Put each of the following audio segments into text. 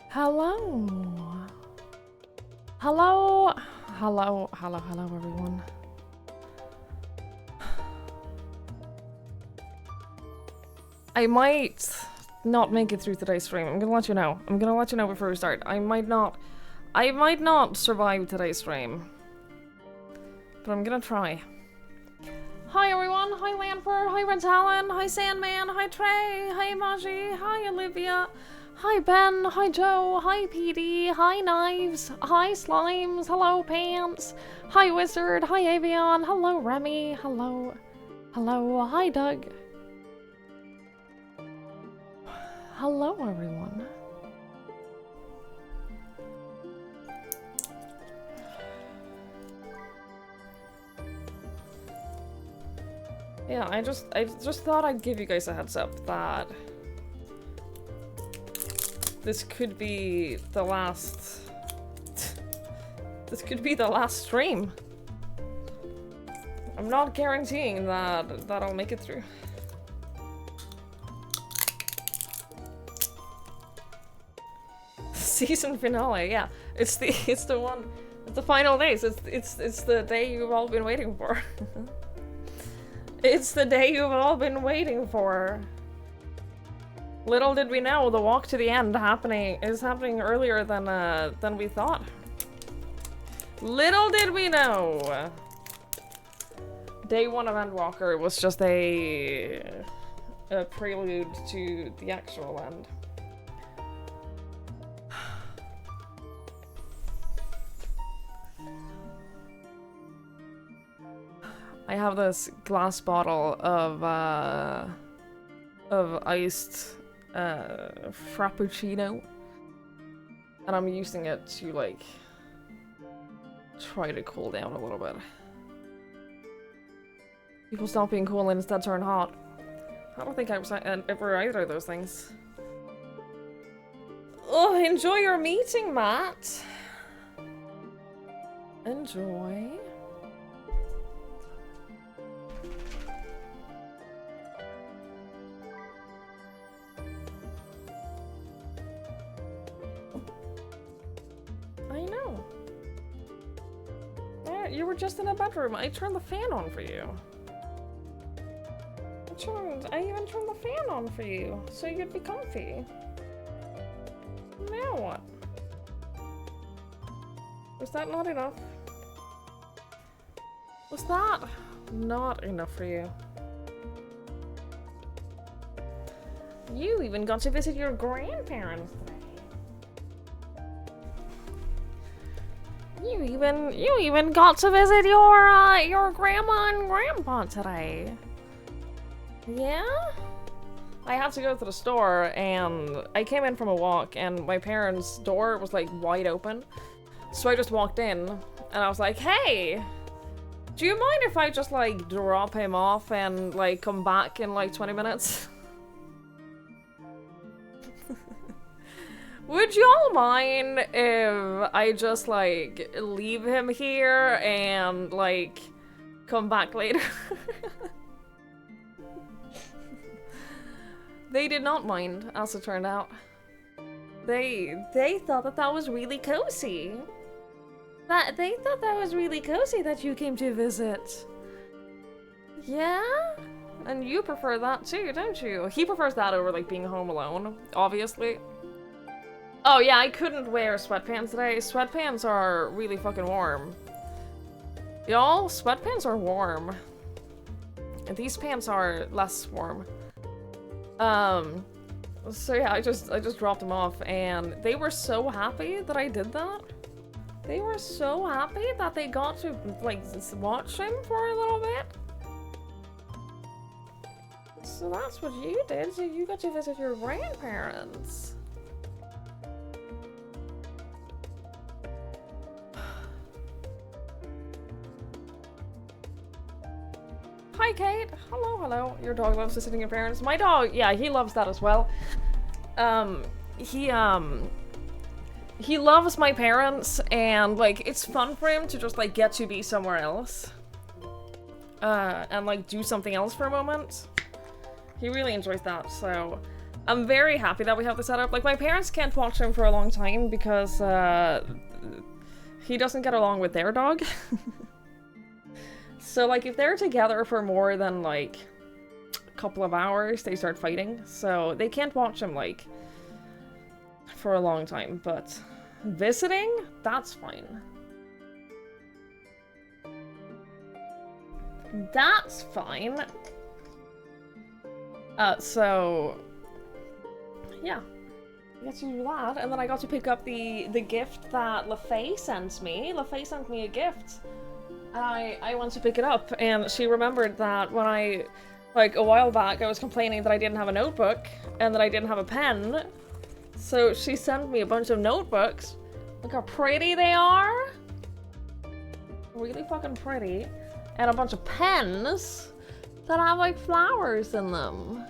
Hello. Hello. Hello, everyone. I might not make it through today's stream. I'm gonna let you know. I'm gonna let you know before we start. I might not survive today's stream. But I'm gonna try. Hi everyone, hi Lanford, hi Red Talon, hi Sandman, hi Trey, hi Maji, hi Olivia, hi Ben, hi Joe, hi PD, hi Knives, hi Slimes, hello Pants, hi Wizard, hi Avion, hello Remy, hello, hi Doug. Hello everyone. Yeah, I just thought I'd give you guys a heads up that this could be the last stream. I'm not guaranteeing that I'll make it through. Season finale, yeah. It's the final days. It's the day you've all been waiting for. It's the day you've all been waiting for. Little did we know the walk to the end is happening earlier than we thought. Little did we know. Day 1 of ENDWALKER was just a prelude to the actual end. I have this glass bottle of iced frappuccino, and I'm using it to like try to cool down a little bit. People stop being cool and instead turn hot. I don't think I was ever either of those things. Oh, enjoy your meeting, Matt. Enjoy. I know. Yeah, you were just in a bedroom. I turned the fan on for you. I even turned the fan on for you, so you'd be comfy. Now what? Was that not enough? Was that not enough for you? You even got to visit your grandparents today. You even got to visit your grandma and grandpa today. Yeah? I had to go to the store and I came in from a walk and my parents' door was like wide open. So I just walked in and I was like, hey, do you mind if I just like drop him off and like come back in like 20 minutes? Would y'all mind if I just like leave him here and like come back later? They did not mind, as it turned out. They thought that was really cozy. They thought that was really cozy that you came to visit. Yeah? And you prefer that too, don't you? He prefers that over like being home alone, obviously. Oh yeah, I couldn't wear sweatpants today. Sweatpants are really fucking warm. Y'all, sweatpants are warm. And these pants are less warm. So yeah, I just dropped them off and they were so happy that I did that. They were so happy that they got to like watch him for a little bit. So that's what you did, so you got to visit your grandparents. Hi, Kate. Hello, hello. Your dog loves visiting your parents. My dog, yeah, he loves that as well. He loves my parents, and, like, it's fun for him to just, like, get to be somewhere else. And, like, do something else for a moment. He really enjoys that, so... I'm very happy that we have the setup. Like, my parents can't watch him for a long time because, he doesn't get along with their dog. So, like, if they're together for more than, like, a couple of hours, they start fighting. So, they can't watch him, like, for a long time. But visiting? That's fine. That's fine. So... yeah. I got to do that, and then I got to pick up the gift that LaFay sent me. LaFay sent me a gift. I went to pick it up, and she remembered that when I, like, a while back, I was complaining that I didn't have a notebook, and that I didn't have a pen. So she sent me a bunch of notebooks. Look how pretty they are! Really fucking pretty. And a bunch of pens that have, like, flowers in them.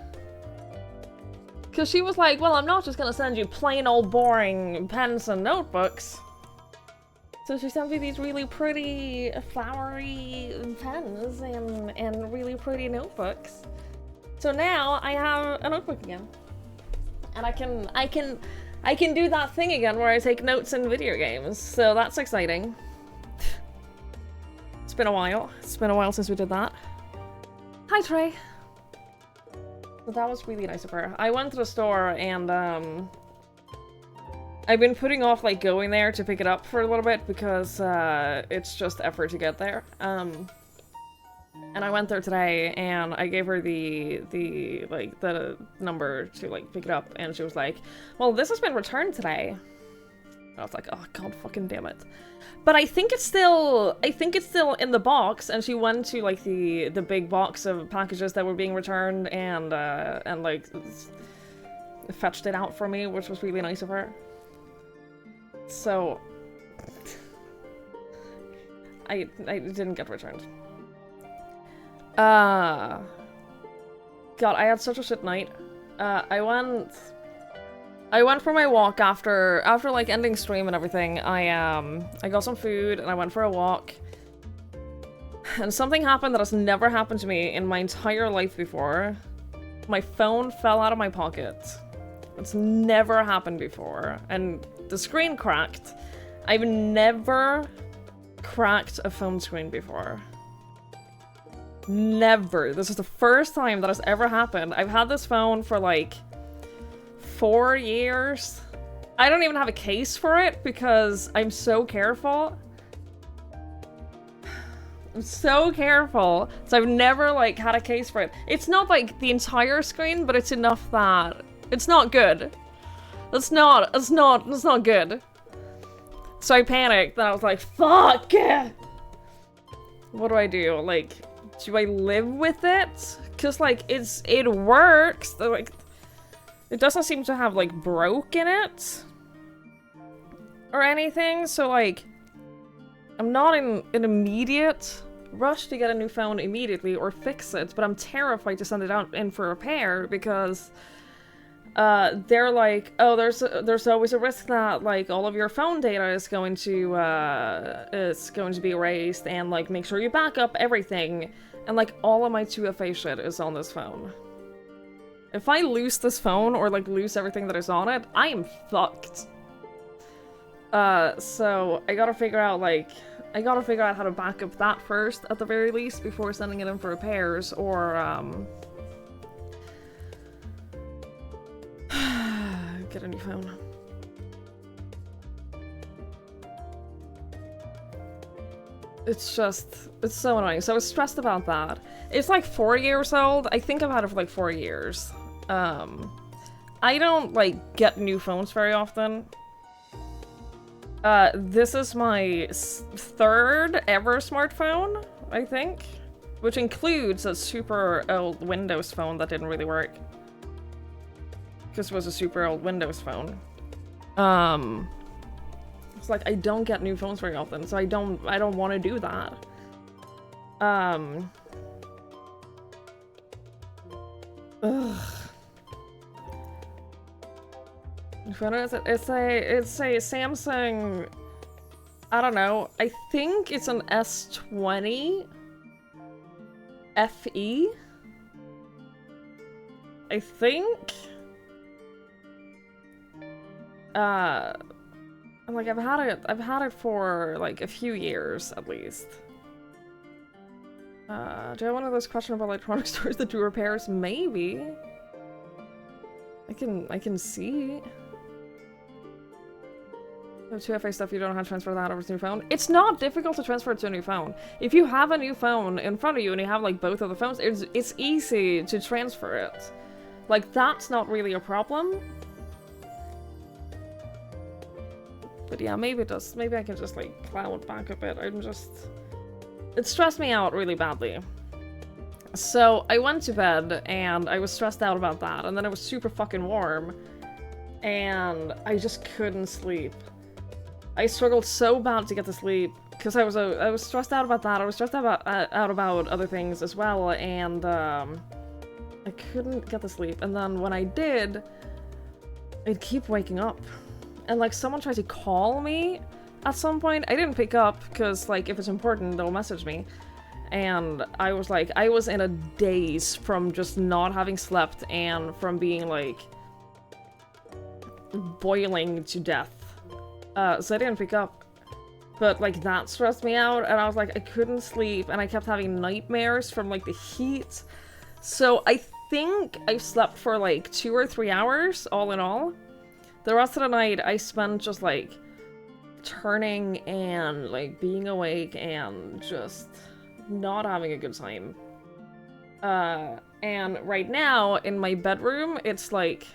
Because she was like, well, I'm not just gonna send you plain old boring pens and notebooks. So she sent me these really pretty flowery pens and really pretty notebooks. So now I have a notebook again. And I can do that thing again where I take notes in video games. So that's exciting. It's been a while. It's been a while since we did that. Hi, Trey. But that was really nice of her. I went to the store and, I've been putting off, like, going there to pick it up for a little bit because, it's just effort to get there. And I went there today and I gave her the number to, like, pick it up, and she was like, well, this has been returned today. And I was like, oh, god fucking damn it. But I think it's still in the box, and she went to, like, the big box of packages that were being returned and like, fetched it out for me, which was really nice of her. So, I didn't get returned. God, I had such a shit night. I went for my walk after like ending stream and everything. I got some food and I went for a walk. And something happened that has never happened to me in my entire life before. My phone fell out of my pocket. It's never happened before. And the screen cracked. I've never cracked a phone screen before. Never. This is the first time that has ever happened. I've had this phone for like 4 years. I don't even have a case for it because I'm so careful. I'm so careful. So I've never like had a case for it. It's not like the entire screen, but it's enough that it's not good. It's not good. So I panicked and I was like, fuck! What do I do? Like, do I live with it? Cause like it works. Like, it doesn't seem to have like broke in it or anything. So like, I'm not in an immediate rush to get a new phone immediately or fix it, but I'm terrified to send it out in for repair because they're like, oh, there's always a risk that like all of your phone data is going to be erased, and like make sure you back up everything, and like all of my 2FA shit is on this phone. If I lose this phone or like lose everything that is on it, I am fucked. So I gotta figure out how to back up that first at the very least before sending it in for repairs, or get a new phone. It's so annoying. So I was stressed about that. It's like 4 years old. I think I've had it for like 4 years. I don't like get new phones very often. This is my third ever smartphone, I think, which includes a super old Windows phone that didn't really work. This was a super old Windows phone. It's like I don't get new phones very often, so I don't want to do that. Ugh. It's a Samsung. I don't know. I think it's an S20 FE. I think. And like I've had it for like a few years at least. Do I have one of those questionable electronic stores that do repairs? Maybe. I can see. You have 2FA stuff, you don't know how to transfer that over to a new phone. It's not difficult to transfer it to a new phone. If you have a new phone in front of you and you have like both of the phones, it's easy to transfer it. Like, that's not really a problem. But yeah, maybe it does. Maybe I can just like cloud back a bit. It stressed me out really badly. So I went to bed and I was stressed out about that, and then it was super fucking warm and I just couldn't sleep. I struggled so bad to get to sleep because I was stressed out about that. I was stressed out about other things as well, and I couldn't get to sleep. And then when I did, I'd keep waking up, and like someone tried to call me at some point. I didn't pick up because like if it's important they'll message me, and I was like, I was in a daze from just not having slept and from being like boiling to death. So I didn't pick up, but like that stressed me out, and I was like, I couldn't sleep, and I kept having nightmares from like the heat. So I think I slept for like 2 or 3 hours all in all. The rest of the night I spent just like turning and like being awake and just not having a good time. And right now in my bedroom, it's like,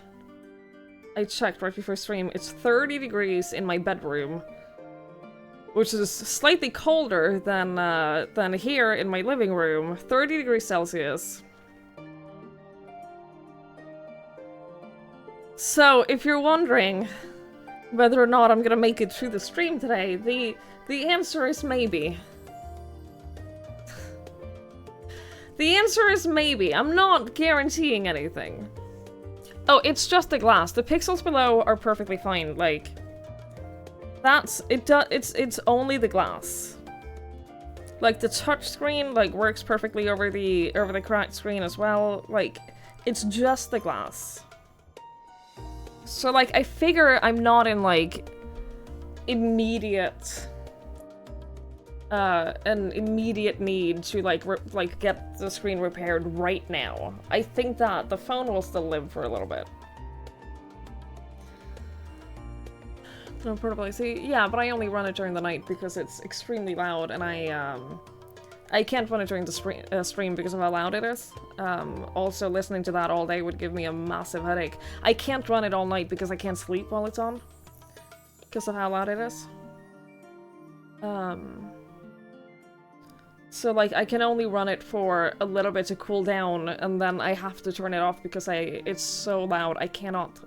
I checked right before stream, it's 30 degrees in my bedroom, which is slightly colder than here in my living room. 30 degrees Celsius. So, if you're wondering whether or not I'm gonna make it through the stream today, the answer is maybe. The answer is maybe. I'm not guaranteeing anything. Oh, it's just the glass. The pixels below are perfectly fine. Like, it's only the glass. Like the touch screen like works perfectly over the cracked screen as well. Like, it's just the glass. So like I figure I'm not in like immediate an immediate need to like get the screen repaired right now. I think that the phone will still live for a little bit. No portable AC, yeah, but I only run it during the night because it's extremely loud, and I can't run it during the stream because of how loud it is. Also, listening to that all day would give me a massive headache. I can't run it all night because I can't sleep while it's on because of how loud it is. So, like, I can only run it for a little bit to cool down, and then I have to turn it off because it's so loud. I cannot...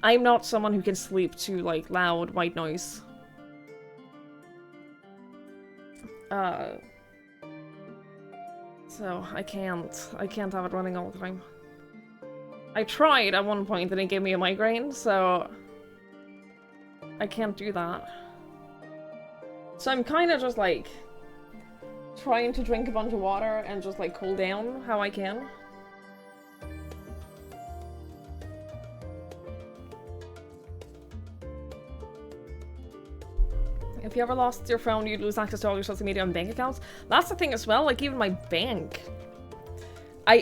I'm not someone who can sleep to, like, loud white noise. So, I can't have it running all the time. I tried at one point and it gave me a migraine, so... I can't do that. So I'm kind of just, like... trying to drink a bunch of water and just like cool down how I can. If you ever lost your phone, you'd lose access to all your social media and bank accounts. That's the thing as well, like even my bank. I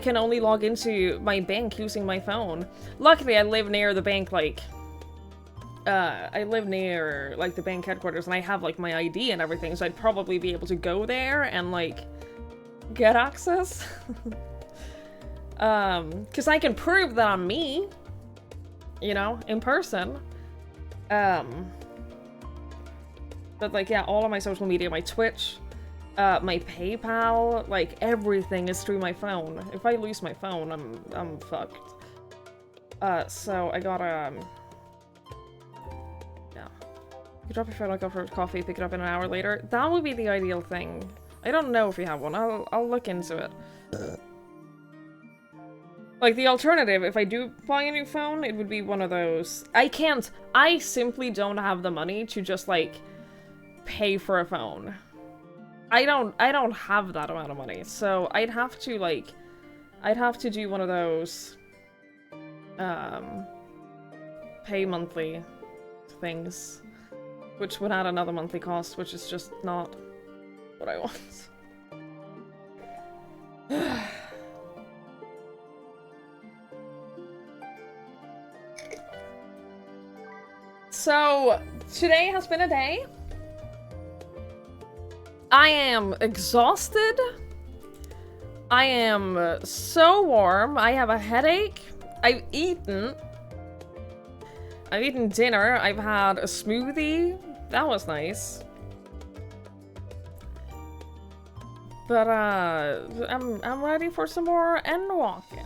can only log into my bank using my phone. Luckily I live near the bank, like I live near, like, the bank headquarters, and I have, like, my ID and everything, so I'd probably be able to go there and, like, get access. Because I can prove that I'm me, you know, in person. But, like, yeah, all of my social media, my Twitch, my PayPal, like, everything is through my phone. If I lose my phone, I'm fucked. So I gotta, you drop your phone, I'll go for coffee, pick it up in an hour later. That would be the ideal thing. I don't know if you have one. I'll look into it. Like, the alternative, if I do buy a new phone, it would be one of those. I simply don't have the money to just, like, pay for a phone. I don't have that amount of money. So I'd have to, like, do one of those, pay monthly things, which would add another monthly cost, which is just not what I want. So, today has been a day. I am exhausted. I am so warm. I have a headache. I've eaten dinner. I've had a smoothie. That was nice. But I'm ready for some more ENDWALKER.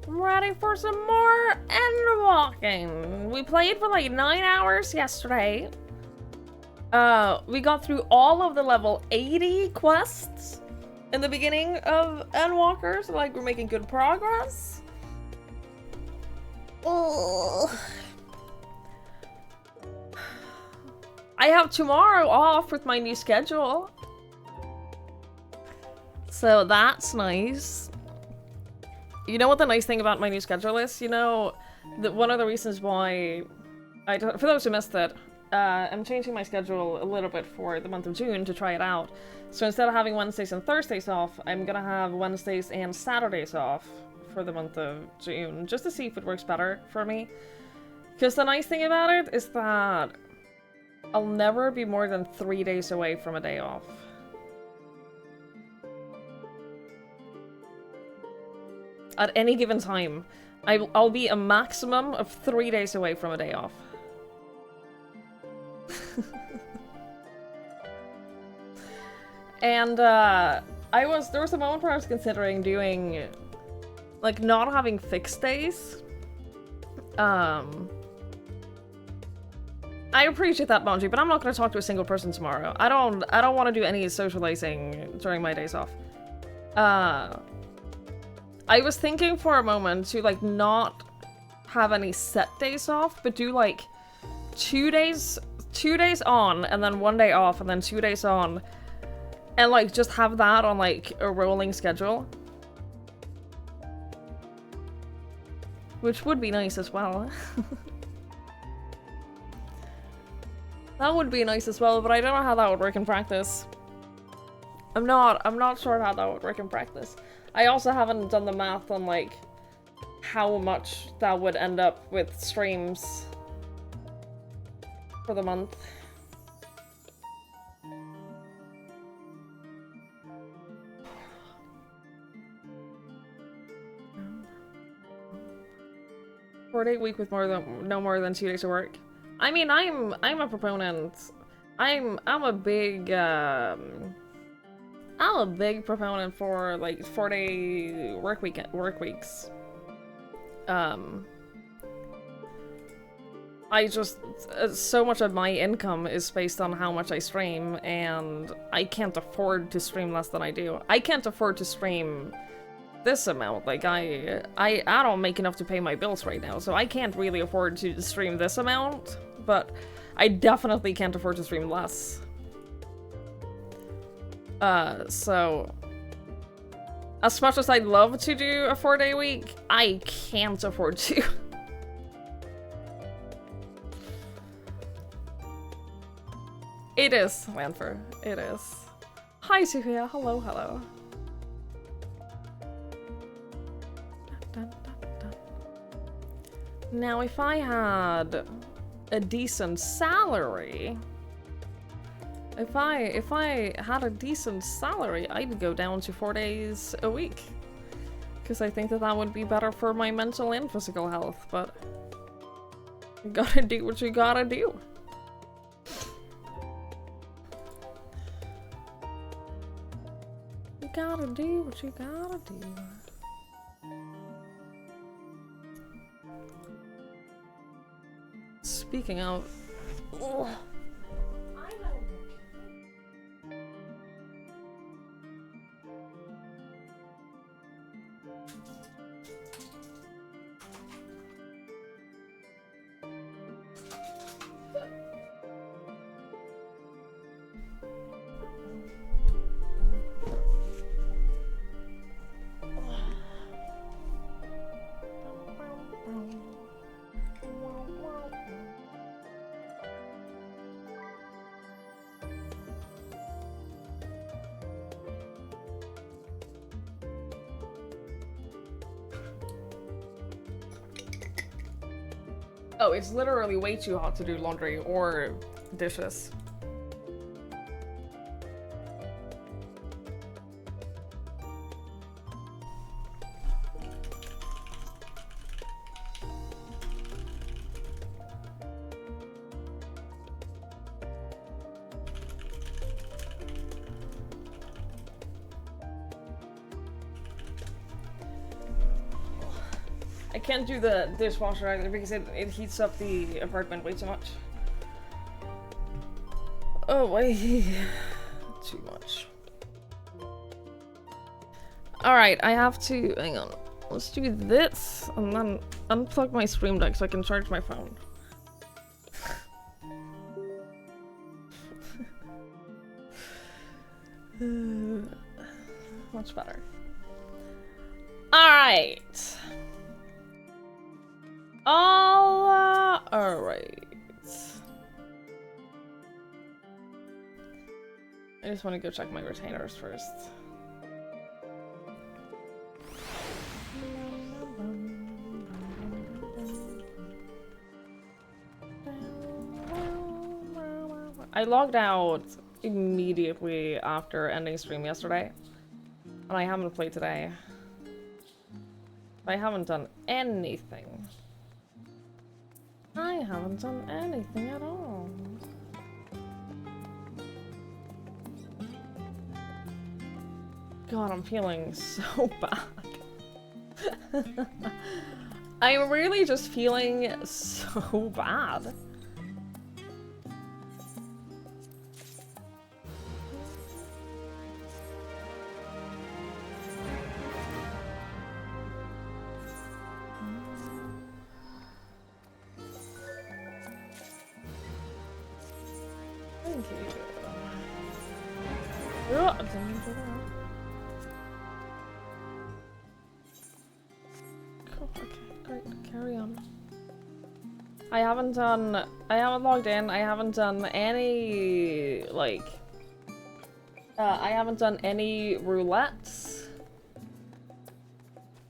I'm ready for some more ENDWALKER. We played for like 9 hours yesterday. We got through all of the level 80 quests in the beginning of ENDWALKER, so like we're making good progress. Ugh. I have tomorrow off with my new schedule. So that's nice. You know what the nice thing about my new schedule is? You know, one of the reasons why for those who missed it, I'm changing my schedule a little bit for the month of June to try it out. So instead of having Wednesdays and Thursdays off, I'm gonna have Wednesdays and Saturdays off for the month of June, just to see if it works better for me. Because the nice thing about it is that I'll never be more than 3 days away from a day off. At any given time, I'll be a maximum of 3 days away from a day off. And there was a moment where I was considering doing, like, not having fixed days. I appreciate that, Bonji, but I'm not going to talk to a single person tomorrow. I don't want to do any socializing during my days off. I was thinking for a moment to, like, not have any set days off, but do, like, 2 days on, and then 1 day off, and then 2 days on, and, like, just have that on, like, a rolling schedule. Which would be nice as well. That would be nice as well, but I don't know how that would work in practice. I'm not sure how that would work in practice. I also haven't done the math on, like, how much that would end up with streams for the month. Four-day week with no more than 2 days of work. I mean, I'm a proponent. I'm a big proponent for, like, 4-day work weeks. I just so much of my income is based on how much I stream, and I can't afford to stream less than I do. I can't afford to stream this amount. Like, I don't make enough to pay my bills right now, so I can't really afford to stream this amount, but I definitely can't afford to stream less. So as much as I'd love to do a 4-day week, I can't afford to. It is, Lanfer. It is. Hi, Sophia. Hello, hello. Now, if I had a decent salary, if I had a decent salary, I'd go down to 4 days a week, because I think that would be better for my mental and physical health. But you gotta do what you gotta do. You gotta do what you gotta do. Speaking of... Ugh. I know. Oh, it's literally way too hot to do laundry or dishes. I can't do the dishwasher either because it heats up the apartment way too much. Oh, way too much. Alright, I have to, hang on. Let's do this and then unplug my Stream Deck so I can charge my phone. Much better. Alright. Alright. I just want to go check my retainers first. I logged out immediately after ending stream yesterday, and I haven't played today. I haven't done anything. I haven't done anything at all. God, I'm feeling so bad. I'm really just feeling so bad. Thank you. Oh, didn't mean to do that. Cool, okay, great, carry on. I haven't logged in, I haven't done any, like, I haven't done any roulettes.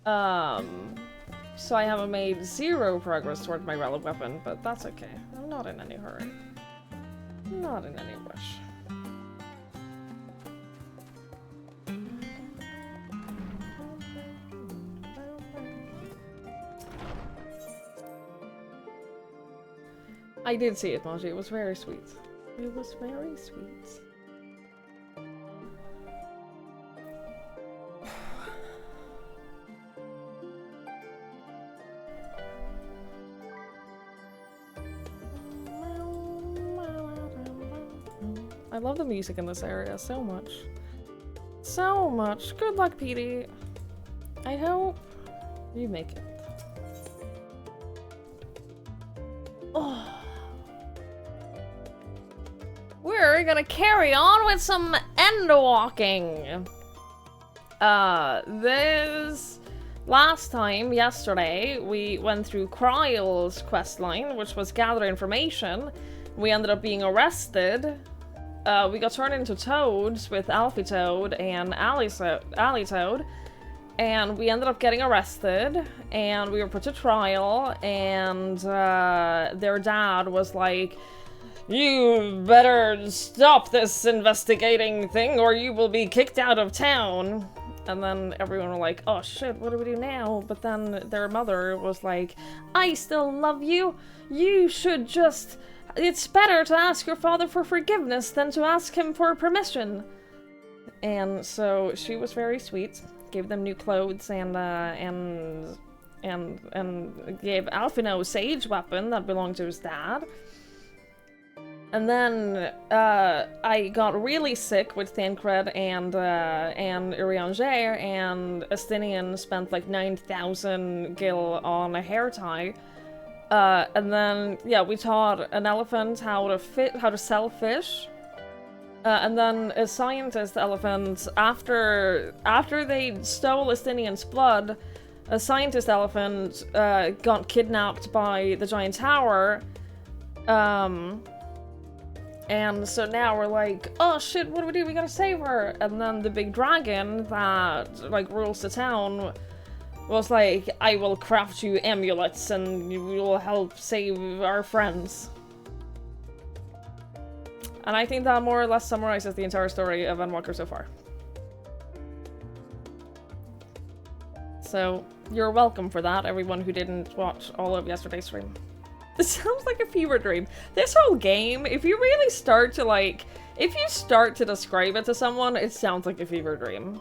So I haven't made 0 progress toward my relic weapon, but that's okay. I'm not in any hurry. Not in any rush. I did see it, Maji. It was very sweet. It was very sweet. I love the music in this area so much. So much. Good luck, Petey. I hope you make it. Oh. We're gonna carry on with some endwalking. This last time, yesterday, we went through Kryle's questline, which was gather information. We ended up being arrested. We got turned into toads with Alfie Toad and Ally Toad, and we ended up getting arrested, and we were put to trial, and their dad was like, "You better stop this investigating thing or you will be kicked out of town." And then everyone were like, "Oh shit, what do we do now?" But then their mother was like, "I still love you. You should just... It's better to ask your father for forgiveness than to ask him for permission." And so she was very sweet, gave them new clothes and gave Alfino a sage weapon that belonged to his dad. And then I got really sick with Thancred and Urianger, and Estinian spent like 9,000 gil on a hair tie. And then, yeah, we taught an elephant how to sell fish. And then a scientist elephant, after they stole Estinian's blood, a scientist elephant got kidnapped by the giant tower. And so now we're like, oh shit, what do we do? We gotta save her. And then the big dragon that like rules the town was like, I will craft you amulets and you will help save our friends. And I think that more or less summarizes the entire story of ENDWALKER so far. So, you're welcome for that, everyone who didn't watch all of yesterday's stream. This sounds like a fever dream. This whole game, if you really start to like, if you start to describe it to someone, it sounds like a fever dream.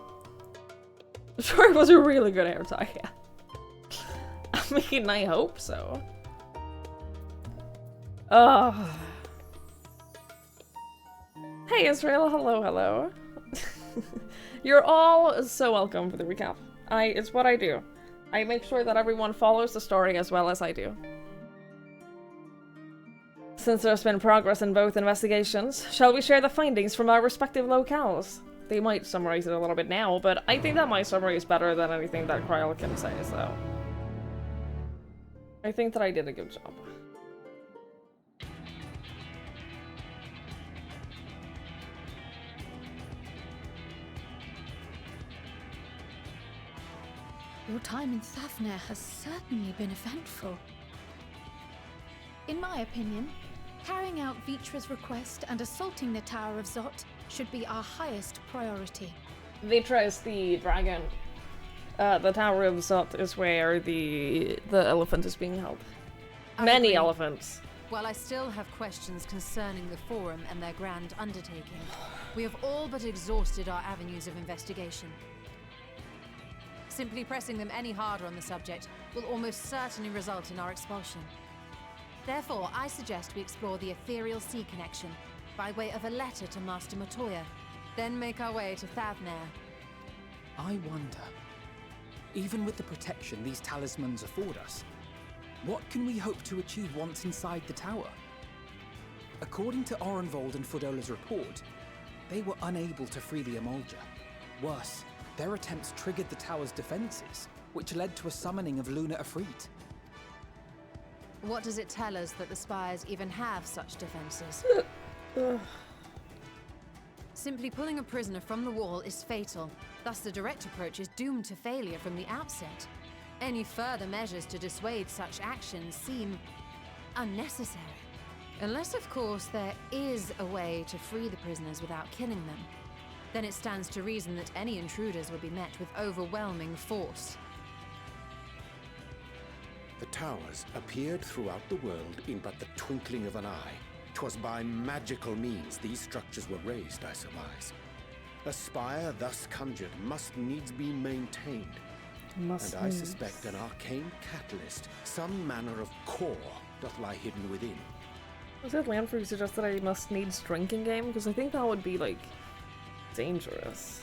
Sure, it was a really good air tie, yeah. I mean, I hope so. Ugh. Hey Israel, hello, hello. You're all so welcome for the recap. It's what I do. I make sure that everyone follows the story as well as I do. Since there's been progress in both investigations, shall we share the findings from our respective locales? They might summarize it a little bit now, but I think that my summary is better than anything that Kryl can say, so... I think that I did a good job. Your time in Thafnir has certainly been eventful. In my opinion, carrying out Vitra's request and assaulting the Tower of Zot should be our highest priority. Vitra is the dragon. The Tower of Zot is where the elephant is being held. Many elephants. While I still have questions concerning the Forum and their grand undertaking, we have all but exhausted our avenues of investigation. Simply pressing them any harder on the subject will almost certainly result in our expulsion. Therefore, I suggest we explore the ethereal sea connection by way of a letter to Master Matoya, then make our way to Thafnir. I wonder, even with the protection these talismans afford us, what can we hope to achieve once inside the tower? According to Orenvold and Fodola's report, they were unable to free the Emolja. Worse, their attempts triggered the tower's defenses, which led to a summoning of Luna Afrit. What does it tell us that the Spires even have such defenses? Simply pulling a prisoner from the wall is fatal, thus the direct approach is doomed to failure from the outset. Any further measures to dissuade such actions seem unnecessary. Unless, of course, there is a way to free the prisoners without killing them. Then it stands to reason that any intruders will be met with overwhelming force. The towers appeared throughout the world in but the twinkling of an eye. 'Twas by magical means these structures were raised, I surmise. A spire thus conjured must needs be maintained. And I suspect an arcane catalyst, some manner of core, doth lie hidden within. Was it Landfree suggested I must needs drinking game? Because I think that would be, like, dangerous.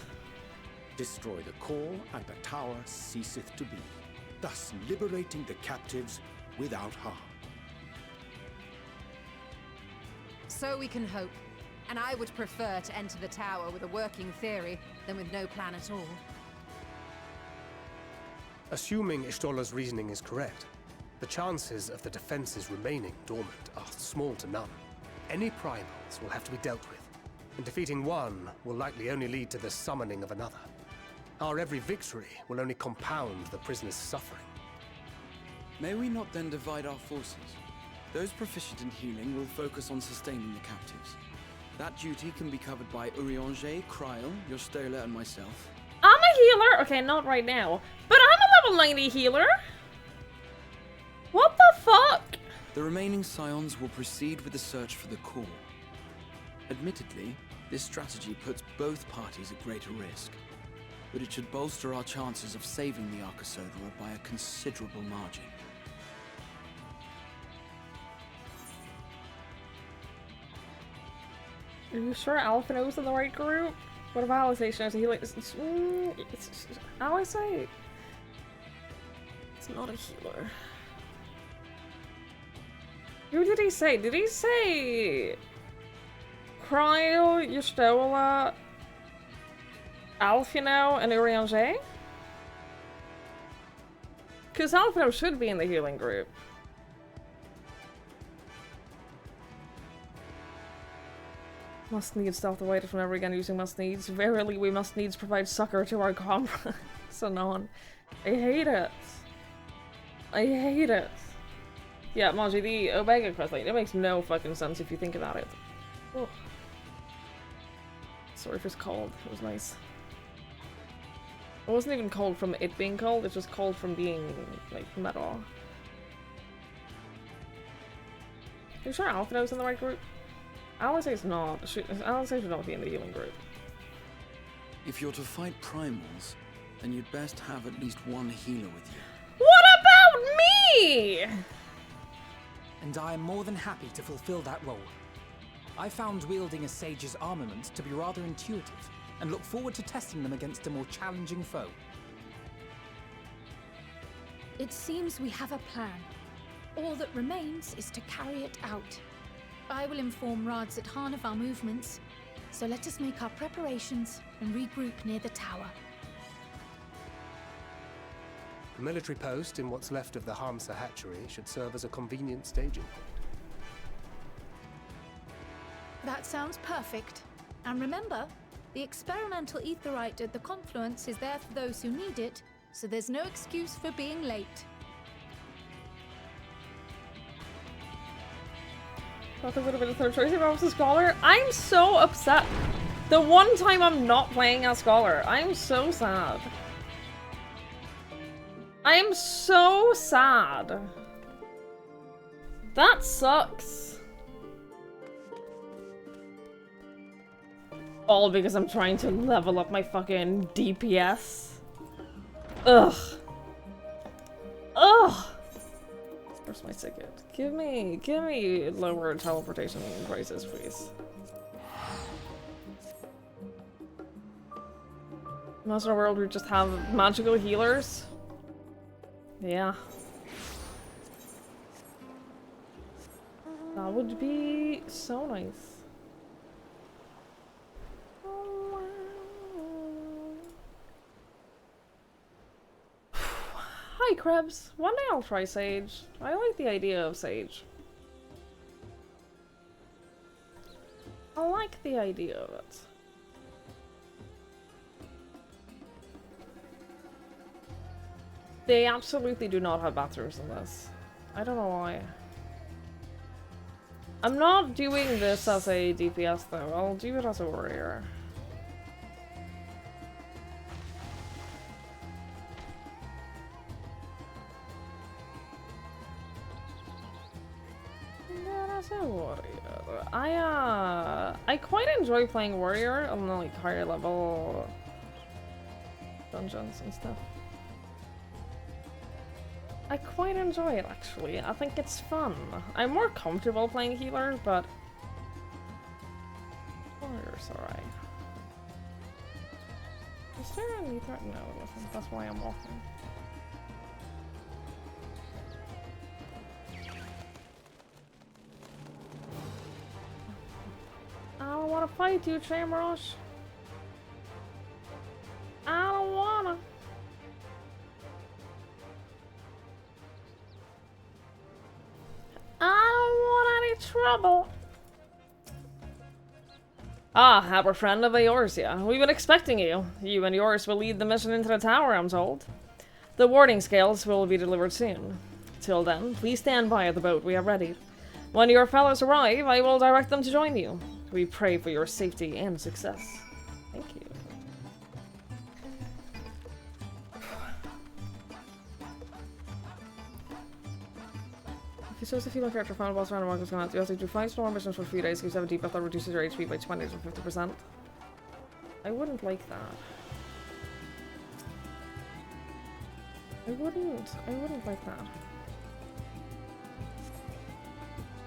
Destroy the core, and the tower ceaseth to be, thus liberating the captives without harm. So we can hope, and I would prefer to enter the tower with a working theory than with no plan at all. Assuming Ishtola's reasoning is correct, the chances of the defenses remaining dormant are small to none. Any primals will have to be dealt with, and defeating one will likely only lead to the summoning of another. Our every victory will only compound the prisoner's suffering. May we not then divide our forces? Those proficient in healing will focus on sustaining the captives. That duty can be covered by Urianger, Kryl, Yostola, and myself. I'm a healer! Okay, not right now. But I'm a level 90 healer! What the fuck? The remaining scions will proceed with the search for the core. Admittedly, this strategy puts both parties at greater risk, but it should bolster our chances of saving the Arcosodra by a considerable margin. Are you sure Alphino's in the right group? What about Alization as a healer? How I say? It's not a healer. Who did he say? Did he say Kryl, Yustola, Alphino, and Urianger? Because Alphino should be in the healing group. Must needs stealth away from ever again using must needs. Verily we must needs provide succor to our comrades. So on. I hate it. I hate it. Yeah, Maji, the Omega quest, like, it makes no fucking sense if you think about it. Oh. Sorry if it's cold. It was nice. It wasn't even cold from it being cold, it's just cold from being, like, metal. Are you sure Alphino's in the right group? Alizé's not. Alizé should not be in the healing group. If you're to fight primals, then you'd best have at least one healer with you. What about me? And I am more than happy to fulfill that role. I found wielding a sage's armament to be rather intuitive, and look forward to testing them against a more challenging foe. It seems we have a plan. All that remains is to carry it out. I will inform Rads at Han of our movements, so let us make our preparations and regroup near the tower. The military post in what's left of the Hamsa hatchery should serve as a convenient staging point. That sounds perfect. And remember, the experimental aetherite at the confluence is there for those who need it, so there's no excuse for being late. That would have been a third choice if I was a scholar. I'm so upset. The one time I'm not playing as scholar, I'm so sad. I am so sad. That sucks. All because I'm trying to level up my fucking DPS. Ugh. Ugh. Where's my ticket? Give me lower teleportation prices, please. Imagine a world where we just have magical healers. Yeah. That would be so nice. Hi, Krebs. One day I'll try Sage. I like the idea of Sage. I like the idea of it. They absolutely do not have bathrooms in this. I don't know why. I'm not doing this as a DPS though. I'll do it as a warrior. I quite enjoy playing warrior on the like higher level dungeons and stuff. I quite enjoy it actually. I think it's fun. I'm more comfortable playing healer, but warrior's alright. Is there any threat? No, it wasn't. That's why I'm walking. I don't wanna fight you, Chamrosh. I don't wanna. I don't want any trouble. Ah, our friend of Eorzea. We've been expecting you. You and yours will lead the mission into the tower, I'm told. The warding scales will be delivered soon. Till then, please stand by at the boat. We are ready. When your fellows arrive, I will direct them to join you. We pray for your safety and success. Thank you. If you chose a female character, final boss round, Marcus gonna you have to do 5 small missions for a few days. Gives you have a debuff that reduces your HP by 20 to 50%. I wouldn't like that. I wouldn't like that.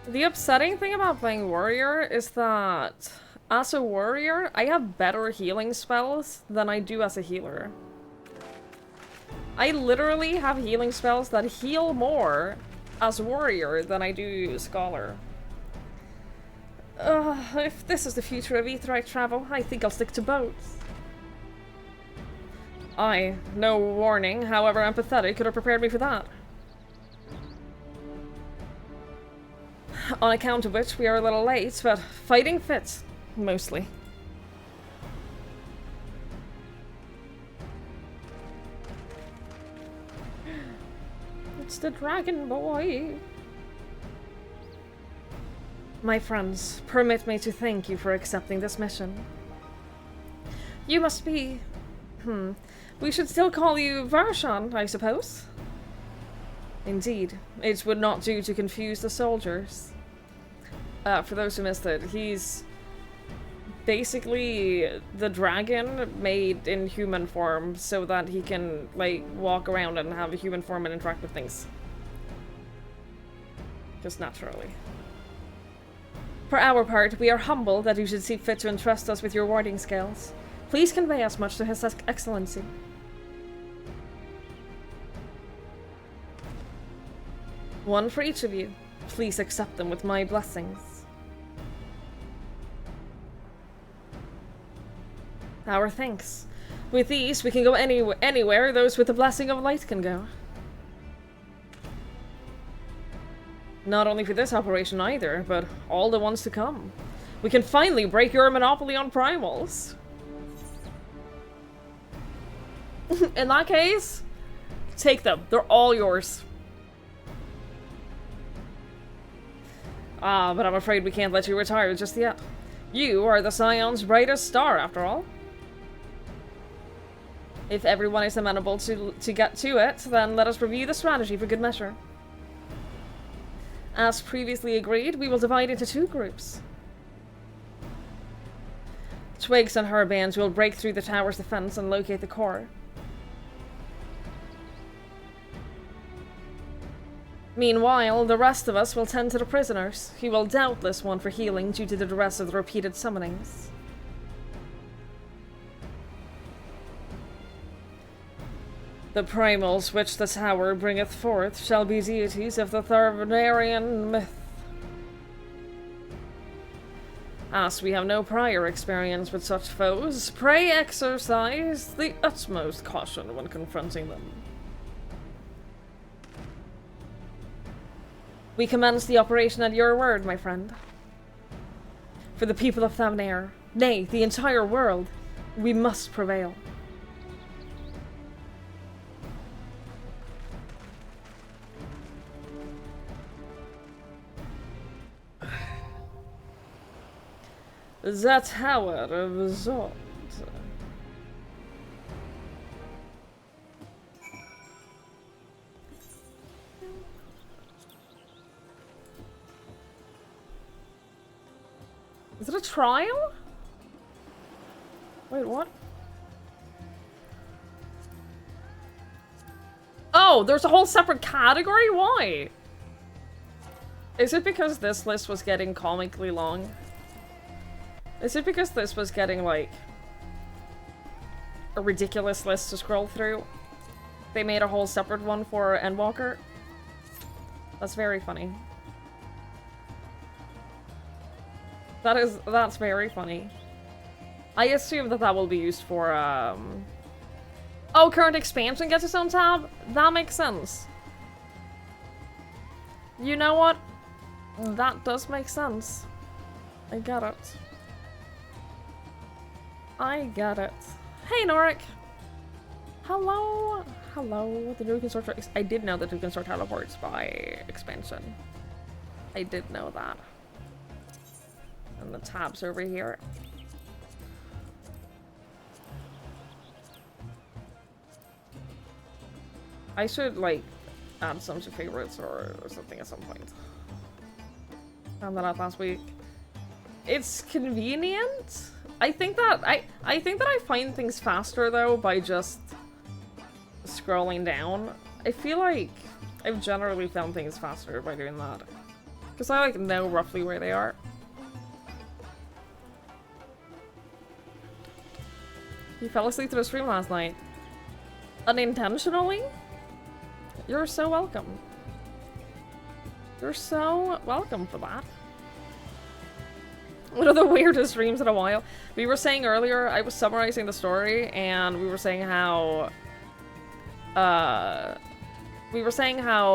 The upsetting thing about playing warrior is that as a warrior, I have better healing spells than I do as a healer. I literally have healing spells that heal more as warrior than I do scholar. If this is the future of aetherite travel, I think I'll stick to both. No warning, however empathetic, could have prepared me for that. On account of which we are a little late, but fighting fits, mostly. the dragon boy. My friends, permit me to thank you for accepting this mission. You must be... we should still call you Varshan, I suppose? Indeed, it would not do to confuse the soldiers. For those who missed it, he's basically the dragon made in human form so that he can, like, walk around and have a human form and interact with things. Just naturally. For our part, we are humbled that you should see fit to entrust us with your warding skills. Please convey as much to His Excellency. One for each of you. Please accept them with my blessings. Our thanks. With these, we can go anywhere those with the blessing of light can go. Not only for this operation either, but all the ones to come. We can finally break your monopoly on primals. In that case, take them. They're all yours. But I'm afraid we can't let you retire just yet. You are the Scion's brightest star, after all. If everyone is amenable to get to it, then let us review the strategy for good measure. As previously agreed, we will divide into 2 groups. Twigs and her bands will break through the tower's defense and locate the core. Meanwhile, the rest of us will tend to the prisoners, who will doubtless want for healing due to the duress of the repeated summonings. The primals which the tower bringeth forth shall be deities of the Tharnarian myth. As we have no prior experience with such foes, pray exercise the utmost caution when confronting them. We commence the operation at your word, my friend. For the people of Thavnair, nay, the entire world, we must prevail. The Tower of Zod. Is it a trial? Wait, what? Oh, there's a whole separate category? Why? Is it because this list was getting comically long? Is it because this was getting, like, a ridiculous list to scroll through? They made a whole separate one for ENDWALKER? That's very funny. That's very funny. I assume that that will be used for, Oh, current expansion gets its own tab? That makes sense. You know what? That does make sense. I get it. I get it. Hey, Norik! Hello! Hello. The new can sort... I did know that you can sort teleports by expansion. I did know that. And the tabs over here. I should, like, add some to favorites or something at some point. Found that out last week. It's convenient. I think that I find things faster though by just scrolling down. I feel like I've generally found things faster by doing that. Because I like know roughly where they are. You fell asleep to the stream last night. Unintentionally? You're so welcome. You're so welcome for that. One of the weirdest streams in a while. We were saying earlier, I was summarizing the story, and we were saying how...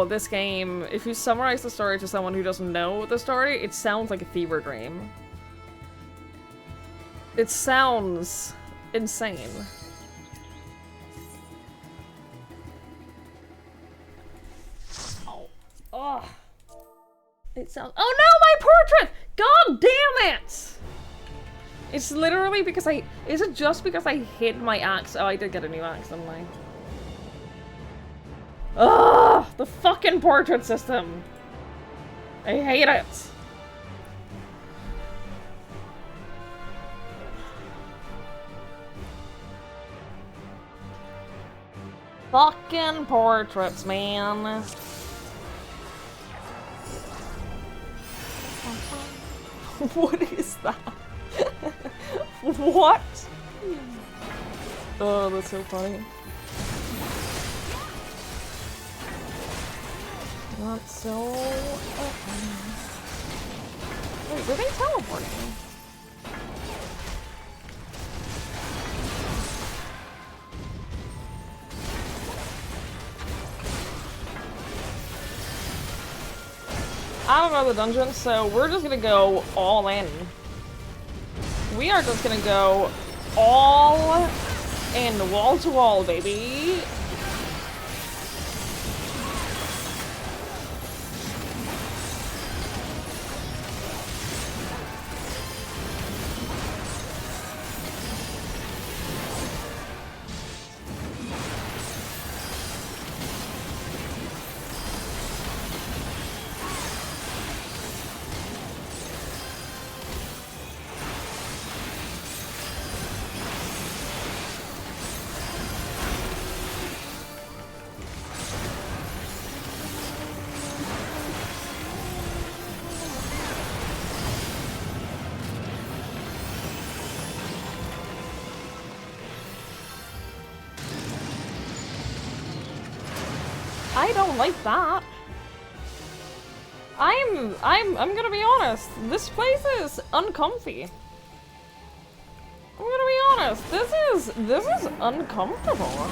this game, if you summarize the story to someone who doesn't know the story, it sounds like a fever dream. It sounds insane. Ugh. It sounds. Oh no, my portrait! God damn it! It's literally because I. Is it just because I hid my axe? Oh, I did get a new axe, didn't I? Ugh! The fucking portrait system! I hate it! Fucking portraits, man. What is that? What? Oh, that's so funny. That's so funny. Wait, were they teleporting? I don't know the dungeon, so we're just gonna go all in. We are just gonna go all in, wall to wall, baby. I don't like that. I'm gonna be honest. This place is uncomfy. I'm gonna be honest. This is uncomfortable.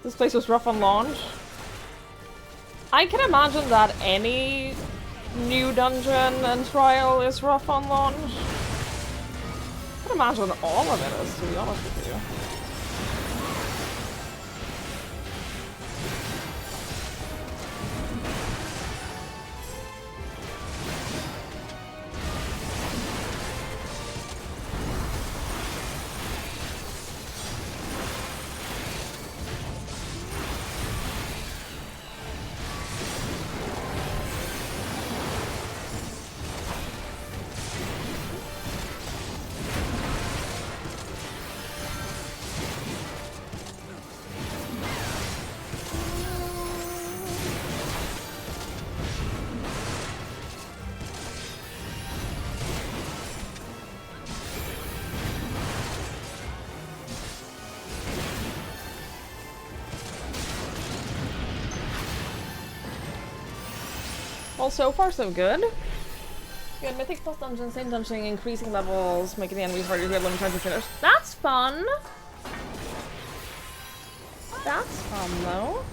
This place was rough on launch. I can imagine that any new dungeon and trial is rough on launch. I can imagine all of it is, to be honest with you. Well, so far so good. Good, Mythic plus dungeon, same dungeon, increasing levels, making the enemies harder to get trying to finish. That's fun! That's fun, though.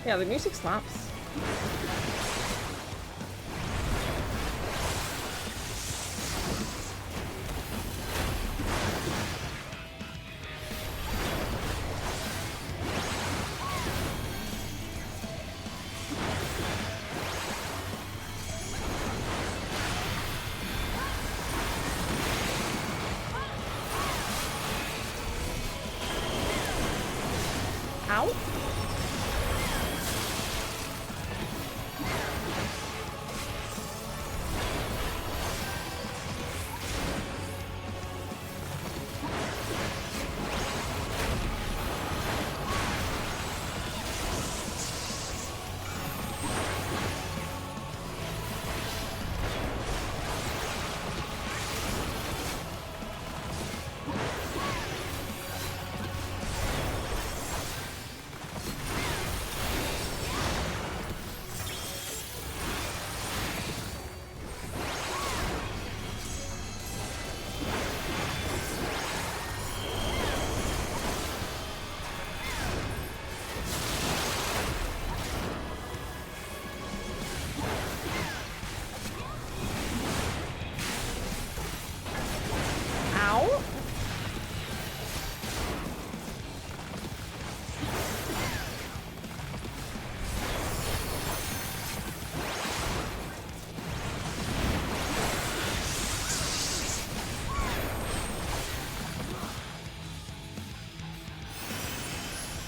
Yeah, the music slaps.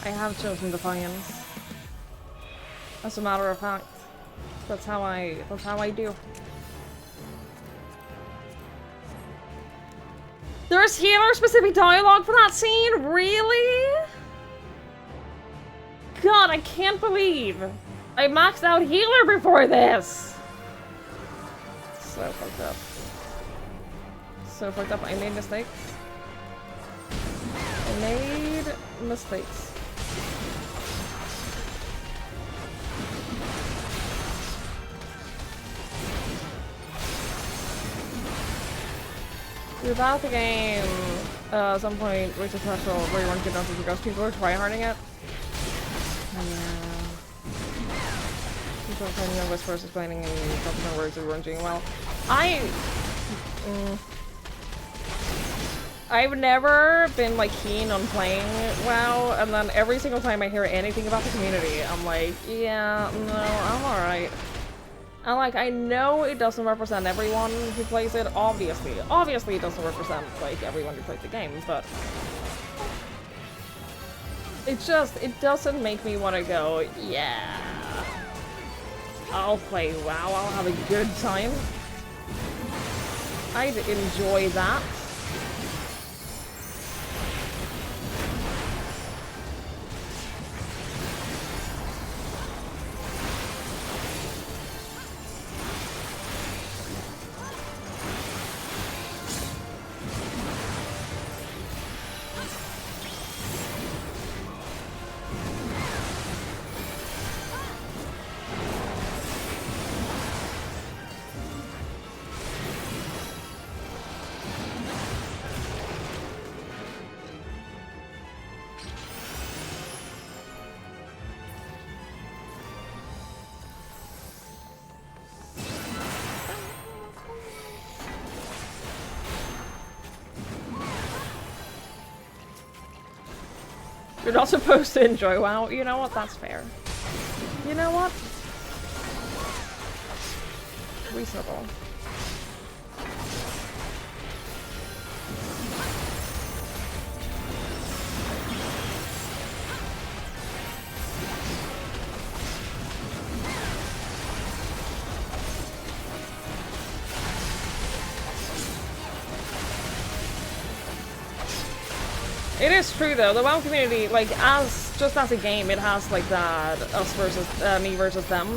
I have chosen Defiance. As a matter of fact. That's how I do. There's healer-specific dialogue for that scene? Really? God, I can't believe I maxed out healer before this! So fucked up. So fucked up. I made mistakes. I made mistakes. Without the game, at some point, reach a threshold where you want to get down to because people are tryharding it. People are playing in whispers, explaining and focusing on words that weren't doing well. I've never been like keen on playing WoW, and then every single time I hear anything about the community, I'm like, yeah, no, I'm alright. And like, I know it doesn't represent everyone who plays it, obviously. Obviously it doesn't represent like everyone who plays the game, but it doesn't make me want to go, yeah, I'll play WoW, I'll have a good time. I'd enjoy that. You're not supposed to enjoy WoW. You know what? That's fair. You know what? Reasonable. It is true though, the WoW community, like, just as a game, it has like that us versus, me versus them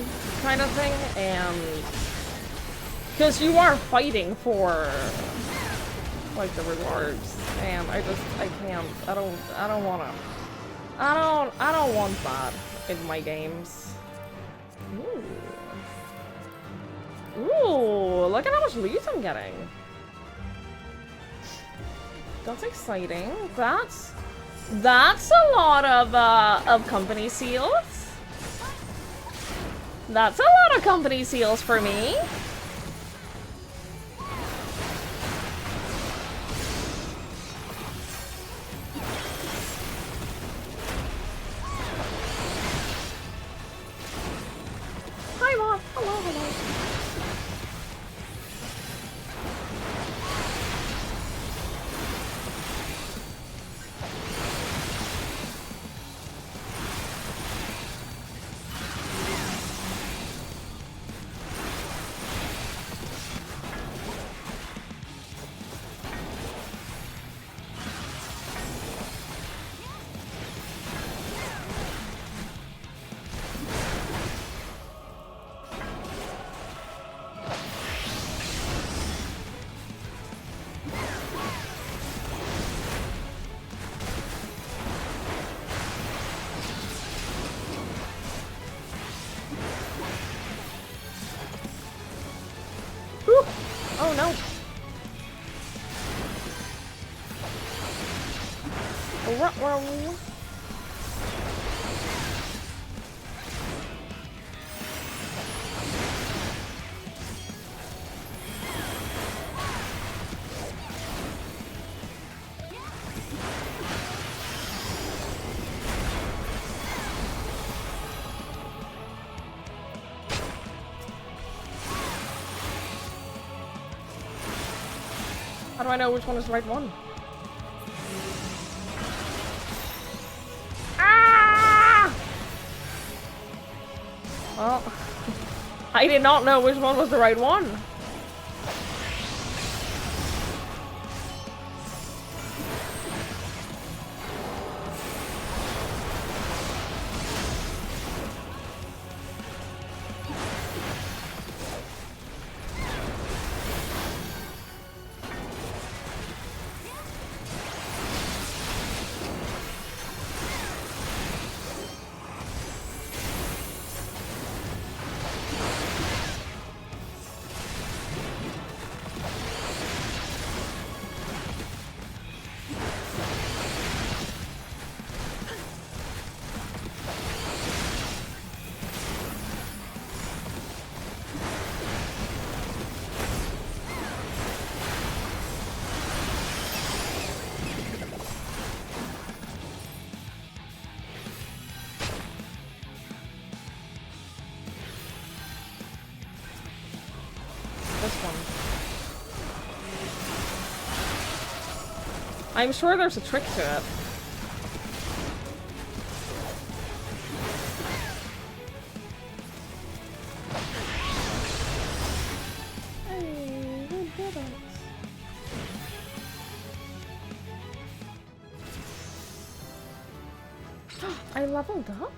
kind of thing, and because you are fighting for, like, the rewards, and I can't, I don't want that in my games. Ooh, look at how much loot I'm getting. That's exciting. That's a lot of company seals. That's a lot of company seals for me. Hi, Mom. Hello, hello. Oh no! Ruh-roh. How do I know which one is the right one? Ah! Well, I did not know which one was the right one. This one. I'm sure there's a trick to it. Hey, we did it. I leveled up?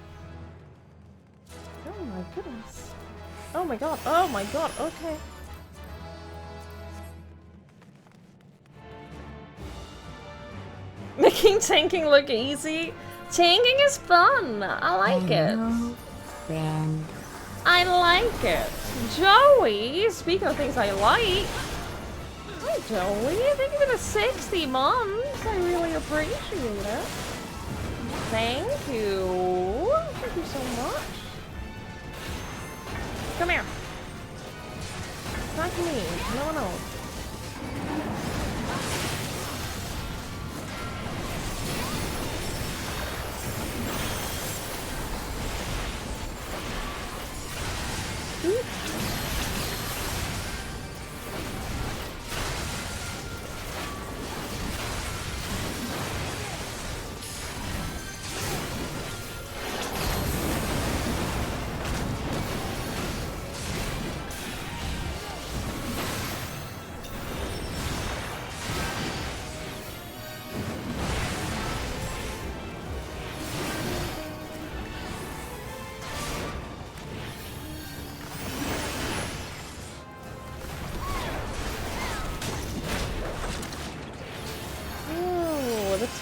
Oh my goodness. Oh my god, oh my god, okay. Making tanking look easy? Tanking is fun! I like it. Friend. I like it. Joey, speaking of things I like. Hi Joey, thank you for the 60 months. I really appreciate it. Thank you. Thank you so much. Come here. Not me. No one else.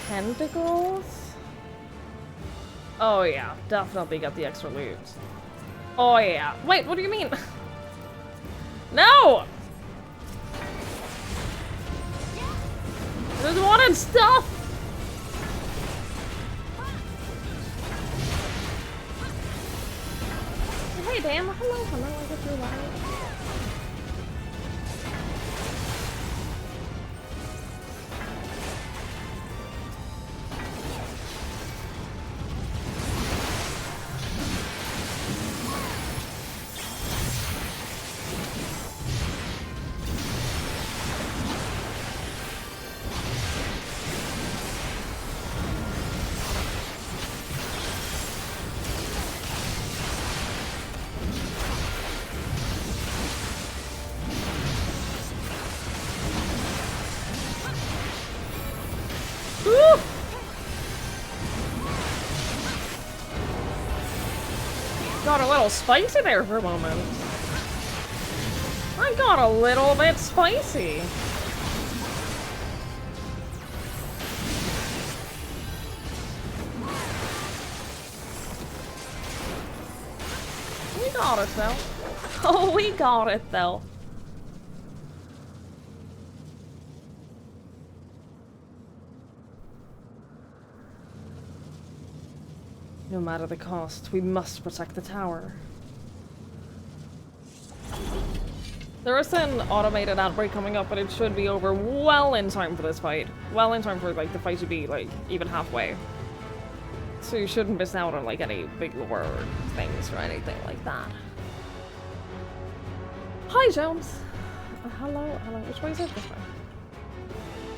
Tentacles? Oh yeah, definitely got the extra loot. Oh yeah. Wait, what do you mean? No! I just wanted stuff! Hey Dan, hello, I get your light. Got a little spicy there for a moment. I got a little bit spicy. We got it though. Oh, we got it though. No matter the cost, we must protect the tower. There is an automated outbreak coming up, but it should be over well in time for this fight. Well in time for like the fight to be like even halfway. So you shouldn't miss out on like any big lore things or anything like that. Hi Jones! Hello, which way is it? This way.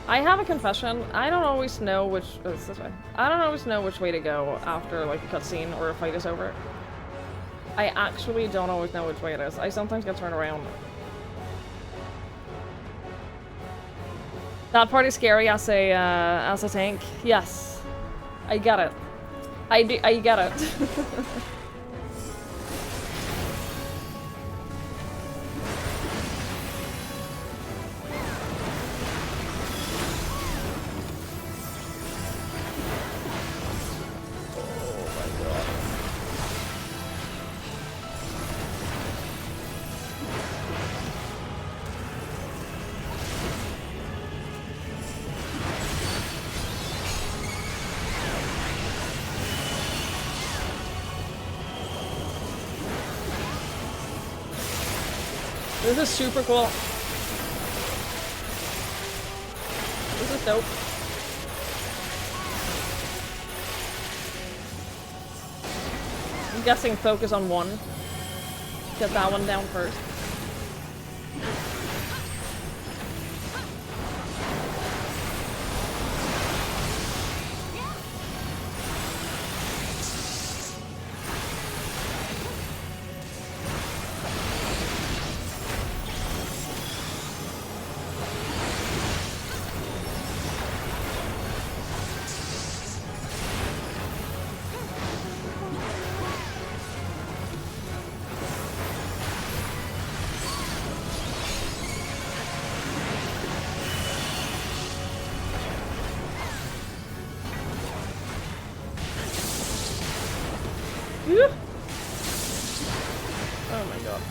I have a confession. I don't always know which. Oh, it's this way. I don't always know which way to go after like a cutscene or a fight is over. I actually don't always know which way it is. I sometimes get turned around. That part is scary as a tank. Yes. I get it. I get it. This is super cool. This is dope. I'm guessing focus on one. Get that one down first. Oh my god.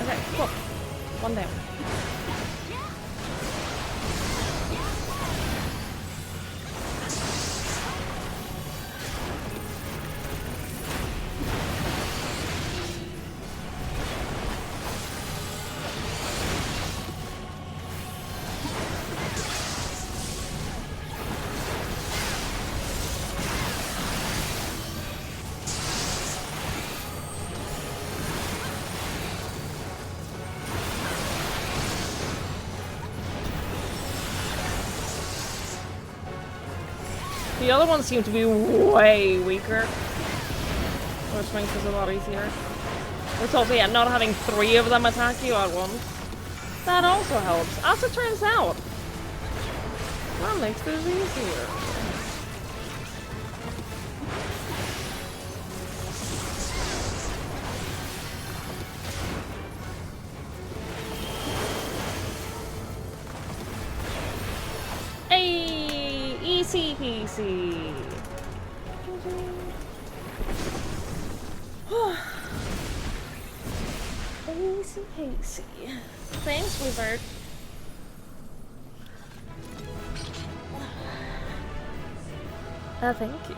Okay, cool. One down. The other ones seem to be way weaker, which makes this a lot easier. It's also, yeah, not having 3 of them attack you at once. That also helps, as it turns out. That makes this easier. Hey, easy peasy. Easy peasy. Thanks, Wizard. Thank you.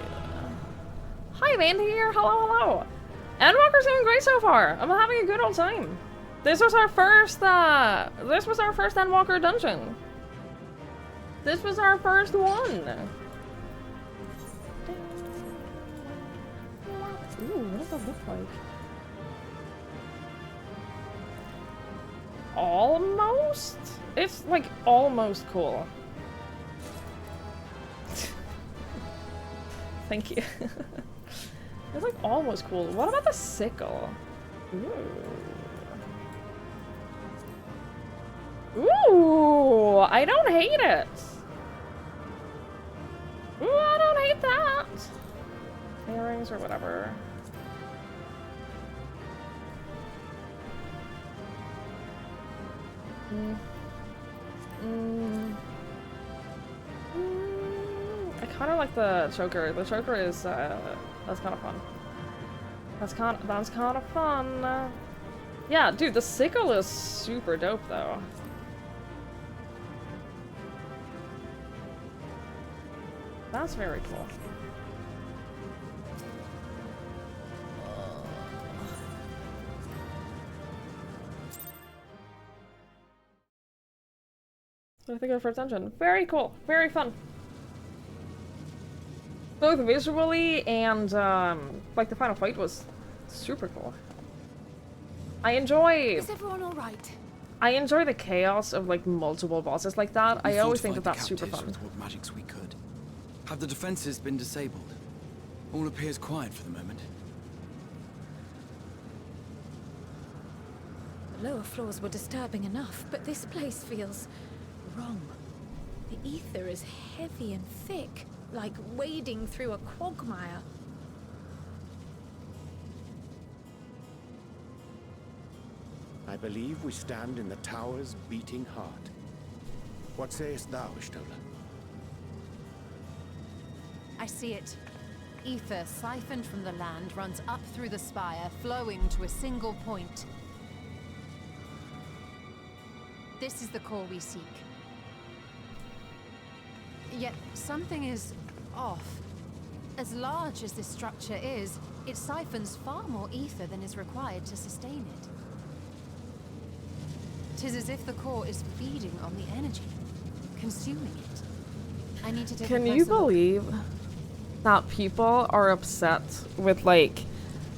Hi, Mandy here. Hello, hello. Endwalker's doing great so far. I'm having a good old time. This was our first Endwalker dungeon. This was our first one. Ooh, what does that look like? Almost? It's like almost cool. Thank you. It's like almost cool. What about the sickle? Ooh. Ooh, I don't hate it. Ooh, I don't hate that. Earrings or whatever. I kind of like the choker. The choker is that's kind of fun. That's kind of fun. Yeah, dude, the sickle is super dope though. That's very cool. I think of first engine. Very cool. Very fun. Both visually and like the final fight was super cool. Is everyone all right? I enjoy the chaos of like multiple bosses like that. I always think that that's super fun. With what magics we could. Have the defenses been disabled? All appears quiet for the moment. The lower floors were disturbing enough, but this place feels wrong. The ether is heavy and thick, like wading through a quagmire. I believe we stand in the tower's beating heart. What sayest thou, Ishtola? I see it. Ether siphoned from the land runs up through the spire, flowing to a single point. This is the core we seek. Yet something is off. As large as this structure is, it siphons far more ether than is required to sustain it. 'Tis as if the core is feeding on the energy, consuming it. I need to take a Can closer you look. believe that people are upset with like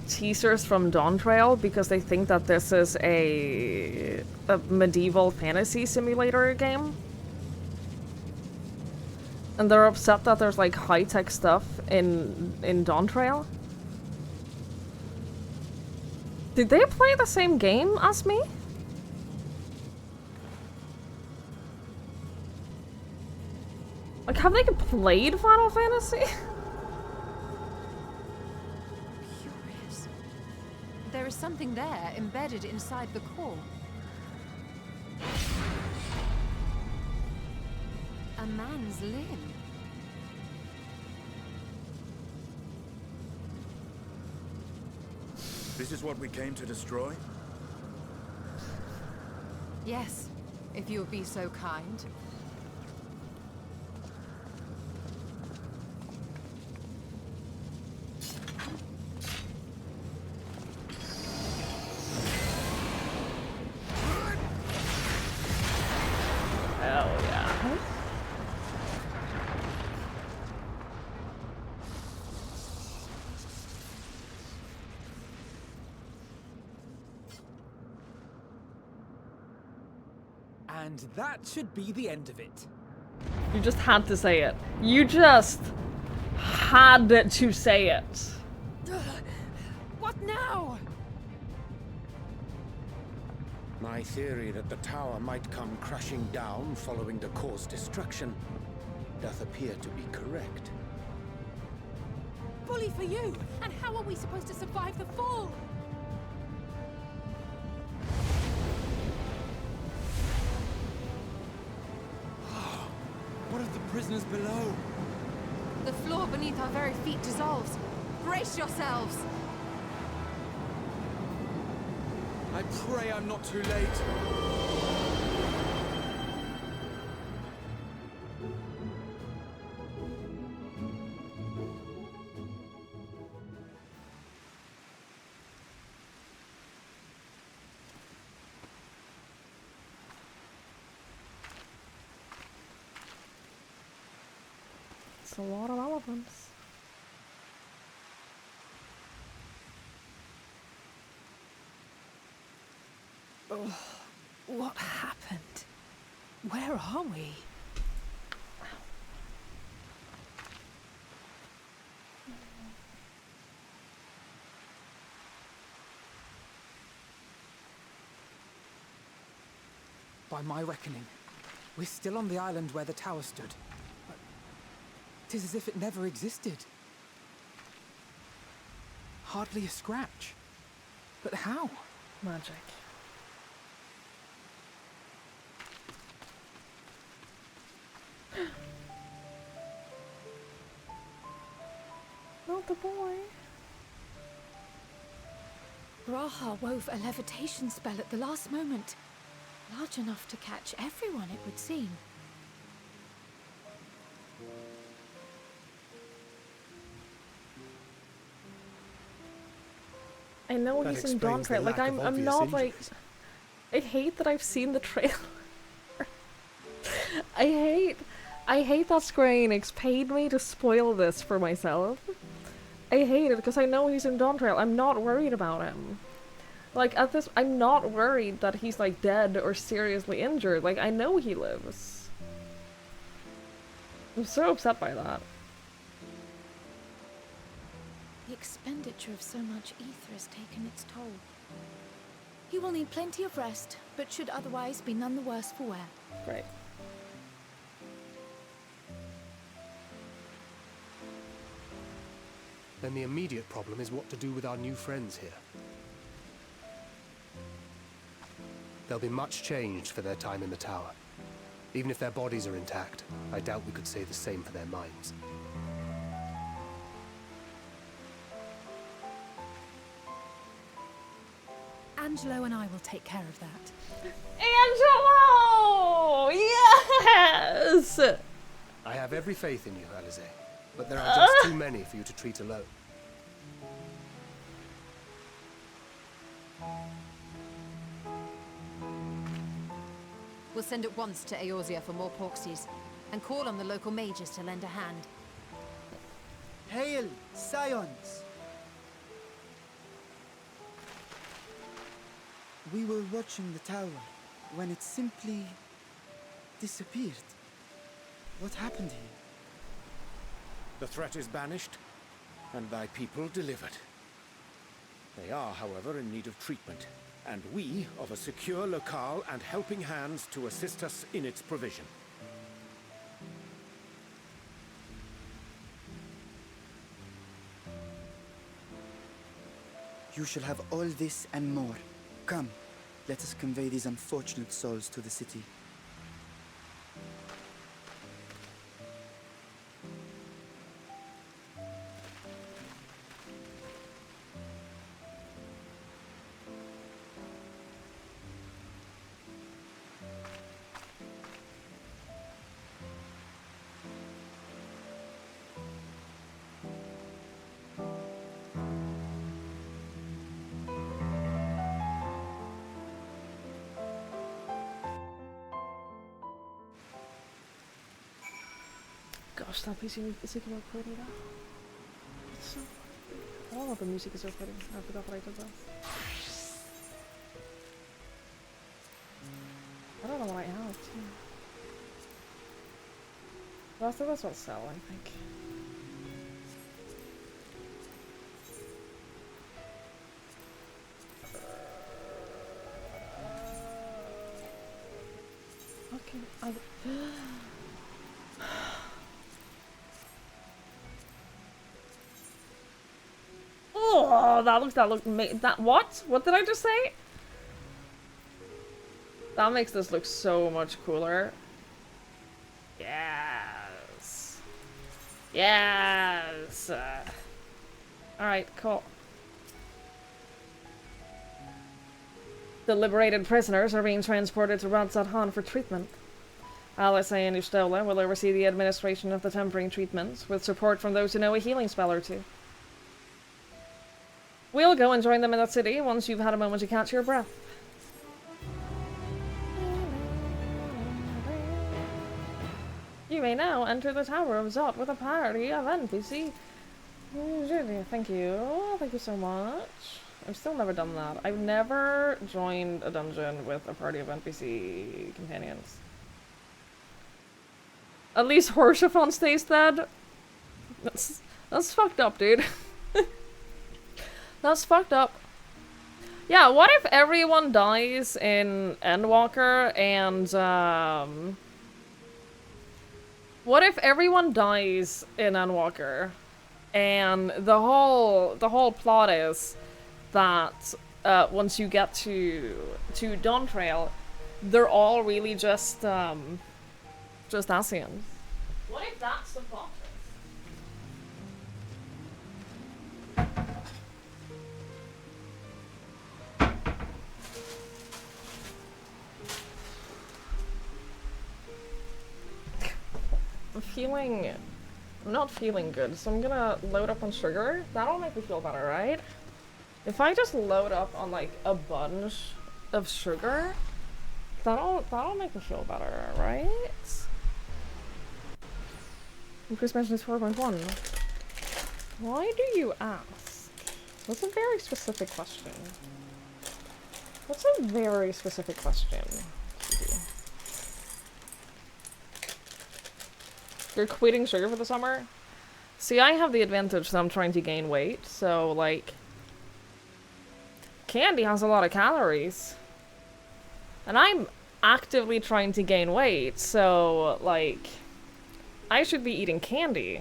teasers from Dawn Trail because they think that this is a medieval fantasy simulator game? And they're upset that there's like high-tech stuff in Dawn Trail? Did they play the same game as me? Like, have they played Final Fantasy? Curious. There is something there embedded inside the core. A man's limb. This is what we came to destroy? Yes, if you would be so kind. Hell yeah. And that should be the end of it. You just had to say it. You just had to say it. What now? My theory that the tower might come crashing down following the core's destruction doth appear to be correct. Bully for you! And how are we supposed to survive the fall? What of the prisoners below? The floor beneath our very feet dissolves. Brace yourselves! I pray I'm not too late. It's a lot of elephants. What happened? Where are we? By my reckoning, we're still on the island where the tower stood. But 'Tis as if it never existed. Hardly a scratch. But how? Magic. Not the boy. Raha wove a levitation spell at the last moment. Large enough to catch everyone, it would seem. I know That he's in Dawn explains the Trail. Like, lack of I'm obvious not like. injuries. I hate that I've seen the trailer. I hate that Square Enix paid me to spoil this for myself. I hate it because I know he's in Dawn Trail. I'm not worried about him. Like, at this, I'm not worried that he's like dead or seriously injured. Like, I know he lives. I'm so upset by that. The expenditure of so much ether has taken its toll. He will need plenty of rest, but should otherwise be none the worse for wear. Great. Then the immediate problem is what to do with our new friends here. They'll be much changed for their time in the tower. Even if their bodies are intact, I doubt we could say the same for their minds. Angelo and I will take care of that. Angelo! Yes! I have every faith in you, Alize, but there are just too many for you to treat alone. We'll send at once to Eorzea for more Porksies, and call on the local mages to lend a hand. Hail, Scions! We were watching the tower when it simply disappeared. What happened here? The threat is banished, and thy people delivered. They are, however, in need of treatment, and we of a secure locale and helping hands to assist us in its provision. You shall have all this and more. Come, let us convey these unfortunate souls to the city. Gosh, that piece of music is pretty now. It's so... All of the music is so pretty. I forgot what I did that. I don't know what I have too. That's what sell, I think. Okay, I... Oh, that what? What did I just say? That makes this look so much cooler. Yes. Yes. Alright, cool. The liberated prisoners are being transported to Radzat for treatment. Alice and Ustola will oversee the administration of the tempering treatments, with support from those who know a healing spell or two. We'll go and join them in that city once you've had a moment to catch your breath. You may now enter the Tower of Zot with a party of NPC. Thank you. Thank you so much. I've still never done that. I've never joined a dungeon with a party of NPC companions. At least Horshaphon stays dead. That's fucked up, dude. That's fucked up. Yeah, what if everyone dies in Endwalker and, What if everyone dies in Endwalker, and the whole plot is that once you get to Dawntrail, they're all really just Ascians. What if that's the plot? I'm not feeling good, so I'm gonna load up on sugar. That'll make me feel better, right? If I just load up on like a bunch of sugar, that'll make me feel better, right? Increase mention is 4.1. Why do you ask? That's a very specific question. That's a very specific question. You're quitting sugar for the summer? See, I have the advantage that I'm trying to gain weight, so, like... Candy has a lot of calories. And I'm actively trying to gain weight, so, like... I should be eating candy.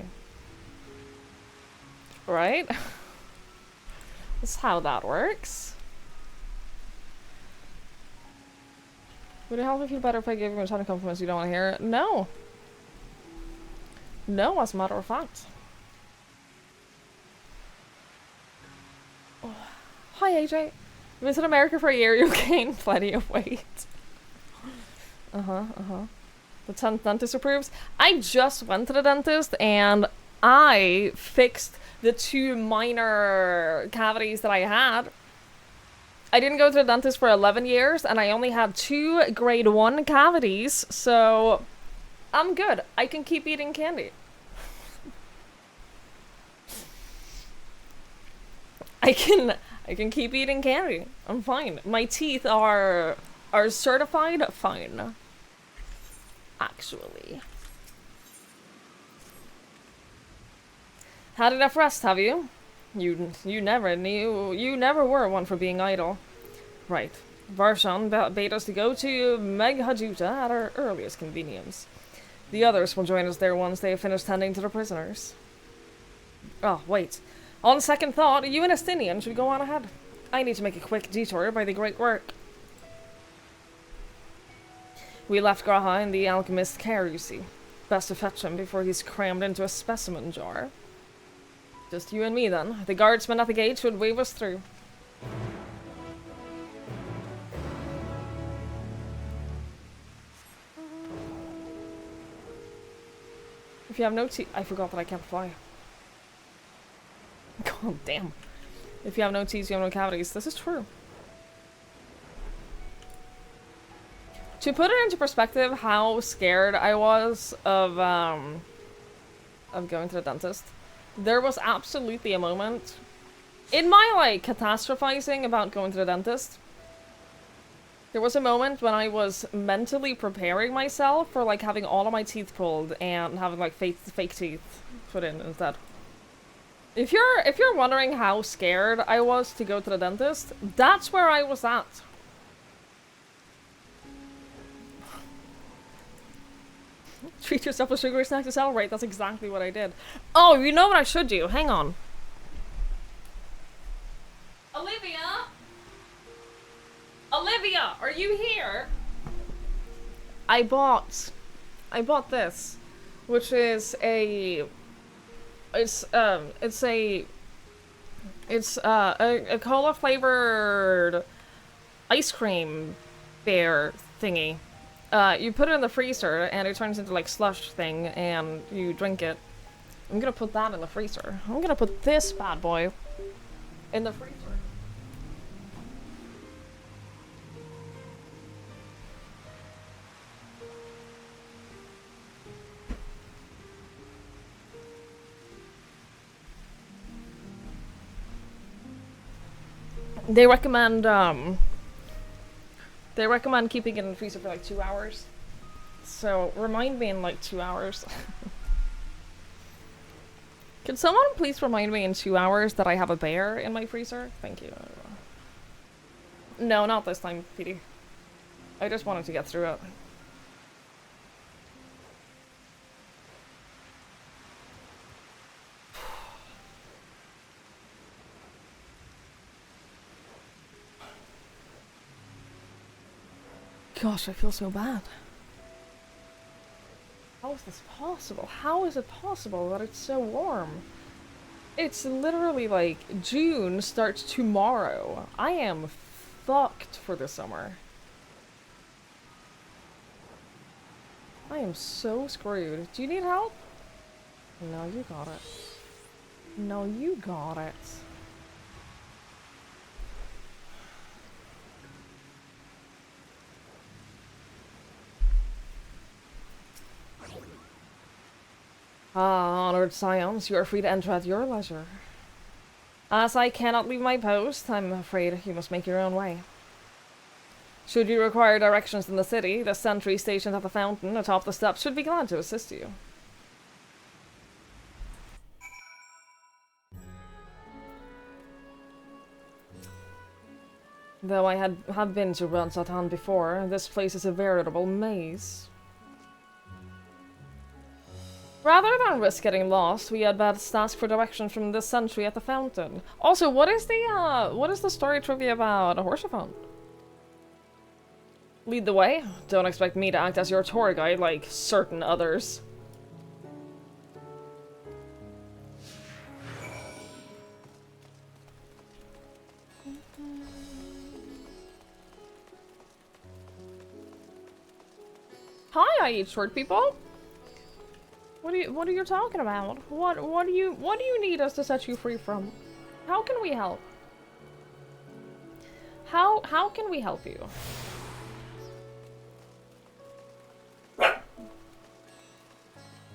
Right? That's how that works. Would it help if you better if I gave you a ton of compliments you don't want to hear? No. No, as a matter of fact. Oh. Hi, AJ. You've been in America for a year, you'll gain plenty of weight. The dentist approves. I just went to the dentist and I fixed the 2 minor cavities that I had. I didn't go to the dentist for 11 years and I only had 2 grade 1 cavities, so I'm good. I can keep eating candy. I can keep eating candy. I'm fine. My teeth are certified fine. Actually. Had enough rest, have you? You never were one for being idle. Right. Varshan bade us to go to Meghajuta at our earliest convenience. The others will join us there once they have finished tending to the prisoners. Oh, wait. On second thought, you and Estinian should go on ahead. I need to make a quick detour by the Great Work. We left Graha in the alchemist's care, you see. Best to fetch him before he's crammed into a specimen jar. Just you and me, then. The guardsmen at the gate should wave us through. If you have no teeth... I forgot that I can't fly. God damn. If you have no teeth, you have no cavities. This is true. To put it into perspective how scared I was of going to the dentist, there was absolutely a moment in my, like, catastrophizing about going to the dentist. There was a moment when I was mentally preparing myself for, like, having all of my teeth pulled and having, like, fake teeth put in instead. If you're wondering how scared I was to go to the dentist, that's where I was at. Treat yourself with sugary snack to celebrate. That's exactly what I did. Oh, you know what I should do? Hang on. Olivia? Olivia, are you here? I bought this, which is a cola flavored ice cream bear thingy. You put it in the freezer and it turns into like slush thing and you drink it. I'm gonna put that in the freezer. I'm gonna put this bad boy in the freezer. They recommend keeping it in the freezer for like 2 hours. So remind me in like 2 hours. Can someone please remind me in 2 hours that I have a bear in my freezer? Thank you. No, not this time, PD. I just wanted to get through it. Gosh, I feel so bad. How is this possible? How is it possible that it's so warm? It's literally like June starts tomorrow. I am fucked for the summer. I am so screwed. Do you need help? No, you got it. No, you got it. Ah, honored scions, you are free to enter at your leisure. As I cannot leave my post, I'm afraid you must make your own way. Should you require directions in the city, the sentry stationed at the fountain atop the steps should be glad to assist you. Though I have been to Ranzatan before, this place is a veritable maze. Rather than risk getting lost, we had best ask for directions from the sentry at the fountain. Also, what is the story trivia about a Horsefant? Lead the way. Don't expect me to act as your tour guide like certain others. Hi, I eat short people. What are you talking about? What do you need us to set you free from? How can we help? How can we help you?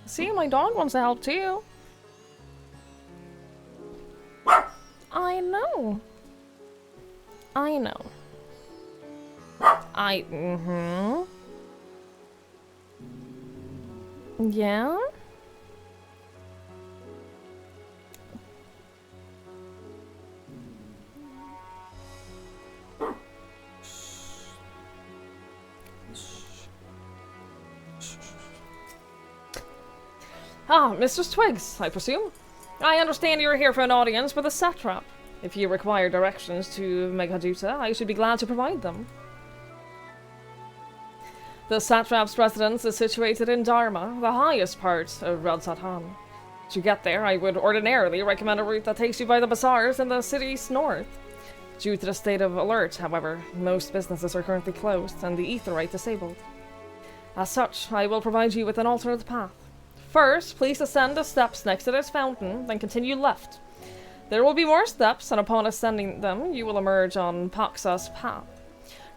See, my dog wants to help too. I know. I know. Yeah? Ah, Mistress Twigs, I presume? I understand you're here for an audience with a satrap. If you require directions to Meghaduta, I should be glad to provide them. The satrap's residence is situated in Dharma, the highest part of Ranzatan. To get there, I would ordinarily recommend a route that takes you by the bazaars in the city's north. Due to the state of alert, however, most businesses are currently closed and the etherite disabled. As such, I will provide you with an alternate path. First, please ascend the steps next to this fountain, then continue left. There will be more steps, and upon ascending them, you will emerge on Paxa's path.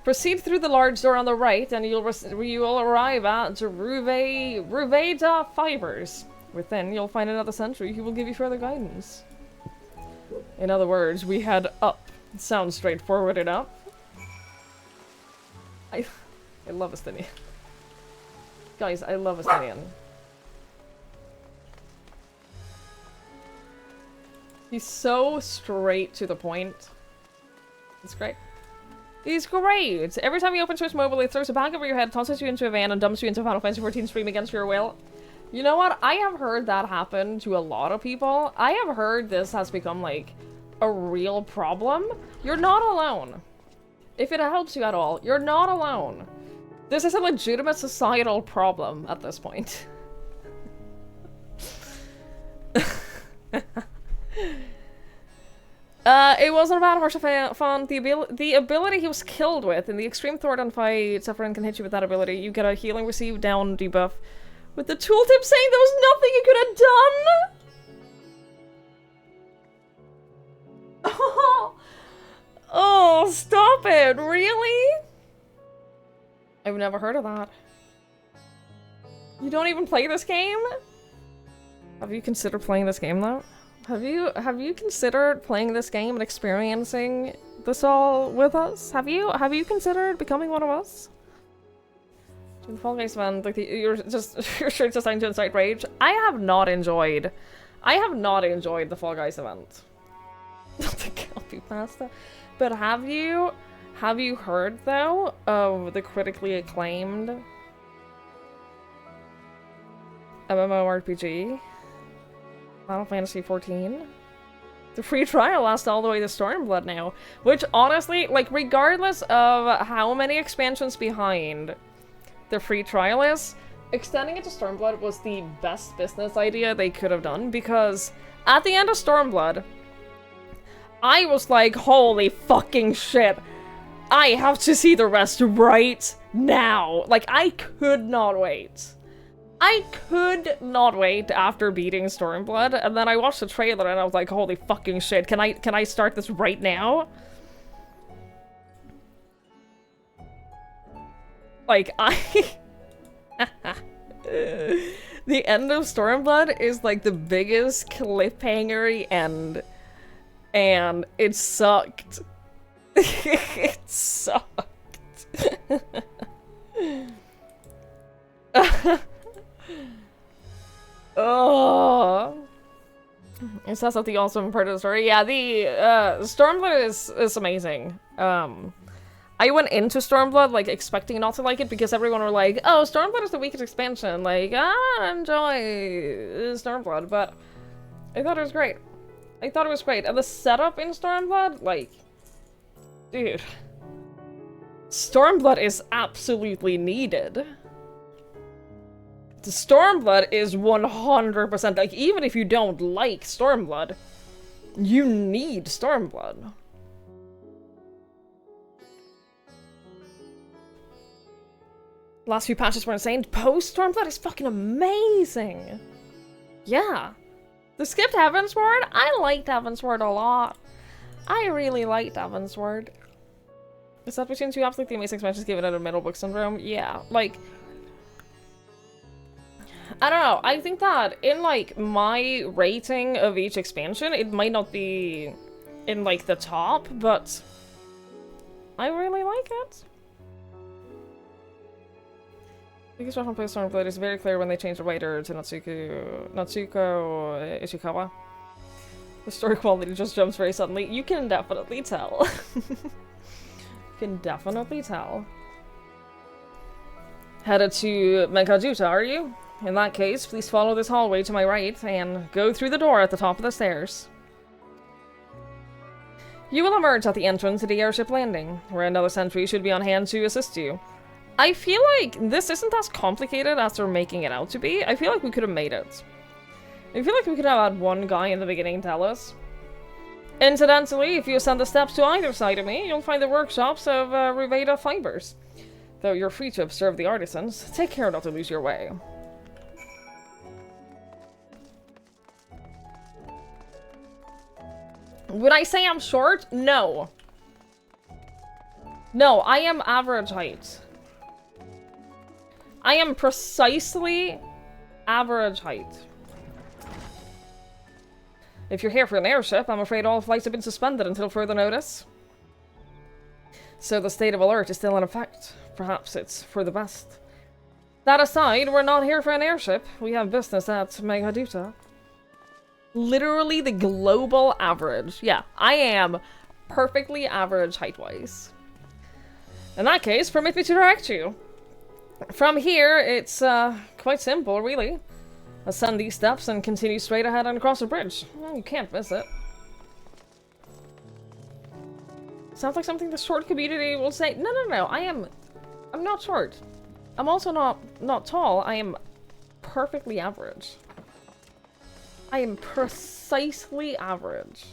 Proceed through the large door on the right, and you will arrive at Ruveda Fibers. Within, you'll find another sentry who will give you further guidance. In other words, we head up. Sounds straightforward enough. I love Estinian. Guys, I love Estinian. He's so straight to the point. It's great. He's great! Every time you open Switch Mobile, it throws a bag over your head, tosses you into a van, and dumps you into Final Fantasy XIV stream against your will. You know what? I have heard that happen to a lot of people. I have heard this has become, like, a real problem. You're not alone. If it helps you at all, you're not alone. This is a legitimate societal problem at this point. It wasn't about Horsefant. The ability he was killed with in the extreme Thornton fight, Suffering can hit you with that ability. You get a healing received down debuff. With the tooltip saying there was nothing you could have done? Oh, stop it. Really? I've never heard of that. You don't even play this game? Have you considered playing this game though? Have you considered playing this game and experiencing this all with us? Have you considered becoming one of us? The Fall Guys event, like you're sure it's assigned to incite rage. I have not enjoyed the Fall Guys event. The copy pasta. But have you heard though of the critically acclaimed MMORPG Final Fantasy XIV? The free trial lasts all the way to Stormblood now. Which, honestly, like, regardless of how many expansions behind the free trial is, extending it to Stormblood was the best business idea they could have done, because at the end of Stormblood, I was like, holy fucking shit, I have to see the rest right now. Like, I could not wait. I could not wait after beating Stormblood, and then I watched the trailer and I was like, holy fucking shit, can I start this right now? Like, the end of Stormblood is like the biggest cliffhangery end, and it sucked. It sucked. Oh, it says that the awesome part of the story. Yeah, the Stormblood is amazing. I went into Stormblood like expecting not to like it because everyone were like, "Oh, Stormblood is the weakest expansion. Like, I enjoy Stormblood," but I thought it was great. I thought it was great, and the setup in Stormblood, like, dude, Stormblood is absolutely needed. The Stormblood is 100%, like, even if you don't like Stormblood, you need Stormblood. Last few patches were insane. Post-Stormblood is fucking amazing! Yeah. The skipped Heavensward? I liked Heavensward a lot. I really liked Heavensward. Is that between two absolutely amazing expansions given it a middle book syndrome? Yeah, like, I don't know, I think that in, like, my rating of each expansion, it might not be in, like, the top, but I really like it. Biggest reference play Stormblood is very clear when they change the writer to Natsuko Ishikawa. The story quality just jumps very suddenly. You can definitely tell. You can definitely tell. Headed to Megajuta, are you? In that case, please follow this hallway to my right and go through the door at the top of the stairs. You will emerge at the entrance to the airship landing, where another sentry should be on hand to assist you. I feel like this isn't as complicated as they're making it out to be. I feel like we could have made it. I feel like we could have had one guy in the beginning tell us. Incidentally, if you ascend the steps to either side of me, you'll find the workshops of Ruveda Fibers. Though you're free to observe the artisans, take care not to lose your way. Would I say I'm short? No. No, I am average height. I am precisely average height. If you're here for an airship, I'm afraid all flights have been suspended until further notice. So the state of alert is still in effect. Perhaps it's for the best. That aside, we're not here for an airship. We have business at Megajuta. Literally the global average. Yeah, I am perfectly average height-wise. In that case, permit me to direct you. From here, it's quite simple, really. Ascend these steps and continue straight ahead and across the bridge. Well, you can't miss it. Sounds like something the short community will say. No, no, no, I'm not short. I'm also not tall. I am perfectly average. I am precisely average.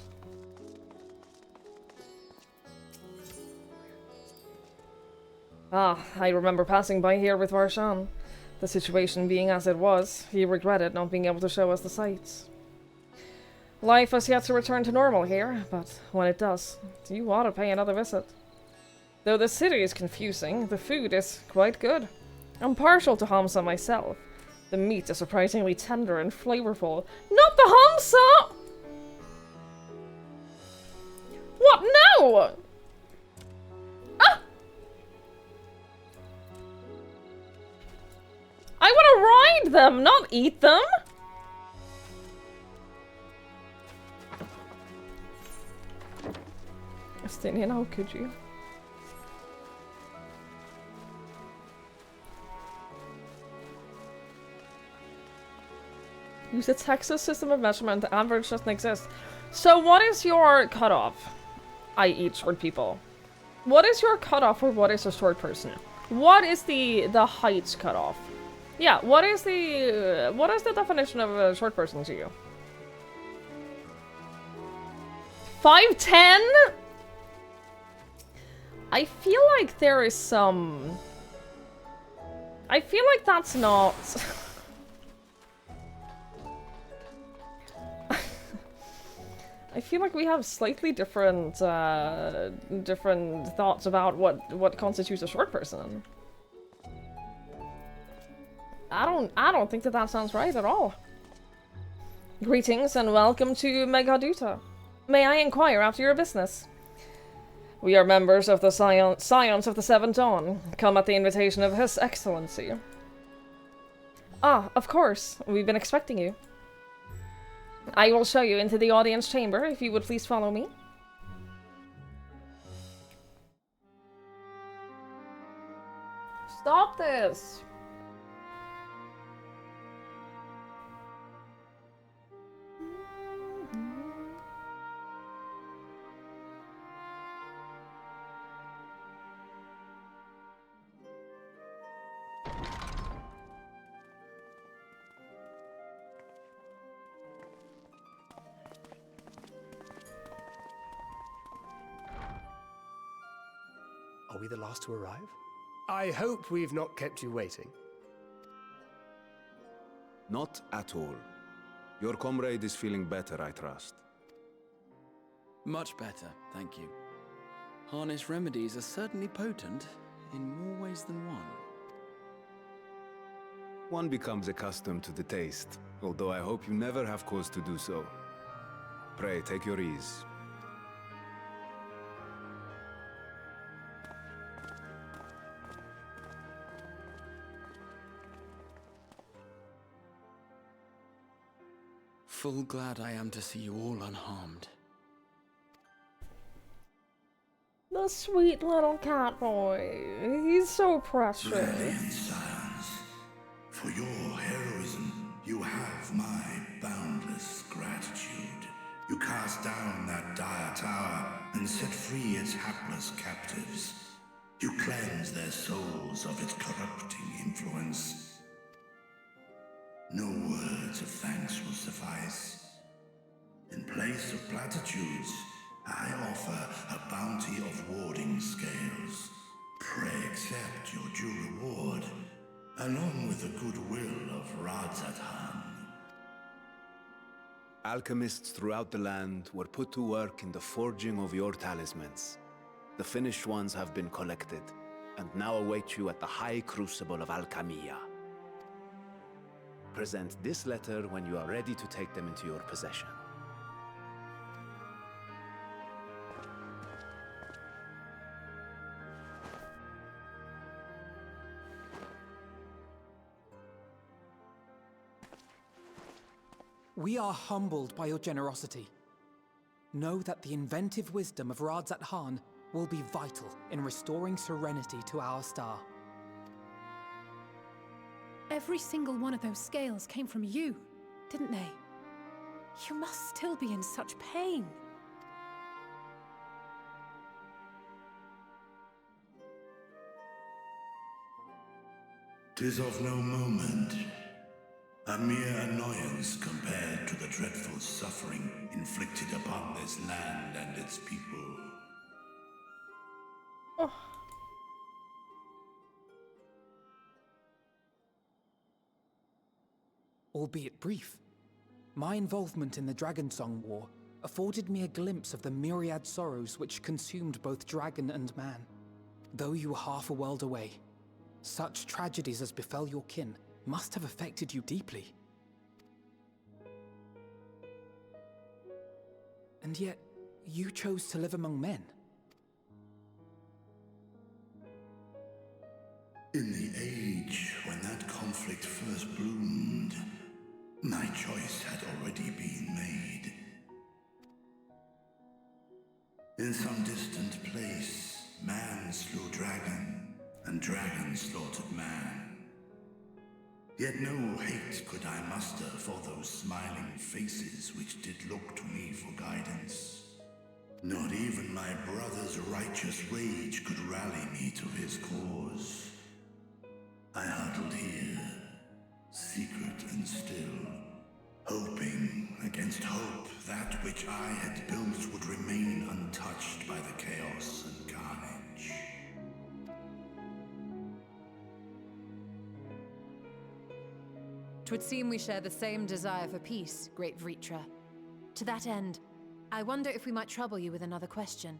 Ah, I remember passing by here with Varshan. The situation being as it was, he regretted not being able to show us the sights. Life has yet to return to normal here, but when it does, you ought to pay another visit. Though the city is confusing, the food is quite good. I'm partial to Hamsa myself. The meat is surprisingly tender and flavorful. Not the Hamsa! What? No! Ah! I want to ride them, not eat them! Estinian, how could you? Use the Texas system of measurement. The average doesn't exist. So what is your cutoff? I eat short people. What is your cutoff for what is a short person? What is the height cutoff? Yeah, what is the definition of a short person to you? 5'10"? I feel like there is some... I feel like that's not... I feel like we have slightly different different thoughts about what constitutes a short person. I don't think that sounds right at all. Greetings and welcome to Megaduta. May I inquire after your business? We are members of the Scions of the Seventh Dawn, come at the invitation of His Excellency. Ah, of course. We've been expecting you. I will show you into the audience chamber, if you would please follow me. Stop this! Are we the last to arrive? I hope we've not kept you waiting. Not at all. Your comrade is feeling better, I trust. Much better, thank you. Harness remedies are certainly potent, in more ways than one. One becomes accustomed to the taste, although I hope you never have cause to do so. Pray, take your ease. Full glad I am to see you all unharmed. The sweet little cat boy. He's so precious. Brilliant, Scions. For your heroism, you have my boundless gratitude. You cast down that dire tower and set free its hapless captives. You cleanse their souls of its corrupting influence. No words of thanks will suffice. In place of platitudes, I offer a bounty of warding scales. Pray accept your due reward, along with the goodwill of Radzat-Han. Alchemists throughout the land were put to work in the forging of your talismans. The finished ones have been collected, and now await you at the High Crucible of Alchemia. Present this letter when you are ready to take them into your possession. We are humbled by your generosity. Know that the inventive wisdom of Radzat-Han will be vital in restoring serenity to our star. Every single one of those scales came from you, didn't they? You must still be in such pain. 'Tis of no moment. A mere annoyance compared to the dreadful suffering inflicted upon this land and its people. Oh. Albeit brief, my involvement in the Dragonsong War afforded me a glimpse of the myriad sorrows which consumed both dragon and man. Though you were half a world away, such tragedies as befell your kin must have affected you deeply. And yet, you chose to live among men. In the age when that conflict first bloomed, my choice had already been made. In some distant place, man slew dragon, and dragon slaughtered man. Yet no hate could I muster for those smiling faces which did look to me for guidance. Not even my brother's righteous rage could rally me to his cause. I huddled here, secret and still, hoping against hope that which I had built would remain untouched by the chaos and carnage. Twould seem we share the same desire for peace, great Vritra. To that end, I wonder if we might trouble you with another question.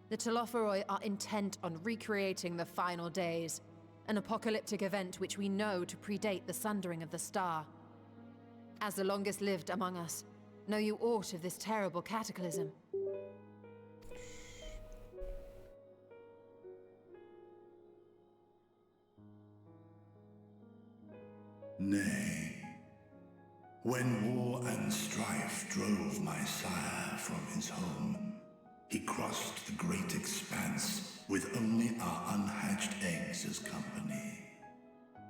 The Telophoroi are intent on recreating the final days, an apocalyptic event which we know to predate the sundering of the star. As the longest lived among us, know you aught of this terrible cataclysm? Nay. When war and strife drove my sire from his home, he crossed the great expanse with only our unhatched eggs as company.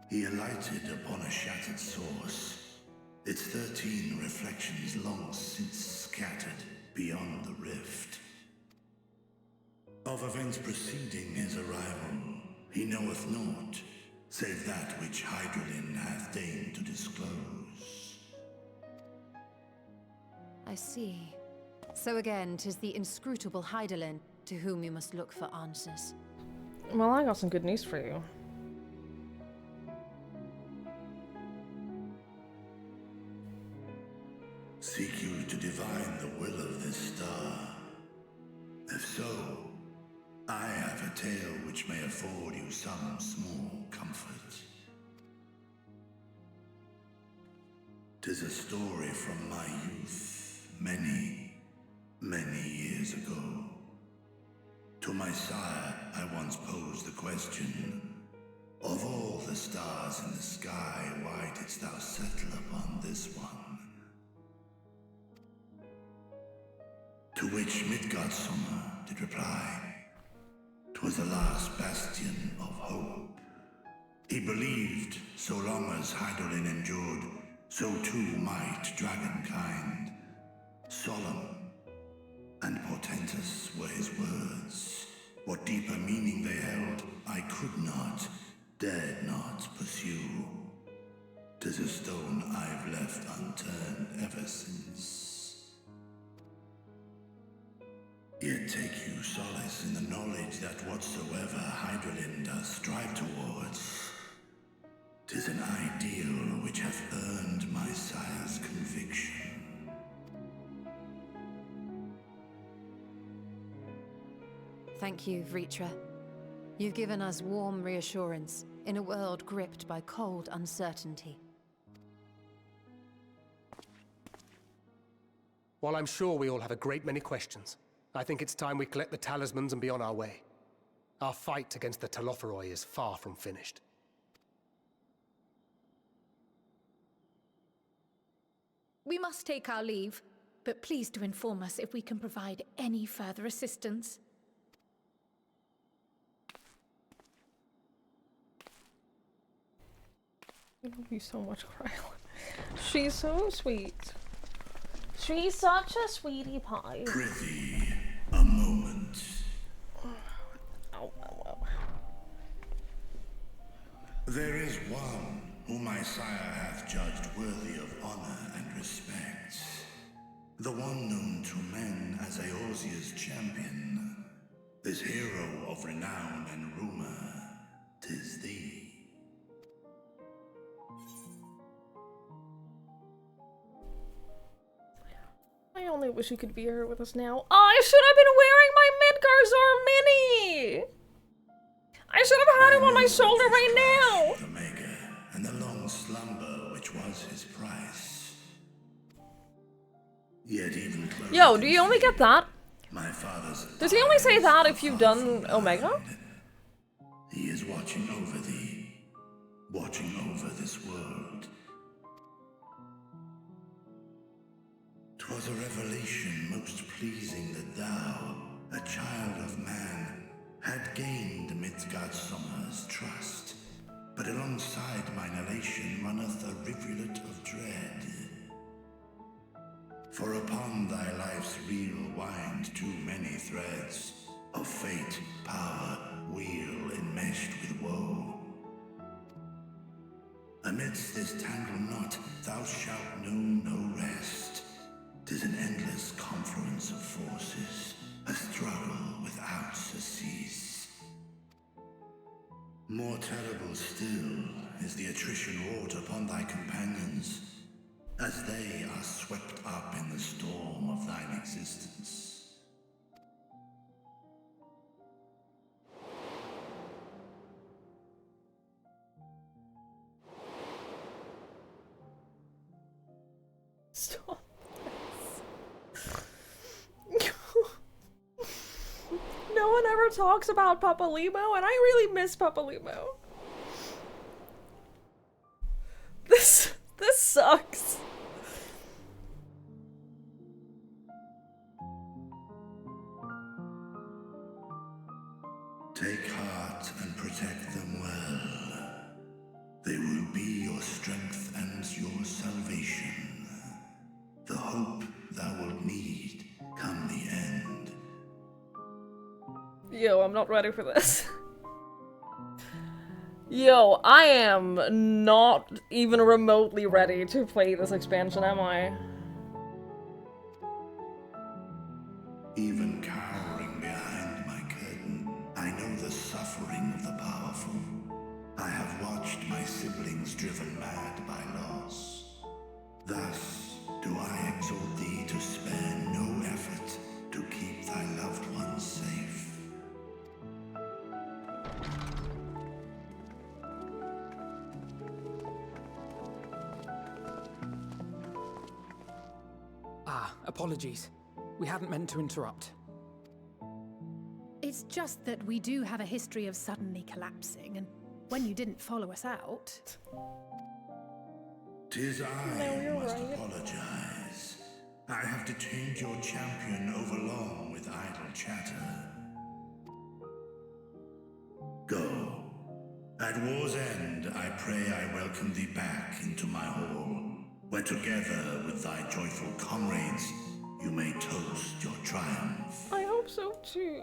He alighted upon a shattered source, its 13 reflections long since scattered beyond the rift. Of events preceding his arrival, he knoweth naught, save that which Hydralin hath deigned to disclose. I see. So again, 'tis the inscrutable Hydaelyn to whom you must look for answers. Well, I got some good news for you. Seek you to divine the will of this star? If so, I have a tale which may afford you some small comfort. 'Tis a story from my youth, many, many years ago. To my sire, I once posed the question, of all the stars in the sky, why didst thou settle upon this one? To which Midgardsormr did reply, 'twas the last bastion of hope. He believed so long as Hydaelyn endured, so too might dragonkind. Solemn and portentous were his words. What deeper meaning they held, I could not, dared not pursue. 'Tis a stone I've left unturned ever since. Yet take you solace in the knowledge that whatsoever Hydaelyn does strive towards, 'tis an ideal which hath earned my sire's conviction. Thank you, Vritra. You've given us warm reassurance in a world gripped by cold uncertainty. While I'm sure we all have a great many questions, I think it's time we collect the talismans and be on our way. Our fight against the Telophoroi is far from finished. We must take our leave, but please do inform us if we can provide any further assistance. I love you so much, Kryl. She's so sweet. She's such a sweetie pie. Prithee, a moment. Ow, ow, ow. There is one whom my sire hath judged worthy of honor and respect. The one known to men as Eorzea's champion. This hero of renown and rumor, 'tis thee. I only wish you could be here with us now. Oh, I should have been wearing my Midgardsormr mini! I should have had him on my shoulder right now! The maker, and the long slumber which was his price. Yet even closer. Yo, do you only get that? My father's Does he only say that if you've done Omega? He is watching over thee, watching over this world. 'Twas a revelation most pleasing that thou, a child of man, had gained Midgardsormr's trust. but alongside mine elation runneth a rivulet of dread. For upon thy life's reel wind too many threads of fate, power, wheel enmeshed with woe. Amidst this tangled knot thou shalt know no rest. 'Tis an endless confluence of forces, a struggle without surcease. More terrible still is the attrition wrought upon thy companions, as they are swept up in the storm of thine existence. Stop this. No one ever talks about Papa Limo, and I really miss Papa Limo. This sucks. Take heart and protect them well. They will be your strength and your salvation. The hope thou wilt need come the end. Yo, I'm not ready for this. Yo, I am not even remotely ready to play this expansion, am I? Even cowering behind my curtain, I know the suffering of the powerful. I have watched my siblings driven mad by loss. Thus do I exhort thee to spare no effort to keep thy loved ones safe. Apologies. We hadn't meant to interrupt. It's just that we do have a history of suddenly collapsing, and when you didn't follow us out... 'Tis I who must apologize. I have detained your champion overlong with idle chatter. Go. At war's end, I pray I welcome thee back into my hall, where together with thy joyful comrades, you may toast your triumph. I hope so too.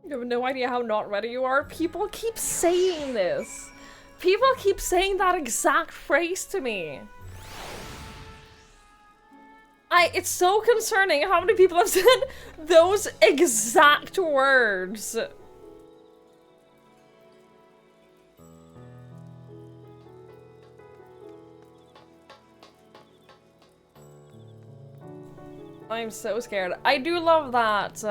You have no idea how not ready you are. People keep saying this. People keep saying that exact phrase to me. It's so concerning how many people have said those exact words. I'm so scared. I do love that,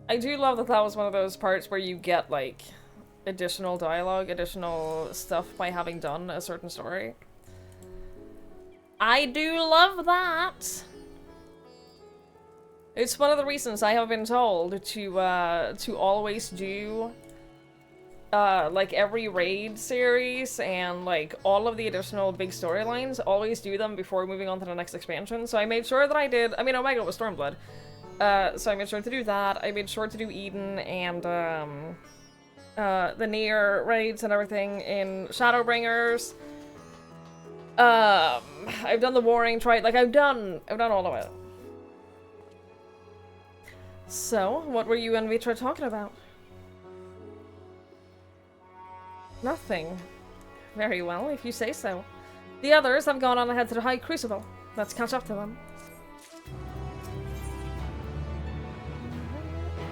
I do love that that was one of those parts where you get, like, additional dialogue, additional stuff by having done a certain story. I do love that! It's one of the reasons I have been told to always do, like, every raid series and, like, all of the additional big storylines, always do them before moving on to the next expansion. So I made sure that I did, I mean, Omega was Stormblood. So I made sure to do that. I made sure to do Eden and, the Nier raids and everything in Shadowbringers. I've done the Warring Triad, like, I've done all of it. So, what were you and Vitra talking about? Nothing. Very well, if you say so. The others have gone on ahead to the High Crucible. Let's catch up to them.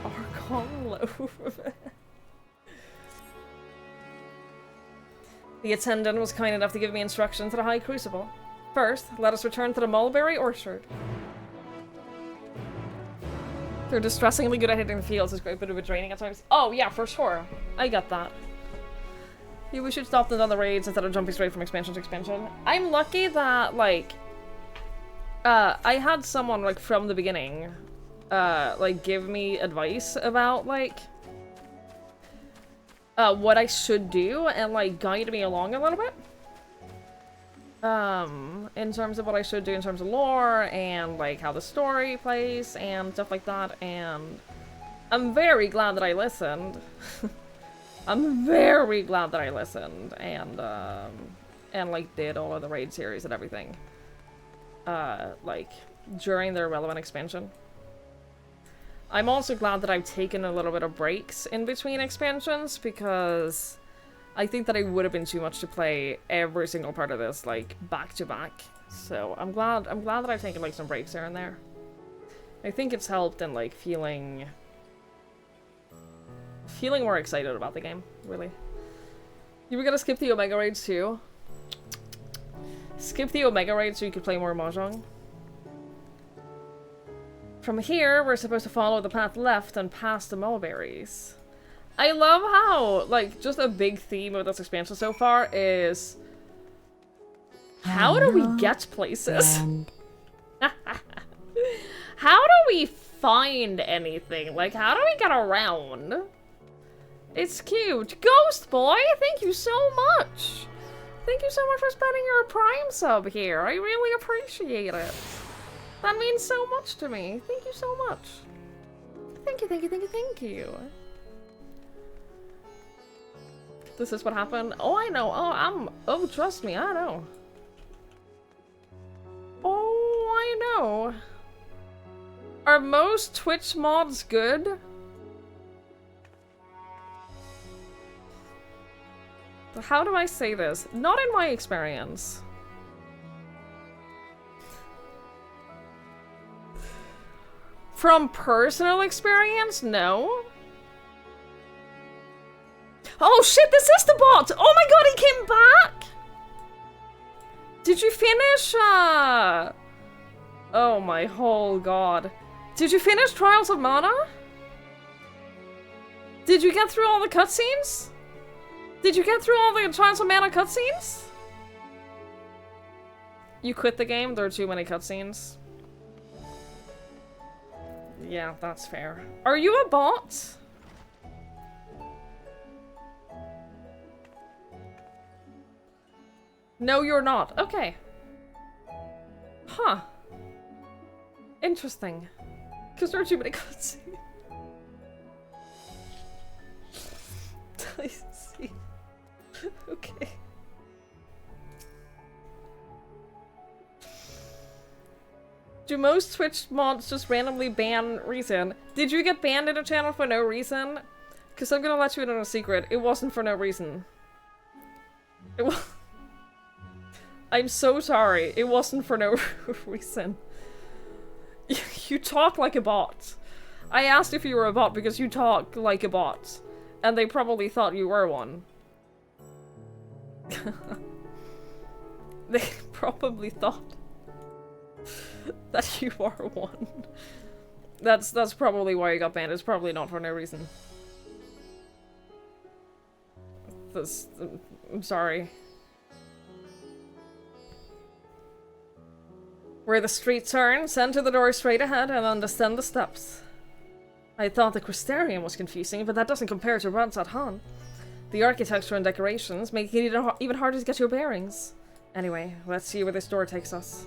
Archon Loaf. The attendant was kind enough to give me instruction to the High Crucible. First, let us return to the Mulberry Orchard. They're distressingly good at hitting the fields. It's quite a bit of a draining at times. Oh, yeah, for sure. I get that. Yeah, we should stop them on the raids instead of jumping straight from expansion to expansion. I'm lucky that, like, I had someone, like, from the beginning, like, give me advice about, like, what I should do and, like, guide me along a little bit. In terms of what I should do in terms of lore and, like, how the story plays and stuff like that, and I'm very glad that I listened. I'm very glad that I listened and, like, did all of the raid series and everything. Like, during their relevant expansion. I'm also glad that I've taken a little bit of breaks in between expansions, because I think that it would have been too much to play every single part of this, like, back to back. So I'm glad that I've taken, like, some breaks here and there. I think it's helped in, like, feeling more excited about the game, really. You were gonna skip the Omega raids too? Skip the Omega raid so you could play more Mahjong? From here, we're supposed to follow the path left and past the mulberries. I love how, like, just a big theme of this expansion so far is how do we get places? How do we find anything? Like, how do we get around? It's cute. Ghost Boy, thank you so much. Thank you so much for spending your Prime sub here. I really appreciate it. That means so much to me. Thank you so much. Thank you, thank you, thank you, thank you. This is what happened. Oh, I know. Oh, trust me, I know. Oh, I know. Are most Twitch mods good? How do I say this? Not in my experience. From personal experience, no. Oh shit, this is the bot! Oh my god, he came back! Did you finish, oh my whole god. Did you finish Trials of Mana? Did you get through all the cutscenes? Did you get through all the Trials of Mana cutscenes? You quit the game? There are too many cutscenes. Yeah, that's fair. Are you a bot? No, you're not. Okay. Huh. Interesting. Because there are too many cutscenes. I see. Okay. Do most Twitch mods just randomly ban Reason? Did you get banned in a channel for no reason? Because I'm gonna let you in on a secret. It wasn't for no reason. It was... I'm so sorry. It wasn't for no reason. You talk like a bot. I asked if you were a bot because you talk like a bot. And they probably thought you were one. They probably thought that you are one. That's probably why you got banned. It's probably not for no reason. I'm sorry. Where the street turns, enter the door straight ahead and then descend the steps. I thought the Crystarium was confusing, but that doesn't compare to Radsat Han. The architecture and decorations make it even harder to get your bearings. Anyway, let's see where this door takes us.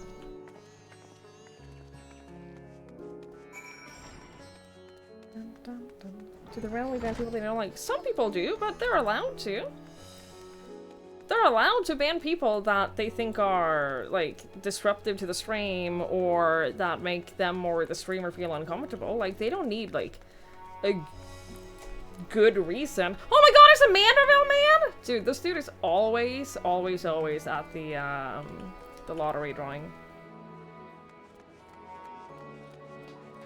Do the randomly ban people they don't like? Some people do, but they're allowed to. They're allowed to ban people that they think are, like, disruptive to the stream or that make them or the streamer feel uncomfortable. Like, they don't need, like, a good reason. Oh my god, it's a Manderville man! Dude, this dude is always at the lottery drawing.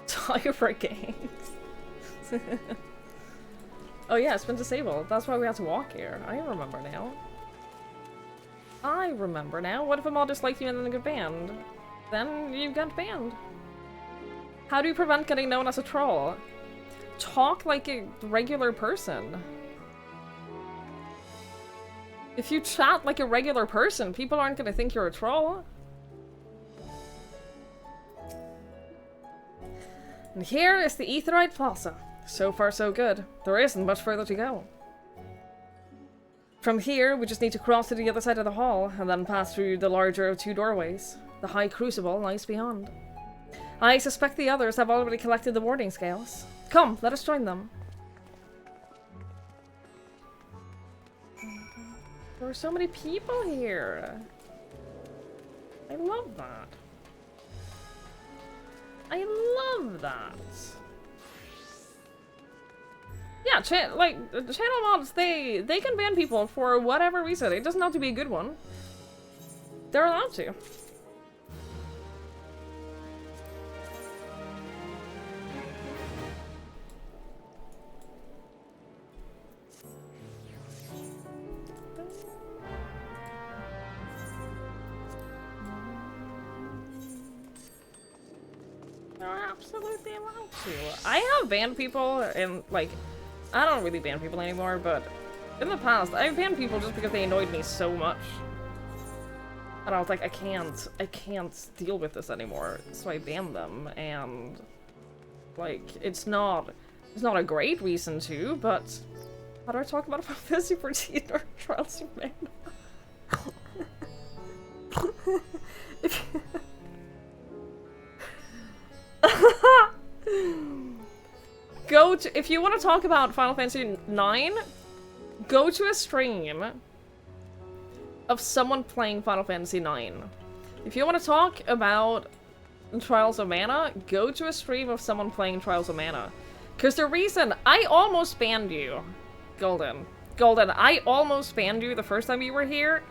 Tyra Games. Oh yeah, it's been disabled. That's why we have to walk here. I remember now. I remember now. What if a mod disliked you and then get banned? Then you get banned. How do you prevent getting known as a troll? Talk like a regular person. If you chat like a regular person, people aren't gonna think you're a troll. And here is the Aetheryte Plaza. So far so good. There isn't much further to go. From here, we just need to cross to the other side of the hall, and then pass through the larger of two doorways. The High Crucible lies beyond. I suspect the others have already collected the warding scales. Come, let us join them. There are so many people here. I love that. I love that. Yeah, channel mods, they can ban people for whatever reason. It doesn't have to be a good one. They're allowed to. They're absolutely allowed to. I have banned people, and like, I don't really ban people anymore, but in the past, I've banned people just because they annoyed me so much. And I was like, I can't deal with this anymore. So I banned them, and like, it's not a great reason to, but how do I talk about Fantasy 14 or Trials of Mana? If you want to talk about Final Fantasy IX, go to a stream of someone playing Final Fantasy IX. If you want to talk about Trials of Mana, go to a stream of someone playing Trials of Mana. Because the reason I almost banned you, Golden, I almost banned you the first time you were here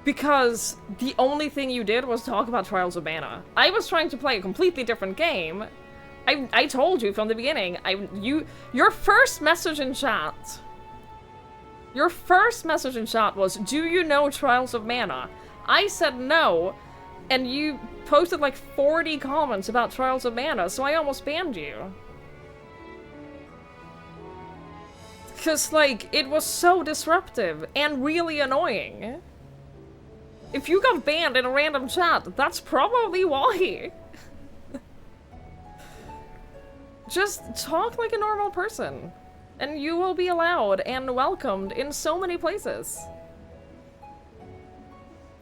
because the only thing you did was talk about Trials of Mana. I was trying to play a completely different game. I told you from the beginning, your first message in chat was, do you know Trials of Mana? I said no, and you posted like 40 comments about Trials of Mana, so I almost banned you. Because, like, it was so disruptive and really annoying. If you got banned in a random chat, that's probably why. Just talk like a normal person, and you will be allowed and welcomed in so many places.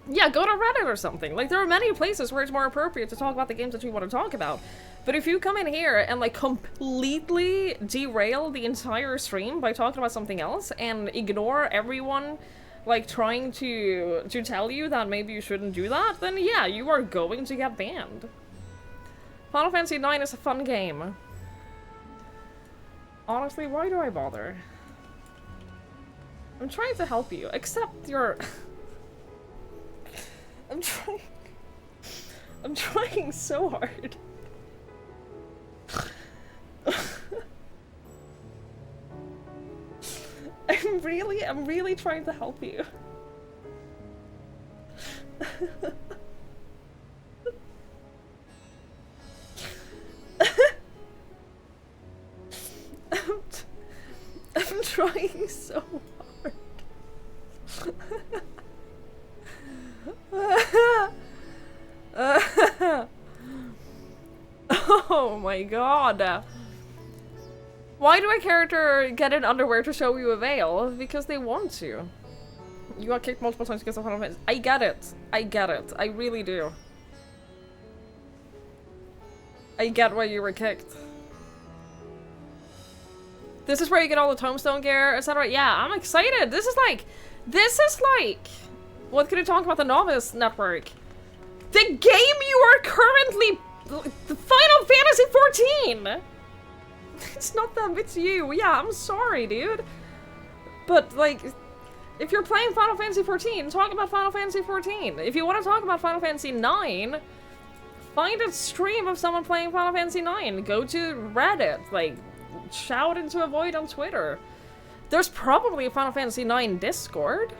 Yeah, go to Reddit or something. Like, there are many places where it's more appropriate to talk about the games that you want to talk about. But if you come in here and, like, completely derail the entire stream by talking about something else and ignore everyone, like, trying to tell you that maybe you shouldn't do that, then yeah, you are going to get banned. Final Fantasy IX is a fun game. Honestly, why do I bother? I'm trying to help you, except you're... I'm trying so hard. I'm really trying to help you. I'm trying so hard. Oh my god. Why do a character get in underwear to show you a veil? Because they want to. You got kicked multiple times because of Final Fantasy. I get it. I get it. I really do. I get why you were kicked. This is where you get all the tombstone gear, etc. Yeah, I'm excited. This is like, what could you talk about the Novice Network? The game you are currently, Final Fantasy 14. It's not them, it's you. Yeah, I'm sorry, dude. But like, if you're playing Final Fantasy 14, talk about Final Fantasy 14. If you want to talk about Final Fantasy 9, find a stream of someone playing Final Fantasy 9. Go to Reddit, like, shout into a void on Twitter. There's probably a Final Fantasy 9 Discord.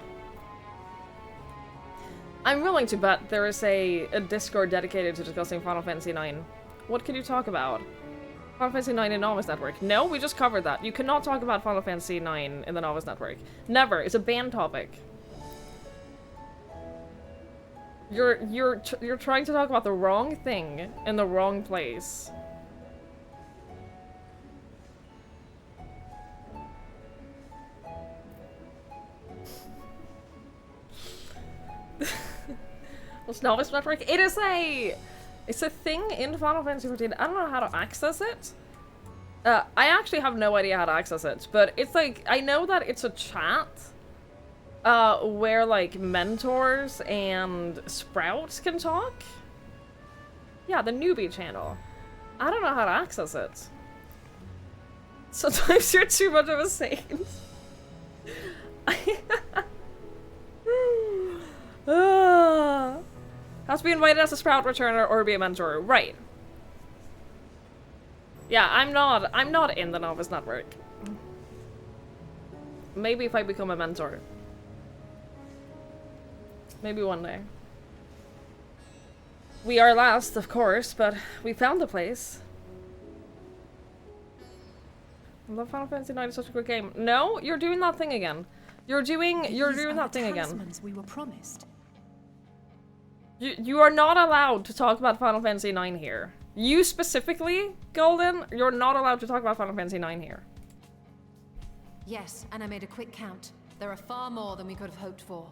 I'm willing to bet there is a Discord dedicated to discussing Final Fantasy 9. What can you talk about? Final Fantasy 9 in Novice Network. No, we just covered that. You cannot talk about Final Fantasy 9 in the Novice Network. Never. It's a banned topic. You're trying to talk about the wrong thing in the wrong place. Was novice network? It is a... It's a thing in Final Fantasy 14. I don't know how to access it. I actually have no idea how to access it, but it's like, I know that it's a chat where like mentors and sprouts can talk. Yeah, the newbie channel. I don't know how to access it. Sometimes you're too much of a saint. Has to be invited as a sprout returner or be a mentor. Right. Yeah, I'm not in the novice network. Maybe if I become a mentor. Maybe one day. We are last, of course, but we found a place. I love Final Fantasy IX, it's such a good game. No, you're doing that thing again. You're doing that thing again. We were promised. You are not allowed to talk about Final Fantasy IX here. You specifically, Golden, you're not allowed to talk about Final Fantasy IX here. Yes, and I made a quick count. There are far more than we could have hoped for.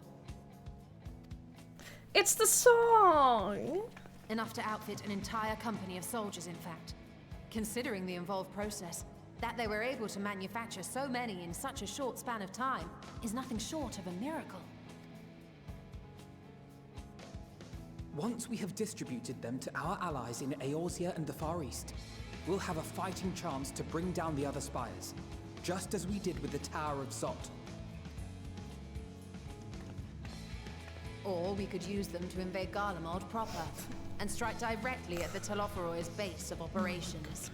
It's the song! Enough to outfit an entire company of soldiers, in fact. Considering the involved process, that they were able to manufacture so many in such a short span of time is nothing short of a miracle. Once we have distributed them to our allies in Eorzea and the Far East, we'll have a fighting chance to bring down the other spires, just as we did with the Tower of Zot. Or we could use them to invade Garlemald proper, and strike directly at the Telophoroid's base of operations.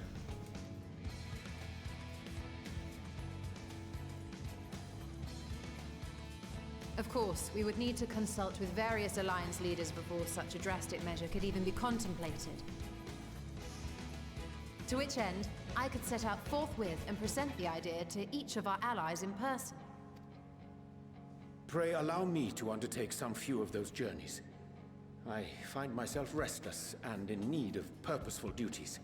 Of course, we would need to consult with various Alliance leaders before such a drastic measure could even be contemplated. To which end, I could set out forthwith and present the idea to each of our allies in person. Pray allow me to undertake some few of those journeys. I find myself restless and in need of purposeful duties.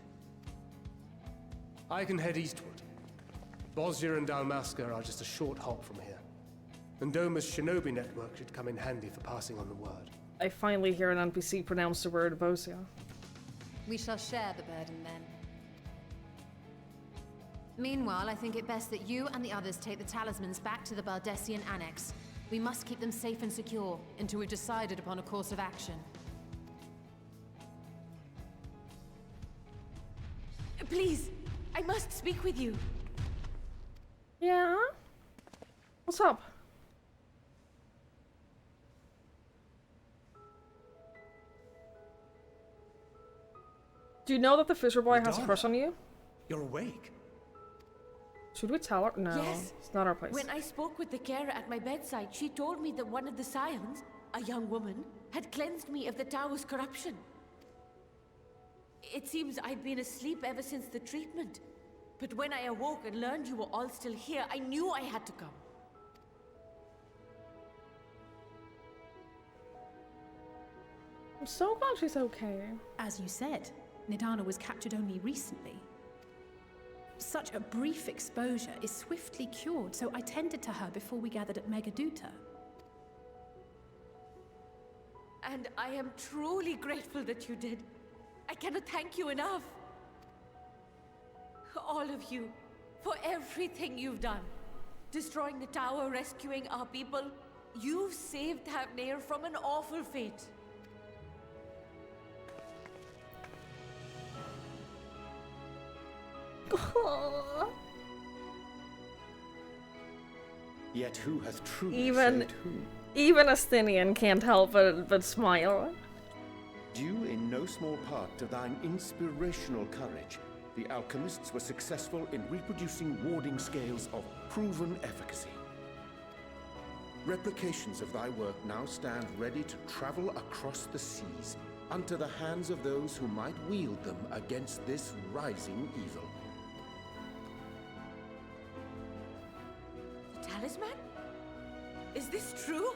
I can head eastward. Bosnia and Dalmasca are just a short hop from here. And Doma's shinobi network should come in handy for passing on the word. I finally hear an NPC pronounce the word Bosnia. We shall share the burden then. Meanwhile, I think it best that you and the others take the talismans back to the Baldessian Annex. We must keep them safe and secure until we've decided upon a course of action. Please, I must speak with you. Yeah? What's up? Do you know that the Fisher Boy has a crush on you? You're awake. Should we tell her? No, Yes. It's not our place. When I spoke with the carer at my bedside, she told me that one of the scions, a young woman, had cleansed me of the tower's corruption. It seems I'd been asleep ever since the treatment. But when I awoke and learned you were all still here, I knew I had to come. I'm so glad she's okay. As you said, Nidana was captured only recently. Such a brief exposure is swiftly cured, so I tended to her before we gathered at Megaduta. And I am truly grateful that you did. I cannot thank you enough. All of you, for everything you've done. Destroying the tower, rescuing our people. You've saved Thavnair from an awful fate. Yet who hath truly Even saved who? Even Astinian can't help but smile. Due in no small part to thine inspirational courage, the alchemists were successful in reproducing warding scales of proven efficacy. Replications of thy work now stand ready to travel across the seas, unto the hands of those who might wield them against this rising evil. The talisman? Is this true?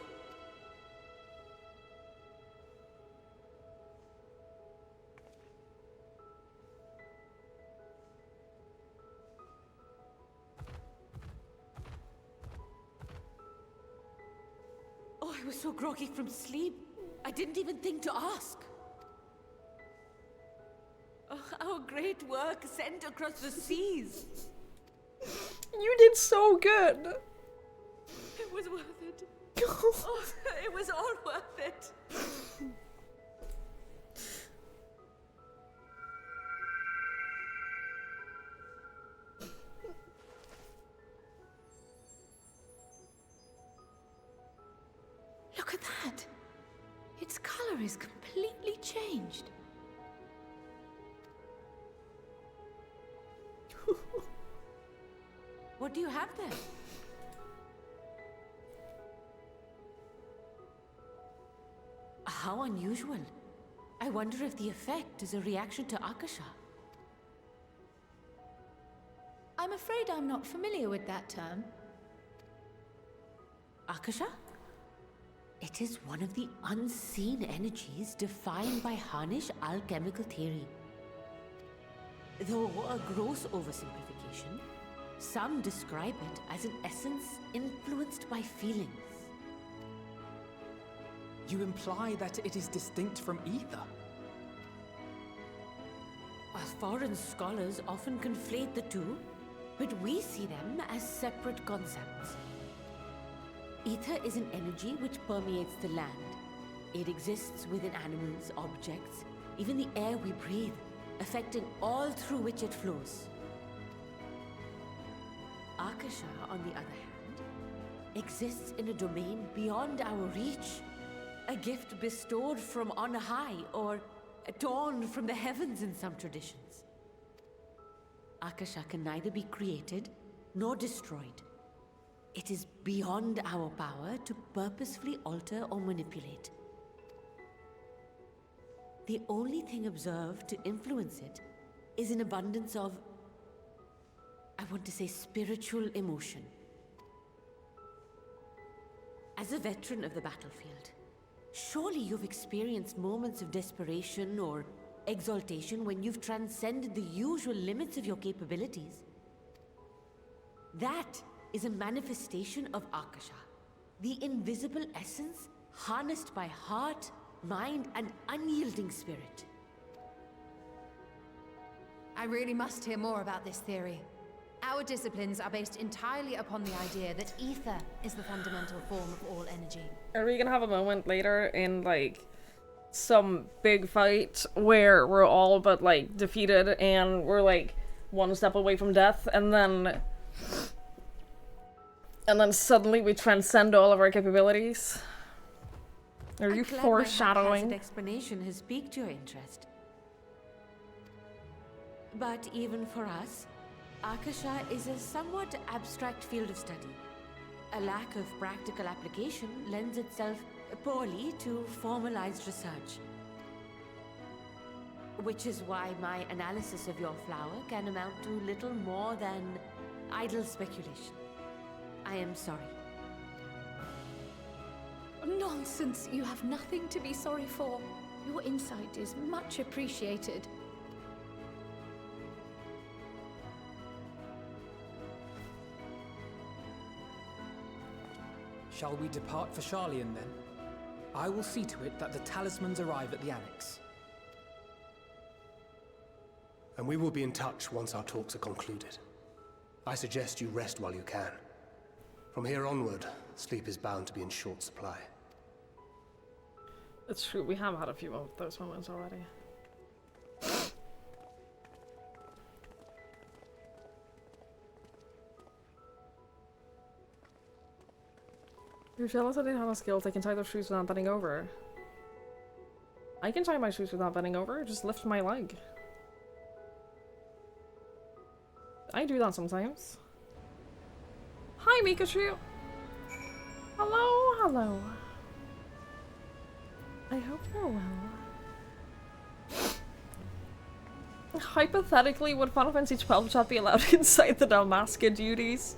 Oh, I was so groggy from sleep. I didn't even think to ask. Oh, our great work sent across the seas. You did so good. It was worth it. Oh, it was all worth it. Look at that. Its color is completely changed. What do you have there? How unusual. I wonder if the effect is a reaction to Akasha. I'm afraid I'm not familiar with that term. Akasha? It is one of the unseen energies defined by Harnish alchemical theory. Though a gross oversimplification, some describe it as an essence influenced by feelings. You imply that it is distinct from ether? Foreign scholars often conflate the two, but we see them as separate concepts. Ether is an energy which permeates the land. It exists within animals, objects, even the air we breathe, affecting all through which it flows. Akasha, on the other hand, exists in a domain beyond our reach. A gift bestowed from on high, or torn from the heavens in some traditions. Akasha can neither be created nor destroyed. It is beyond our power to purposefully alter or manipulate. The only thing observed to influence it is an abundance of, I want to say, spiritual emotion. As a veteran of the battlefield, surely you've experienced moments of desperation or exaltation when you've transcended the usual limits of your capabilities. That is a manifestation of Akasha, the invisible essence harnessed by heart, mind, and unyielding spirit. I really must hear more about this theory. Our disciplines are based entirely upon the idea that ether is the fundamental form of all energy. Are we gonna have a moment later in, like, some big fight where we're all but, like, defeated and we're, like, one step away from death, and then suddenly we transcend all of our capabilities? Are you foreshadowing? My explanation has piqued your interest. But even for us, Akasha is a somewhat abstract field of study. A lack of practical application lends itself poorly to formalized research. Which is why my analysis of your flower can amount to little more than idle speculation. I am sorry. Nonsense! You have nothing to be sorry for. Your insight is much appreciated. Shall we depart for Charlian then? I will see to it that the talismans arrive at the Annex. And we will be in touch once our talks are concluded. I suggest you rest while you can. From here onward, sleep is bound to be in short supply. It's true, we have had a few of those moments already. You're jealous that they have a skill they can tie their shoes without bending over. I can tie my shoes without bending over, just lift my leg. I do that sometimes. Hi, Mikachu! Hello, hello. I hope you're well. Hypothetically, would Final Fantasy XII chat be allowed inside the Dalmasca duties?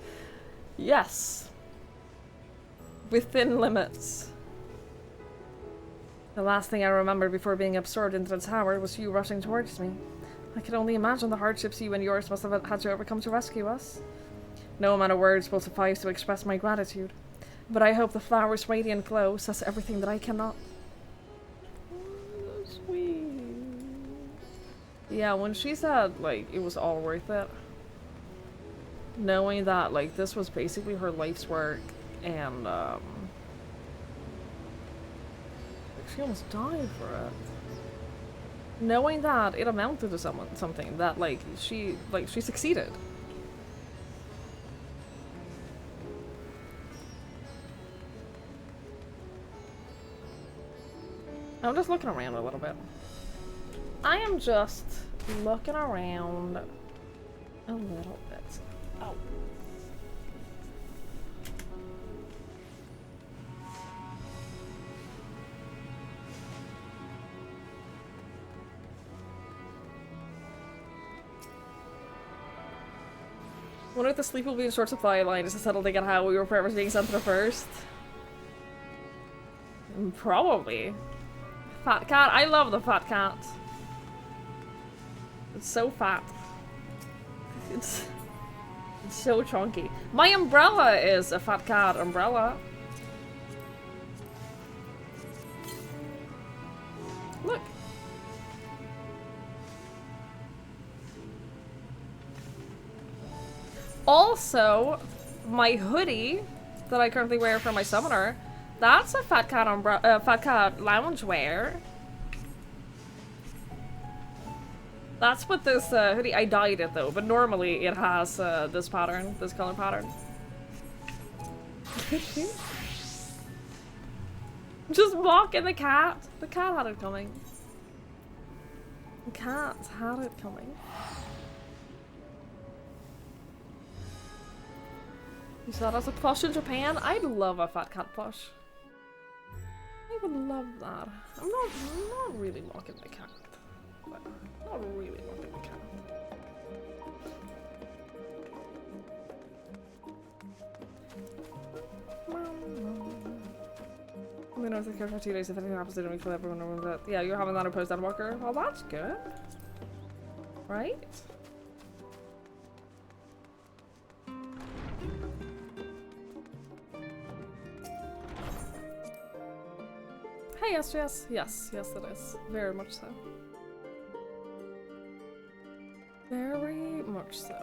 Yes. Within limits. The last thing I remembered before being absorbed into the tower was you rushing towards me. I can only imagine the hardships you and yours must have had to overcome to rescue us. No amount of words will suffice to express my gratitude, but I hope the flower's radiant glow says everything that I cannot. Yeah, when she said, like, it was all worth it, knowing that, like, this was basically her life's work, and, she almost died for it. Knowing that it amounted to something that, like, she succeeded. I'm just looking around a little bit. I am just looking around a little bit. Oh. Wonder if the sleep will be in short supply line just to settle to get how we were forever being sent to the first. Probably. Fat cat. I love the fat cat. It's so fat. It's so chunky. My umbrella is a fat cat umbrella. Look. Also, my hoodie that I currently wear for my summoner, that's a fat cat fat cat loungewear. That's what this hoodie, I dyed it though, but normally it has this pattern, this color pattern. Just mocking the cat. The cat had it coming. The cat had it coming. You saw that as a plush in Japan? I'd love a fat cat plush. I would love that. I'm not really mocking the cat. But not really mocking the cat. I'm gonna take care for 2 days if anything happens to me for everyone knows that. Yeah, you're having that in post ENDWALKER. Well, that's good. Right? Hey, yes, yes, yes, it is. Very much so. Very much so.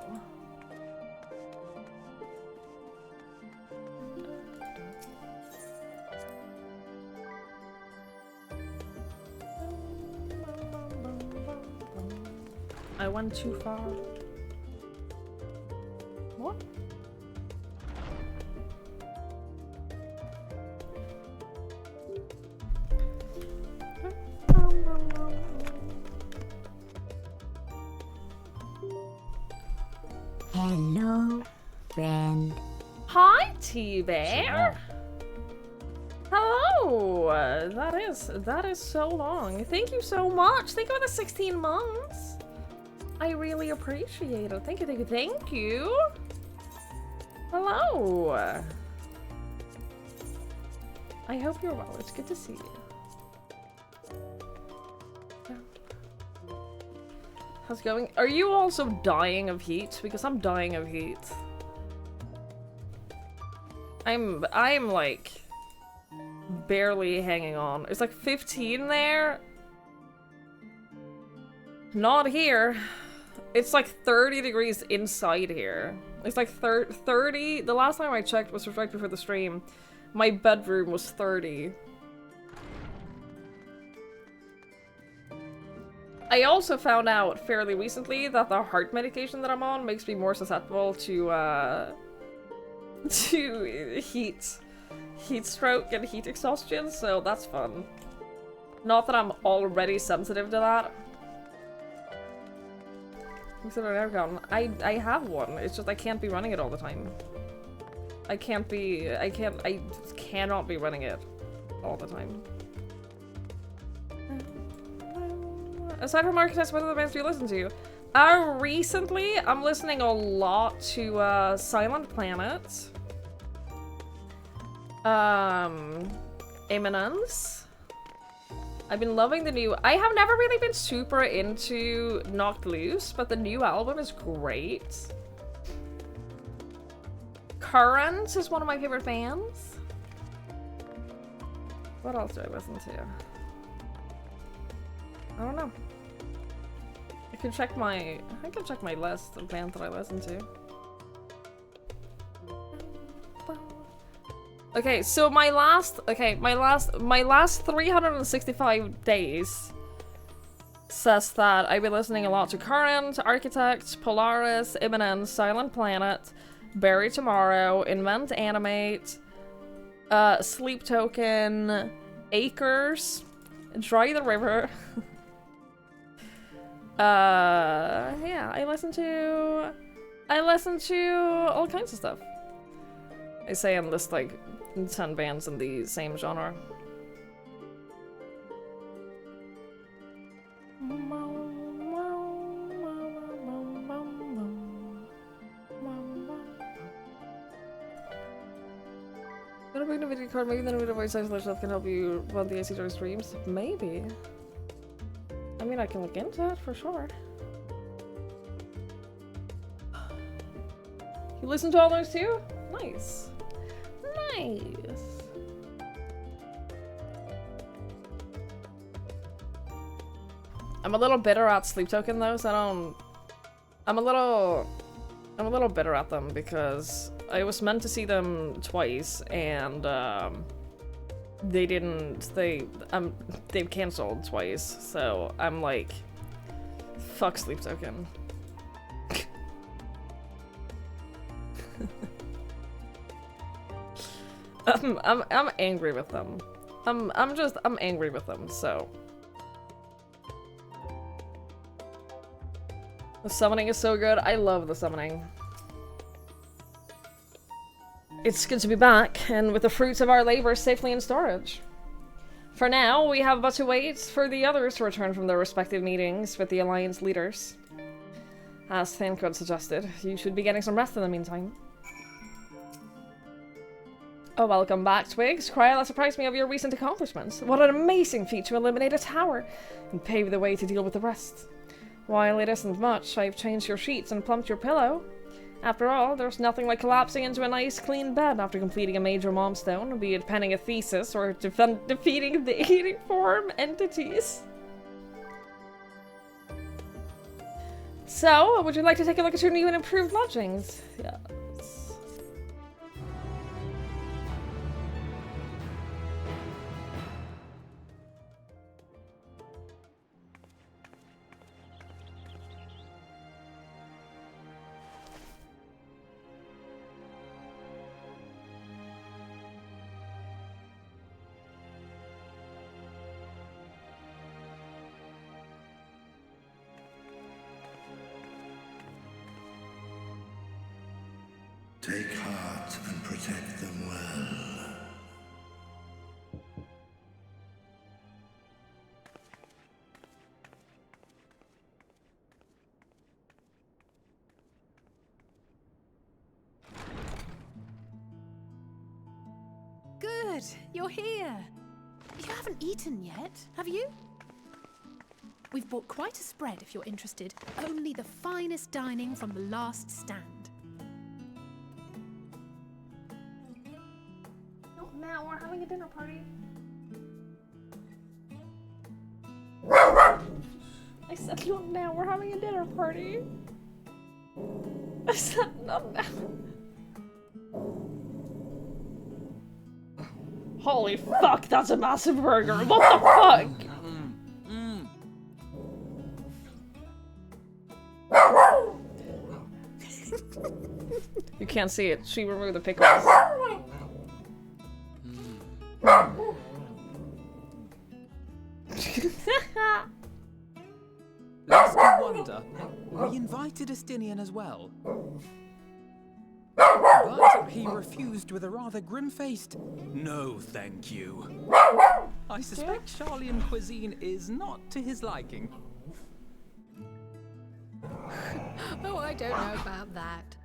I went too far. What? Hello, friend. Hi, T-Bear. Hello. That is so long. Thank you so much. Thank you for the 16 months. I really appreciate it. Thank you, thank you, thank you. Hello. I hope you're well. It's good to see you. How's it going? Are you also dying of heat? Because I'm dying of heat. I'm like barely hanging on. It's like 15 there. Not here. It's like 30 degrees inside here. It's like 30. The last time I checked was right before the stream. My bedroom was 30. I also found out fairly recently that the heart medication that I'm on makes me more susceptible to heat stroke and heat exhaustion, so that's fun. Not that I'm already sensitive to that. Consider an aircon. I have one. It's just I can't be running it all the time. I cannot be running it all the time. Aside from Architects, what other bands do you listen to? Recently, I'm listening a lot to, Silent Planet. Eminence. I've been loving the new- I have never really been super into Knocked Loose, but the new album is great. Current is one of my favorite bands. What else do I listen to? I don't know. I can check my list of bands that I listen to. Okay, so my last 365 days says that I've been listening a lot to Current, Architect, Polaris, Imminent, Silent Planet, Bury Tomorrow, Invent Animate, Sleep Token, Acres, Dry the River. Yeah, I listen to all kinds of stuff. I say and list like 10 bands in the same genre. Gonna bring the video card, maybe then a video voice isolation can help you run the AC during streams? Maybe. I mean, I can look into it for sure. You listen to all those too? Nice. Nice. I'm a little bitter at Sleep Token though, so I'm a little bitter at them because I was meant to see them twice and they've canceled twice, so I'm like, fuck Sleep Token. I'm angry with them. I'm angry with them, so. The summoning is so good. I love the summoning. It's good to be back, and with the fruits of our labor safely in storage. For now, we have but to wait for the others to return from their respective meetings with the Alliance leaders. As Thancred suggested, you should be getting some rest in the meantime. Oh, welcome back, Twigs. Kryla surprised me of your recent accomplishments. What an amazing feat to eliminate a tower and pave the way to deal with the rest. While it isn't much, I've changed your sheets and plumped your pillow. After all, there's nothing like collapsing into a nice, clean bed after completing a major milestone, be it penning a thesis or defeating the eating form entities. So, would you like to take a look at your new and improved lodgings? Yes. Take heart and protect them well. Good, you're here. You haven't eaten yet, have you? We've bought quite a spread if you're interested. Only the finest dining from the last stand. Not now, we're having a dinner party. I said not now, we're having a dinner party. I said not now. Holy fuck, that's a massive burger. What the fuck? You can't see it. She removed the pickles. Lest you wonder, we invited Estinian as well. But he refused with a rather grim-faced, "No, thank you." I suspect Charlian cuisine is not to his liking. Oh, I don't know about that.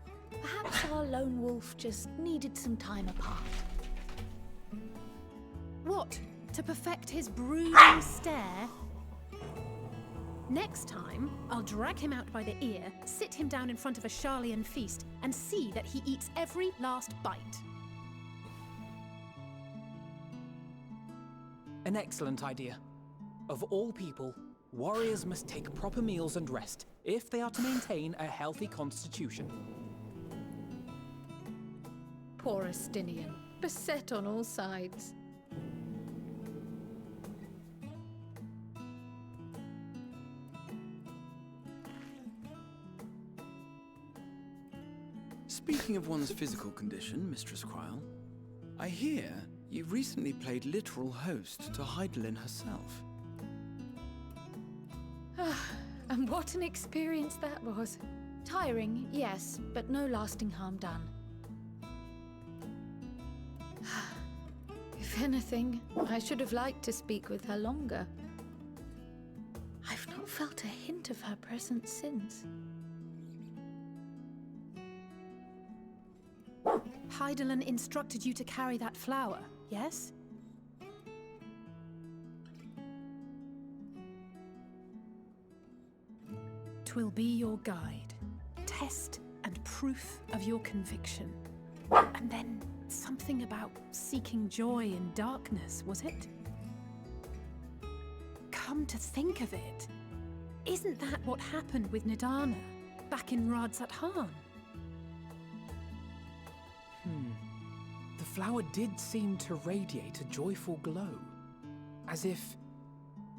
Perhaps our lone wolf just needed some time apart. What? To perfect his brooding stare? Next time, I'll drag him out by the ear, sit him down in front of a Charlian feast, and see that he eats every last bite. An excellent idea. Of all people, Warriors must take proper meals and rest if they are to maintain a healthy constitution. Poor Estinian, beset on all sides. Speaking of one's physical condition, Mistress Cryle, I hear you recently played literal host to Heidelin herself. And what an experience that was. Tiring, yes, but no lasting harm done. If anything, I should have liked to speak with her longer. I've not felt a hint of her presence since. Heidelin instructed you to carry that flower, yes? Twill be your guide, test and proof of your conviction. And then something about seeking joy in darkness, was it? Come to think of it, isn't that what happened with Nidana back in Radzat-Han? The flower did seem to radiate a joyful glow, as if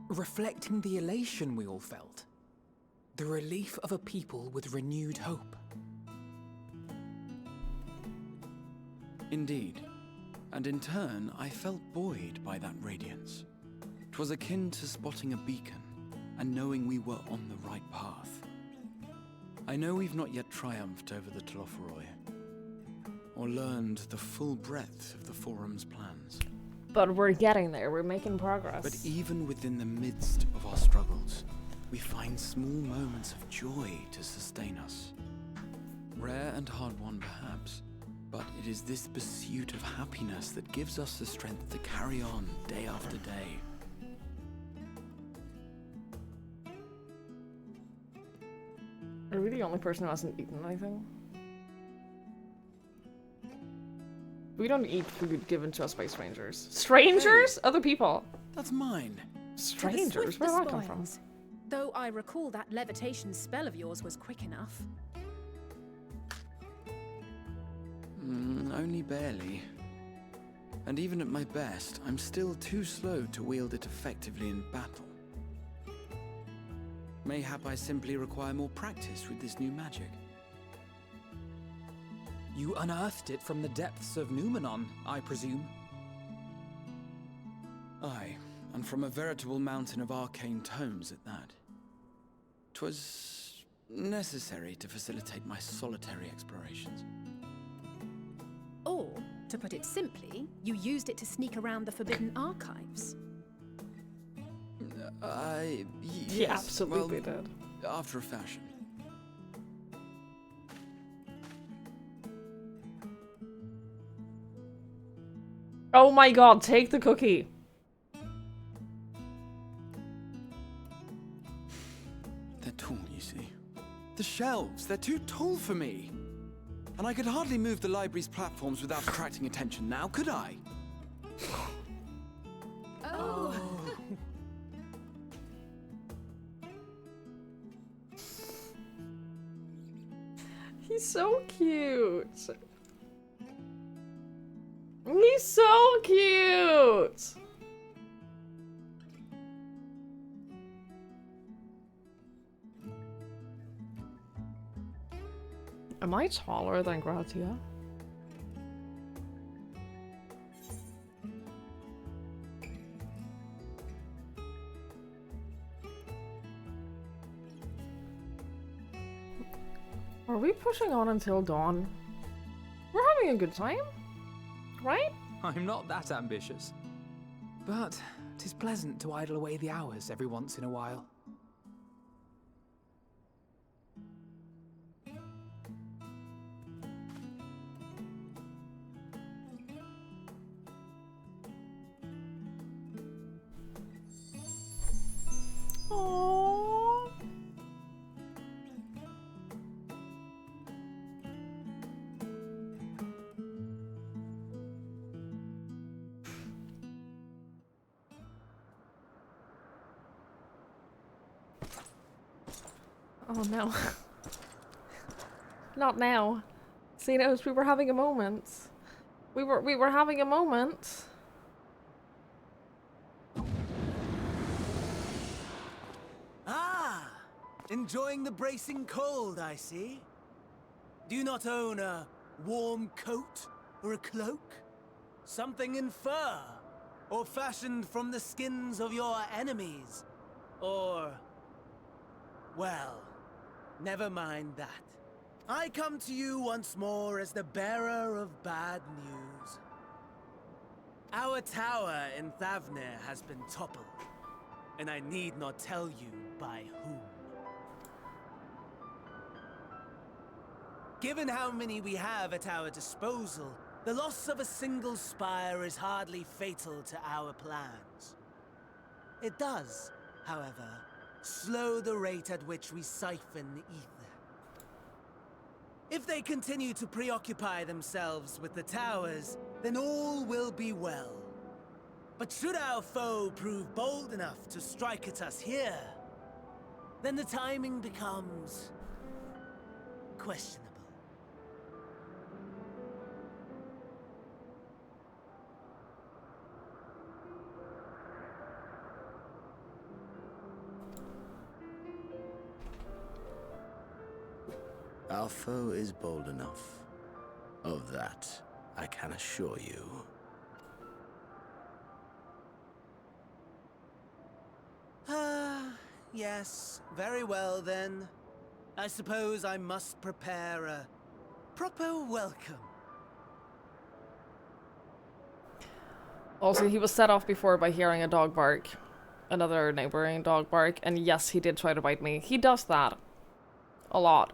reflecting the elation we all felt. The relief of a people with renewed hope. Indeed. And in turn, I felt buoyed by that radiance. 'Twas akin to spotting a beacon, and knowing we were on the right path. I know we've not yet triumphed over the Telophoroi, or learned the full breadth of the Forum's plans. But we're getting there, we're making progress. But even within the midst of our struggles, we find small moments of joy to sustain us. Rare and hard-won perhaps, but it is this pursuit of happiness that gives us the strength to carry on day after day. Are we the only person who hasn't eaten anything? We don't eat food given to us by strangers. Strangers? Other people. That's mine. Strangers? Where did that come from? Though I recall that levitation spell of yours was quick enough. Only barely. And even at my best, I'm still too slow to wield it effectively in battle. Mayhap I simply require more practice with this new magic. You unearthed it from the depths of Numenon, I presume? Aye, and from a veritable mountain of arcane tomes at that. 'Twas necessary to facilitate my solitary explorations. Or, to put it simply, you used it to sneak around the Forbidden Archives. He Yes, absolutely well, did. After a fashion. Oh my god, take the cookie. They're tall, you see. The shelves, they're too tall for me. And I could hardly move the library's platforms without attracting attention now, could I? Oh. He's so cute. He's so cute. Am I taller than Gratia? Are we pushing on until dawn? We're having a good time, right? I'm not that ambitious. But 'tis pleasant to idle away the hours every once in a while. Aww. Oh no. Not now. See, knows we were having a moment. We were having a moment. Ah! Enjoying the bracing cold, I see. Do you not own a warm coat or a cloak? Something in fur? Or fashioned from the skins of your enemies? Or... well, never mind that. I come to you once more as the bearer of bad news. Our tower in Thavnir has been toppled, and I need not tell you by whom. Given how many we have at our disposal, the loss of a single spire is hardly fatal to our plans. It does, however, slow the rate at which we siphon ether. If they continue to preoccupy themselves with the towers, then all will be well. But should our foe prove bold enough to strike at us here, then the timing becomes questionable. Our foe is bold enough. Of that, I can assure you. Yes, very well then. I suppose I must prepare a proper welcome. Also, he was set off before by hearing a dog bark. Another neighboring dog bark. And yes, he did try to bite me. He does that. A lot.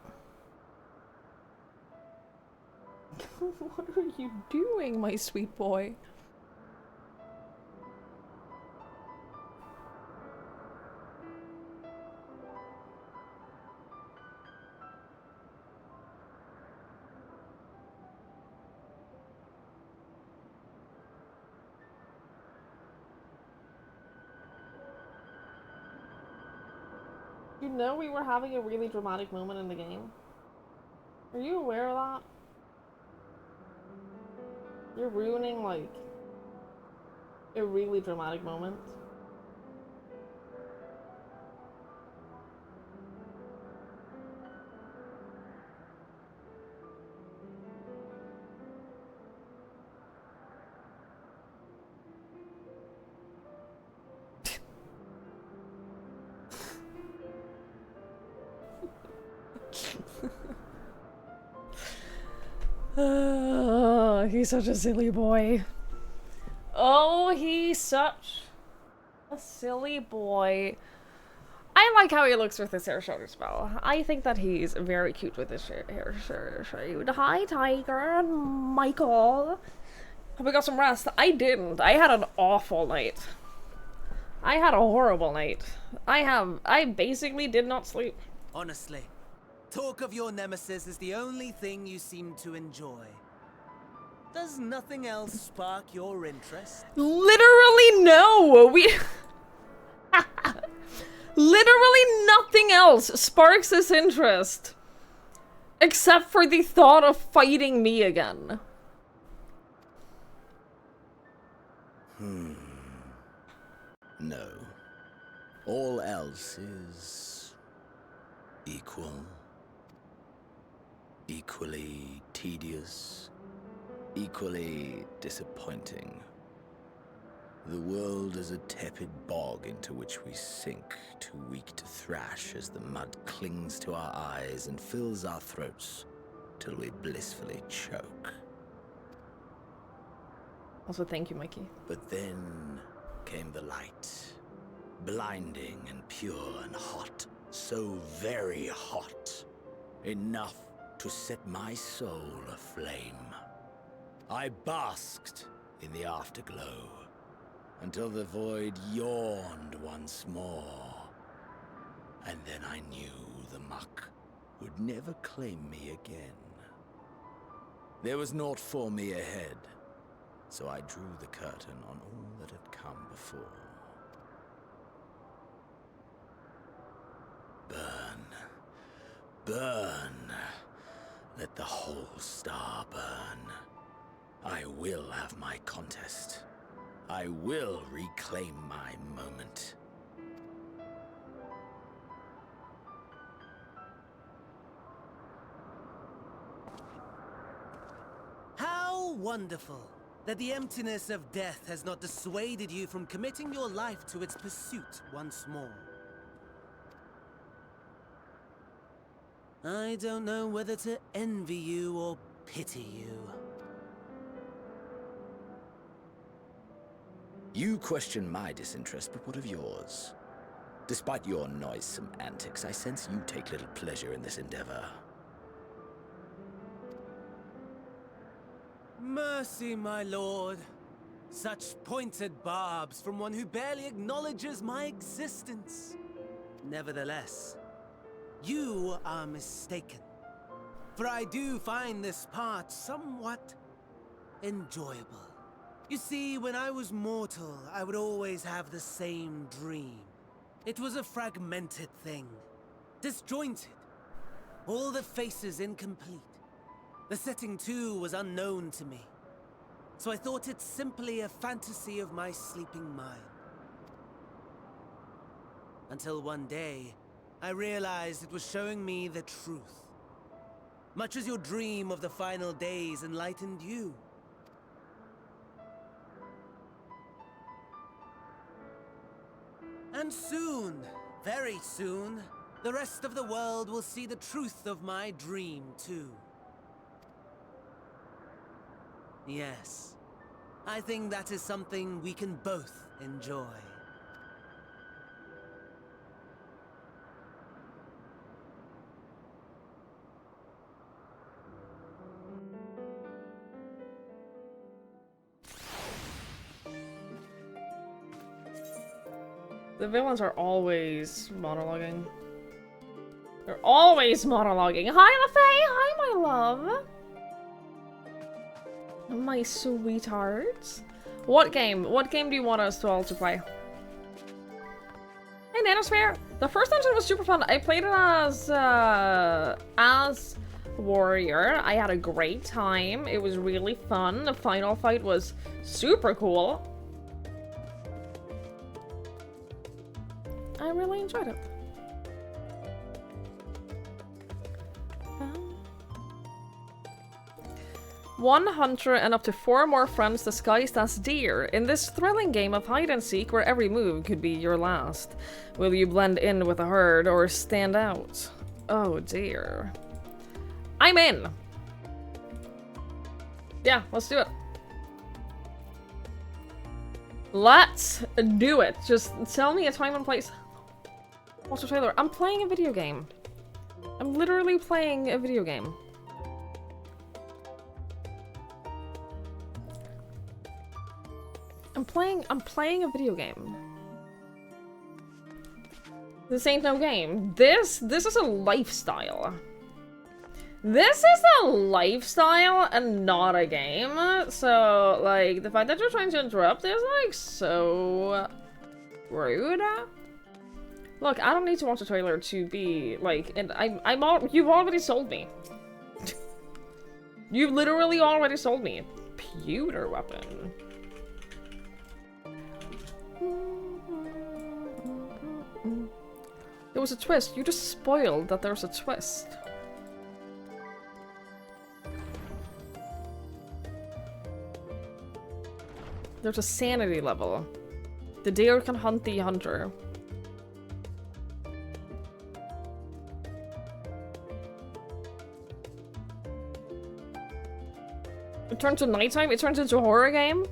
What are you doing, my sweet boy? You know we were having a really dramatic moment in the game? Are you aware of that? You're ruining, like, a really dramatic moment. Oh, he's such a silly boy. Oh, he's such a silly boy. I like how he looks with his hair shoulder spell. I think that he's very cute with his hair shade. Hi, Tiger and Michael. Have we got some rest? I didn't. I had an awful night. I had a horrible night. I basically did not sleep. Honestly, talk of your nemesis is the only thing you seem to enjoy. Does nothing else spark your interest? Literally no! Literally nothing else sparks his interest. Except for the thought of fighting me again. No. All else is... equal. Equally tedious. Equally disappointing. The world is a tepid bog into which we sink, too weak to thrash as the mud clings to our eyes and fills our throats till we blissfully choke. Also, thank you, Mikey. But then came the light, blinding and pure and hot, so very hot, enough to set my soul aflame. I basked in the afterglow, until the void yawned once more. And then I knew the muck would never claim me again. There was naught for me ahead, so I drew the curtain on all that had come before. Burn, Burn. Let the whole star burn. I will have my contest. I will reclaim my moment. How wonderful that the emptiness of death has not dissuaded you from committing your life to its pursuit once more. I don't know whether to envy you or pity you. You question my disinterest, but what of yours? Despite your noisome antics, I sense you take little pleasure in this endeavor. Mercy, my lord. Such pointed barbs from one who barely acknowledges my existence. Nevertheless, you are mistaken. For I do find this part somewhat enjoyable. You see, when I was mortal, I would always have the same dream. It was a fragmented thing, disjointed, all the faces incomplete. The setting, too, was unknown to me, so I thought it simply a fantasy of my sleeping mind. Until one day, I realized it was showing me the truth. Much as your dream of the final days enlightened you. And soon, very soon, the rest of the world will see the truth of my dream, too. Yes, I think that is something we can both enjoy. The villains are always monologuing. They're always monologuing. Hi, LaFay! Hi, my love! My sweetheart. What game? What game do you want us to all to play? Hey, Nanosphere! The first dungeon was super fun. I played it as warrior. I had a great time. It was really fun. The final fight was super cool. I really enjoyed it. One hunter and up to 4 more friends disguised as deer in this thrilling game of hide and seek where every move could be your last. Will you blend in with the herd or stand out? Oh dear. I'm in! Yeah, let's do it. Let's do it. Just tell me a time and place. What's the trailer? I'm playing a video game. I'm literally playing a video game. I'm playing a video game. This ain't no game. This is a lifestyle. This is a lifestyle and not a game. So, like, the fact that you're trying to interrupt is, like, so rude. Look, I don't need to watch a trailer to be, like, and you've already sold me. You've literally already sold me. Pewter weapon. There was a twist. You just spoiled that there was a twist. There's a sanity level. The deer can hunt the hunter. It turns to nighttime? It turns into a horror game?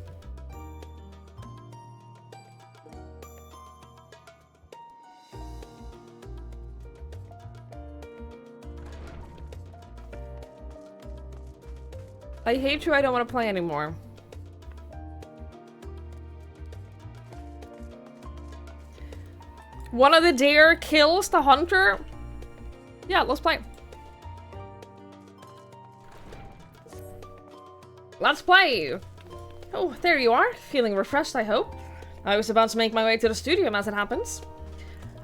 I hate you, I don't want to play anymore. One of the deer kills the hunter? Yeah, let's play. Let's play! Oh, there you are. Feeling refreshed, I hope. I was about to make my way to the studio as it happens.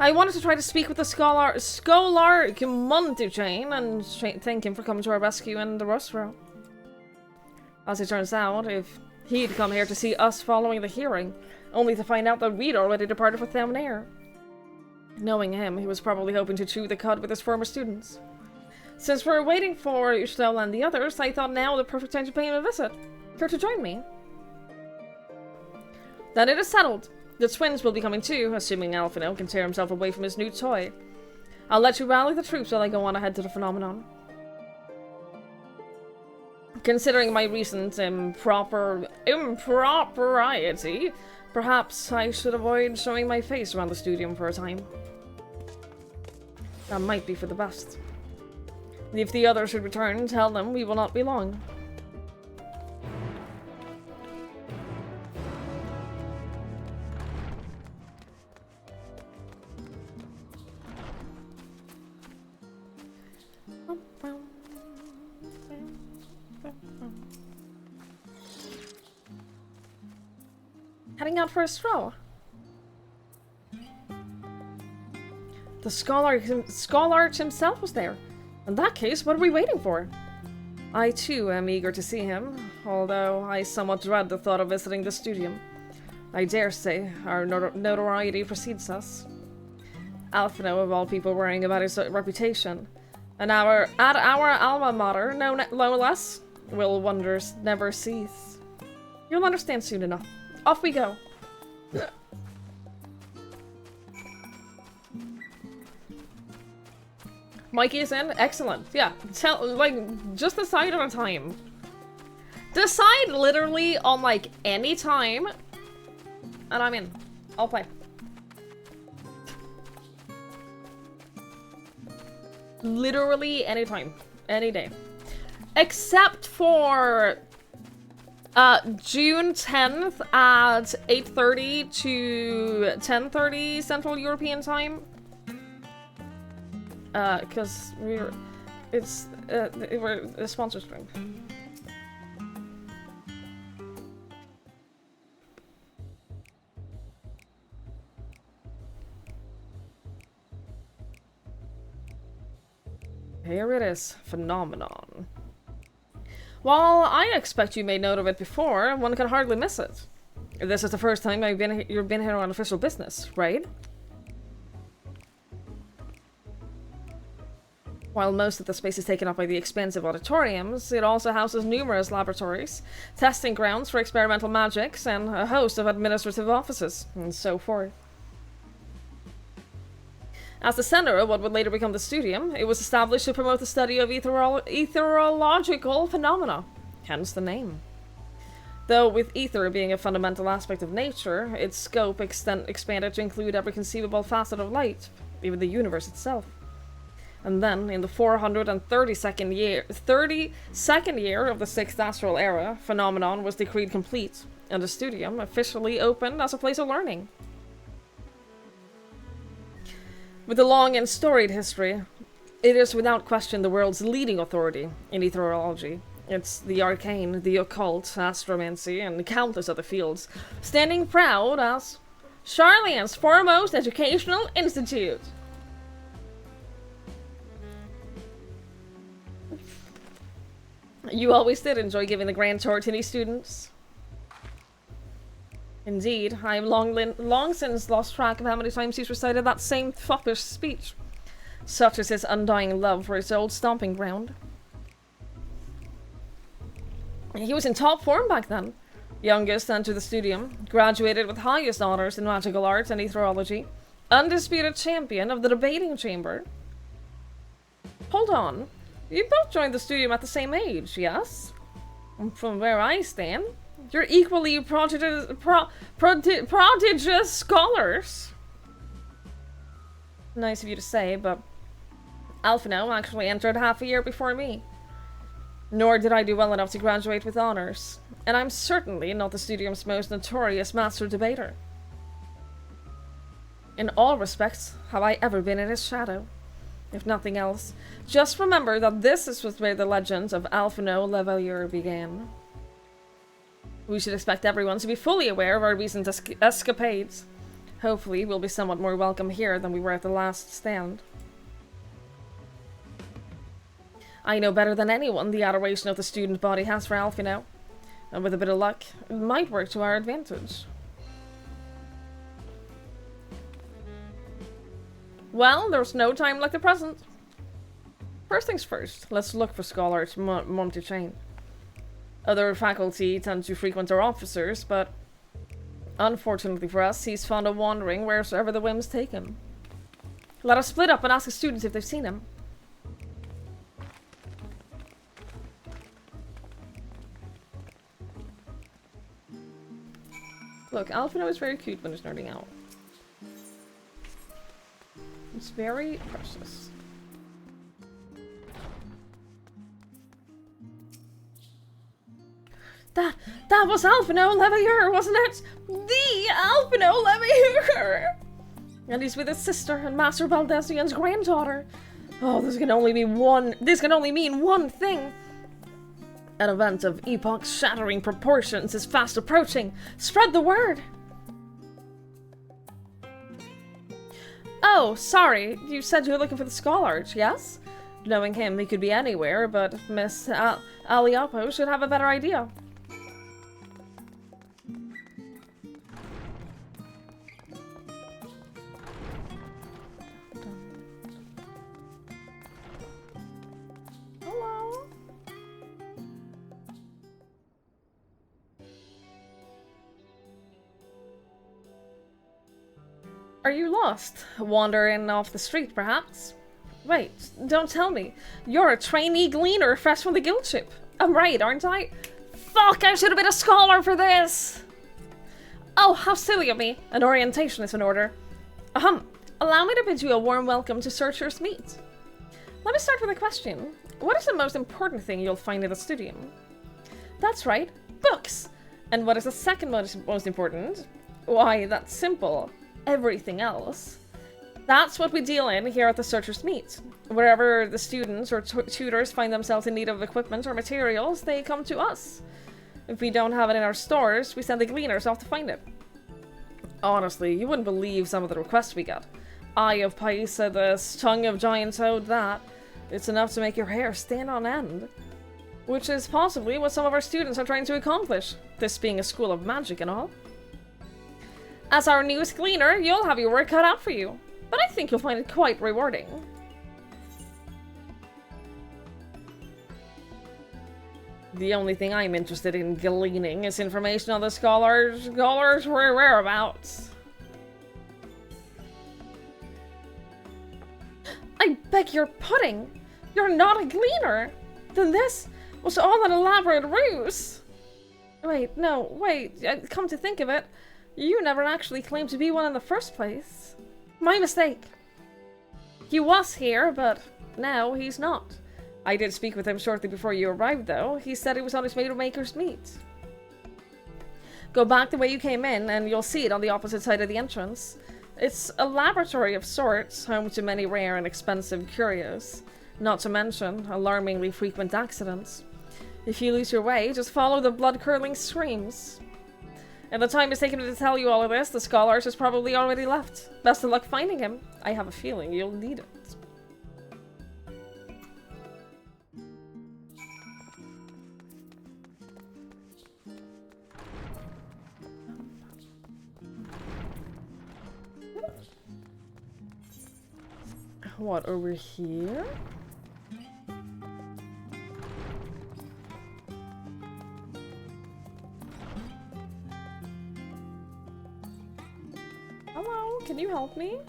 I wanted to try to speak with the Scholar Montuchain and thank him for coming to our rescue in the Rostro. As it turns out, if he'd come here to see us following the hearing, only to find out that we'd already departed for Thamnair. Knowing him, he was probably hoping to chew the cud with his former students. Since we're waiting for Ushtel and the others, I thought now the perfect time to pay him a visit. Care to join me? Then it is settled. The twins will be coming too, assuming Alphino can tear himself away from his new toy. I'll let you rally the troops while I go on ahead to the phenomenon. Considering my recent impropriety, perhaps I should avoid showing my face around the studium for a time. That might be for the best. If the others should return, tell them we will not be long. Heading out for a stroll. The Scholarch himself was there. In that case, what are we waiting for? I too am eager to see him, although I somewhat dread the thought of visiting the studium. I dare say our notoriety precedes us. Alphino, of all people, worrying about his reputation. And at our alma mater, no less, will wonders never cease. You'll understand soon enough. Off we go. Mikey is in? Excellent. Yeah, just decide on a time. Decide literally on, like, any time. And I'm in. I'll play. Literally any time. Any day. Except for June 10th at 8:30 to 10:30 Central European Time. Because we're a sponsor stream. Here it is, Phenomenon. While I expect you made note of it before, one can hardly miss it. This is the first time you've been here on official business, right? While most of the space is taken up by the expensive auditoriums, it also houses numerous laboratories, testing grounds for experimental magics, and a host of administrative offices, and so forth. As the center of what would later become the studium, it was established to promote the study of etherological phenomena, hence the name. Though with ether being a fundamental aspect of nature, its scope expanded to include every conceivable facet of light, even the universe itself. And then, in the 432nd year of the 6th Astral Era, Phenomenon was decreed complete, and the studium officially opened as a place of learning. With a long and storied history, it is without question the world's leading authority in etherology. It's the arcane, the occult, astromancy, and countless other fields, standing proud as Charlian's foremost educational institute. You always did enjoy giving the grand tour to these students. Indeed, I have long since lost track of how many times he's recited that same foppish speech. Such is his undying love for his old stomping ground. He was in top form back then. Youngest to enter the studium, graduated with highest honors in magical arts and etherology, undisputed champion of the debating chamber. Hold on. You both joined the studium at the same age, yes? From where I stand, you're equally prodigious scholars. Nice of you to say, but Alphino actually entered half a year before me. Nor did I do well enough to graduate with honors, and I'm certainly not the studium's most notorious master debater. In all respects, have I ever been in his shadow. If nothing else, just remember that this is where the legend of Alphino Lavalier began. We should expect everyone to be fully aware of our recent escapades. Hopefully, we'll be somewhat more welcome here than we were at the last stand. I know better than anyone the adoration of the student body has for Alphino. And with a bit of luck, it might work to our advantage. Well, there's no time like the present. First things first, let's look for Scholar Montechain. Other faculty tend to frequent our officers, but unfortunately for us, he's fond of wandering wherever the whims take him. Let us split up and ask the students if they've seen him. Look, Alphino is very cute when he's nerding out. It's very precious. That was Alphino Leveilleur, wasn't it? The Alphino Leveilleur! And he's with his sister and Master Baldesion's granddaughter. Oh, this can only mean one thing. An event of epoch-shattering proportions is fast approaching. Spread the word! Oh, sorry. You said you were looking for the Scholars, yes? Knowing him, he could be anywhere, but Miss Aliapo should have a better idea. Hello? Are you lost? Wandering off the street, perhaps? Wait, don't tell me. You're a trainee gleaner fresh from the guild ship. I'm right, aren't I? Fuck, I should have been a scholar for this! Oh, how silly of me. An orientation is in order. Allow me to bid you a warm welcome to Searcher's Meet. Let me start with a question. What is the most important thing you'll find in the studium? That's right, books! And what is the second most important? Why, that's simple. Everything else. That's what we deal in here at the Searcher's Meet. Wherever the students or tutors find themselves in need of equipment or materials, they come to us. If we don't have it in our stores, we send the gleaners off to find it. Honestly, you wouldn't believe some of the requests we get. Eye of Paisa this, tongue of giant toad that. It's enough to make your hair stand on end. Which is possibly what some of our students are trying to accomplish, this being a school of magic and all. As our newest gleaner, you'll have your work cut out for you, but I think you'll find it quite rewarding. The only thing I'm interested in gleaning is information on the scholars' whereabouts. I beg your pudding! You're not a gleaner! Then this was all an elaborate ruse! Wait, come to think of it, you never actually claimed to be one in the first place. My mistake. He was here, but now he's not. I did speak with him shortly before you arrived, though. He said he was on his way to Maker's Meet. Go back the way you came in, and you'll see it on the opposite side of the entrance. It's a laboratory of sorts, home to many rare and expensive curios. Not to mention alarmingly frequent accidents. If you lose your way, just follow the blood-curdling screams. And the time it's taken to tell you all of this, the Scholars has probably already left. Best of luck finding him. I have a feeling you'll need it. What, over here? Hello, can you help me?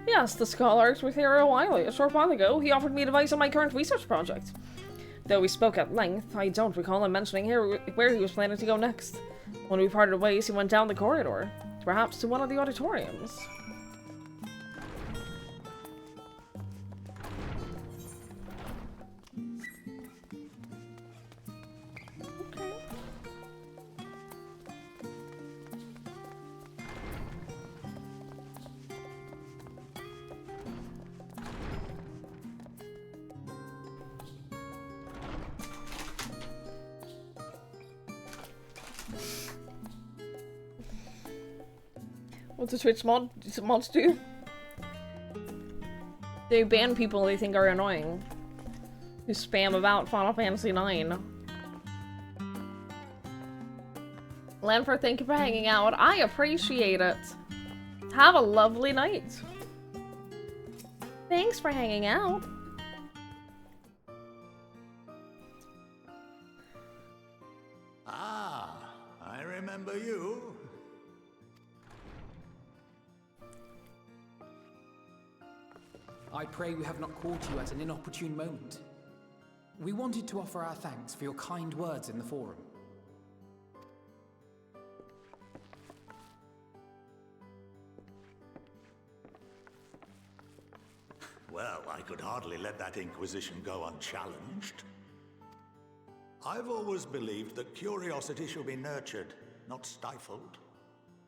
Yes, the Scholars were here a short while ago. He offered me advice on my current research project. Though we spoke at length, I don't recall him mentioning where he was planning to go next. When we parted ways, he went down the corridor, perhaps to one of the auditoriums. What's the Twitch mods do? They ban people they think are annoying. Who spam about Final Fantasy IX. Lanford, thank you for hanging out. I appreciate it. Have a lovely night. Thanks for hanging out. Ah, I remember you. I pray we have not caught you at an inopportune moment. We wanted to offer our thanks for your kind words in the forum. Well, I could hardly let that inquisition go unchallenged. I've always believed that curiosity should be nurtured, not stifled.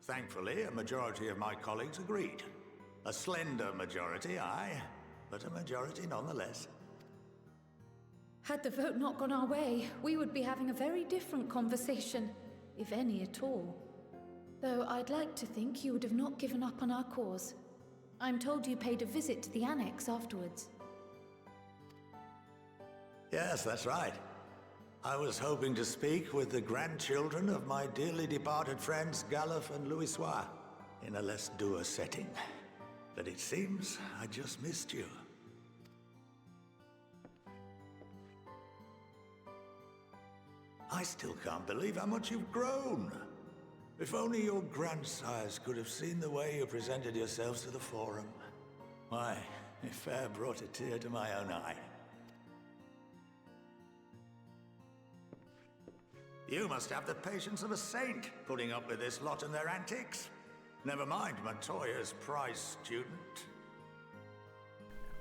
Thankfully, a majority of my colleagues agreed. A slender majority, aye, but a majority nonetheless. Had the vote not gone our way, we would be having a very different conversation, if any at all. Though I'd like to think you would have not given up on our cause. I'm told you paid a visit to the annex afterwards. Yes, that's right. I was hoping to speak with the grandchildren of my dearly departed friends Galuf and Louisoix in a less dour setting. But it seems I just missed you. I still can't believe how much you've grown. If only your grandsires could have seen the way you presented yourselves to the forum. Why, it fair brought a tear to my own eye. You must have the patience of a saint, putting up with this lot and their antics. Never mind Montoya's prize student.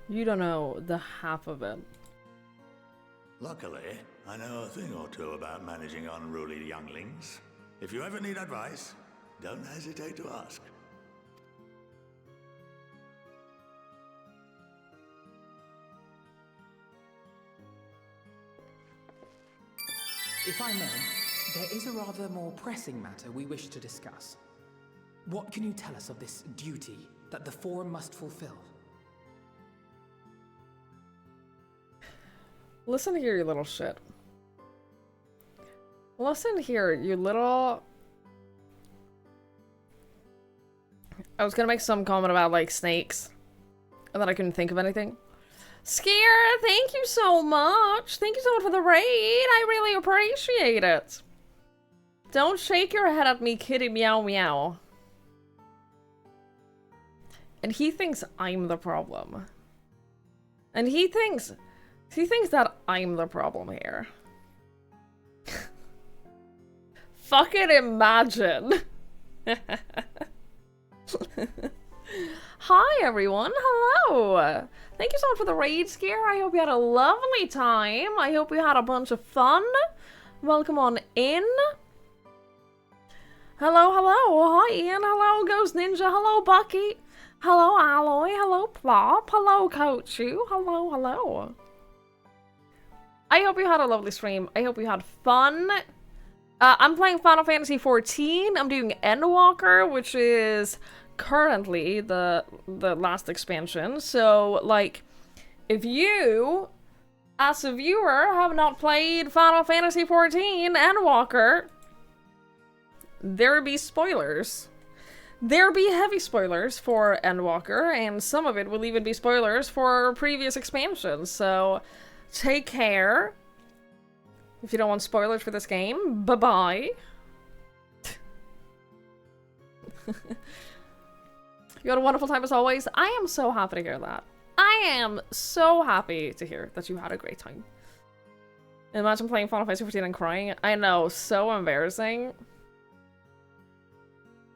You don't know the half of it. Luckily, I know a thing or two about managing unruly younglings. If you ever need advice, don't hesitate to ask. If I may, there is a rather more pressing matter we wish to discuss. What can you tell us of this duty that the Forum must fulfill? Listen here, you little shit. Listen here, you little... I was gonna make some comment about, like, snakes. And then I couldn't think of anything. Skier, thank you so much. Thank you so much for the raid. I really appreciate it. Don't shake your head at me, kitty meow meow. And he thinks I'm the problem. And he thinks that I'm the problem here. Fucking imagine. Hi everyone, hello. Thank you so much for the raid, Scare. I hope you had a lovely time. I hope you had a bunch of fun. Welcome on in. Hello, hello. Hi Ian, hello Ghost Ninja, hello Bucky. Hello Alloy, hello Plop, hello Kochu, hello, hello. I hope you had a lovely stream. I hope you had fun. I'm playing Final Fantasy XIV. I'm doing ENDWALKER, which is currently the last expansion. So, like, if you, as a viewer, have not played Final Fantasy XIV ENDWALKER, there be spoilers. There be heavy spoilers for ENDWALKER, and some of it will even be spoilers for previous expansions. So, take care. If you don't want spoilers for this game, bye-bye. You had a wonderful time as always. I am so happy to hear that. I am so happy to hear that you had a great time. Imagine playing Final Fantasy XIV and crying. I know, so embarrassing.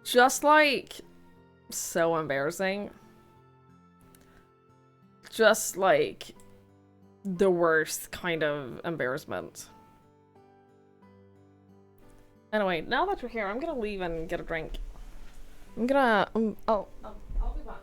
Just like, so embarrassing. Just like the worst kind of embarrassment. Anyway, now that you're here, I'm gonna leave and get a drink. I'm gonna, I'll be back.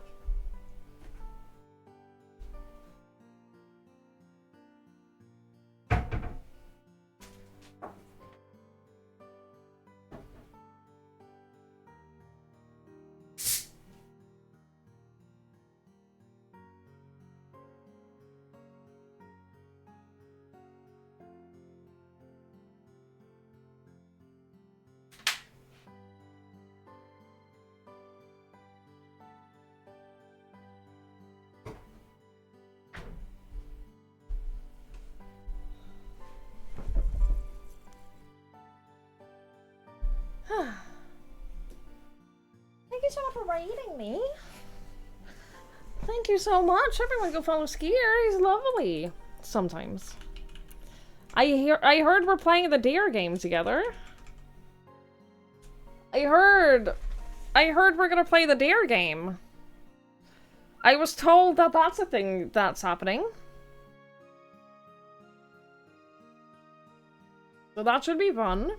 rating me. Thank you so much. Everyone go follow Skier. He's lovely. Sometimes. I heard we're playing the Deer game together. I heard we're gonna play the Deer game. I was told that that's a thing that's happening. So that should be fun.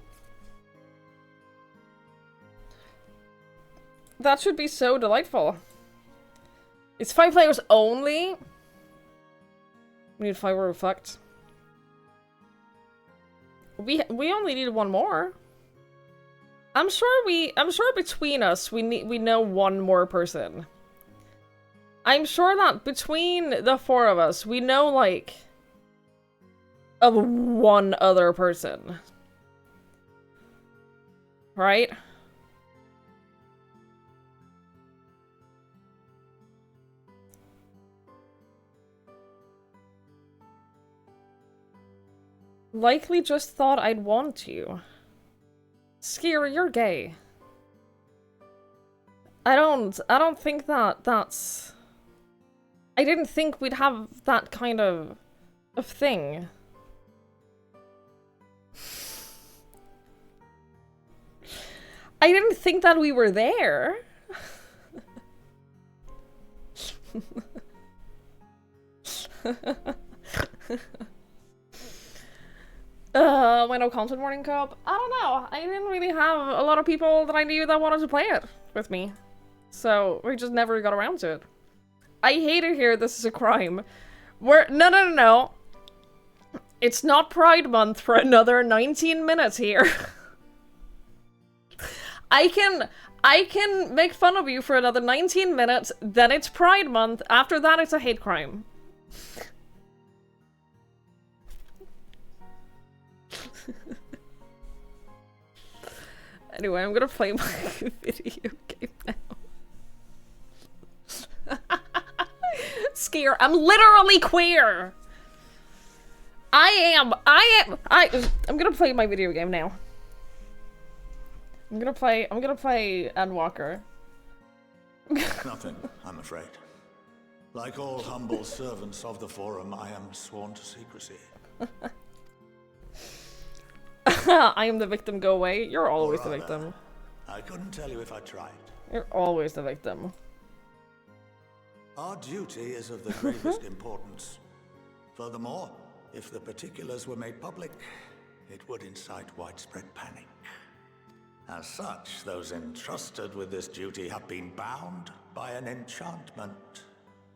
That should be so delightful. It's 5 players only. We need 5 reflect. We only need 1 more. I'm sure between us we know 1 more person. I'm sure that between the 4 of us we know like of 1 other person. Right? Likely just thought I'd want you. Skier, you're gay. I don't think that's... I didn't think we'd have that kind of thing. I didn't think that we were there. Why no content morning cup? I don't know. I didn't really have a lot of people that I knew that wanted to play it with me. So we just never got around to it. I hate it here. This is a crime. No. It's not Pride Month for another 19 minutes here. I can make fun of you for another 19 minutes, then it's Pride Month. After that, it's a hate crime. Anyway, I'm gonna play my video game now. Skier, I'm literally queer! I'm gonna play my video game now. I'm gonna play ENDWALKER. Nothing, I'm afraid. Like all humble servants of the Forum, I am sworn to secrecy. I am the victim, go away. You're always the victim. I couldn't tell you if I tried. You're always the victim. Our duty is of the gravest importance. Furthermore, if the particulars were made public, it would incite widespread panic. As such, those entrusted with this duty have been bound by an enchantment,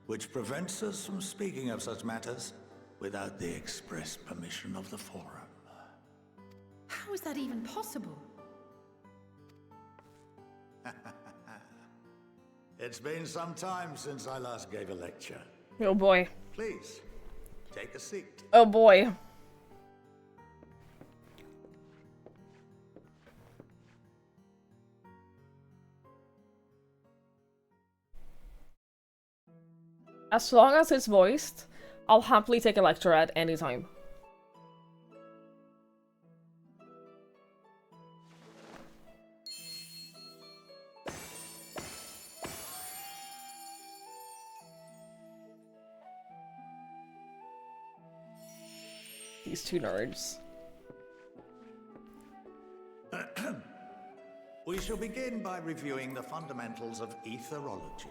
which prevents us from speaking of such matters without the express permission of the Forum. How is that even possible? It's been some time since I last gave a lecture. Oh boy. Please, take a seat. Oh boy. As long as it's voiced, I'll happily take a lecture at any time. These 2 nerds. We shall begin by reviewing the fundamentals of etherology.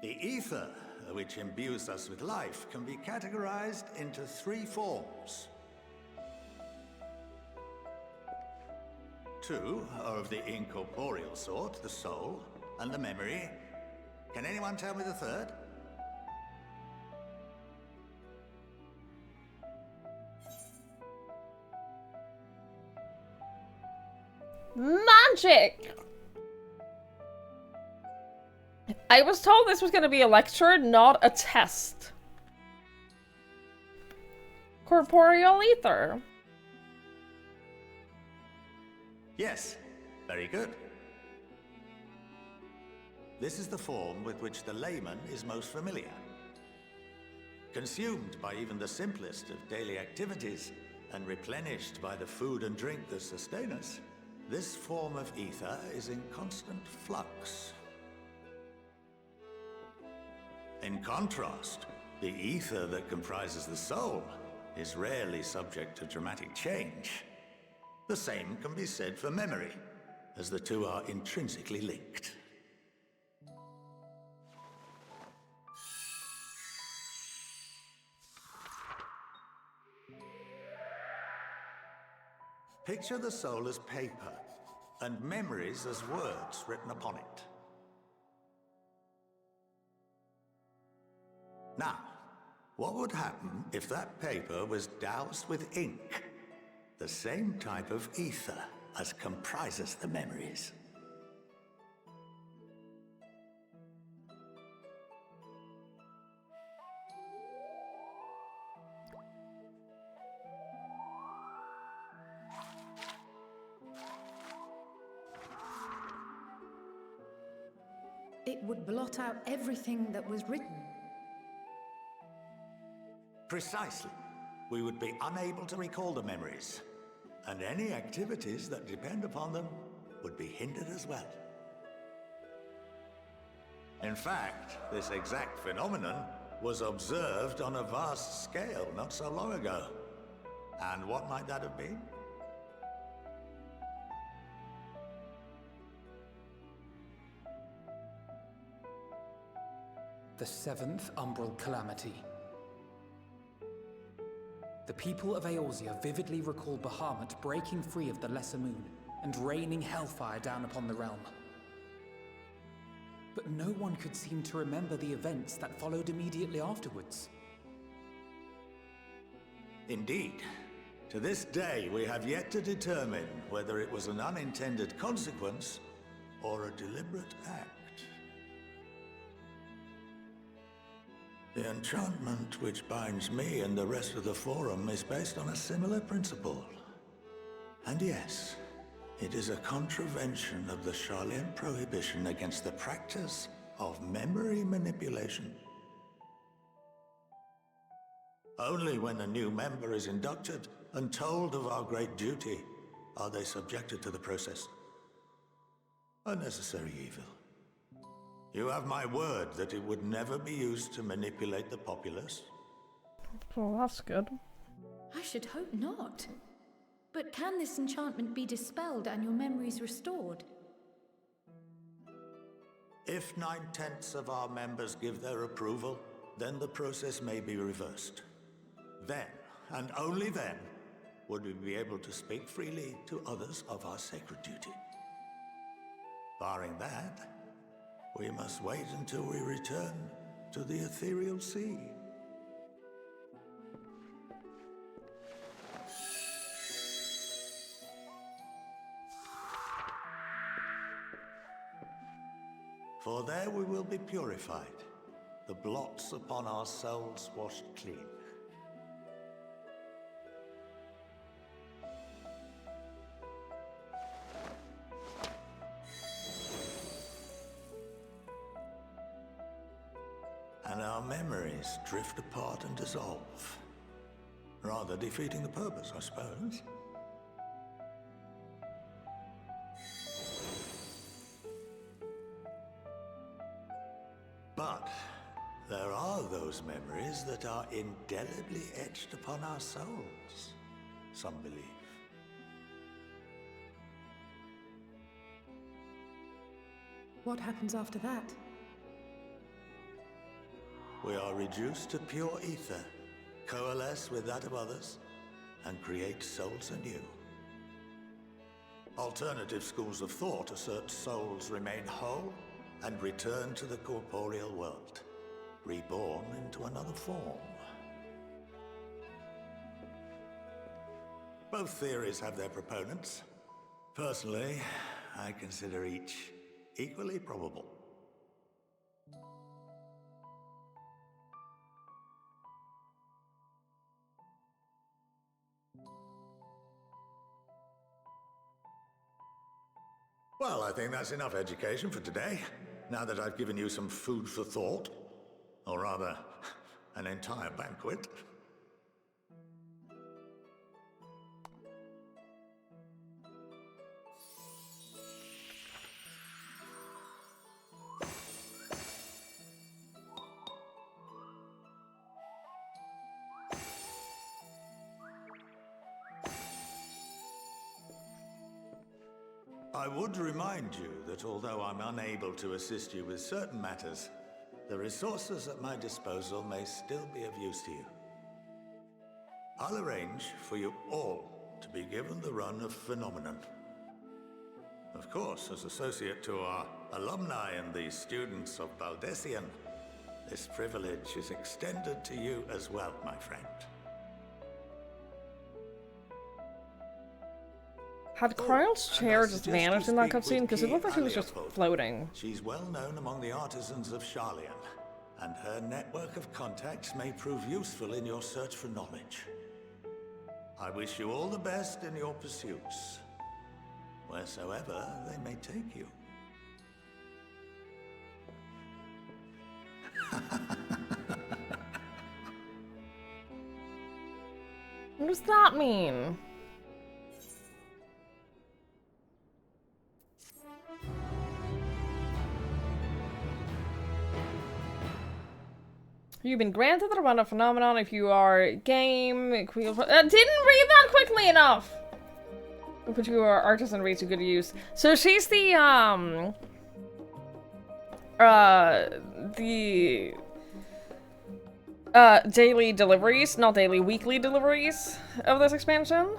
The ether, which imbues us with life, can be categorized into 3 forms. 2 are of the incorporeal sort, the soul and the memory. Can anyone tell me the 3rd? Magic! I was told this was going to be a lecture, not a test. Corporeal ether. Yes, very good. This is the form with which the layman is most familiar. Consumed by even the simplest of daily activities, and replenished by the food and drink that sustain us, this form of ether is in constant flux. In contrast, the ether that comprises the soul is rarely subject to dramatic change. The same can be said for memory, as the two are intrinsically linked. Picture the soul as paper, and memories as words written upon it. Now, what would happen if that paper was doused with ink? The same type of ether as comprises the memories. It would blot out everything that was written. Precisely. We would be unable to recall the memories, and any activities that depend upon them would be hindered as well. In fact, this exact phenomenon was observed on a vast scale not so long ago. And what might that have been? The seventh Umbral Calamity. The people of Eorzea vividly recall Bahamut breaking free of the Lesser Moon and raining hellfire down upon the realm. But no one could seem to remember the events that followed immediately afterwards. Indeed. To this day, we have yet to determine whether it was an unintended consequence or a deliberate act. The enchantment which binds me and the rest of the Forum is based on a similar principle. And yes, it is a contravention of the Sharlayan prohibition against the practice of memory manipulation. Only when a new member is inducted and told of our great duty are they subjected to the process. A necessary evil. You have my word that it would never be used to manipulate the populace. Well, that's good. I should hope not. But can this enchantment be dispelled and your memories restored? If 9/10 of our members give their approval, then the process may be reversed. Then, and only then, would we be able to speak freely to others of our sacred duty. Barring that, we must wait until we return to the ethereal sea. For there we will be purified, the blots upon our souls washed clean. And our memories drift apart and dissolve, rather defeating the purpose, I suppose. But there are those memories that are indelibly etched upon our souls, some believe. What happens after that? We are reduced to pure ether, coalesce with that of others, and create souls anew. Alternative schools of thought assert souls remain whole and return to the corporeal world, reborn into another form. Both theories have their proponents. Personally, I consider each equally probable. Well, I think that's enough education for today, now that I've given you some food for thought. Or rather, an entire banquet. I would remind you that although I'm unable to assist you with certain matters, the resources at my disposal may still be of use to you. I'll arrange for you all to be given the run of Phenomenon. Of course, as associate to our alumni and the students of Baldessian, this privilege is extended to you as well, my friend. Had Kryle's chair just vanished in that cutscene? Because it looked like he was just floating. She's well known among the artisans of Sharlayan, and her network of contacts may prove useful in your search for knowledge. I wish you all the best in your pursuits, wheresoever they may take you. What does that mean? You've been granted the run of Phenomenon if you are game. Didn't read that quickly enough! But you are artisan rates to good use. So she's the daily deliveries, not daily, weekly deliveries of this expansion.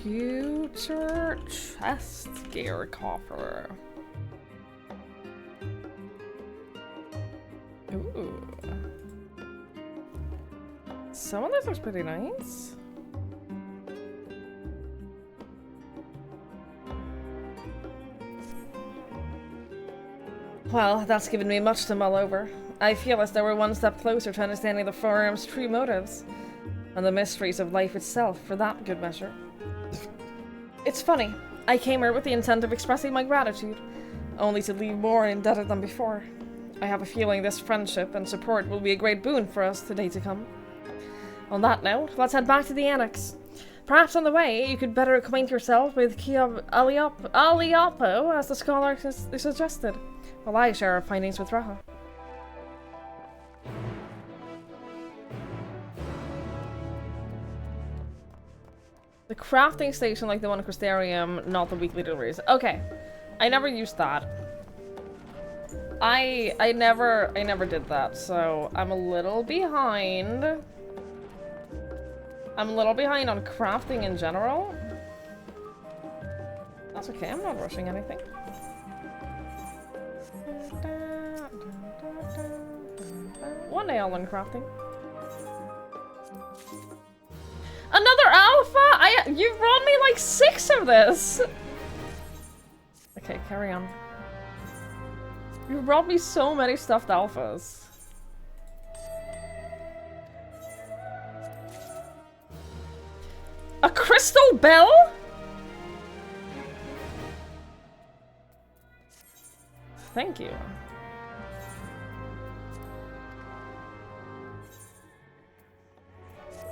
Pewter chest gear coffer. Ooh. Some of this looks pretty nice. Well, that's given me much to mull over. I feel as though we're one step closer to understanding the forum's true motives and the mysteries of life itself, for that good measure. It's funny. I came here with the intent of expressing my gratitude, only to leave more indebted than before. I have a feeling this friendship and support will be a great boon for us today to come. On that note, let's head back to the annex. Perhaps on the way, you could better acquaint yourself with Kiob Aliapo, as the scholar suggested, while I share our findings with Raha. The crafting station like the one in Crystarium, not the weekly deliveries. Okay. I never used that. I never did that, so I'm a little behind. I'm a little behind on crafting in general. That's okay, I'm not rushing anything. One day I'll learn crafting. Another alpha? You've brought me like 6 of this! Okay, carry on. You brought me so many stuffed alphas. A crystal bell? Thank you.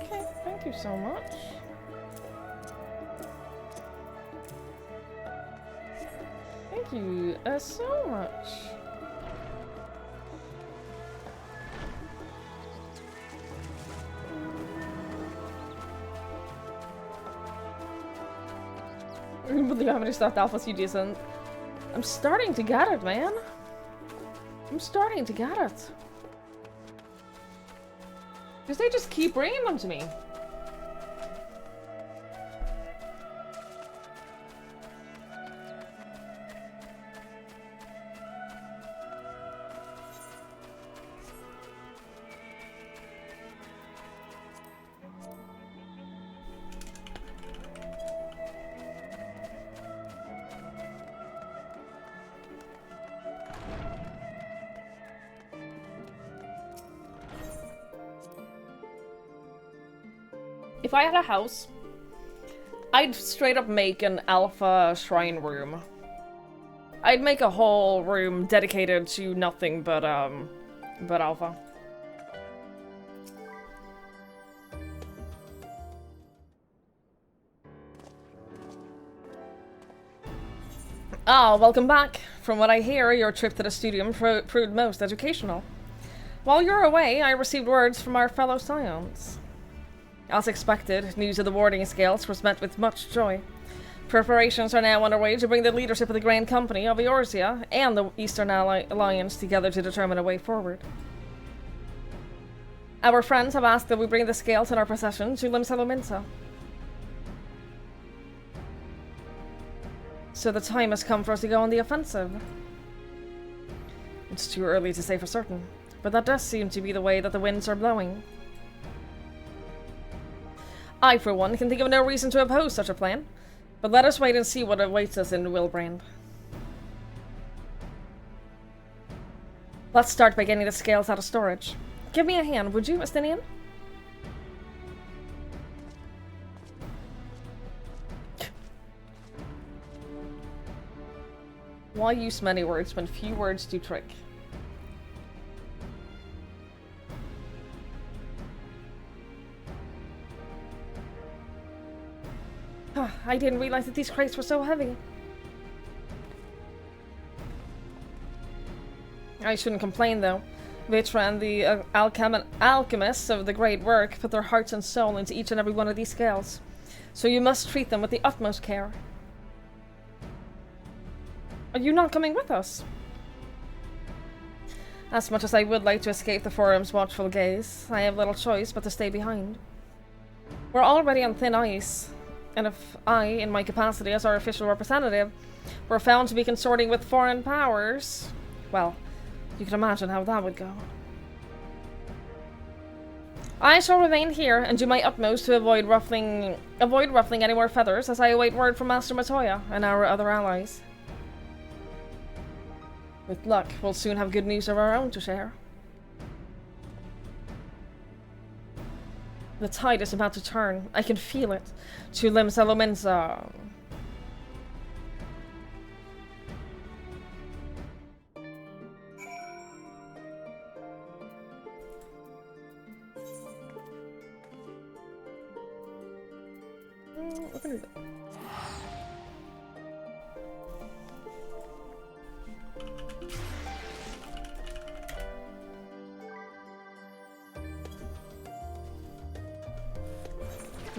Okay, thank you so much. Thank you so much. I can't believe how many stuffed alphas you decent. I'm starting to get it, man. I'm starting to get it. Because they just keep bringing them to me. If I had a house, I'd straight up make an alpha shrine room. I'd make a whole room dedicated to nothing but alpha. Ah, welcome back. From what I hear, your trip to the studium proved most educational. While you're away, I received words from our fellow scions. As expected, news of the warding scales was met with much joy. Preparations are now underway to bring the leadership of the Grand Company of Eorzea and the Eastern Alliance together to determine a way forward. Our friends have asked that we bring the scales in our procession to Limsalominsa. So the time has come for us to go on the offensive. It's too early to say for certain, but that does seem to be the way that the winds are blowing. I, for one, can think of no reason to oppose such a plan, but let us wait and see what awaits us in Wilbrand. Let's start by getting the scales out of storage. Give me a hand, would you, Estinian? Why use many words when few words do trick? I didn't realize that these crates were so heavy. I shouldn't complain, though. Vitra and the alchemists of the great work put their hearts and soul into each and every one of these scales, so you must treat them with the utmost care. Are you not coming with us? As much as I would like to escape the Forum's watchful gaze, I have little choice but to stay behind. We're already on thin ice, and if I, in my capacity as our official representative, were found to be consorting with foreign powers, well, you can imagine how that would go. I shall remain here and do my utmost to avoid ruffling any more feathers as I await word from Master Matoya and our other allies. With luck, we'll soon have good news of our own to share. The tide is about to turn. I can feel it. To Limsalominsa. What can we do?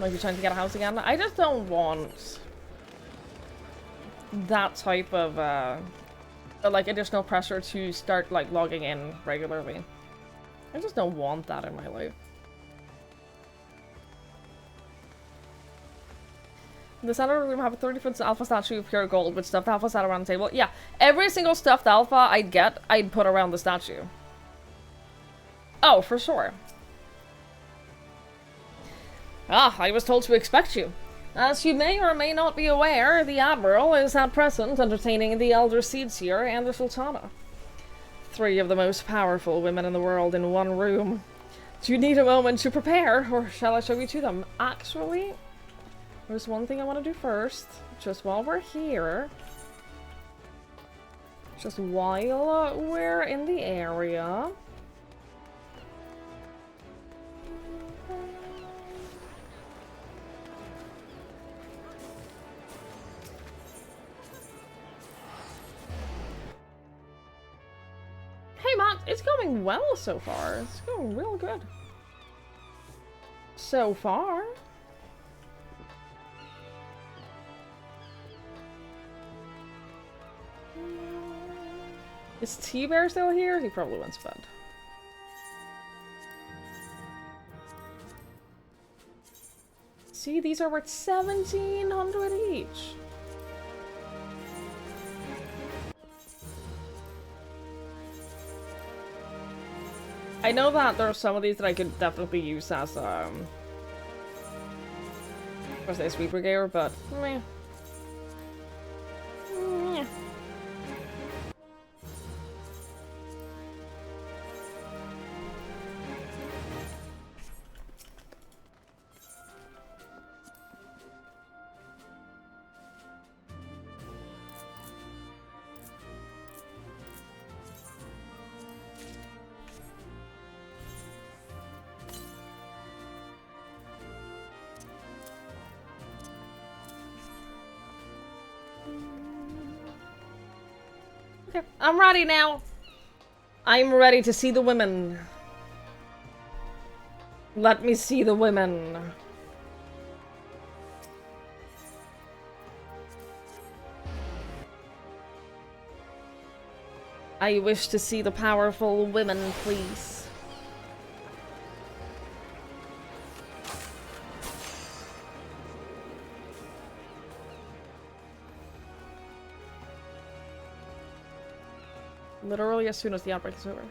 Might be trying to get a house again. I just don't want that type of like additional pressure to start like logging in regularly. I just don't want that in my life. The center of the room have a 30-foot alpha statue of pure gold with stuffed alpha sat around the table. Yeah, every single stuffed alpha I'd get, I'd put around the statue. Oh, for sure. Ah, I was told to expect you. As you may or may not be aware, the Admiral is at present entertaining the Elder Seedseer and the Sultana. 3 of the most powerful women in the world in one room. Do you need a moment to prepare, or shall I show you to them? Actually, there's one thing I want to do first, just while we're here. Just while we're in the area. Hey Matt, it's going well so far. It's going real good. So far. Is T-Bear still here? He probably went to bed. See, these are worth 1,700 each. I know that there are some of these that I could definitely use as what's this, sweeper gear, but meh. Meh. Okay, I'm ready now. I'm ready to see the women. Let me see the women. I wish to see the powerful women, please. Literally as soon as the outbreak is over.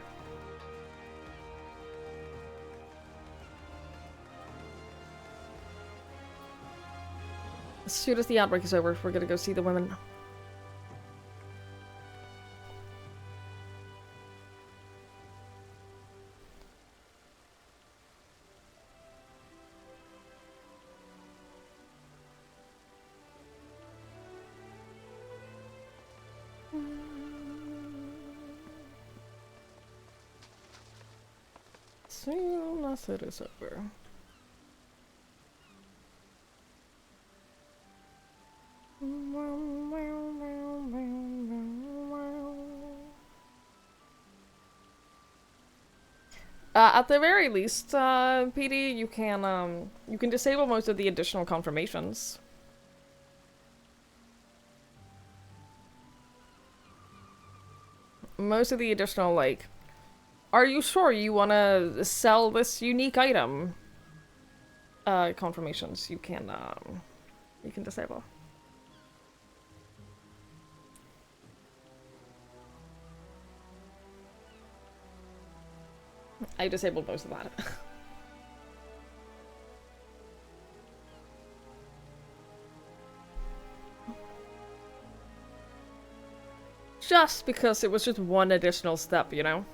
As soon as the outbreak is over, we're gonna go see the women. Soon as it is over. At the very least, PD, you can disable most of the additional confirmations. Most of the additional, like, are you sure you want to sell this unique item? Confirmations you can disable. I disabled most of that. Just because it was just one additional step, you know?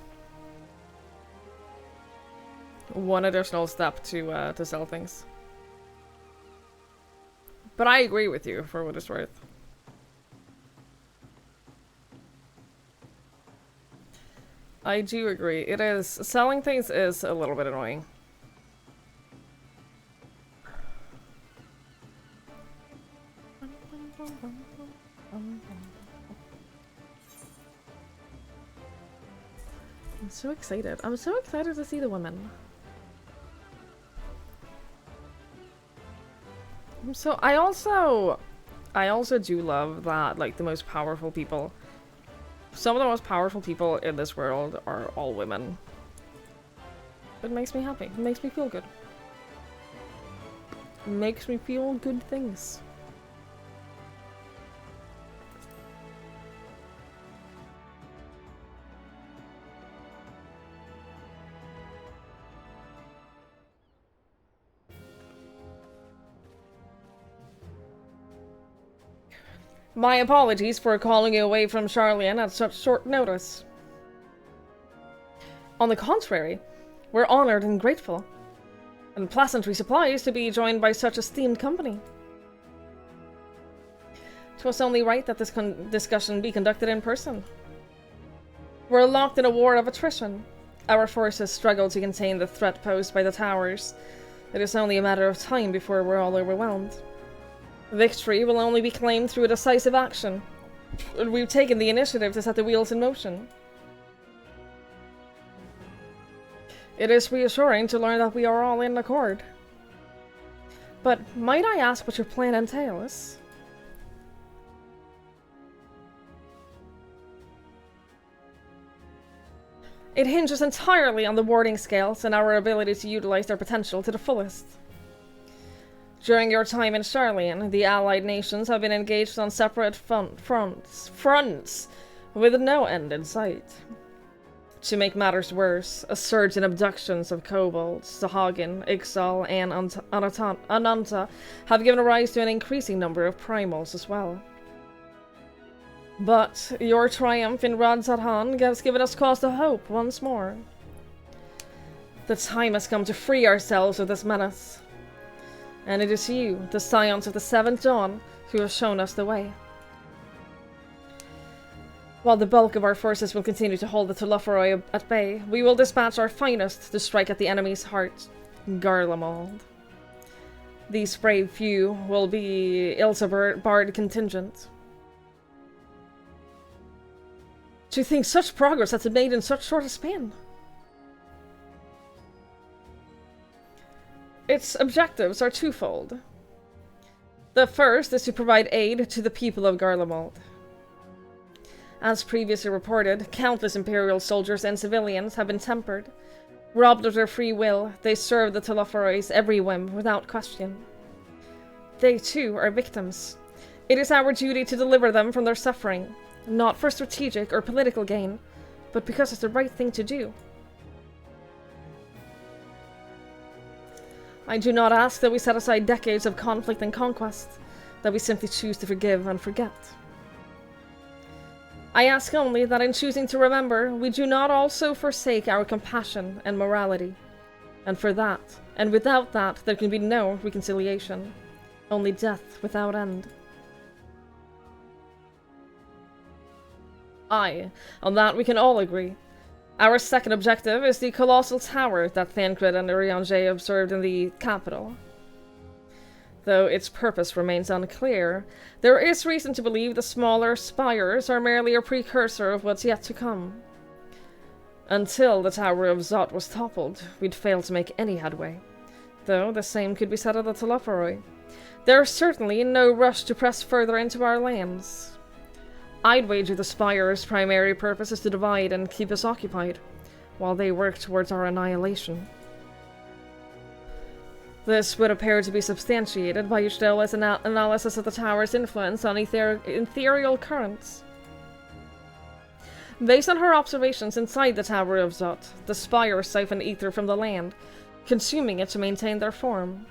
One additional step to sell things. But I agree with you, for what it's worth. I do agree. It is. Selling things is a little bit annoying. I'm so excited. I'm so excited to see the women. So I also do love that, like, the most powerful people, some of the most powerful people in this world are all women. It makes me happy. It makes me feel good. It makes me feel good things. My apologies for calling you away from Charlian at such short notice. On the contrary, we're honored and grateful, and pleasantly surprised to be joined by such esteemed company. 'Twas only right that this discussion be conducted in person. We're locked in a war of attrition. Our forces struggle to contain the threat posed by the towers. It is only a matter of time before we're all overwhelmed. Victory will only be claimed through a decisive action, and we've taken the initiative to set the wheels in motion. It is reassuring to learn that we are all in accord. But might I ask what your plan entails? It hinges entirely on the warding scales and our ability to utilize their potential to the fullest. During your time in Charlian, the allied nations have been engaged on separate fronts with no end in sight. To make matters worse, a surge in abductions of kobolds, Sahagin, Ixal, and Ananta have given rise to an increasing number of primals as well. But your triumph in Radzadhan has given us cause to hope once more. The time has come to free ourselves of this menace. And it is you, the scions of the Seventh Dawn, who have shown us the way. While the bulk of our forces will continue to hold the Telophoroi at bay, we will dispatch our finest to strike at the enemy's heart, Garlemald. These brave few will be Ilsa-Bard contingent. To think such progress has been made in such short a span. its objectives are twofold. The first is to provide aid to the people of Garlemald. As previously reported, countless Imperial soldiers and civilians have been tempered. Robbed of their free will, they serve the Telophoroi's every whim without question. They too are victims. It is our duty to deliver them from their suffering, not for strategic or political gain, but because it's the right thing to do. I do not ask that we set aside decades of conflict and conquest, that we simply choose to forgive and forget. I ask only that in choosing to remember, we do not also forsake our compassion and morality. And for that, and without that, there can be no reconciliation. Only death without end. Aye, on that we can all agree. Our second objective is the colossal tower that Thancred and Urianger observed in the capital. Though its purpose remains unclear, there is reason to believe the smaller spires are merely a precursor of what's yet to come. Until the Tower of Zot was toppled, we'd failed to make any headway. Though the same could be said of the Telophoroi. There's certainly no rush to press further into our lands. I'd wager the Spire's primary purpose is to divide and keep us occupied, while they work towards our annihilation. This would appear to be substantiated by Yshtola's analysis of the tower's influence on ethereal currents. Based on her observations inside the Tower of Zot, the Spire siphon ether from the land, consuming it to maintain their form.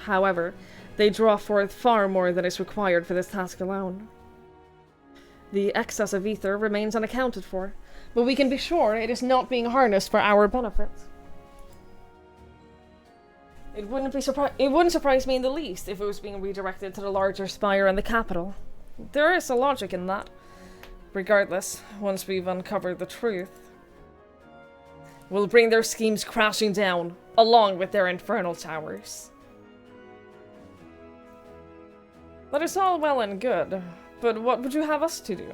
However, they draw forth far more than is required for this task alone. The excess of ether remains unaccounted for, but we can be sure it is not being harnessed for our benefit. It wouldn't surprise me in the least if it was being redirected to the larger spire in the capital. There is a logic in that. Regardless, once we've uncovered the truth, we'll bring their schemes crashing down, along with their infernal towers. That is all well and good, but what would you have us to do?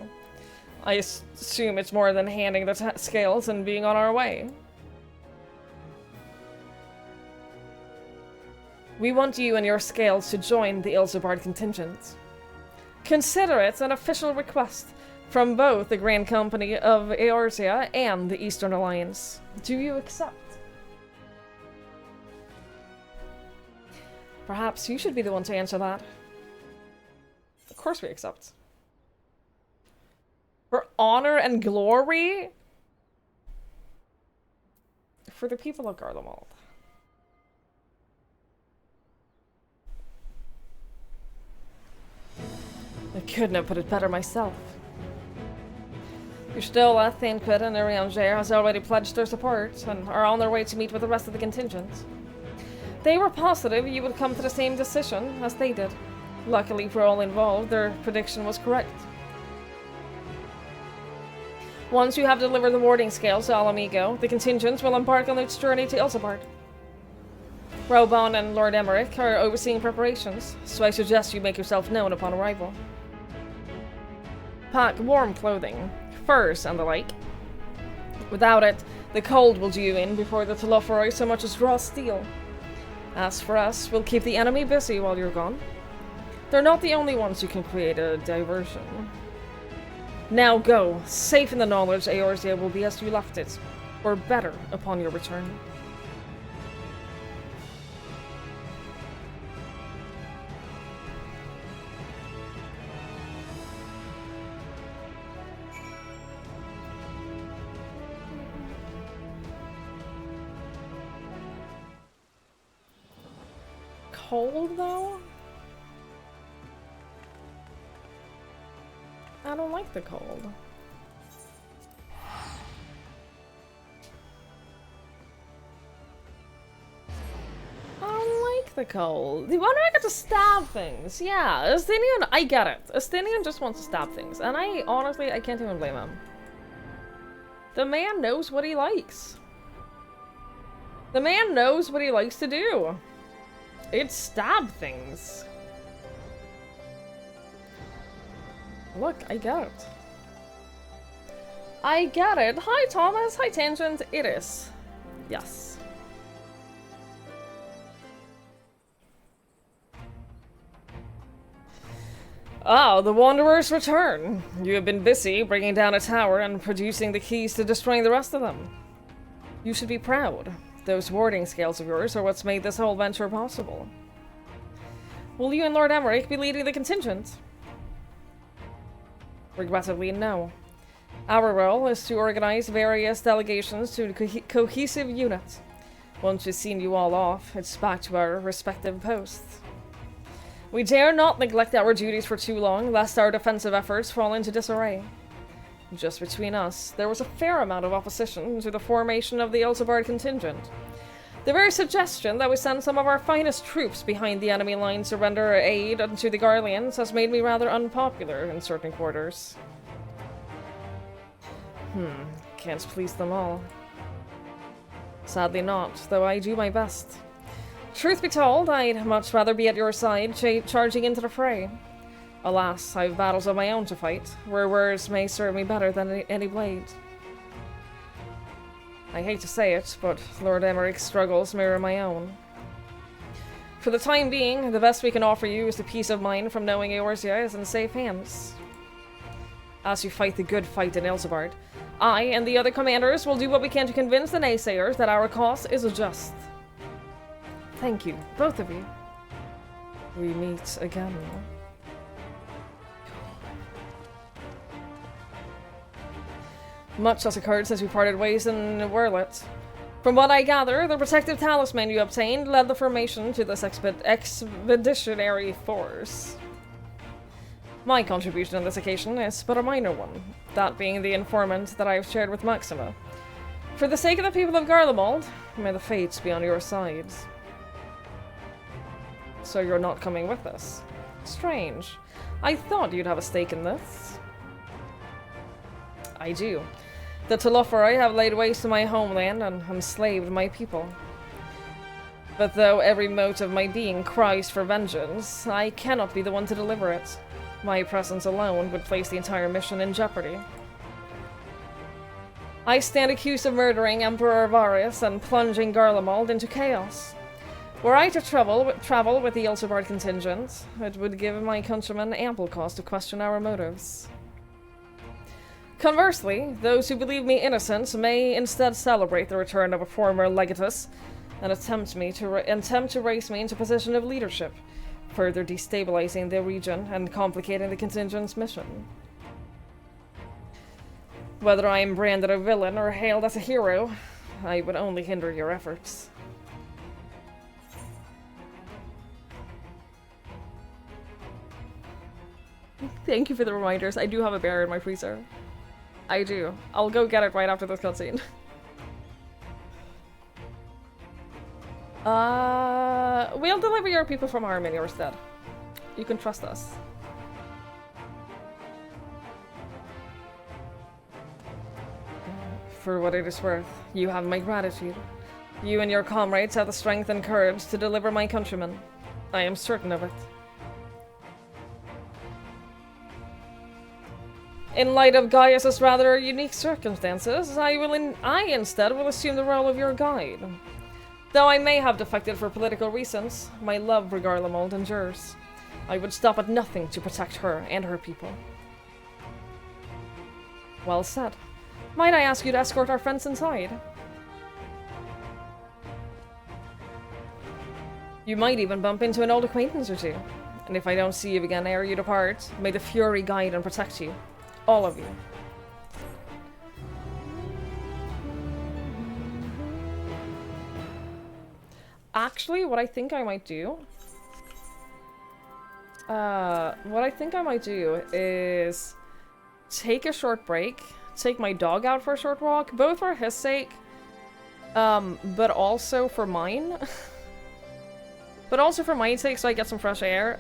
I assume it's more than handing the scales and being on our way. We want you and your scales to join the Ilsebard contingent. Consider it an official request from both the Grand Company of Eorzea and the Eastern Alliance. Do you accept? Perhaps you should be the one to answer that. Of course we accept. For honor and glory? For the people of Garlemald. I couldn't have put it better myself. Y'shtola, Thancred, and Urianger has already pledged their support and are on their way to meet with the rest of the contingent. They were positive you would come to the same decision as they did. Luckily for all involved, their prediction was correct. Once you have delivered the warding scales to Alamigo, the contingent will embark on its journey to Ilsebard. Robon and Lord Emmerich are overseeing preparations, so I suggest you make yourself known upon arrival. Pack warm clothing, furs and the like. Without it, the cold will do you in before the Telophoroi so much as draw steel. As for us, we'll keep the enemy busy while you're gone. They're not the only ones who can create a diversion. Now go, safe in the knowledge Eorzea will be as you left it, or better upon your return. Cold, though? I don't like the cold. I don't like the cold. Why do I get to stab things? Yeah, Estinian, I get it. Estinian just wants to stab things, and honestly, I can't even blame him. The man knows what he likes. The man knows what he likes to do. It's stab things. Look, I get it. I get it. Hi, Thomas. Hi, Tangent. It is. Yes. Ah, the Wanderers return. You have been busy bringing down a tower and producing the keys to destroying the rest of them. You should be proud. Those warding scales of yours are what's made this whole venture possible. Will you and Lord Emmerich be leading the contingent? Regrettably, no. Our role is to organize various delegations to a cohesive unit. Once we've seen you all off, it's back to our respective posts. We dare not neglect our duties for too long, lest our defensive efforts fall into disarray. Just between us, there was a fair amount of opposition to the formation of the Elsebard contingent. The very suggestion that we send some of our finest troops behind the enemy lines to render aid to the Garleans has made me rather unpopular in certain quarters. Can't please them all. Sadly not, though I do my best. Truth be told, I'd much rather be at your side, charging into the fray. Alas, I have battles of my own to fight, where words may serve me better than any blade. I hate to say it, but Lord Emmerich's struggles mirror my own. For the time being, the best we can offer you is the peace of mind from knowing Eorzea is in safe hands. As you fight the good fight in Elsebard, I and the other commanders will do what we can to convince the naysayers that our cause is just. Thank you, both of you. We meet again. Much has occurred since we parted ways in Werlet. From what I gather, the protective talisman you obtained led the formation to this expeditionary force. My contribution on this occasion is but a minor one, that being the informant that I have shared with Maxima. For the sake of the people of Garlemald, may the fates be on your side. So you're not coming with us? Strange. I thought you'd have a stake in this. I do. The Telophori have laid waste to my homeland and enslaved my people. But though every mote of my being cries for vengeance, I cannot be the one to deliver it. My presence alone would place the entire mission in jeopardy. I stand accused of murdering Emperor Varius and plunging Garlemald into chaos. Were I to travel with the Elsebard contingent, it would give my countrymen ample cause to question our motives. Conversely, those who believe me innocent may instead celebrate the return of a former legatus and attempt to race me into a position of leadership, further destabilizing the region and complicating the contingent's mission. Whether I am branded a villain or hailed as a hero, I would only hinder your efforts. Thank you for the reminders. I do have a bear in my freezer. I do. I'll go get it right after this cutscene. We'll deliver your people from Harmony instead. You can trust us. For what it is worth, you have my gratitude. You and your comrades have the strength and courage to deliver my countrymen. I am certain of it. In light of Gaius's rather unique circumstances, I instead will assume the role of your guide. Though I may have defected for political reasons, my love for Garlemald endures. I would stop at nothing to protect her and her people. Well said. Might I ask you to escort our friends inside? You might even bump into an old acquaintance or two. And if I don't see you again ere you depart, may the Fury guide and protect you. All of you. Actually, what I think I might do... is take a short break, take my dog out for a short walk, both for his sake, but also for mine. But also for my sake, so I get some fresh air.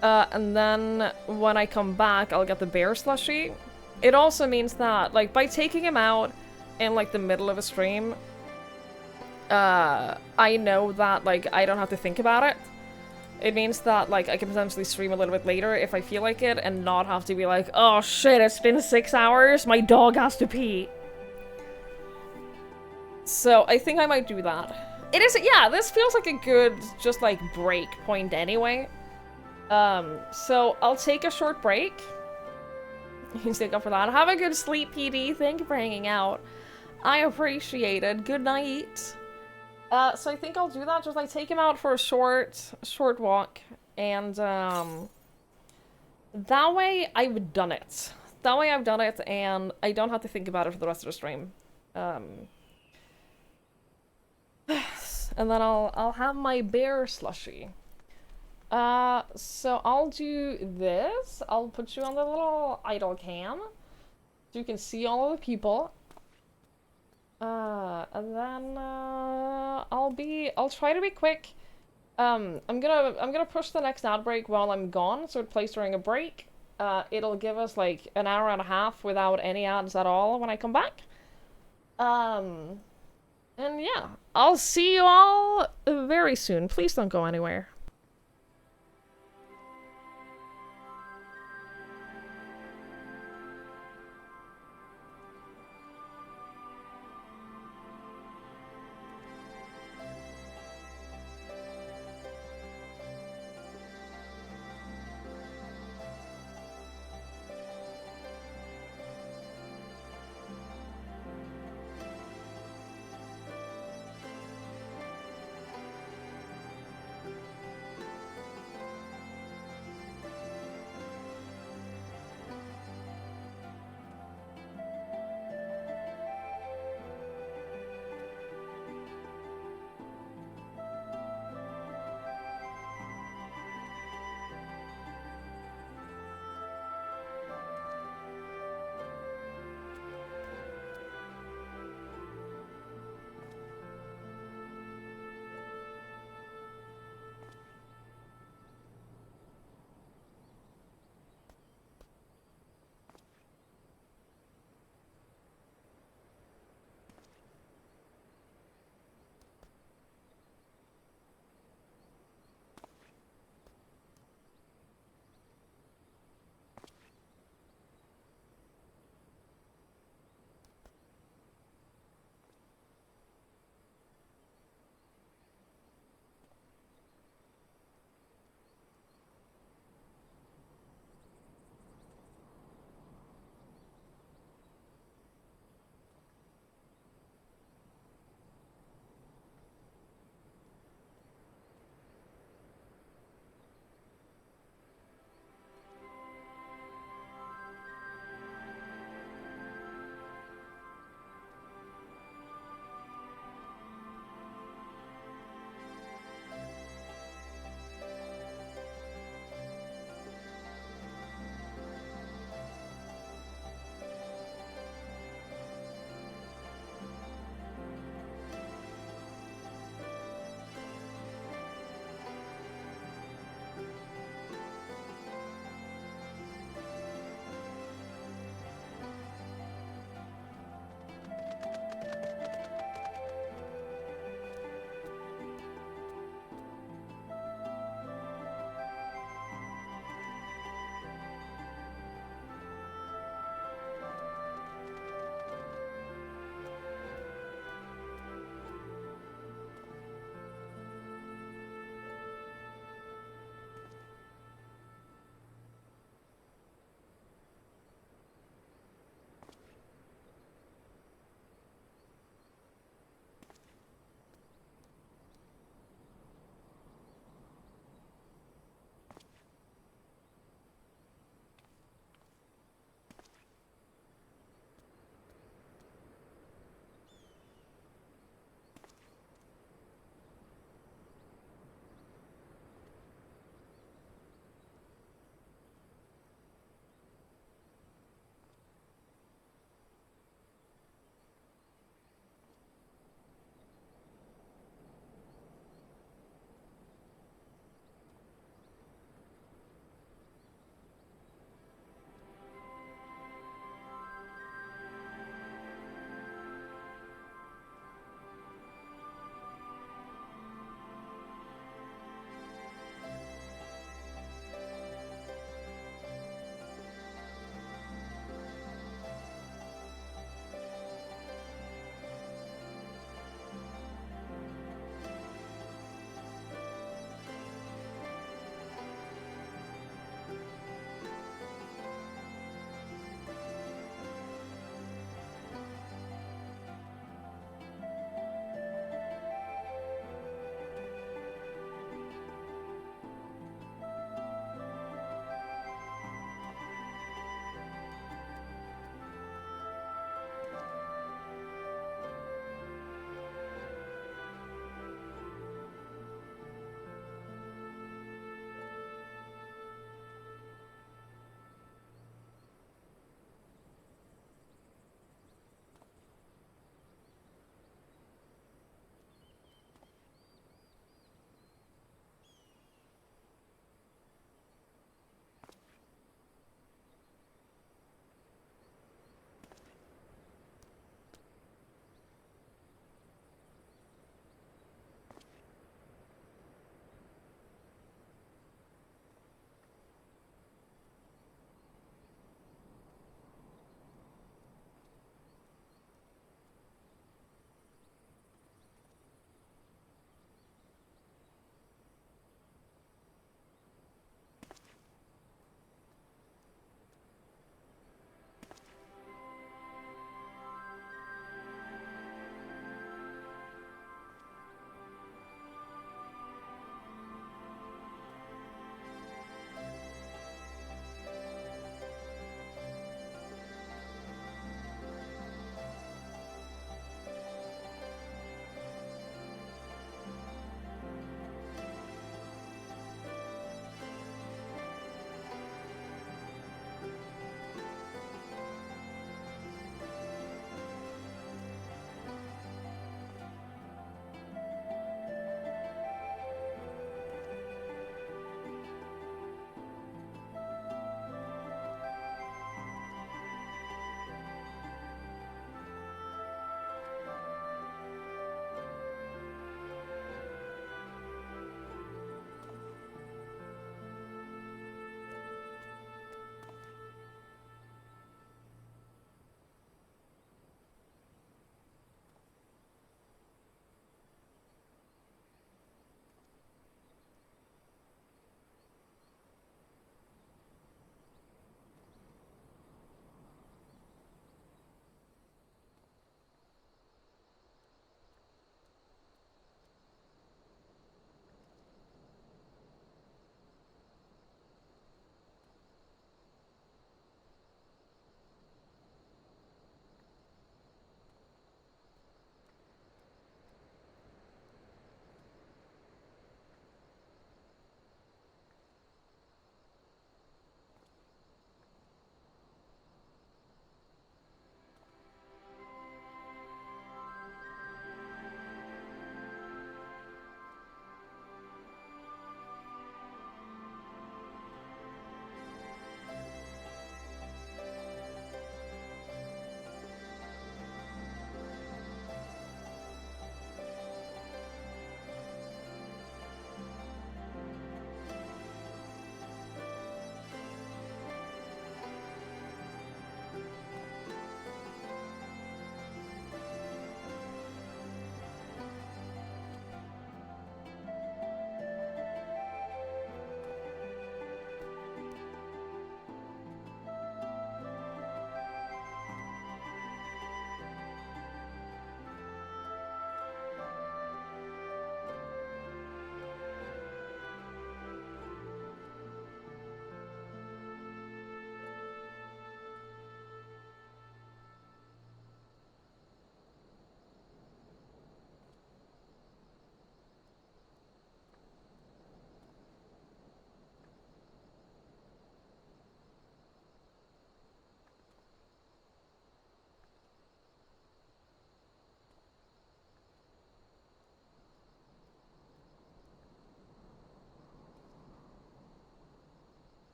And then when I come back, I'll get the bear slushie. It also means that, like, by taking him out in, like, the middle of a stream, I know that, like, I don't have to think about it. It means that, like, I can potentially stream a little bit later if I feel like it and not have to be like, oh shit, it's been 6 hours, my dog has to pee. So I think I might do that. It is, yeah, this feels like a good, just, like, break point anyway. So I'll take a short break. You stick up for that. Have a good sleep, PD. Thank you for hanging out. I appreciate it. Good night. So I think I'll do that. Just like take him out for a short walk, and that way I've done it. That way I've done it, and I don't have to think about it for the rest of the stream. And then I'll have my bear slushie. So I'll do this. I'll put you on the little idle cam, so you can see all of the people. And then I'll try to be quick. I'm gonna push the next ad break while I'm gone, so it plays during a break. It'll give us like an hour and a half without any ads at all when I come back. And yeah, I'll see you all very soon. Please don't go anywhere.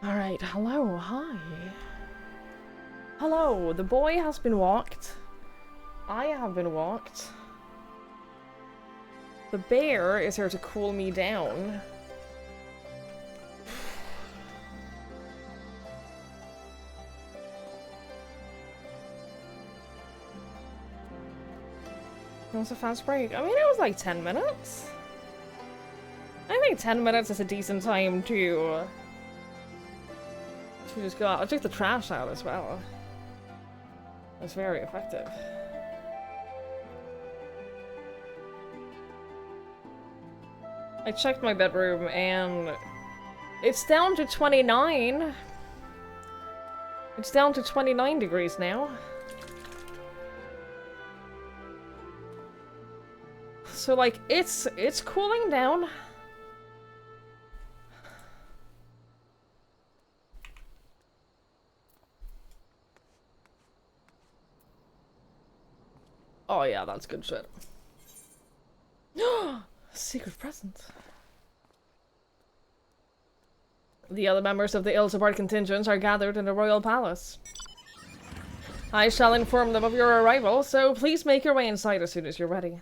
Alright, hello, hi. Hello, the boy has been walked. I have been walked. The bear is here to cool me down. It was a fast break. I mean, it was like 10 minutes. I think 10 minutes is a decent time to just go out. I took the trash out as well. It was very effective. I checked my bedroom and it's down to 29. It's down to 29 degrees now. So like it's cooling down. Oh yeah, that's good shit. Secret present. The other members of the Ilsabard contingent are gathered in the royal palace. I shall inform them of your arrival, so please make your way inside as soon as you're ready.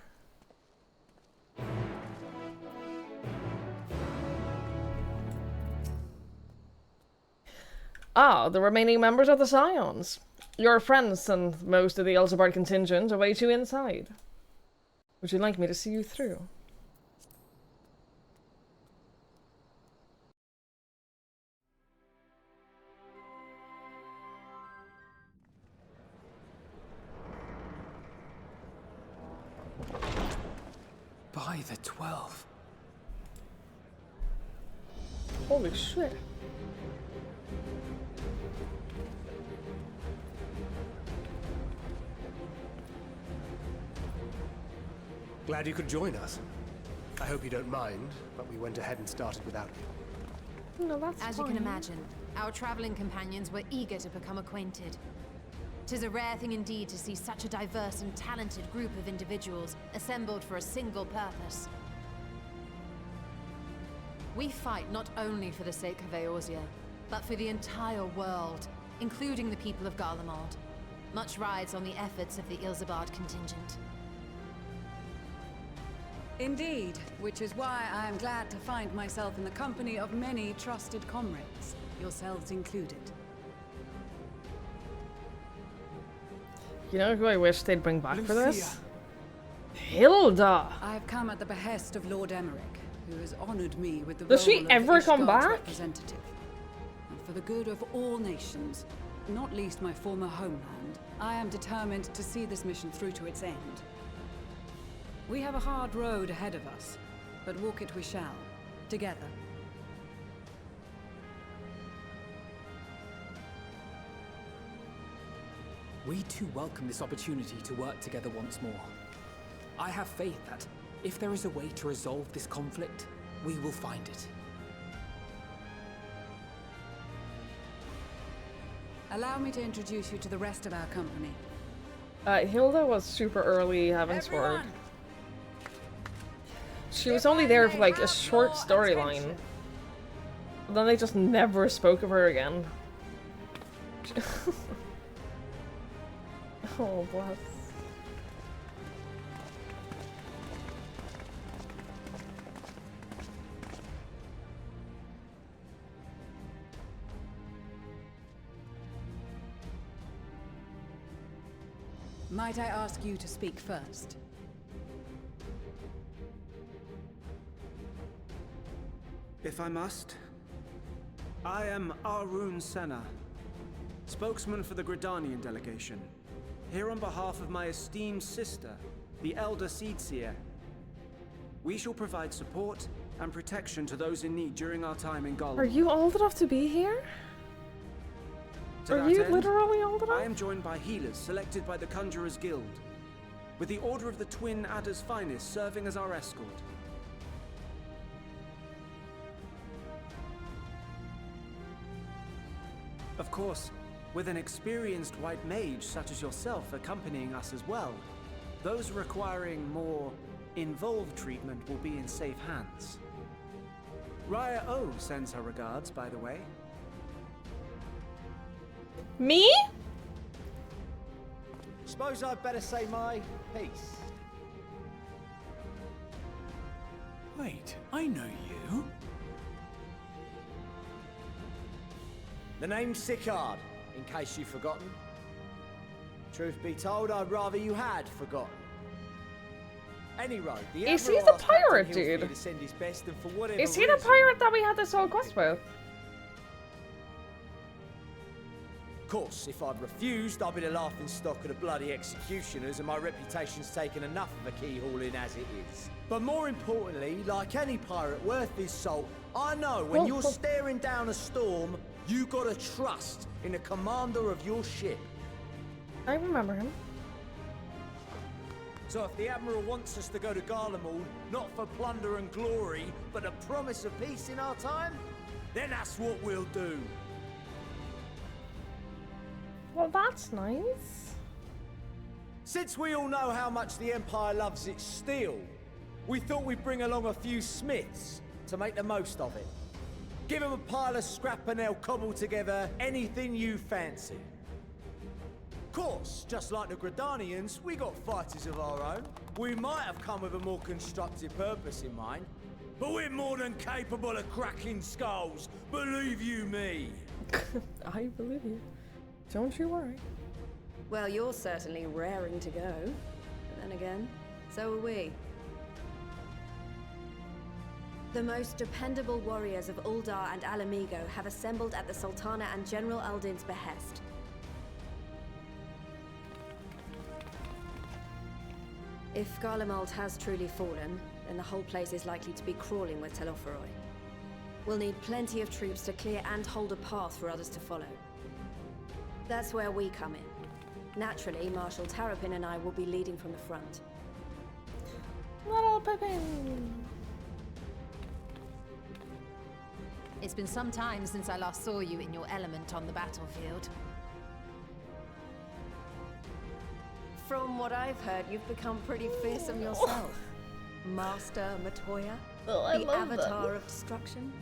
Ah, the remaining members of the Scions. Your friends and most of the Ilsabard contingent await you inside. Would you like me to see you through? By the 12. Holy shit. Glad you could join us. I hope you don't mind, but we went ahead and started without you. No, that's As fine. you can imagine, our traveling companions were eager to become acquainted. 'Tis a rare thing indeed to see such a diverse and talented group of individuals assembled for a single purpose. We fight not only for the sake of Eorzea, but for the entire world, including the people of Garlemald. Much rides on the efforts of the Ilsabard contingent. Indeed, which is why I am glad to find myself in the company of many trusted comrades, yourselves included. You know who I wish they'd bring back for this? Lucia. Hilda! I have come at the behest of Lord Emmerich, who has honored me with the Does she role of ever come Ishgard's back? representative. And for the good of all nations, not least my former homeland, I am determined to see this mission through to its end. We have a hard road ahead of us, but walk it we shall, together. We too welcome this opportunity to work together once more. I have faith that, if there is a way to resolve this conflict, we will find it. Allow me to introduce you to the rest of our company. Hilda was super early having sword. She was only there for like a short storyline. Then they just never spoke of her again. Oh, bless. Might I ask you to speak first? If I must. I am Arun Senna, spokesman for the Gridanian delegation, here on behalf of my esteemed sister, the Elder Seedseer. We shall provide support and protection to those in need during our time in Garlemald. Are you old enough to be here? Are you literally old enough? I am joined by healers selected by the Conjurers Guild, with the Order of the Twin Adder's Finest serving as our escort. Of course, with an experienced white mage such as yourself accompanying us as well, those requiring more involved treatment will be in safe hands. Raya O sends her regards, by the way. Me? Suppose I'd better say my piece. Wait, I know you. The name's Sicard, in case you've forgotten. Truth be told, I'd rather you had forgotten. Anyway, the Is he Admiral the asked Captain pirate Hillsby dude? to send his best, and for whatever Is he the reason- pirate that we had this whole quest with? Of course, if I'd refused, I'd be the laughing stock of the bloody executioners, and my reputation's taken enough of a keyhauling as it is. But more importantly, like any pirate worth his salt, I know when you're staring down a storm, you gotta trust in the commander of your ship. I remember him. So if the Admiral wants us to go to Garlemald, not for plunder and glory, but a promise of peace in our time, then that's what we'll do. Well, that's nice. Since we all know how much the Empire loves its steel, we thought we'd bring along a few smiths to make the most of it. Give them a pile of scrap and they'll cobble together anything you fancy. Of course, just like the Gridanians, we got fighters of our own. We might have come with a more constructive purpose in mind, but we're more than capable of cracking skulls, believe you me. I believe you. Don't you worry. Well, you're certainly raring to go. But then again, so are we. The most dependable warriors of Uldar and Alamigo have assembled at the Sultana and General Aldin's behest. If Garlemald has truly fallen, then the whole place is likely to be crawling with Telophoroi. We'll need plenty of troops to clear and hold a path for others to follow. That's where we come in. Naturally, Marshal Terrapin and I will be leading from the front. Little Pippin! It's been some time since I last saw you in your element on the battlefield. From what I've heard, you've become pretty fearsome yourself. Master Matoya, I the love Avatar that. of Destruction.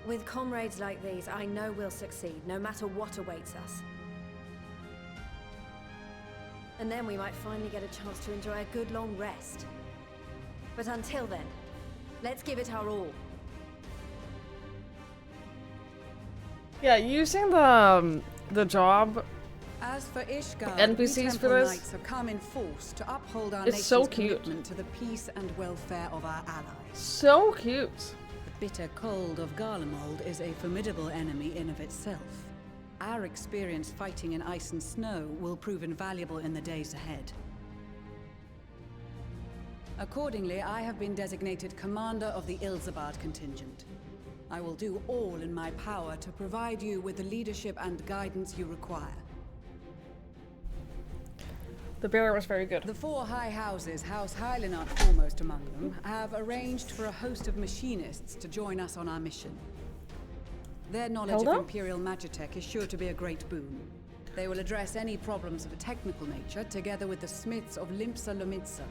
With comrades like these, I know we'll succeed, no matter what awaits us. And then we might finally get a chance to enjoy a good long rest. But until then, let's give it our all. Yeah, using the job As for Ishgard, NPCs we for Temple this, Knights have come in force to uphold our it's nation's so cute. commitment to the peace and welfare of our allies. So cute. The bitter cold of Garlemald is a formidable enemy in of itself. Our experience fighting in ice and snow will prove invaluable in the days ahead. Accordingly, I have been designated commander of the Ilzabard contingent. I will do all in my power to provide you with the leadership and guidance you require. The bear was very good. The four high houses, House Hylinart foremost among them, have arranged for a host of machinists to join us on our mission. Their knowledge Hilda? of Imperial Magitech is sure to be a great boon. They will address any problems of a technical nature together with the smiths of Limpsa Lomitsa.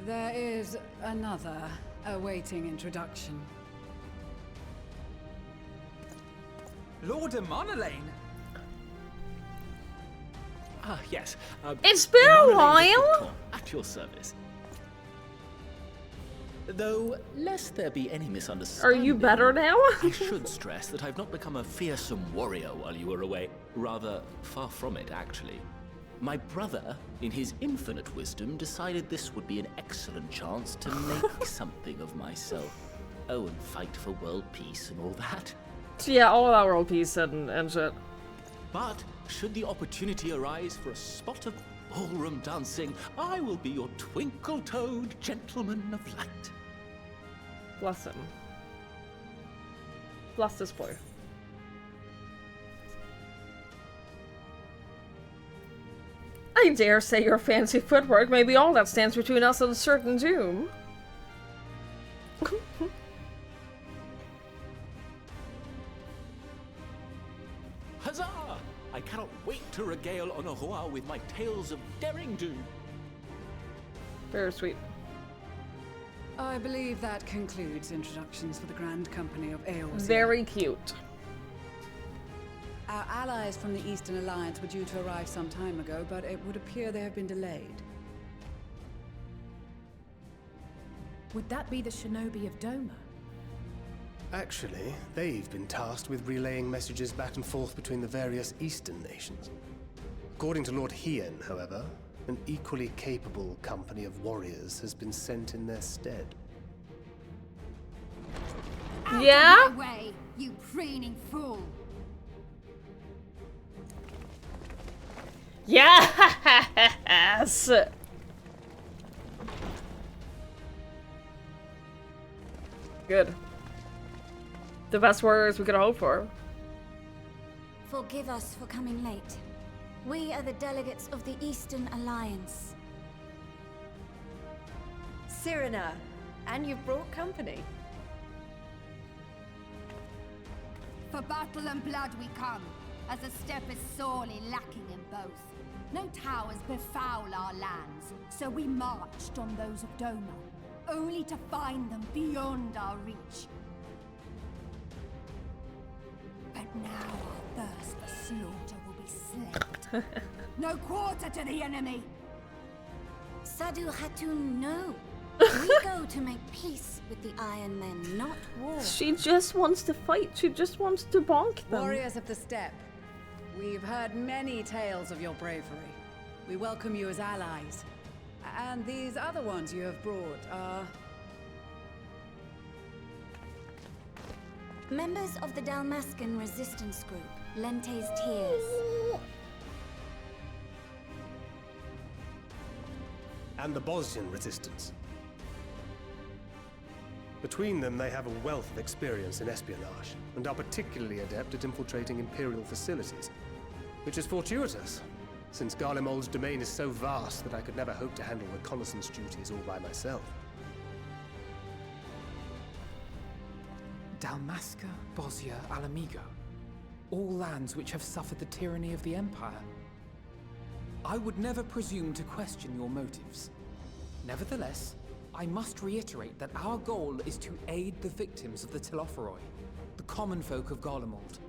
There is another awaiting introduction. Lord Amonelane! Ah, yes. It's been a Amonelane while. Victor, at your service. Though, lest there be any Are misunderstanding, you better now? I should stress that I've not become a fearsome warrior while you were away. Rather, far from it, actually. My brother, in his infinite wisdom, decided this would be an excellent chance to make something of myself. Oh, and fight for world peace and all that. Yeah, all that world peace and shit. But, should the opportunity arise for a spot of ballroom dancing, I will be your twinkle-toed gentleman of light. Bless him. Bless this boy. I dare say your fancy footwork may be all that stands between us and certain doom. Huzzah! I cannot wait to regale Honohua with my tales of daring do. Very sweet. I believe that concludes introductions for the Grand Company of Eorzea. Very cute. Our allies from the Eastern Alliance were due to arrive some time ago, but it would appear they have been delayed. Would that be the shinobi of Doma? Actually, they've been tasked with relaying messages back and forth between the various Eastern nations. According to Lord Hien, however, an equally capable company of warriors has been sent in their stead. Yeah? Out of my way, you preening fool! Yes! Good. The best warriors we could hope for. Forgive us for coming late. We are the delegates of the Eastern Alliance. Cyrena, and you've brought company. For battle and blood we come, as a step is sorely lacking in both. No towers befoul our lands, so we marched on those of Doma, only to find them beyond our reach. But now our thirst for slaughter will be slaked. No quarter to the enemy! Sadu Hatun, no. We go to make peace with the Iron Men, not war. She just wants to fight. She just wants to bonk them. Warriors of the Steppe, we've heard many tales of your bravery. We welcome you as allies. And these other ones you have brought are... Members of the Dalmascan resistance group, Lente's Tears. And the Bosnian resistance. Between them, they have a wealth of experience in espionage, and are particularly adept at infiltrating Imperial facilities. Which is fortuitous, since Garlemald's domain is so vast that I could never hope to handle reconnaissance duties all by myself. Dalmasca, Bosnia, Alamigo. All lands which have suffered the tyranny of the Empire. I would never presume to question your motives. Nevertheless, I must reiterate that our goal is to aid the victims of the Telophoroi, the common folk of Garlemald.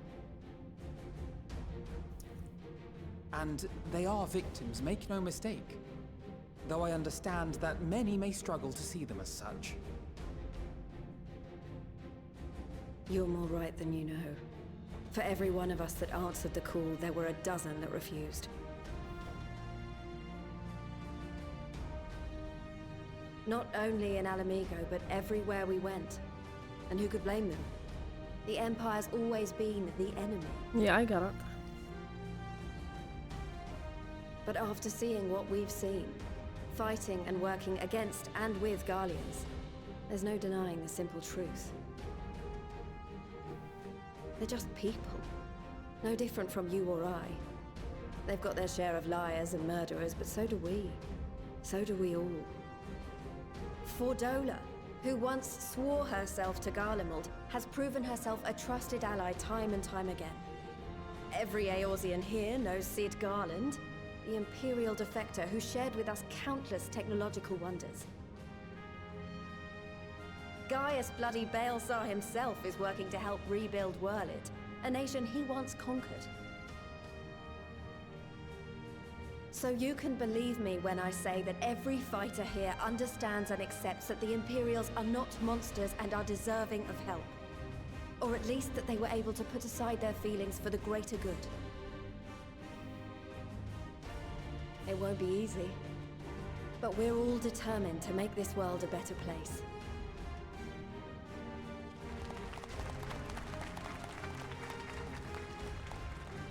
And they are victims, make no mistake. Though I understand that many may struggle to see them as such. You're more right than you know. For every one of us that answered the call, there were a dozen that refused. Not only in Alamigo, but everywhere we went. And who could blame them? The Empire's always been the enemy. Yeah, I got it. But after seeing what we've seen, fighting and working against and with Garleans, there's no denying the simple truth. They're just people. No different from you or I. They've got their share of liars and murderers, but so do we. So do we all. Fordola, who once swore herself to Garlemald, has proven herself a trusted ally time and time again. Every Eorzean here knows Cid Garland, the Imperial defector who shared with us countless technological wonders. Gaius bloody Baelsar himself is working to help rebuild Wurlit, a nation he once conquered. So you can believe me when I say that every fighter here understands and accepts that the Imperials are not monsters and are deserving of help. Or at least that they were able to put aside their feelings for the greater good. It won't be easy, but we're all determined to make this world a better place.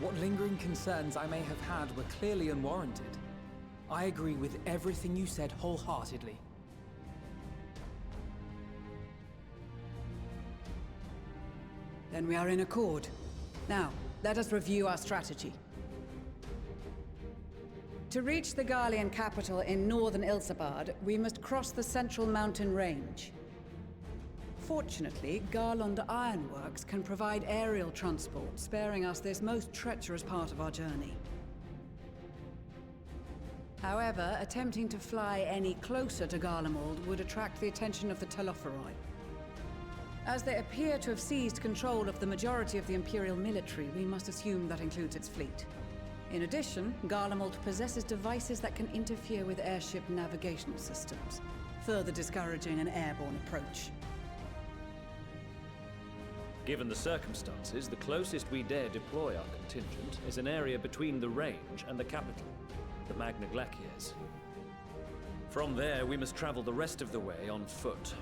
What lingering concerns I may have had were clearly unwarranted. I agree with everything you said wholeheartedly. Then we are in accord. Now, let us review our strategy. To reach the Garlean capital in northern Ilsabard, we must cross the central mountain range. Fortunately, Garland Ironworks can provide aerial transport, sparing us this most treacherous part of our journey. However, attempting to fly any closer to Garlemald would attract the attention of the Telophoroi. As they appear to have seized control of the majority of the Imperial military, we must assume that includes its fleet. In addition, Garlemald possesses devices that can interfere with airship navigational systems, further discouraging an airborne approach. Given the circumstances, the closest we dare deploy our contingent is an area between the range and the capital, the Magna Glaciers. From there, we must travel the rest of the way on foot.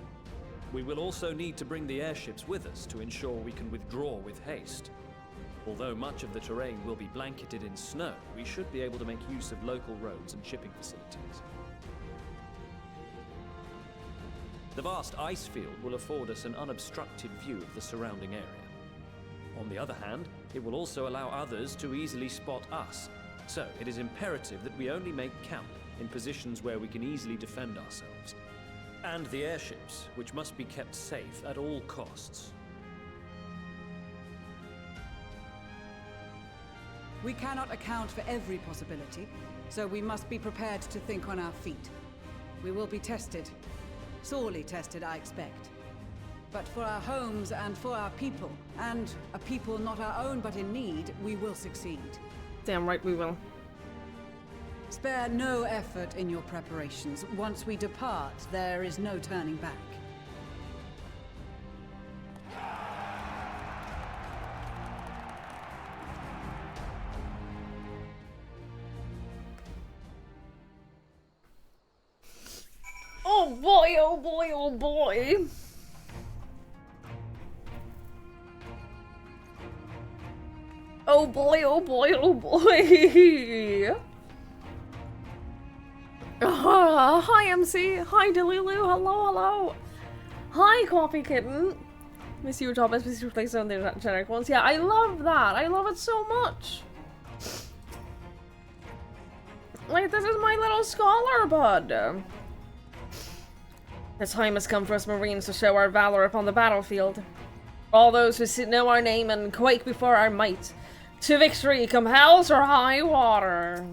We will also need to bring the airships with us to ensure we can withdraw with haste. Although much of the terrain will be blanketed in snow, we should be able to make use of local roads and shipping facilities. The vast ice field will afford us an unobstructed view of the surrounding area. On the other hand, it will also allow others to easily spot us, so it is imperative that we only make camp in positions where we can easily defend ourselves. And the airships, which must be kept safe at all costs. We cannot account for every possibility, so we must be prepared to think on our feet. We will be tested. Sorely tested, I expect. But for our homes and for our people, and a people not our own but in need, we will succeed. Damn right we will. Spare no effort in your preparations. Once we depart, there is no turning back. Oh boy, oh boy, oh boy. Oh boy, oh boy, oh boy. Hi MC, hi Delulu, hello, hello. Hi Coffee Kitten. Miss you job, miss you place on the generic ones. Yeah, I love that. I love it so much. Like, this is my little scholar bud. The time has come for us Marines to show our valor upon the battlefield. All those who know our name and quake before our might. To victory, come hells or high water.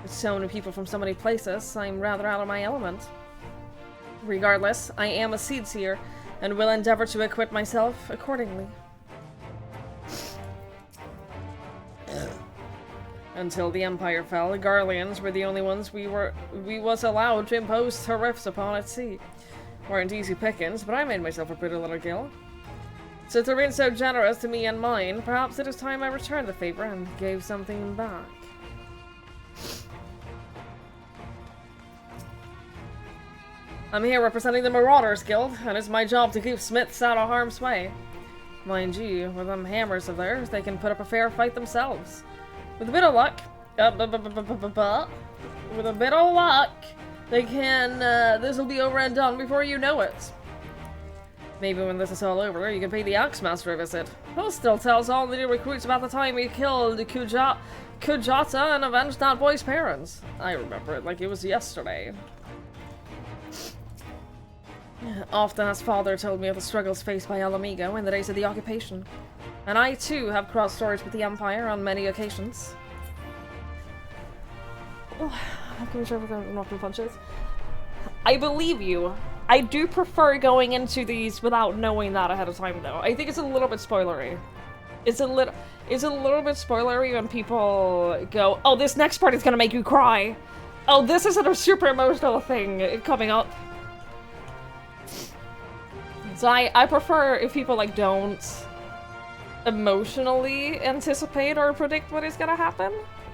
With so many people from so many places, I'm rather out of my element. Regardless, I am a seed seer, and will endeavor to acquit myself accordingly. Until the Empire fell, the Garleans were the only ones we was allowed to impose tariffs upon at sea. Weren't easy pickings, but I made myself a pretty little gill. Since they've been so generous to me and mine, perhaps it is time I returned the favor and gave something back. I'm here representing the Marauders Guild, and it's my job to keep smiths out of harm's way. Mind you, with them hammers of theirs, they can put up a fair fight themselves. With a bit of luck, they can, this'll be over and done before you know it. Maybe when this is all over, you can pay the Axemaster a visit. He'll still tells all the new recruits about the time he killed Kujata and avenged that boy's parents. I remember it like it was yesterday. Often has father told me of the struggles faced by El Amigo in the days of the occupation. And I too have crossed swords with the Empire on many occasions. I'm sure we're not punches. I believe you. I do prefer going into these without knowing that ahead of time though. I think it's a little bit spoilery. It's a little bit spoilery when people go, oh, this next part is gonna make you cry. Oh, this isn't a super emotional thing coming up. So I prefer if people like don't emotionally anticipate or predict what is gonna happen.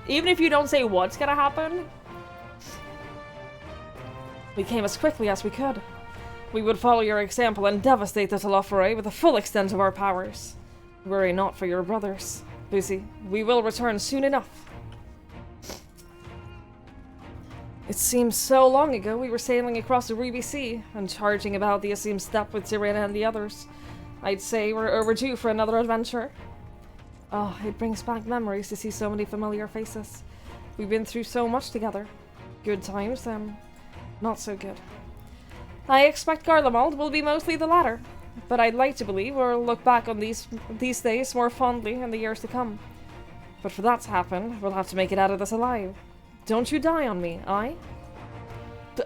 Even if you don't say what's gonna happen. We came as quickly as we could. We would follow your example and devastate the Telophoroi with the full extent of our powers. Worry not for your brothers, Busy. We will return soon enough. It seems so long ago we were sailing across the Ruby Sea and charging about the Asim Steppe with Sirena and the others. I'd say we're overdue for another adventure. Oh, it brings back memories to see so many familiar faces. We've been through so much together. Good times and not so good. I expect Garlemald will be mostly the latter, but I'd like to believe we'll look back on these days more fondly in the years to come. But for that to happen, we'll have to make it out of this alive. Don't you die on me, aye?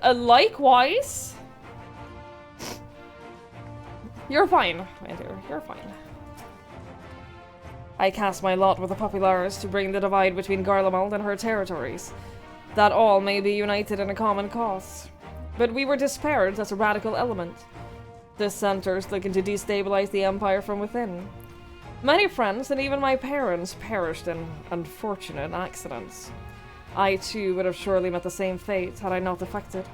Likewise? You're fine, my dear, you're fine. I cast my lot with the Populares to bring the divide between Garlemald and her territories, that all may be united in a common cause. But we were disparaged as a radical element. Dissenters looking to destabilize the Empire from within. Many friends and even my parents perished in unfortunate accidents. I too would have surely met the same fate had I not defected.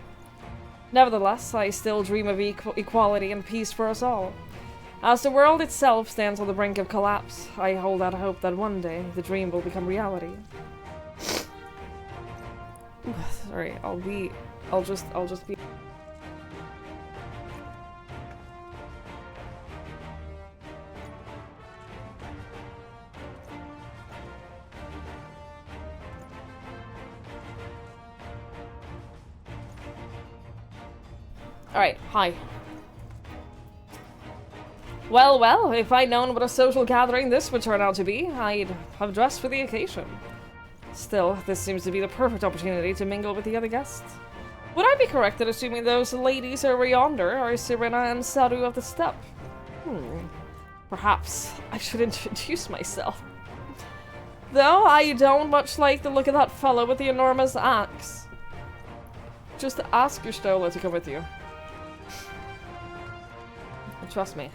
Nevertheless, I still dream of equality and peace for us all. As the world itself stands on the brink of collapse, I hold out hope that one day the dream will become reality. Sorry, I'll just be... Alright, hi. Well, well, if I'd known what a social gathering this would turn out to be, I'd have dressed for the occasion. Still, this seems to be the perfect opportunity to mingle with the other guests. Would I be correct in assuming those ladies over yonder are Serena and Saru of the Steppe? Perhaps I should introduce myself. Though I don't much like the look of that fellow with the enormous axe. Just ask your Stola to come with you. Trust me.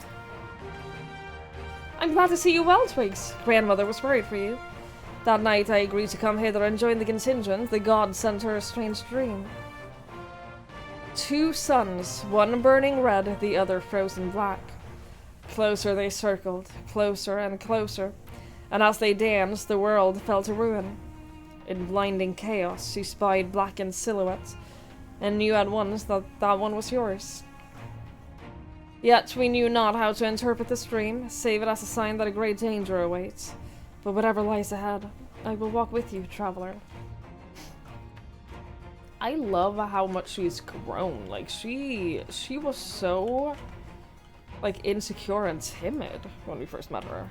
I'm glad to see you well, Twigs. Grandmother was worried for you. That night I agreed to come hither and join the contingent. The god sent her a strange dream. 2 suns, one burning red, the other frozen black. Closer they circled, closer and closer, and as they danced, the world fell to ruin. In blinding chaos, she spied blackened silhouettes, and knew at once that that one was yours. Yet we knew not how to interpret this dream, save it as a sign that a great danger awaits. But whatever lies ahead, I will walk with you, traveler. I love how much she's grown. Like, she was so, like, insecure and timid when we first met her.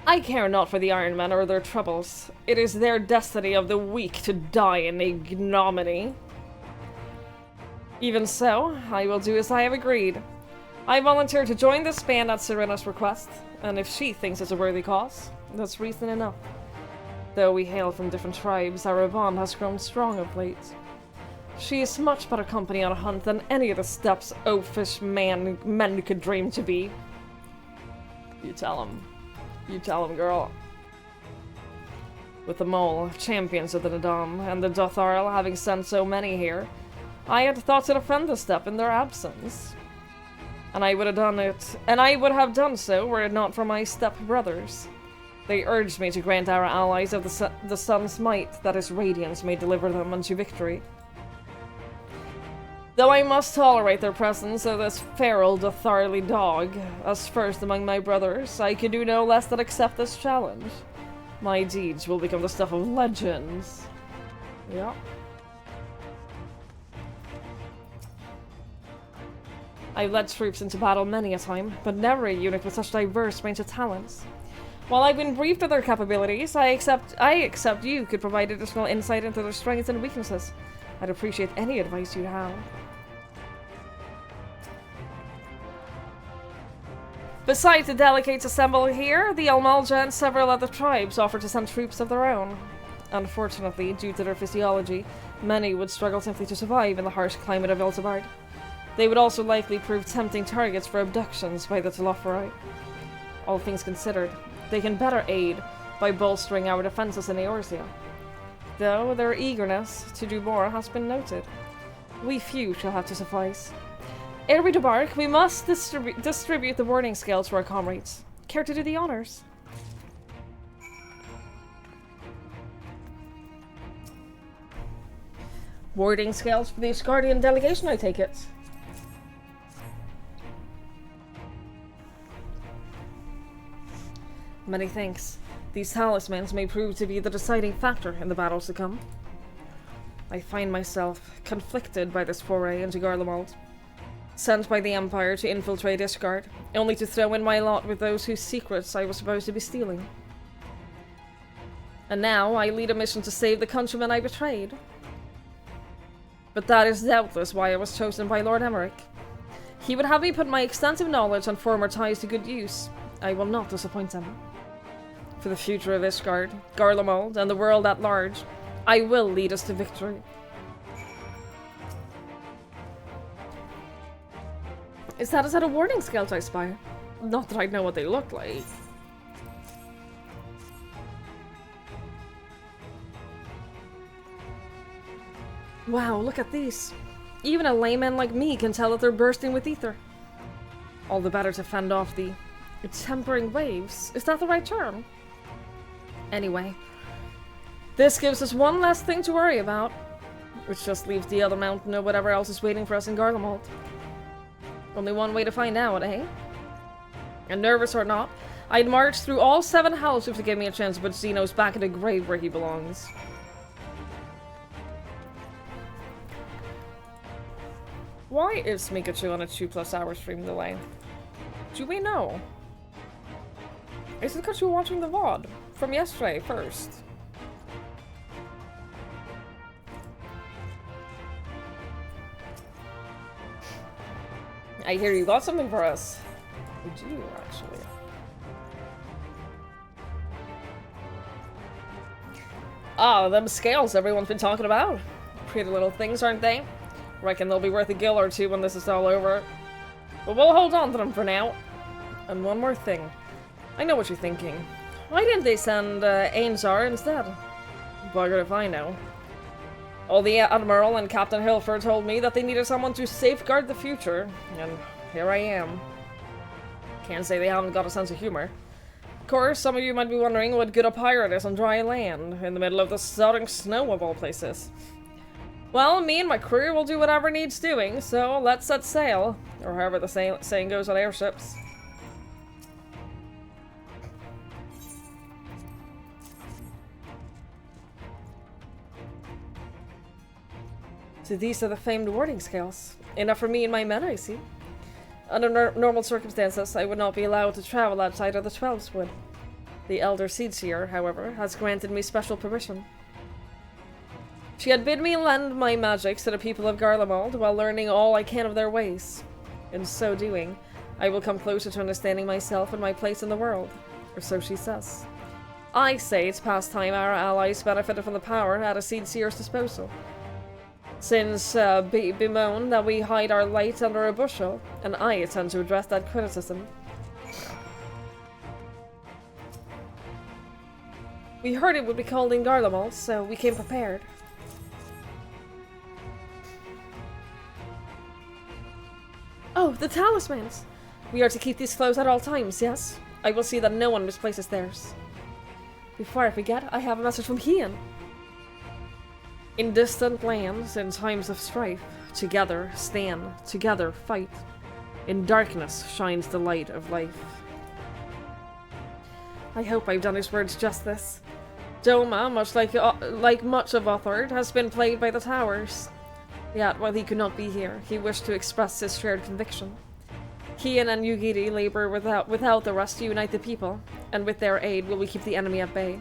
I care not for the Iron Men or their troubles. It is their destiny of the weak to die in ignominy. Even so, I will do as I have agreed. I volunteer to join this band at Serena's request, and if she thinks it's a worthy cause, that's reason enough. Though we hail from different tribes, our bond has grown strong of late. She is much better company on a hunt than any of the Steppe's oafish men could dream to be. You tell him. You tell him, girl. With the Mole, champions of the Nadam, and the Dotharl having sent so many here, I had thought to defend the Steppe in their absence. And I would have done it, and I would have done so were it not for my Steppe brothers. They urged me to grant our allies of the sun's might, that his radiance may deliver them unto victory. Though I must tolerate their presence of this feral Dotharli dog, as first among my brothers, I can do no less than accept this challenge. My deeds will become the stuff of legends. Yeah. I've led troops into battle many a time, but never a unit with such diverse range of talents. While I've been briefed of their capabilities, I accept you could provide additional insight into their strengths and weaknesses. I'd appreciate any advice you have. Besides the delegates assembled here, the Almalja and several other tribes offer to send troops of their own. Unfortunately, due to their physiology, many would struggle simply to survive in the harsh climate of Elzabard. They would also likely prove tempting targets for abductions by the Telophori. All things considered, they can better aid by bolstering our defenses in Eorzea. Though their eagerness to do more has been noted. We few shall have to suffice. Ere we debark, we must distribute the warding scales to our comrades. Care to do the honors? Warding scales for the Asgardian delegation, I take it. Many thanks. These talismans may prove to be the deciding factor in the battles to come. I find myself conflicted by this foray into Garlemald. Sent by the Empire to infiltrate Ishgard, only to throw in my lot with those whose secrets I was supposed to be stealing. And now I lead a mission to save the countrymen I betrayed. But that is doubtless why I was chosen by Lord Emmerich. He would have me put my extensive knowledge and former ties to good use. I will not disappoint him. For the future of Ishgard, Garlemald, and the world at large, I will lead us to victory. Is that a set of warning scales I spy? Not that I know what they look like. Wow, look at these. Even a layman like me can tell that they're bursting with ether. All the better to fend off the tempering waves. Is that the right term? Anyway, this gives us one less thing to worry about, which just leaves the other mountain or whatever else is waiting for us in Garlemald. Only one way to find out, eh? And nervous or not, I'd march through all 7 houses to give me a chance to put Xenos back in the grave where he belongs. Why is Mikachu on a 2+ hour stream delay? Do we know? Is it because you're watching the VOD from yesterday first? I hear you got something for us. We do, actually. Ah, them scales everyone's been talking about. Pretty little things, aren't they? Reckon they'll be worth a gil or two when this is all over. But we'll hold on to them for now. And one more thing. I know what you're thinking. Why didn't they send Ainzar instead? Bugger if I know. All the Admiral and Captain Hilfer told me that they needed someone to safeguard the future, and here I am. Can't say they haven't got a sense of humor. Of course, some of you might be wondering what good a pirate is on dry land, in the middle of the sodding snow of all places. Well, me and my crew will do whatever needs doing, so let's set sail, or however the saying goes on airships. So these are the famed warding scales. Enough for me and my men, I see. Under normal circumstances, I would not be allowed to travel outside of the 12's wood. The Elder Seedseer, however, has granted me special permission. She had bid me lend my magics to the people of Garlemald while learning all I can of their ways. In so doing, I will come closer to understanding myself and my place in the world, or so she says. I say it's past time our allies benefited from the power at a Seedseer's disposal. Since bemoan that we hide our light under a bushel, and I intend to address that criticism. We heard it would be cold in Garlemald, so we came prepared. Oh, the talismans! We are to keep these closed at all times, yes? I will see that no one misplaces theirs. Before I forget, I have a message from Hien. In distant lands, in times of strife, together stand, together fight. In darkness shines the light of life. I hope I've done his words justice. Doma, much like much of Othard, has been plagued by the towers. Yet, while he could not be here, he wished to express his shared conviction. Hien and Yugiri labor without the rest to unite the people, and with their aid will we keep the enemy at bay.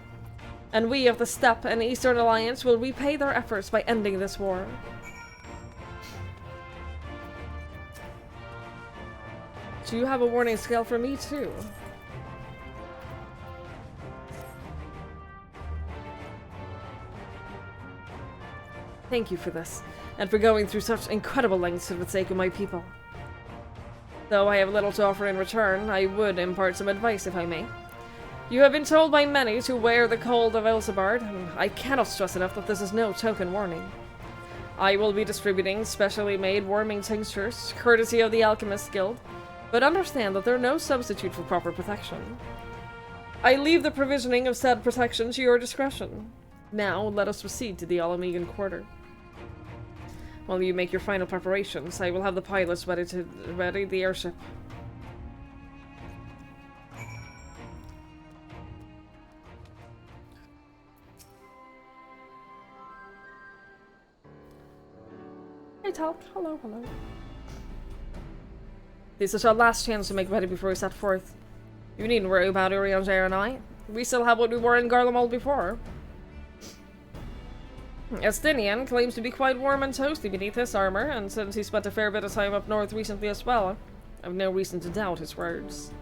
And we of the Steppe and Eastern Alliance will repay their efforts by ending this war. Do you have a warning scale for me too? Thank you for this, and for going through such incredible lengths for the sake of my people. Though I have little to offer in return, I would impart some advice if I may. You have been told by many to wear the cold of Elsebard, and I cannot stress enough that this is no token warning. I will be distributing specially made warming tinctures, courtesy of the Alchemist Guild, but understand that they're no substitute for proper protection. I leave the provisioning of said protection to your discretion. Now, let us proceed to the Alamegan Quarter. While you make your final preparations, I will have the pilots ready the airship. Hey Talk, hello, hello. This is our last chance to make ready before we set forth. You needn't worry about Urianger and I. We still have what we were in Garlemald before. Estinian claims to be quite warm and toasty beneath his armor, and since he spent a fair bit of time up north recently as well, I've no reason to doubt his words.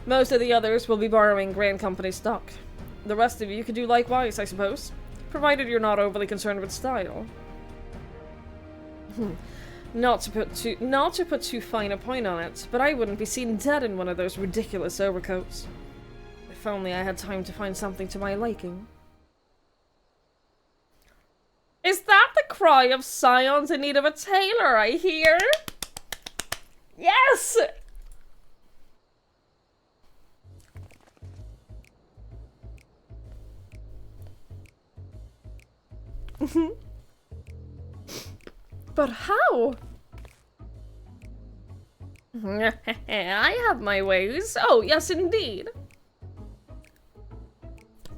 Most of the others will be borrowing Grand Company stock. The rest of you could do likewise, I suppose, provided you're not overly concerned with style. Not to put too fine a point on it, but I wouldn't be seen dead in one of those ridiculous overcoats. If only I had time to find something to my liking. Is that the cry of scions in need of a tailor, I hear? Yes! But how? I have my ways. Oh, yes indeed.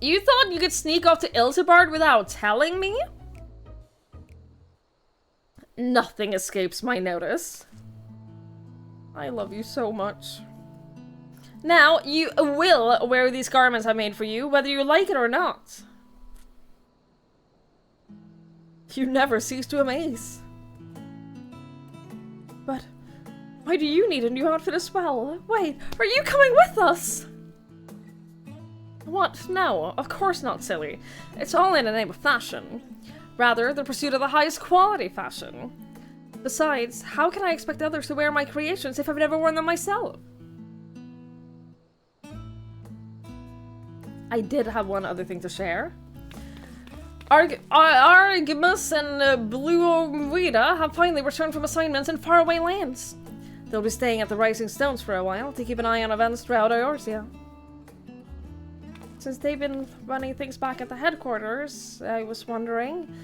You thought you could sneak off to Iltibard without telling me? Nothing escapes my notice. I love you so much. Now, you will wear these garments I made for you, whether you like it or not. You never cease to amaze. But why do you need a new outfit as well? Wait, are you coming with us? What? No, of course not, silly. It's all in the name of fashion. Rather, the pursuit of the highest quality fashion. Besides, how can I expect others to wear my creations if I've never worn them myself? I did have one other thing to share. Argimus and Bluomvida have finally returned from assignments in faraway lands. They'll be staying at the Rising Stones for a while to keep an eye on events throughout Eorzea. Since they've been running things back at the headquarters, I was wondering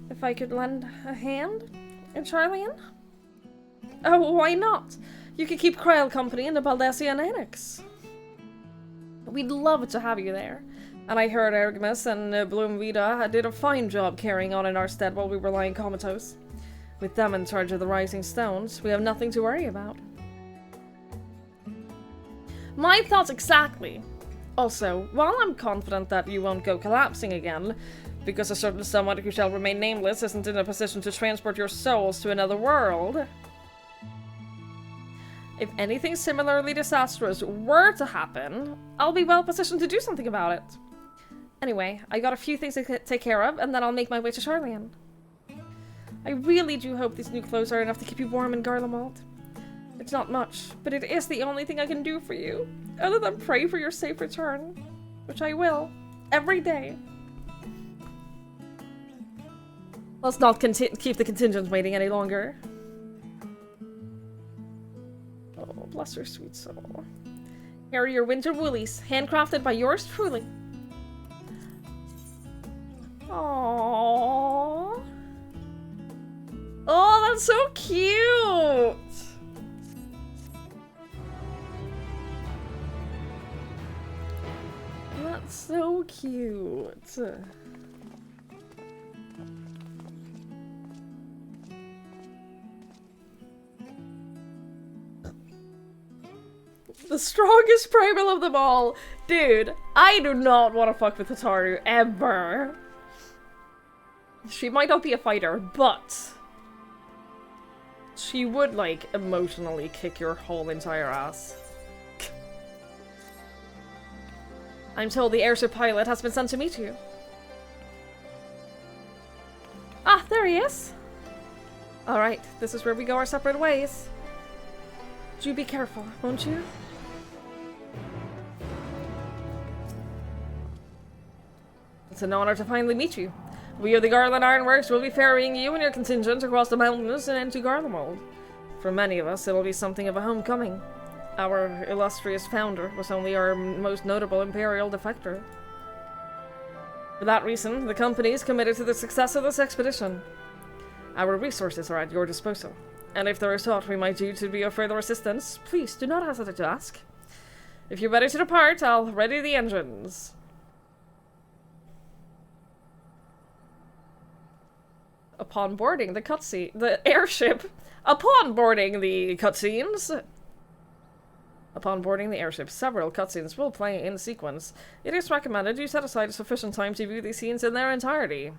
if I could lend a hand in Charlian? Oh, why not? You could keep Kryl company in the Baldessian Annex. We'd love to have you there. And I heard Argimus and Bloomvida did a fine job carrying on in our stead while we were lying comatose. With them in charge of the Rising Stones, we have nothing to worry about. My thoughts exactly. Also, while I'm confident that you won't go collapsing again, because a certain someone who shall remain nameless isn't in a position to transport your souls to another world, if anything similarly disastrous were to happen, I'll be well positioned to do something about it. Anyway, I got a few things to take care of, and then I'll make my way to Charlian. I really do hope these new clothes are enough to keep you warm in Garlemald. It's not much, but it is the only thing I can do for you, other than pray for your safe return, which I will, every day. Let's not keep the contingents waiting any longer. Oh, bless her sweet soul. Here are your winter woolies, handcrafted by yours truly. Aww. Oh, that's so cute! That's so cute. The strongest primal of them all. Dude, I do not want to fuck with Hataru, ever. She might not be a fighter, but she would, like, emotionally kick your whole entire ass. I'm told the airship pilot has been sent to meet you. Ah, there he is. Alright, this is where we go our separate ways. Do be careful, won't you? It's an honor to finally meet you. We of the Garland Ironworks will be ferrying you and your contingent across the mountains and into Garlemald. For many of us, it'll be something of a homecoming. Our illustrious founder was only our most notable Imperial defector. For that reason, the company is committed to the success of this expedition. Our resources are at your disposal, and if there is aught we might do to be of further assistance, please do not hesitate to ask. If you're ready to depart, I'll ready the engines. upon boarding the airship, upon boarding the cutscenes. Upon boarding the airship, several cutscenes will play in sequence. It is recommended you set aside sufficient time to view these scenes in their entirety.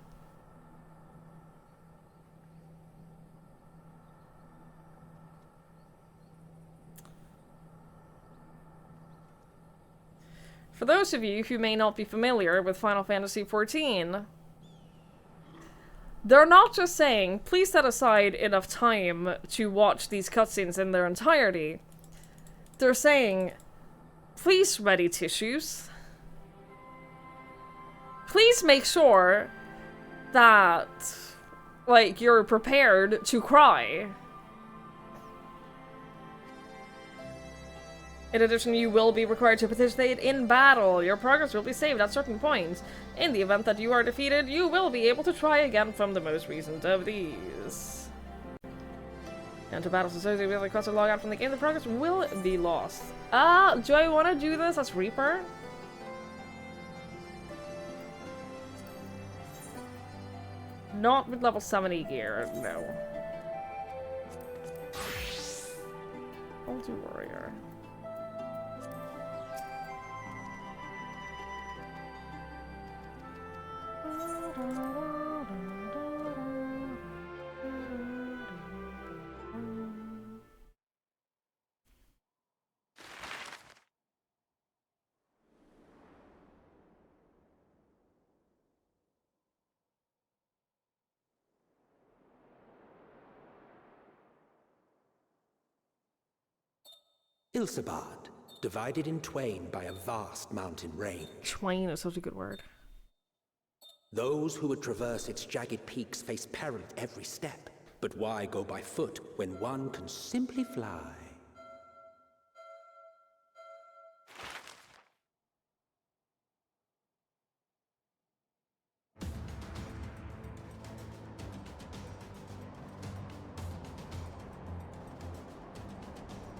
For those of you who may not be familiar with Final Fantasy XIV, they're not just saying, please set aside enough time to watch these cutscenes in their entirety. They're saying, please ready tissues. Please make sure that, like, you're prepared to cry. In addition, you will be required to participate in battle. Your progress will be saved at certain points. In the event that you are defeated, you will be able to try again from the most recent of these. Enter battles associated with the quest to log out from the game. The progress will be lost. Do I want to do this as Reaper? Not with level 70 gear, no. I'll do Warrior. Ilsabad, divided in twain by a vast mountain range. Twain is such a good word. Those who would traverse its jagged peaks face peril at every step. But why go by foot when one can simply fly?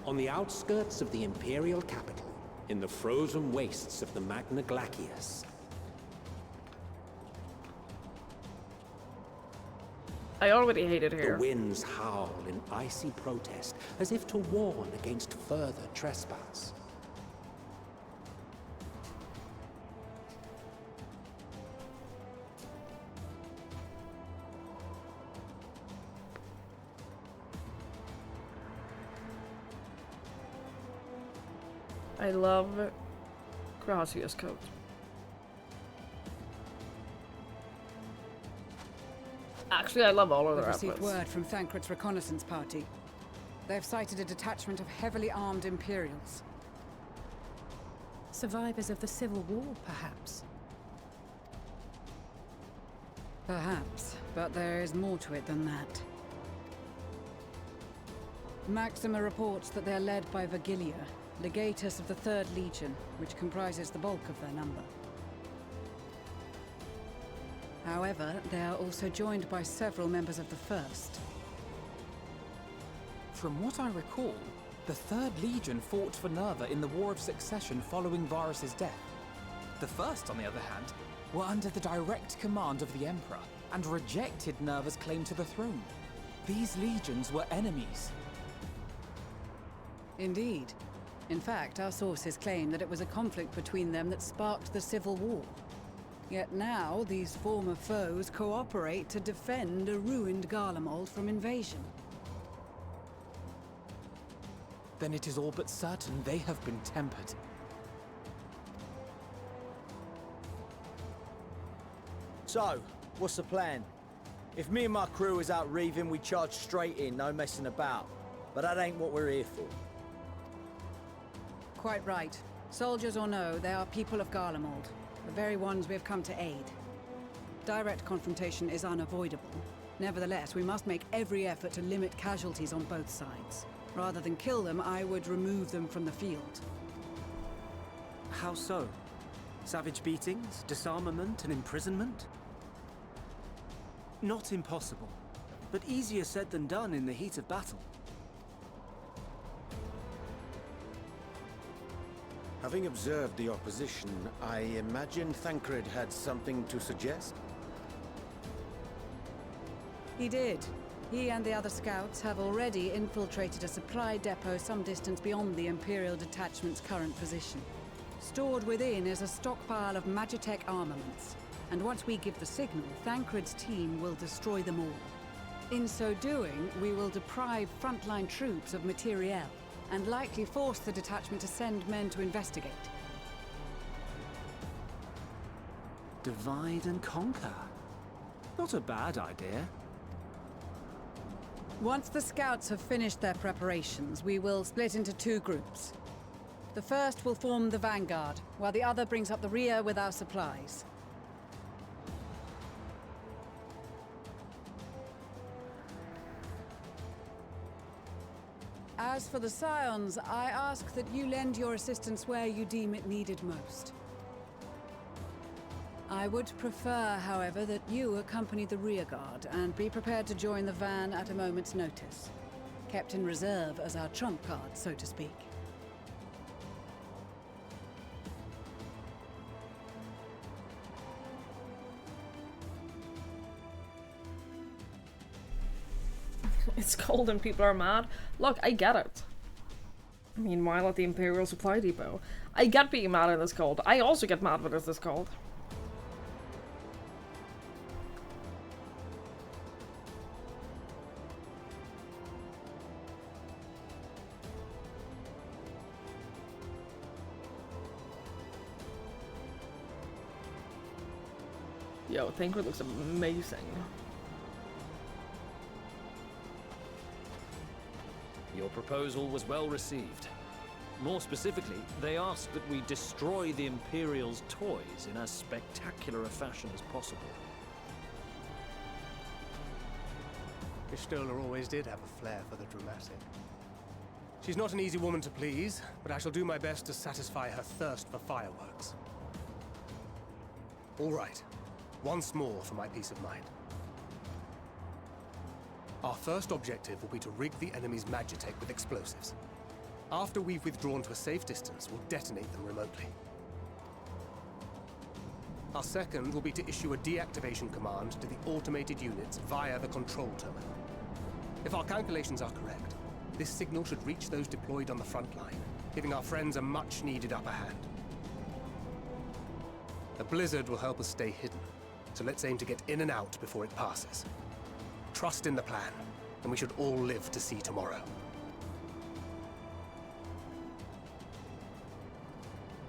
On the outskirts of the Imperial capital, in the frozen wastes of the Magna Glacius. I already hate it here. The winds howl in icy protest, as if to warn against further trespass. I love Gracia's coat. Actually, I love all of their We've received outfits. word from Thancred's reconnaissance party. They've sighted a detachment of heavily armed Imperials. Survivors of the Civil War, perhaps? Perhaps, but there is more to it than that. Maxima reports that they're led by Vergilia, legatus of the 3rd Legion, which comprises the bulk of their number. However, they are also joined by several members of the 1st. From what I recall, the 3rd Legion fought for Nerva in the War of Succession following Varus's death. The 1st, on the other hand, were under the direct command of the Emperor and rejected Nerva's claim to the throne. These legions were enemies. Indeed. In fact, our sources claim that it was a conflict between them that sparked the Civil War. Yet now, these former foes cooperate to defend a ruined Garlemald from invasion. Then it is all but certain they have been tempered. So, what's the plan? If me and my crew is out reaving, we charge straight in, no messing about. But that ain't what we're here for. Quite right. Soldiers or no, they are people of Garlemald, the very ones we have come to aid. Direct confrontation is unavoidable. Nevertheless, we must make every effort to limit casualties on both sides. Rather than kill them, I would remove them from the field. How so? Savage beatings, disarmament, and imprisonment? Not impossible, but easier said than done in the heat of battle. Having observed the opposition, I imagine Thancred had something to suggest? He did. He and the other scouts have already infiltrated a supply depot some distance beyond the Imperial Detachment's current position. Stored within is a stockpile of Magitech armaments, and once we give the signal, Thancred's team will destroy them all. In so doing, we will deprive frontline troops of materiel, and likely force the detachment to send men to investigate. Divide and conquer. Not a bad idea. Once the scouts have finished their preparations, we will split into 2 groups. The first will form the vanguard, while the other brings up the rear with our supplies. As for the Scions, I ask that you lend your assistance where you deem it needed most. I would prefer, however, that you accompany the rearguard and be prepared to join the van at a moment's notice. Kept in reserve as our trump card, so to speak. It's cold and people are mad. Look, I get it. Meanwhile, at the Imperial Supply Depot, I get being mad when it's cold. I also get mad when it's this cold. Yo, Thancred looks amazing. Your proposal was well received. More specifically, they asked that we destroy the Imperial's toys in as spectacular a fashion as possible. Y'shtola always did have a flair for the dramatic. She's not an easy woman to please, but I shall do my best to satisfy her thirst for fireworks. All right. Once more for my peace of mind. Our first objective will be to rig the enemy's Magitech with explosives. After we've withdrawn to a safe distance, we'll detonate them remotely. Our second will be to issue a deactivation command to the automated units via the control terminal. If our calculations are correct, this signal should reach those deployed on the front line, giving our friends a much-needed upper hand. A blizzard will help us stay hidden, so let's aim to get in and out before it passes. Trust in the plan, and we should all live to see tomorrow.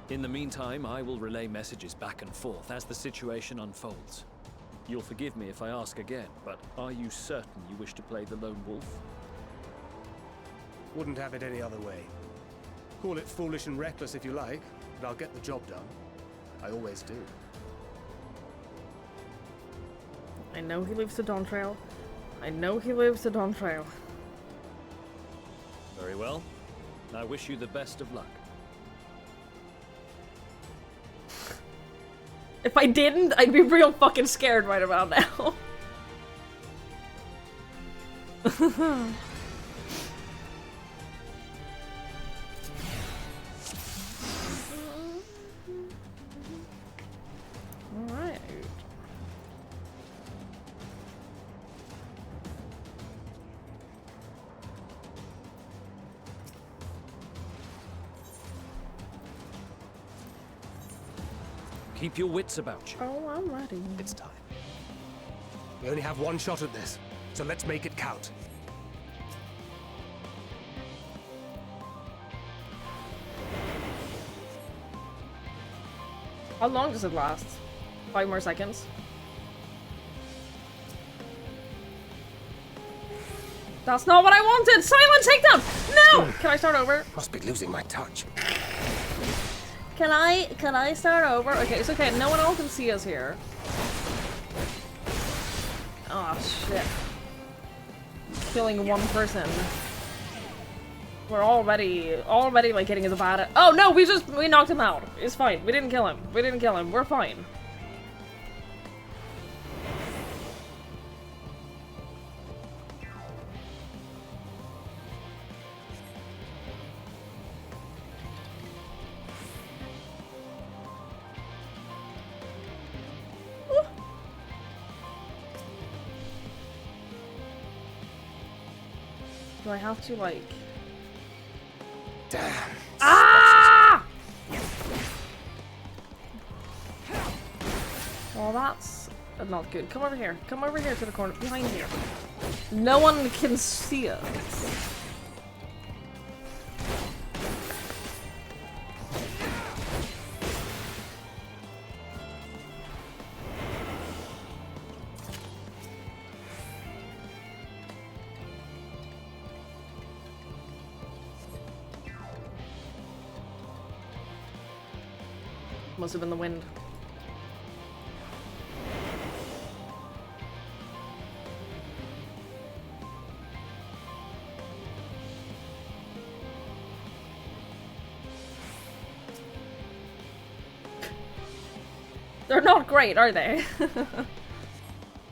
In the meantime, I will relay messages back and forth as the situation unfolds. You'll forgive me if I ask again, but are you certain you wish to play the lone wolf? Wouldn't have it any other way. Call it foolish and reckless if you like, but I'll get the job done. I always do. I know he lives to Dawn Trail. I know he lives to Dawn Trail. Very well. I wish you the best of luck. If I didn't, I'd be real fucking scared right about now. Alright. Keep your wits about you. Oh, I'm ready. It's time. We only have one shot at this, so let's make it count. How long does it last? 5 more seconds? That's not what I wanted! Silent takedown! No! Can I start over? Must be losing my touch. Can I start over? Okay, it's okay. No one else can see us here. Oh shit. Killing one person. We're already like getting as bad at— oh no, we knocked him out. It's fine. We didn't kill him. We're fine. Do I have to, like... Damn. Ah! Well, that's not good. Come over here. Come over here to the corner. Behind here. No one can see us. Must have been the wind. They're not great, are they?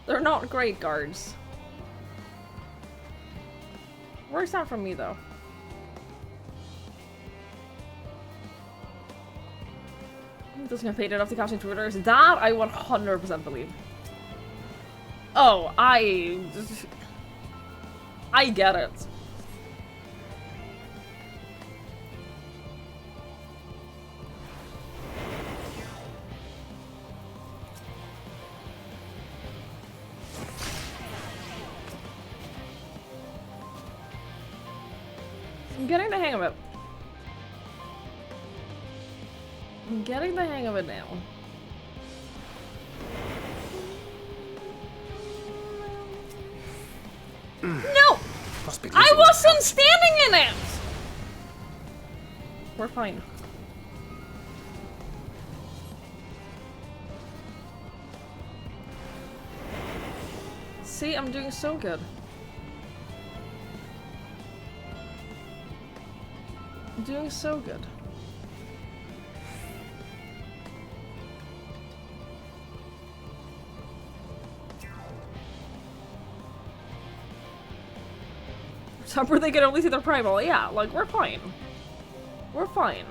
They're not great guards. Where's that from me, though? Doesn't get paid enough to caption Twitters. That I 100% believe. Oh, I get it. I'm getting the hang of it. I'm getting the hang of it now. No! I wasn't standing in it! We're fine. See, I'm doing so good. I'm doing so good. Where they can only see their primal. Yeah, like, we're fine. We're fine.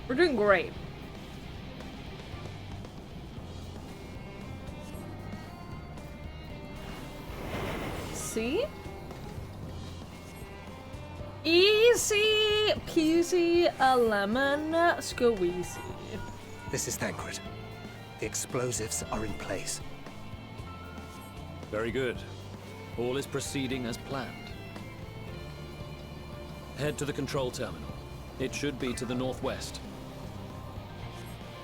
We're doing great. See? Easy peasy a lemon squeezy. This is Thancred. The explosives are in place. Very good. All is proceeding as planned. Head to the control terminal. It should be to the northwest.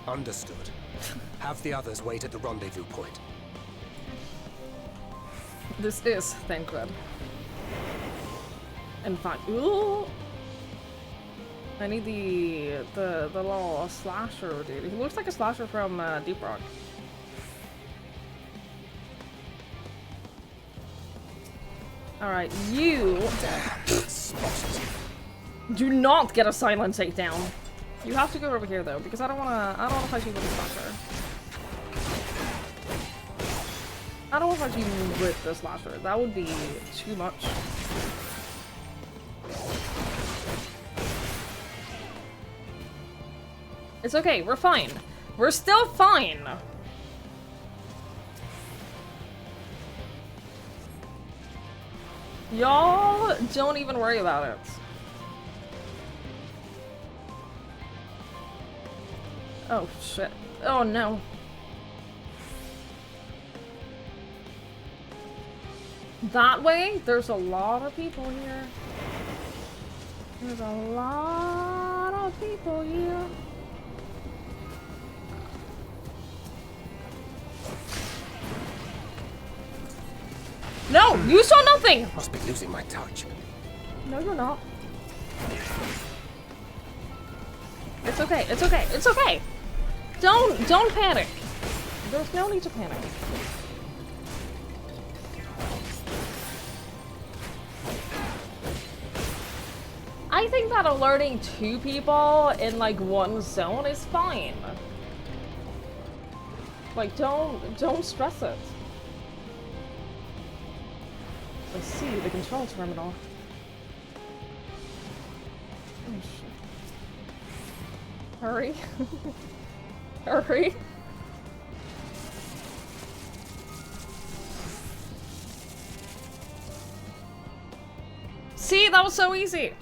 Understood. Have the others wait at the rendezvous point. This is Thancred. In fact, ooh, I need the little slasher dude. He looks like a slasher from Deep Rock. All right, you do not get a silent takedown. You have to go over here though, because I don't wanna fight you with a slasher. I don't want to fight you with the slasher. That would be too much. It's okay, we're fine. We're still fine. Y'all don't even worry about it. Oh shit. Oh no. That way? There's a lot of people here. There's a lot of people here. No! You saw nothing! Must be losing my touch. No, you're not. It's okay, it's okay, it's okay! Don't panic. There's no need to panic. I think that alerting 2 people in like one zone is fine. Like, don't stress it. I see the control terminal. Oh shit. Hurry. Hurry. See, that was so easy.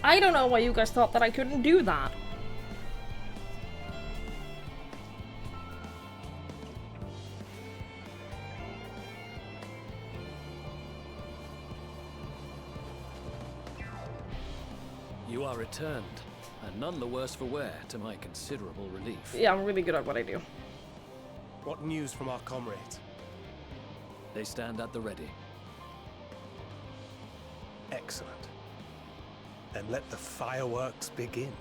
I don't know why you guys thought that I couldn't do that. You are returned, and none the worse for wear, to my considerable relief. Yeah, I'm really good at what I do. What news from our comrades? They stand at the ready. Excellent. Then let the fireworks begin.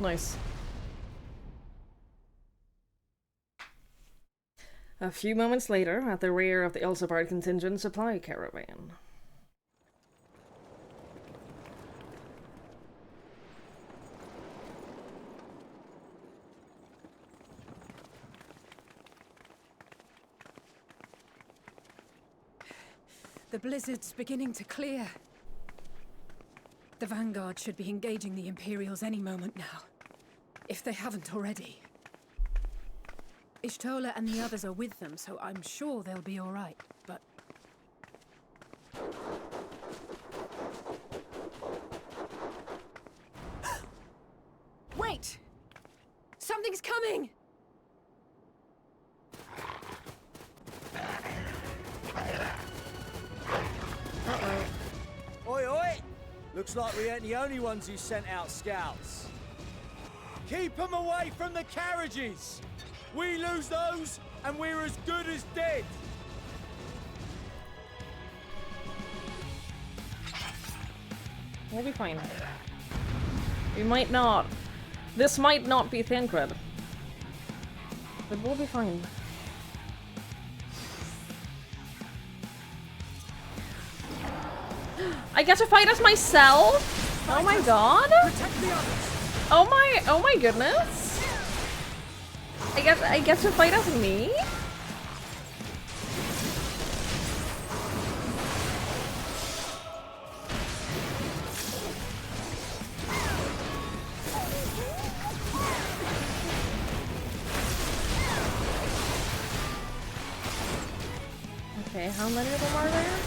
Nice. A few moments later, at the rear of the Elsabard contingent supply caravan. The blizzard's beginning to clear. The Vanguard should be engaging the Imperials any moment now, if they haven't already. Ishtola and the others are with them, so I'm sure they'll be all right, but... Wait! Something's coming! Oi, oi! Looks like we ain't the only ones who sent out scouts. Keep them away from the carriages! We lose those, and we're as good as dead! We'll be fine. We might not. This might not be Thancred. But we'll be fine. I get to fight as myself? Oh my god! Oh my goodness! I get to fight as me? Okay, how many of them are there?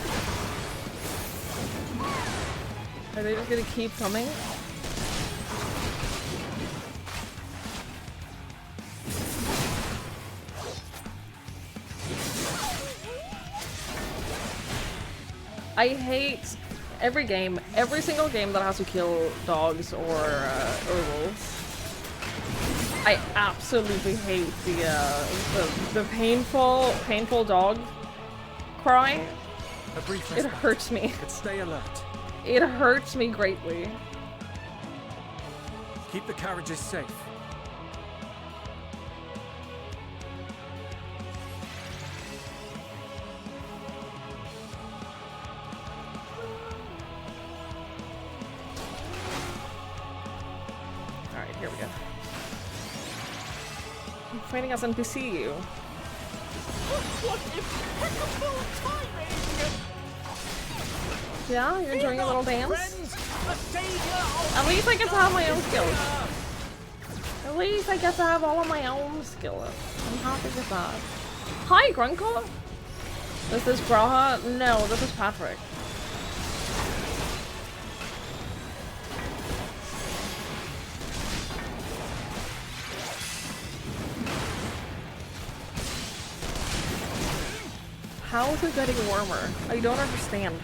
Are they just gonna keep coming? I hate every single game that has to kill dogs or wolves. I absolutely hate the painful dog cry. It hurts me. Stay alert. It hurts me greatly. Keep the carriages safe. Alright, here we go. I'm fighting as NPC. What impeccable timing! Yeah, you're enjoying a little dance? At least I get to have my own skills. At least I get to have all of my own skills. I'm happy with that. Hi, Grunkle! Is this Graha? No, this is Patrick. How is it getting warmer? I don't understand.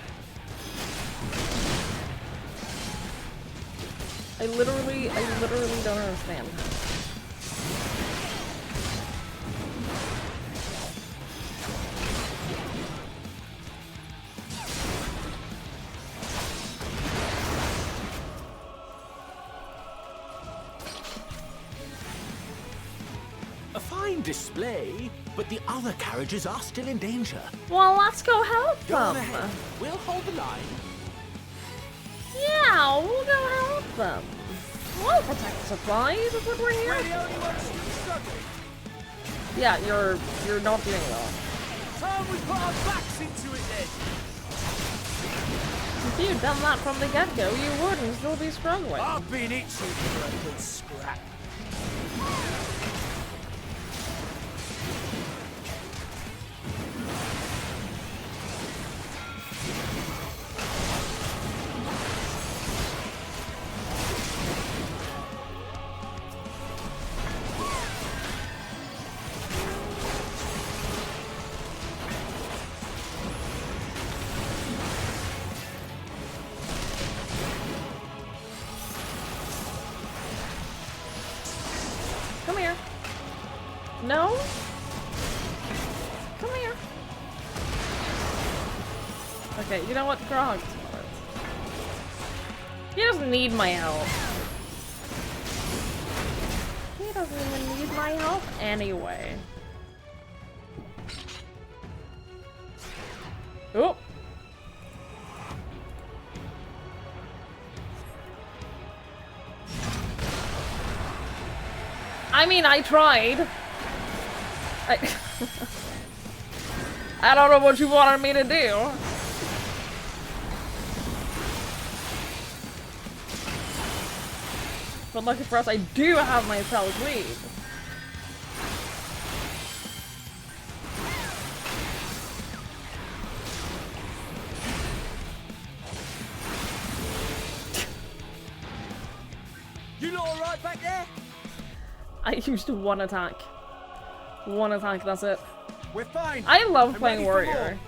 I literally don't understand. A fine display, but the other carriages are still in danger. Well, let's go help Go on them. ahead. We'll hold the line. Yeah, we'll go help them. We'll protect the supplies, that's what we're here for. Yeah, you're not doing well. Time we put our backs into it then. If you'd done that from the get-go, you wouldn't still be struggling. I've been itching for a good scrap. Come here. No? Come here. Okay, you know what, Grog? He doesn't need my help. He doesn't even need my help anyway. Oh! I mean, I tried. I don't know what you wanted me to do. But lucky for us, I do have my cell clean. You lot alright back there? I used one attack. One attack, that's it. We're fine. I love I'm playing ready for warrior.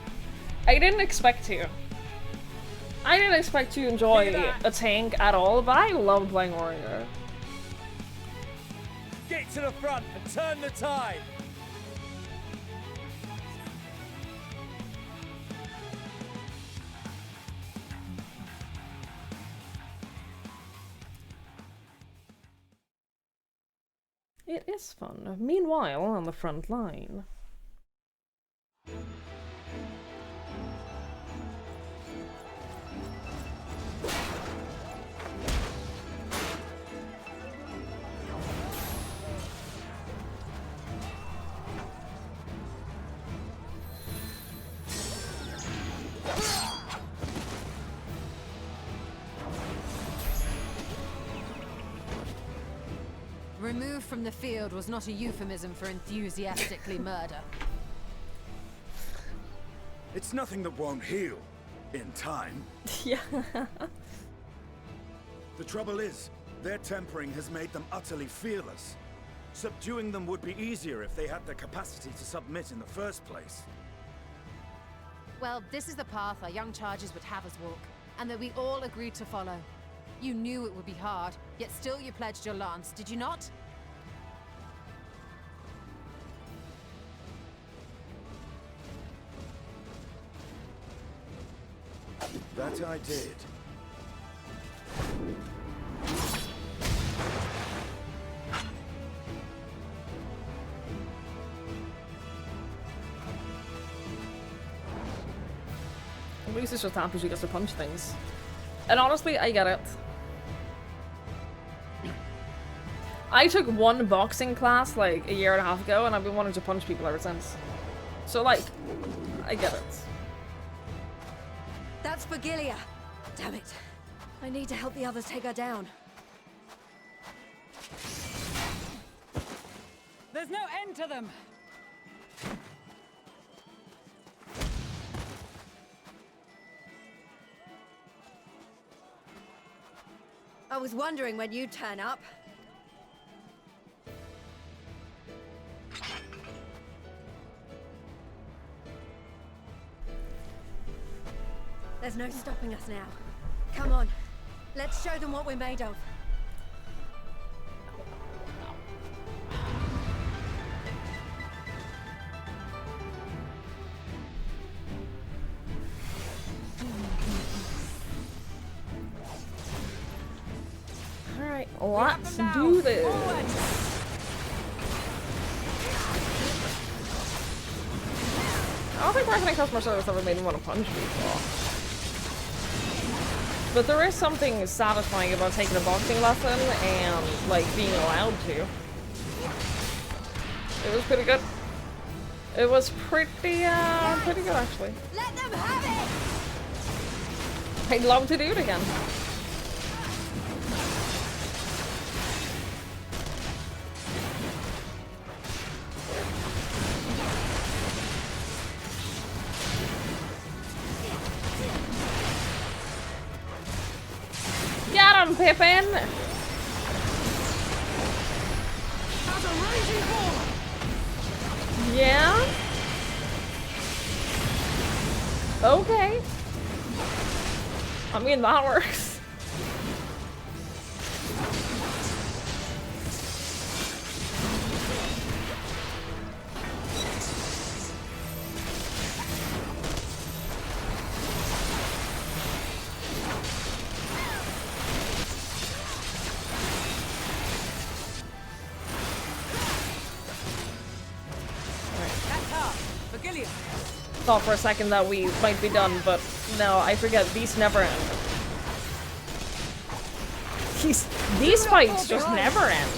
I didn't expect to. I didn't expect to enjoy a tank at all, but I love playing warrior. Get to the front and turn the tide. It is fun. Meanwhile, on the front line. Removed from the field was not a euphemism for enthusiastically murder. It's nothing that won't heal in time. Yeah. The trouble is, their tempering has made them utterly fearless. Subduing them would be easier if they had the capacity to submit in the first place. Well, this is the path our young charges would have us walk, and that we all agreed to follow. You knew it would be hard, yet still you pledged your lance, did you not? That I did. At least it's just happy she gets to punch things. And honestly, I get it. I took one boxing class like a year and a half ago, and I've been wanting to punch people ever since. So like, I get it. That's for Gilia. Damn it. I need to help the others take her down. There's no end to them! I was wondering when you'd turn up. There's no stopping us now. Come on, let's show them what we're made of. Alright, let's do this. I don't think marketing customer service ever made me want to punch people. But there is something satisfying about taking a boxing lesson and, like, being allowed to. It was pretty good. It was pretty good actually. Let them have it! I'd love to do it again. Got him, Pippin! Yeah? Okay. I mean, that works. Thought for a second that we might be done, but no, I forget, these never end. These fights just never end.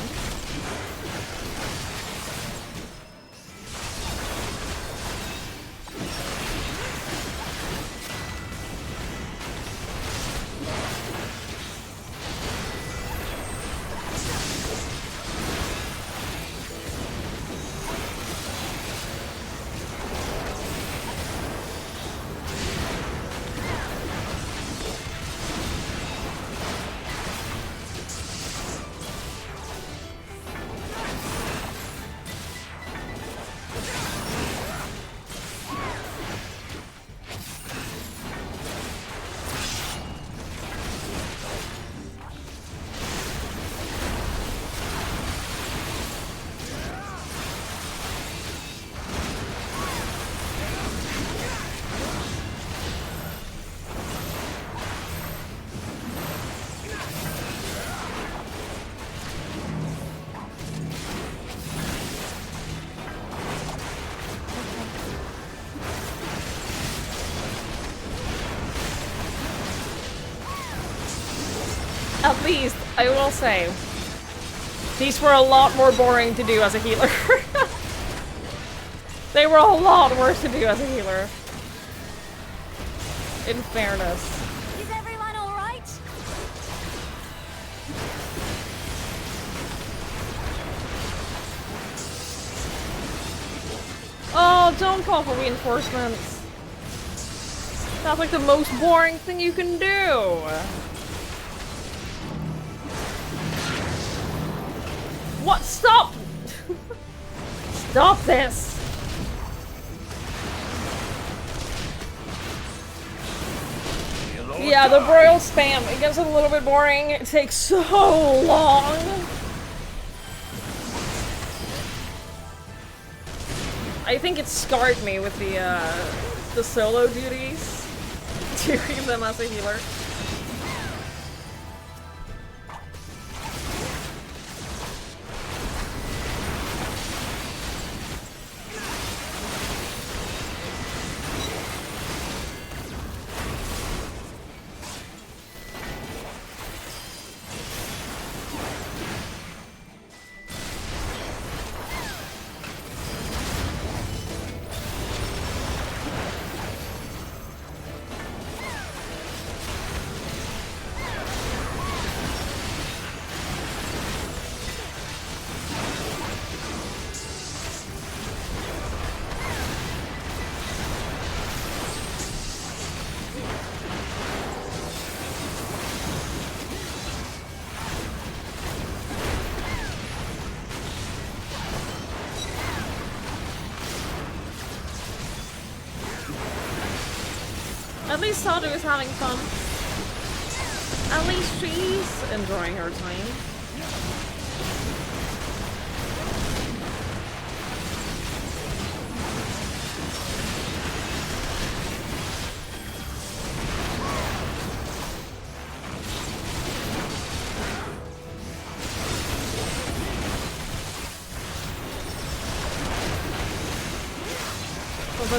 At least, I will say, these were a lot more boring to do as a healer. They were a lot worse to do as a healer. In fairness. Is everyone alright? Oh, don't call for reinforcements. That's like the most boring thing you can do. What? Stop! Stop this! Yeah, the broil spam, it gets a little bit boring. It takes so long. I think it scarred me with the solo duties, doing them as a healer. At least Sadu is having fun. At least she's enjoying her time.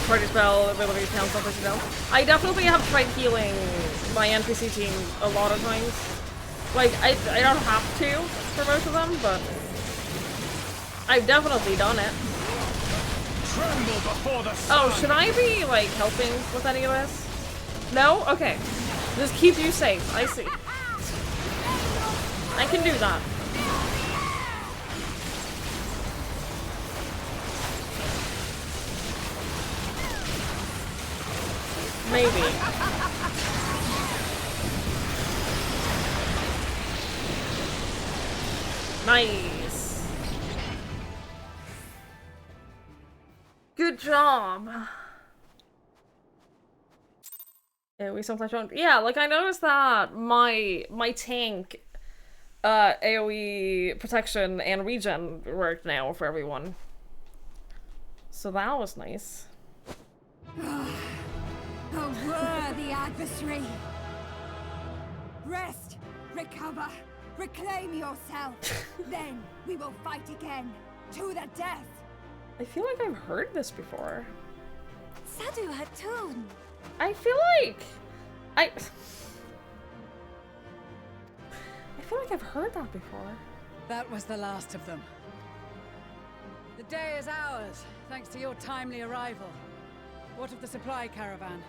Party spell ability counts on personnel. I definitely have tried healing my NPC team a lot of times. Like, I don't have to for most of them, but I've definitely done it. Tremble before the sun. Oh, should I be, like, helping with any of this? No? Okay. Just keep you safe. I see. I can do that. Maybe. Nice. Good job. Yeah, we sometimes don't. Yeah, like I noticed that my tank AoE protection and regen worked now for everyone. So that was nice. A worthy adversary. Rest, recover, reclaim yourself. Then we will fight again, to the death. I feel like I've heard this before. Sadu Hatun. I feel like I feel like I've heard that before. That was the last of them. The day is ours, thanks to your timely arrival. What of the supply caravan?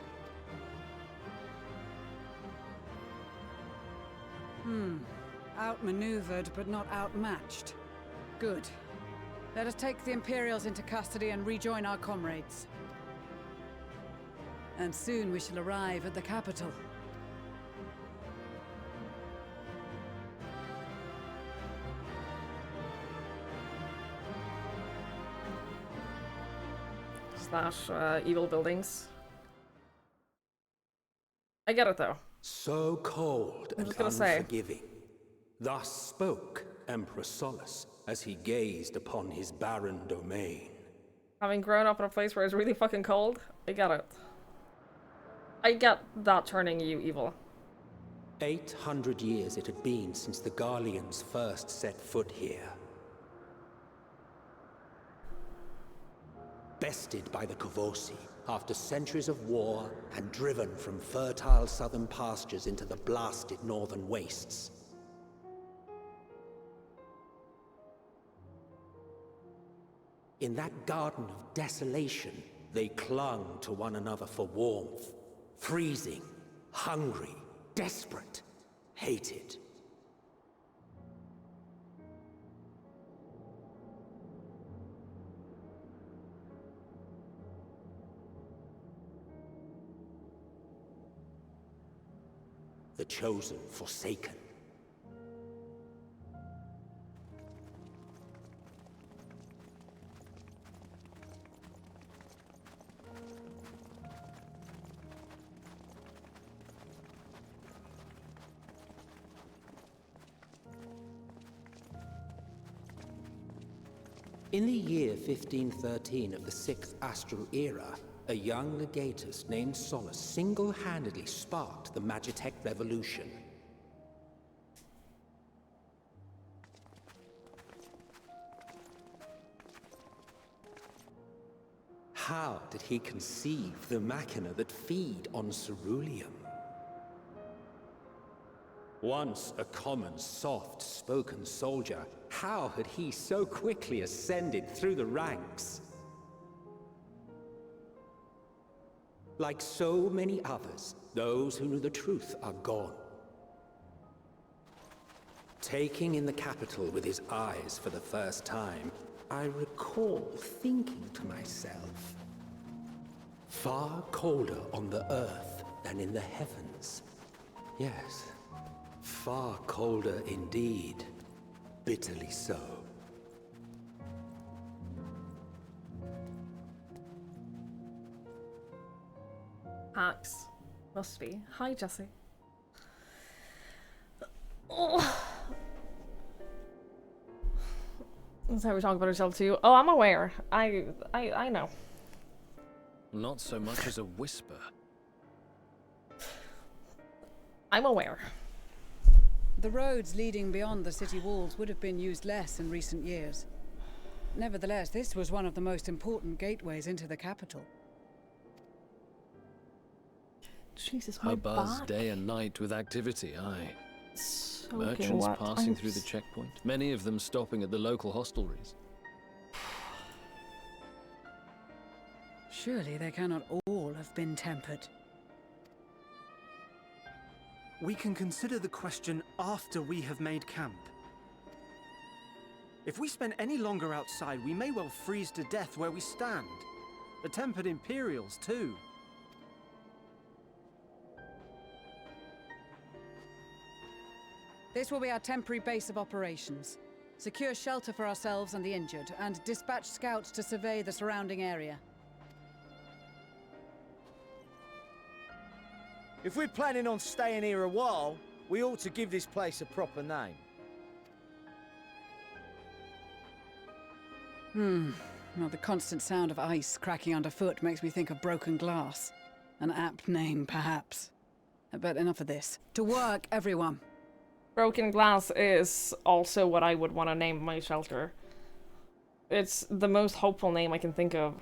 Outmaneuvered, but not outmatched. Good. Let us take the Imperials into custody and rejoin our comrades. And soon we shall arrive at the capital. Slash evil buildings. I get it though. So cold and unforgiving. Thus spoke Emperor Solus as he gazed upon his barren domain. Having grown up in a place where it's really fucking cold, I get it. I get that turning you evil. 800 years it had been since the Garleans first set foot here. Bested by the Kovosi after centuries of war and driven from fertile southern pastures into the blasted northern wastes. In that garden of desolation, they clung to one another for warmth. Freezing, hungry, desperate, hated. The chosen forsaken. In the year 1513 of the 6th Astral Era, a young legatus named Solus single-handedly sparked the Magitech Revolution. How did he conceive the machina that feed on ceruleum? Once a common, soft-spoken soldier, how had he so quickly ascended through the ranks? Like so many others, those who knew the truth are gone. Taking in the capital with his eyes for the first time, I recall thinking to myself, far colder on the earth than in the heavens. Yes, far colder indeed. Bitterly so. Hacks. Must be. Hi, Jesse. Oh. That's how we talk about ourselves too. Oh, I'm aware. I know. Not so much as a whisper. I'm aware. The roads leading beyond the city walls would have been used less in recent years. Nevertheless, this was one of the most important gateways into the capital. Jesus, my A buzz back. day and night with activity, aye. Soaking Merchants wet. passing through the checkpoint, many of them stopping at the local hostelries. Surely they cannot all have been tempered. We can consider the question after we have made camp. If we spend any longer outside, we may well freeze to death where we stand. The tempered Imperials, too. This will be our temporary base of operations. Secure shelter for ourselves and the injured, and dispatch scouts to survey the surrounding area. If we're planning on staying here a while, we ought to give this place a proper name. Well, the constant sound of ice cracking underfoot makes me think of broken glass. An apt name, perhaps. But enough of this. To work, everyone! Broken Glass is also what I would want to name my shelter. It's the most hopeful name I can think of.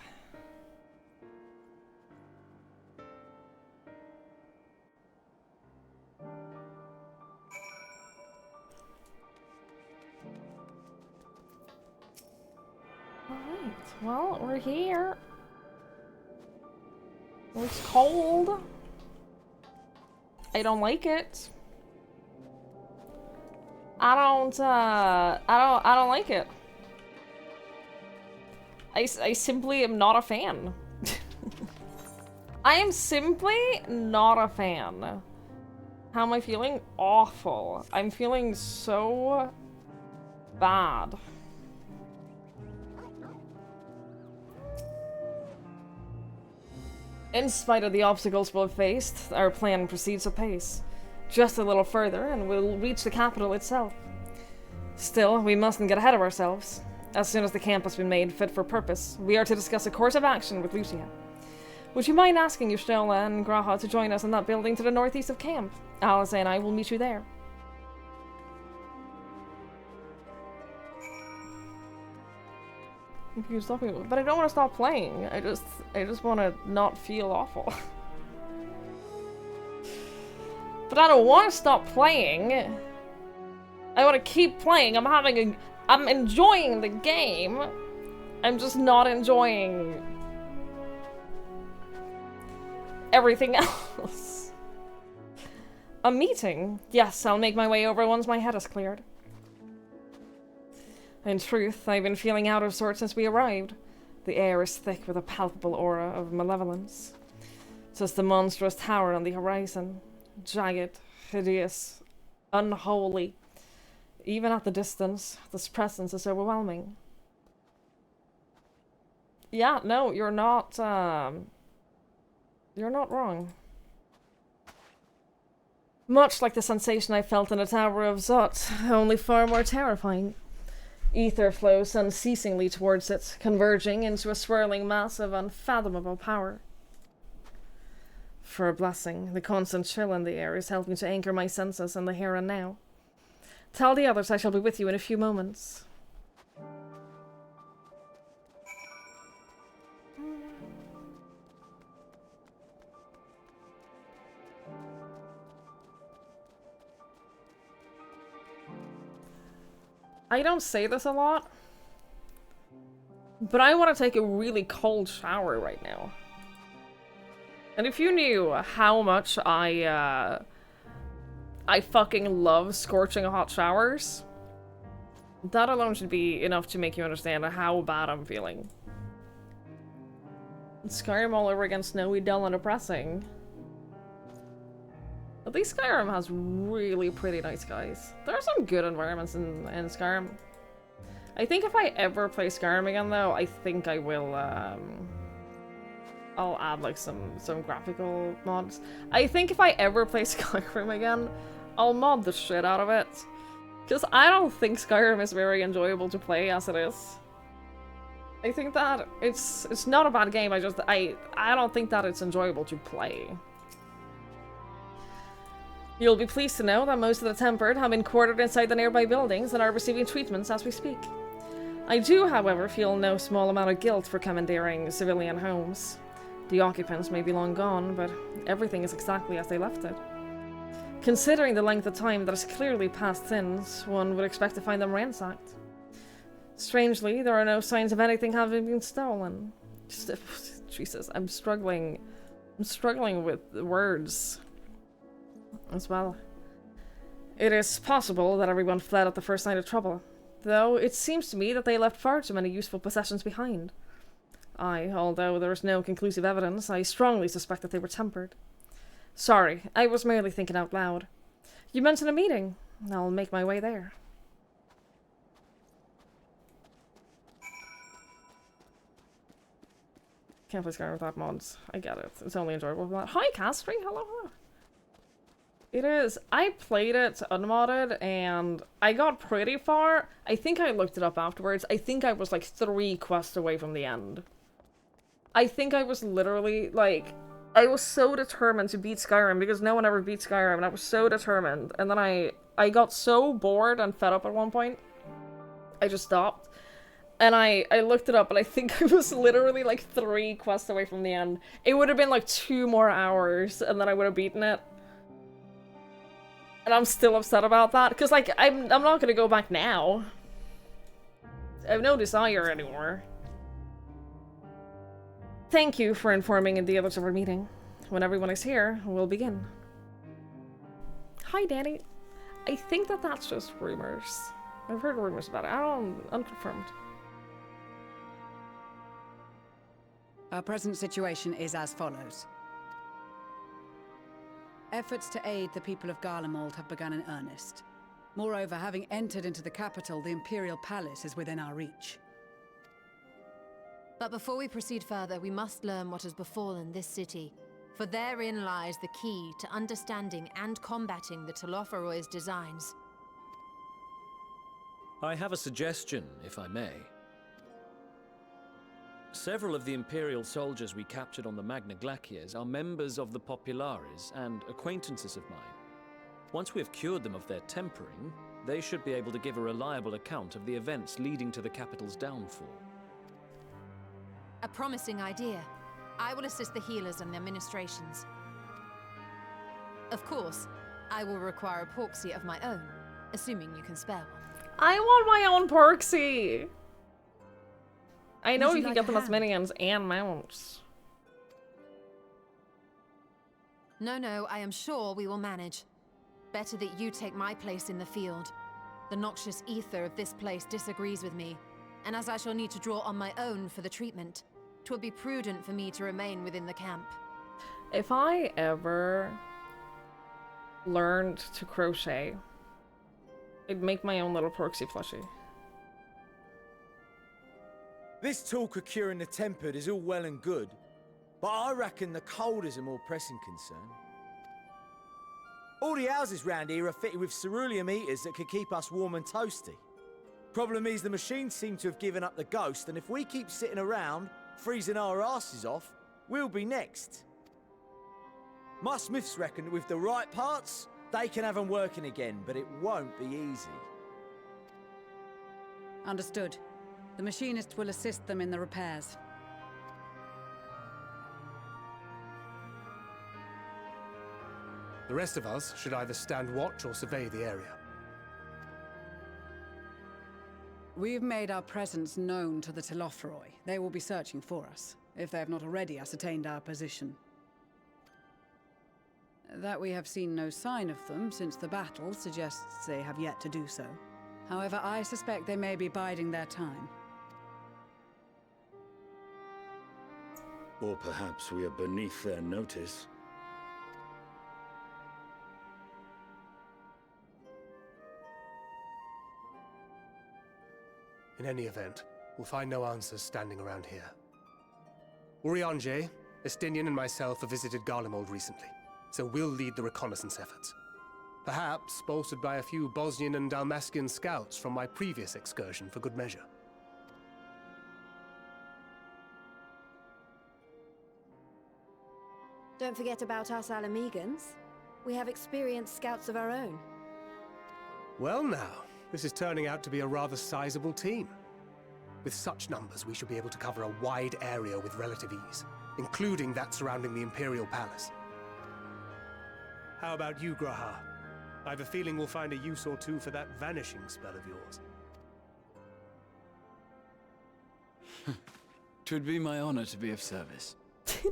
Alright, well, we're here. It's cold. I don't like it. I don't like it. I simply am not a fan. I am simply not a fan. How am I feeling? Awful. I'm feeling so bad. In spite of the obstacles we've faced, our plan proceeds apace. Just a little further and we'll reach the capital itself. Still, we mustn't get ahead of ourselves. As soon as the camp has been made fit for purpose, we are to discuss a course of action with Lucia. Would you mind asking Yushtola and Graha to join us in that building to the northeast of camp? Alice and I will meet you there. You're stopping, but I don't want to stop playing. I just want to not feel awful. But I don't want to stop playing. I want to keep playing. I'm enjoying the game. I'm just not enjoying everything else. A meeting? Yes, I'll make my way over once my head is cleared. In truth, I've been feeling out of sorts since we arrived. The air is thick with a palpable aura of malevolence. Just the monstrous tower on the horizon. Jagged, hideous, unholy. Even at the distance, this presence is overwhelming. Yeah, no, you're not wrong. Much like the sensation I felt in the Tower of Zot, only far more terrifying. Ether flows unceasingly towards it, converging into a swirling mass of unfathomable power. For a blessing, the constant chill in the air is helping to anchor my senses in the here and now. Tell the others I shall be with you in a few moments. I don't say this a lot, but I want to take a really cold shower right now. And if you knew how much I fucking love scorching hot showers, that alone should be enough to make you understand how bad I'm feeling. Skyrim all over again, snowy, dull, and depressing. At least Skyrim has really pretty night skies. There are some good environments in Skyrim. I think if I ever play Skyrim again, though, I think I will, I'll add, like, some graphical mods. I think if I ever play Skyrim again, I'll mod the shit out of it. Because I don't think Skyrim is very enjoyable to play as it is. I think that it's not a bad game, I don't think that it's enjoyable to play. You'll be pleased to know that most of the Tempered have been quartered inside the nearby buildings and are receiving treatments as we speak. I do, however, feel no small amount of guilt for commandeering civilian homes. The occupants may be long gone, but everything is exactly as they left it. Considering the length of time that has clearly passed since, one would expect to find them ransacked. Strangely, there are no signs of anything having been stolen. Jesus, I'm struggling with the words as well. It is possible that everyone fled at the first sign of trouble, though it seems to me that they left far too many useful possessions behind. Although there is no conclusive evidence, I strongly suspect that they were tempered. Sorry, I was merely thinking out loud. You mentioned a meeting. I'll make my way there. Can't play Skyrim without mods. I get it. It's only enjoyable. Hi, Castry. Hello, hello. It is. I played it unmodded, and I got pretty far. I think I looked it up afterwards. I think I was like 3 quests away from the end. I think I was literally, like... I was so determined to beat Skyrim, because no one ever beat Skyrim, and I was so determined. And then I got so bored and fed up at one point, I just stopped. And I looked it up, and I think I was literally like 3 quests away from the end. It would have been like 2 more hours, and then I would have beaten it. And I'm still upset about that, because like, I'm not gonna go back now. I have no desire anymore. Thank you for informing the others of our meeting. When everyone is here, we'll begin. Hi, Danny. I think that that's just rumors. I've heard rumors about it. Unconfirmed. Our present situation is as follows. Efforts to aid the people of Garlemald have begun in earnest. Moreover, having entered into the capital, the Imperial Palace is within our reach. But before we proceed further, we must learn what has befallen this city, for therein lies the key to understanding and combating the Telophoroid's designs. I have a suggestion, if I may. Several of the Imperial soldiers we captured on the Magna Glaciers are members of the Populares and acquaintances of mine. Once we have cured them of their tempering, they should be able to give a reliable account of the events leading to the capital's downfall. A promising idea. I will assist the healers and their ministrations. Of course, I will require a proxy of my own, assuming you can spare one. I want my own proxy! I know Would you you can like get a them as hand? minions and mounts. No, I am sure we will manage. Better that you take my place in the field. The noxious ether of this place disagrees with me, and as I shall need to draw on my own for the treatment, 'twill be prudent for me to remain within the camp. If I ever learned to crochet, I'd make my own little proxy plushie. This talk of curing the tempered is all well and good, but I reckon the cold is a more pressing concern. All the houses round here are fitted with ceruleum heaters that could keep us warm and toasty. Problem is, the machines seem to have given up the ghost, and if we keep sitting around, freezing our asses off, we'll be next. My smiths reckon that with the right parts, they can have them working again, but it won't be easy. Understood. The machinist will assist them in the repairs. The rest of us should either stand watch or survey the area. We've made our presence known to the Telophoroi. They will be searching for us, if they have not already ascertained our position. That we have seen no sign of them since the battle suggests they have yet to do so. However, I suspect they may be biding their time. Or perhaps we are beneath their notice. In any event, we'll find no answers standing around here. Urianger, Estinian and myself have visited Garlemald recently, so we'll lead the reconnaissance efforts. Perhaps bolstered by a few Bosnian and Dalmatian scouts from my previous excursion for good measure. Don't forget about us Alamegans. We have experienced scouts of our own. Well now, this is turning out to be a rather sizable team. With such numbers, we should be able to cover a wide area with relative ease, including that surrounding the Imperial Palace. How about you, Graha? I have a feeling we'll find a use or two for that vanishing spell of yours. 'Twould be my honor to be of service.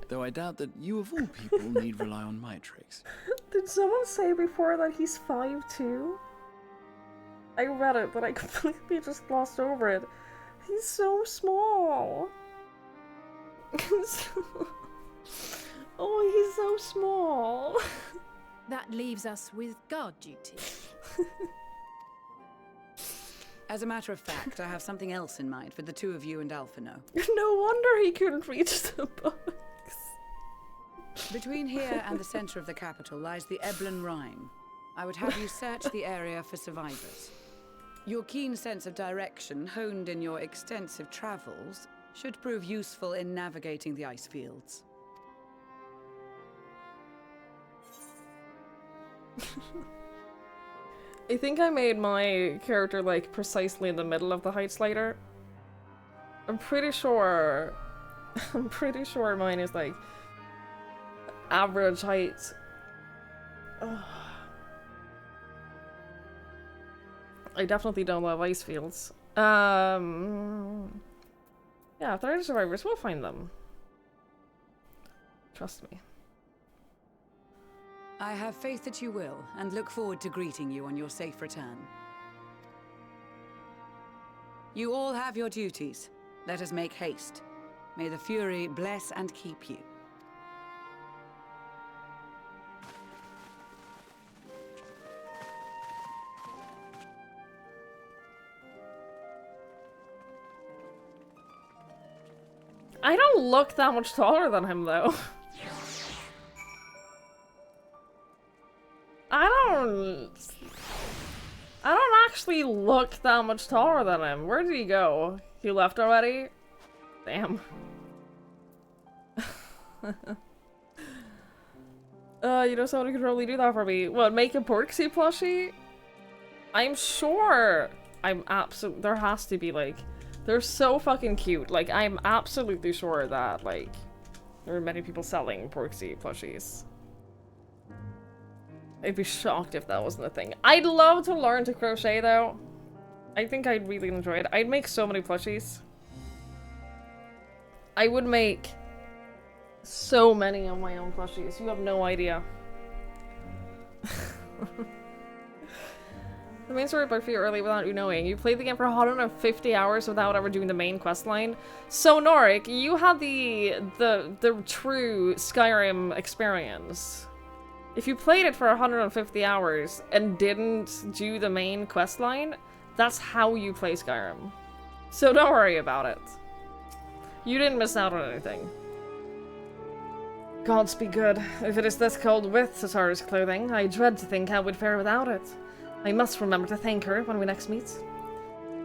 Though I doubt that you of all people need rely on my tricks. Did someone say before that he's 5'2"? I read it, but I completely just glossed over it. He's so small. Oh, he's so small. That leaves us with guard duty. As a matter of fact, I have something else in mind for the two of you and Alphino. No wonder he couldn't reach the books. Between here and the center of the capital lies the Eblan Rhine. I would have you search the area for survivors. Your keen sense of direction, honed in your extensive travels, should prove useful in navigating the ice fields. I think I made my character like precisely in the middle of the height slider. I'm pretty sure mine is like average height. Ugh. I definitely don't love ice fields. Yeah, if there are survivors, we'll find them. Trust me. I have faith that you will, and look forward to greeting you on your safe return. You all have your duties. Let us make haste. May the Fury bless and keep you. I don't look that much taller than him, though. I don't actually look that much taller than him. Where did he go? He left already? Damn. You know someone who could probably do that for me. What, make a Porksy plushie? I'm sure there has to be, like, they're so fucking cute. Like, I'm absolutely sure that, like, there are many people selling Porksy plushies. I'd be shocked if that wasn't a thing. I'd love to learn to crochet, though. I think I'd really enjoy it. I'd make so many plushies. I would make so many of my own plushies. You have no idea. The main story broke for you early without you knowing. You played the game for 150 hours without ever doing the main quest line. So Norik, you had the true Skyrim experience. If you played it for 150 hours and didn't do the main quest line, that's how you play Skyrim. So don't worry about it. You didn't miss out on anything. Gods be good. If it is this cold with Satara's clothing, I dread to think how we'd fare without it. I must remember to thank her when we next meet.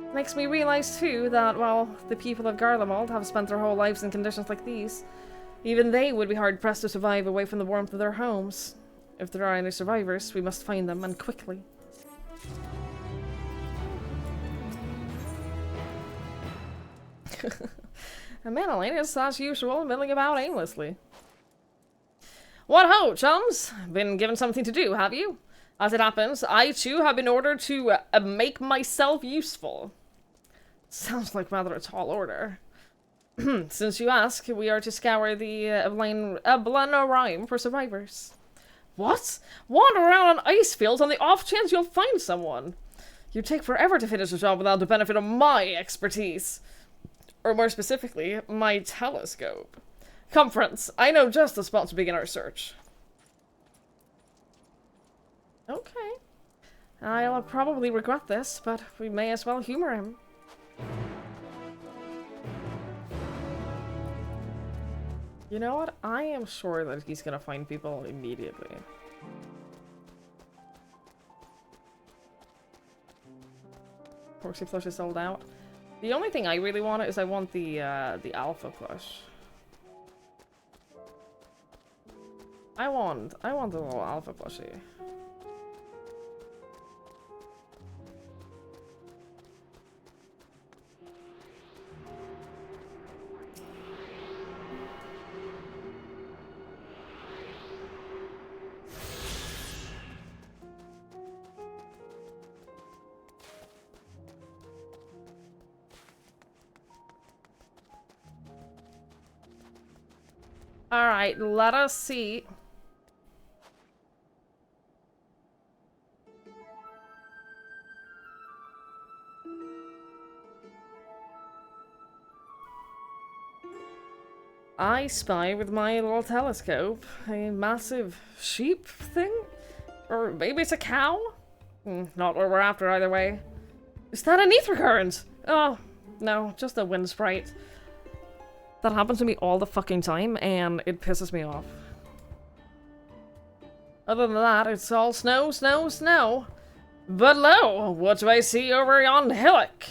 It makes me realize, too, that while the people of Garlemald have spent their whole lives in conditions like these, even they would be hard-pressed to survive away from the warmth of their homes. If there are any survivors, we must find them, and quickly. And Manolene is, as usual, milling about aimlessly. What ho, chums? Been given something to do, have you? As it happens, I too have been ordered to make myself useful. Sounds like rather a tall order. Since you ask, we are to scour the Eblan Rhine for survivors. What? Wander around on ice fields on the off chance you'll find someone. You'd take forever to finish the job without the benefit of my expertise. Or more specifically, my telescope. Come, friends, I know just the spot to begin our search. Okay. I'll probably regret this, but we may as well humor him. You know what? I am sure that he's gonna find people immediately. Porksy plush is sold out. The only thing I really want is I want the alpha plush. I want the little alpha plushie. Alright, let us see. I spy with my little telescope a massive sheep thing? Or maybe it's a cow? Not what we're after either way. Is that an ether current? Oh, no, just a wind sprite. That happens to me all the fucking time, and it pisses me off. Other than that, it's all snow, snow, snow. But lo, what do I see over yon hillock?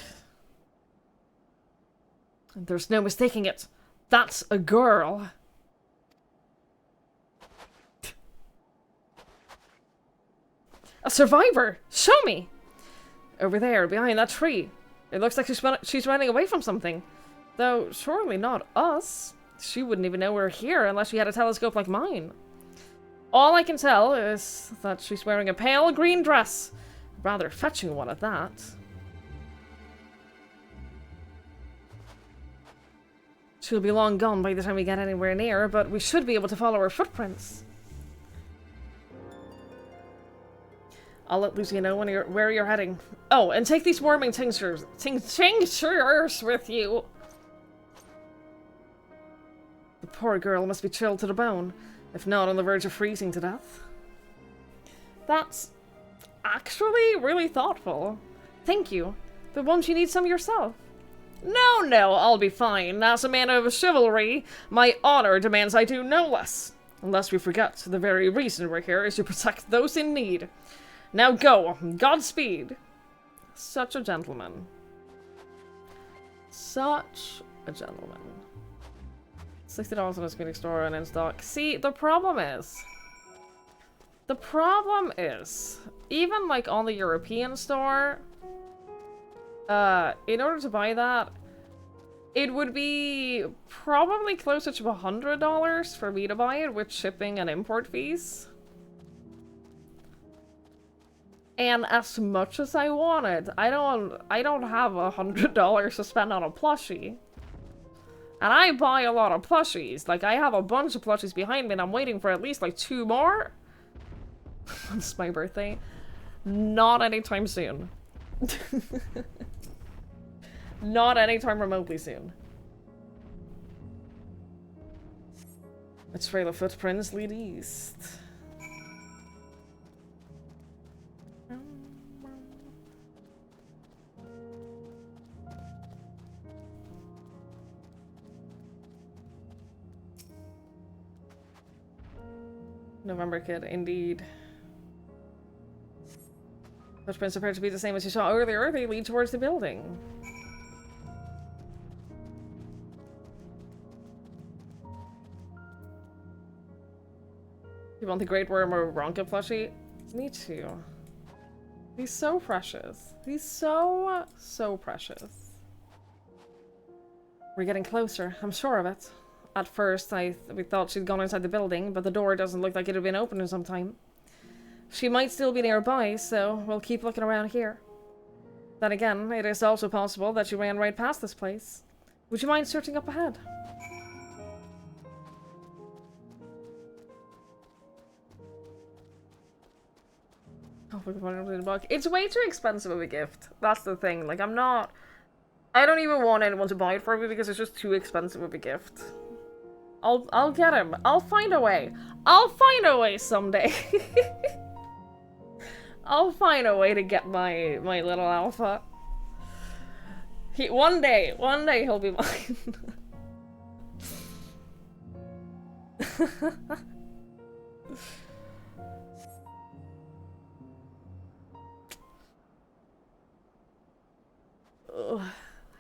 There's no mistaking it. That's a girl. A survivor! Show me! Over there, behind that tree. It looks like she's running away from something. Though, surely not us. She wouldn't even know we're here unless she had a telescope like mine. All I can tell is that she's wearing a pale green dress. Rather fetching one at that. She'll be long gone by the time we get anywhere near, but we should be able to follow her footprints. I'll let Lucia know when where you're heading. Oh, and take these warming tinctures with you. The poor girl must be chilled to the bone, if not on the verge of freezing to death. That's actually really thoughtful. Thank you. But won't you need some yourself? No, no, I'll be fine. As a man of chivalry, my honor demands I do no less. Unless we forget, the very reason we're here is to protect those in need. Now go. Godspeed. Such a gentleman. Such a gentleman. $60 in a speeding store and in stock. See, the problem is, even like on the European store, in order to buy that, it would be probably closer to $100 for me to buy it with shipping and import fees. And as much as I wanted, I don't have $100 to spend on a plushie. And I buy a lot of plushies. Like, I have a bunch of plushies behind me and I'm waiting for at least like 2 more. It's my birthday. Not anytime soon. Not anytime remotely soon. A trail of footprints lead east. November kid, indeed. Footprints appear to be the same as you saw earlier. They lead towards the building. You want the Great Worm or Ronka plushie? Me too. He's so precious. He's so, so precious. We're getting closer, I'm sure of it. At first, we thought she'd gone inside the building, but the door doesn't look like it had been open in some time. She might still be nearby, so we'll keep looking around here. Then again, it is also possible that she ran right past this place. Would you mind searching up ahead? Oh, look at the book. It's way too expensive of a gift. That's the thing. Like, I don't even want anyone to buy it for me because it's just too expensive of a gift. I'll get him. I'll find a way. I'll find a way someday. I'll find a way to get my little alpha. One day he'll be mine.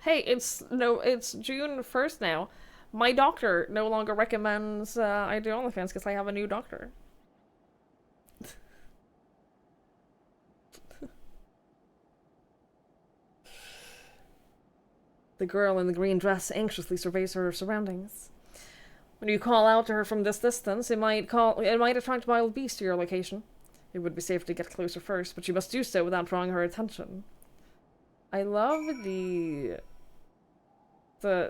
Hey, it's June 1st now. My doctor no longer recommends I do OnlyFans because I have a new doctor. The girl in the green dress anxiously surveys her surroundings. When you call out to her from this distance, it might attract wild beasts to your location. It would be safe to get closer first, but you must do so without drawing her attention. I love the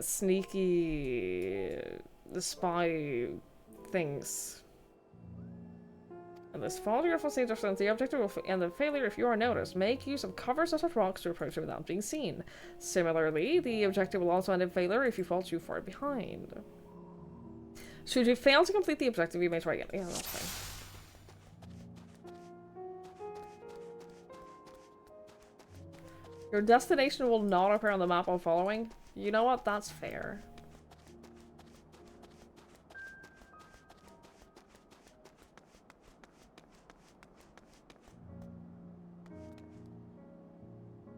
sneaky, the spy things. And this failure for stage of sense, the objective will end the failure if you are noticed. Make use of cover such as rocks to approach it without being seen. Similarly, the objective will also end in failure if you fall too far behind. Should you fail to complete the objective, you may try again. Yeah, that's fine. Your destination will not appear on the map while following. You know what? That's fair.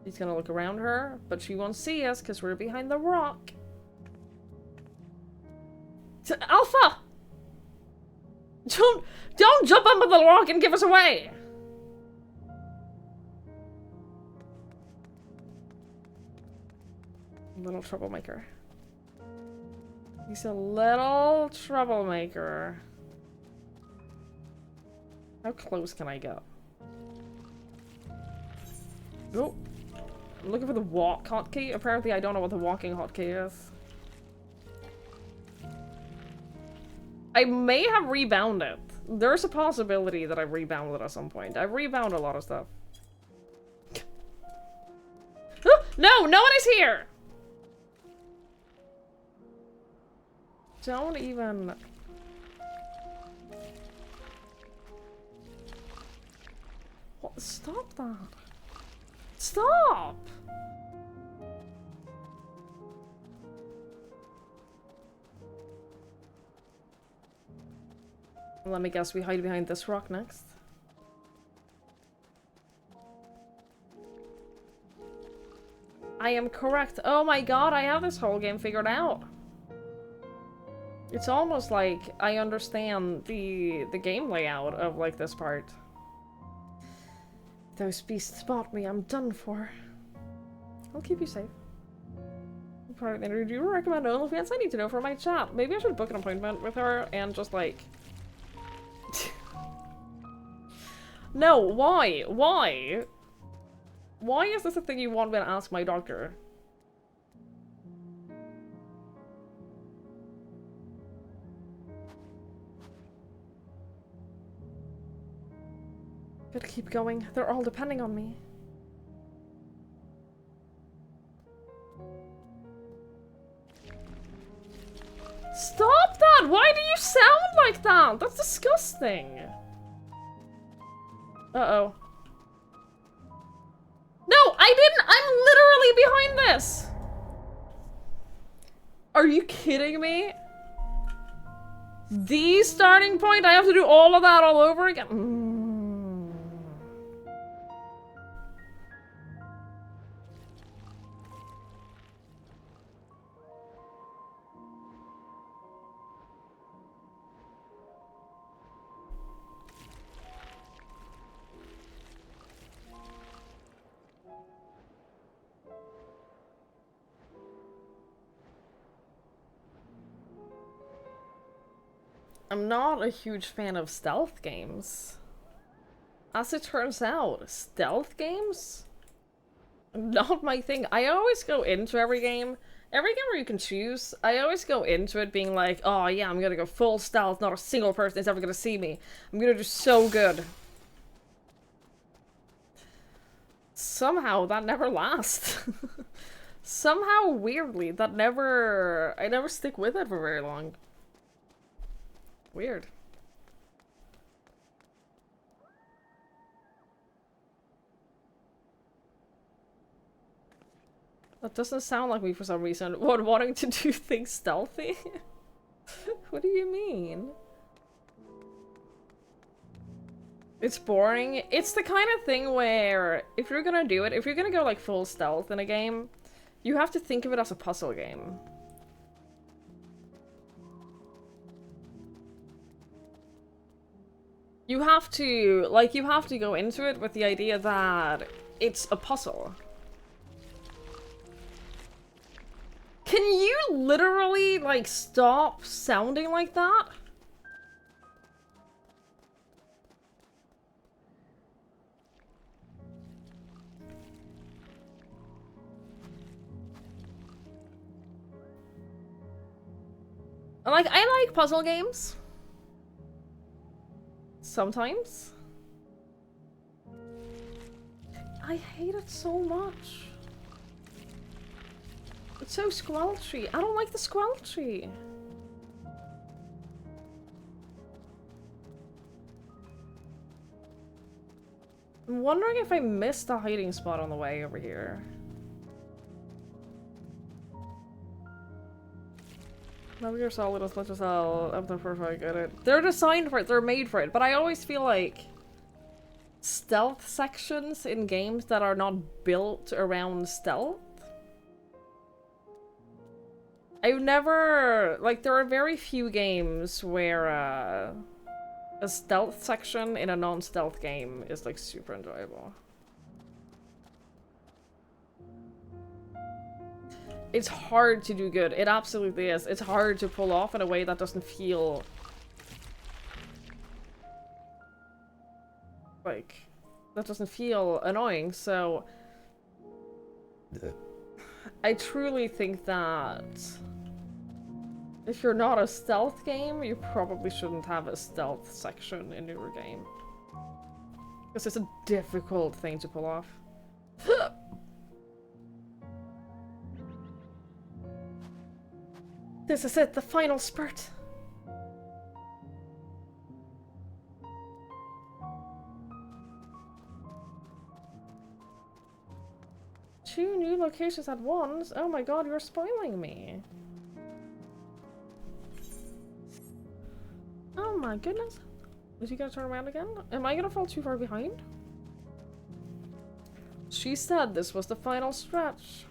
She's gonna look around her, but she won't see us because we're behind the rock. Alpha! Don't jump up on the rock and give us away! Little troublemaker. He's a little troublemaker. How close can I get? Oh. I'm looking for the walk hotkey. Apparently I don't know what the walking hotkey is. I may have rebounded. There's a possibility that I've rebounded at some point. I've rebounded a lot of stuff. No! No one is here! Don't even... What? Stop that. Stop! Let me guess, we hide behind this rock next. I am correct. Oh my god, I have this whole game figured out. It's almost like I understand the game layout of like this part. If those beasts spot me, I'm done for. I'll keep you safe. Do you recommend OnlyFans? I need to know for my chat. Maybe I should book an appointment with her and just like... No, why? Why? Why is this a thing you want me to ask my doctor? Gotta keep going. They're all depending on me. Stop that! Why do you sound like that? That's disgusting. Uh-oh. No, I didn't! I'm literally behind this! Are you kidding me? The starting point? I have to do all of that all over again? I'm not a huge fan of stealth games. As it turns out, stealth games? Not my thing. I always go into every game where you can choose, I always go into it being like, oh yeah, I'm gonna go full stealth, not a single person is ever gonna see me. I'm gonna do so good. Somehow, that never lasts. Somehow, weirdly, I never stick with it for very long. Weird. That doesn't sound like me for some reason. What, wanting to do things stealthy? What do you mean? It's boring. It's the kind of thing where if you're gonna do it, if you're gonna go like full stealth in a game, you have to think of it as a puzzle game. You have to go into it with the idea that it's a puzzle. Can you literally, like, stop sounding like that? Like, I like puzzle games. Sometimes. I hate it so much. It's so squelchy. I don't like the squelchy. I'm wondering if I missed a hiding spot on the way over here. Metal Gear Solid as much as I'll have the first I get it. They're designed for it, they're made for it, but I always feel like stealth sections in games that are not built around stealth. I've never, like, there are very few games where a stealth section in a non-stealth game is like super enjoyable. It's hard to do good. It absolutely is. It's hard to pull off in a way that doesn't feel like, that doesn't feel annoying. So I truly think that if you're not a stealth game, you probably shouldn't have a stealth section in your game. Because it's a difficult thing to pull off. This is it, the final spurt. Two new locations at once? Oh my god, you're spoiling me. Oh my goodness. Is he gonna turn around again? Am I gonna fall too far behind? She said this was the final stretch.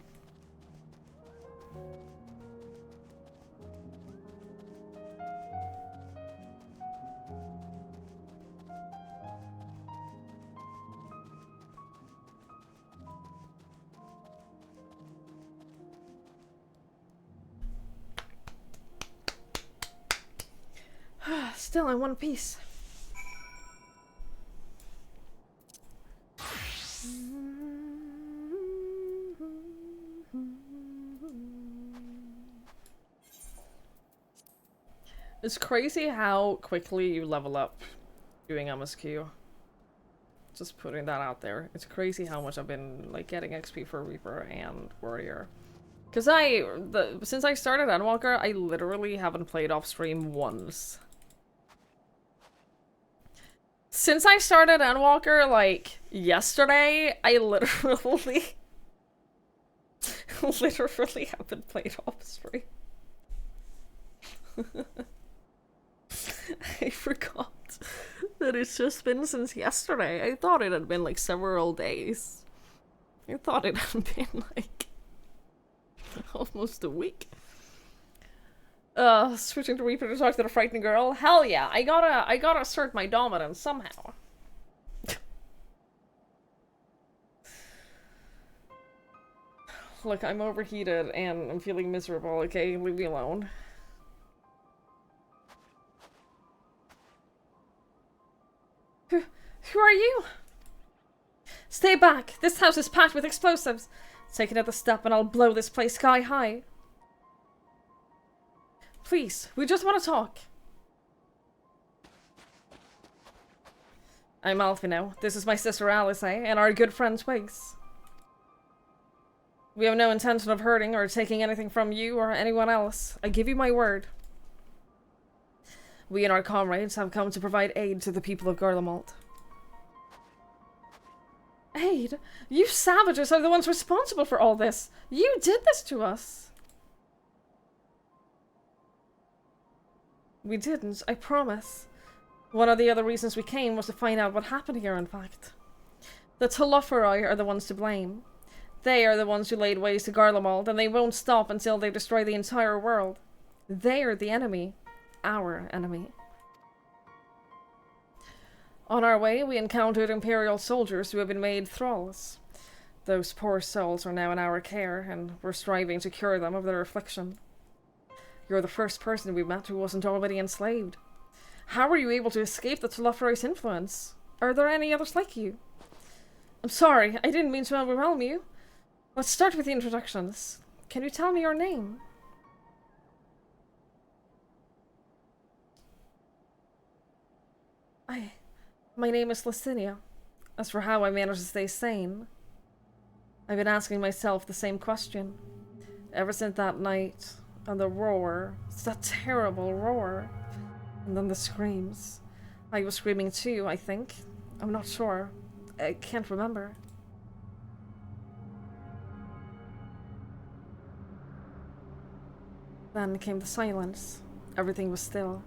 Still in one piece. It's crazy how quickly you level up doing MSQ. Just putting that out there. It's crazy how much I've been like getting XP for Reaper and Warrior. Cause since I started Endwalker, I literally haven't played off stream once. Since I started Endwalker, like, yesterday, I literally haven't played off stream. I forgot that it's just been since yesterday. I thought it had been, like, several days. I thought it had been, like, almost a week. Switching to Reaper to talk to the frightened girl. Hell yeah, I gotta assert my dominance somehow. Look, I'm overheated and I'm feeling miserable, okay? Leave me alone. Who are you? Stay back! This house is packed with explosives! Take another step and I'll blow this place sky high. Please, we just want to talk. I'm Alfie now. This is my sister Alice, and our good friend Twigs. We have no intention of hurting or taking anything from you or anyone else. I give you my word. We and our comrades have come to provide aid to the people of Garlemald. Aid? You savages are the ones responsible for all this. You did this to us. We didn't, I promise. One of the other reasons we came was to find out what happened here, in fact. The Telophoroi are the ones to blame. They are the ones who laid waste to Garlemald, and they won't stop until they destroy the entire world. They are the enemy. Our enemy. On our way, we encountered Imperial soldiers who have been made thralls. Those poor souls are now in our care, and we're striving to cure them of their affliction. You're the first person we met who wasn't already enslaved. How were you able to escape the Telophoroi's influence? Are there any others like you? I'm sorry, I didn't mean to overwhelm you. Let's start with the introductions. Can you tell me your name? My name is Licinia. As for how I manage to stay sane, I've been asking myself the same question. Ever since that night, and the roar, it's that terrible roar, and then the screams. I was screaming too, I think. I'm not sure. I can't remember. Then came the silence. Everything was still.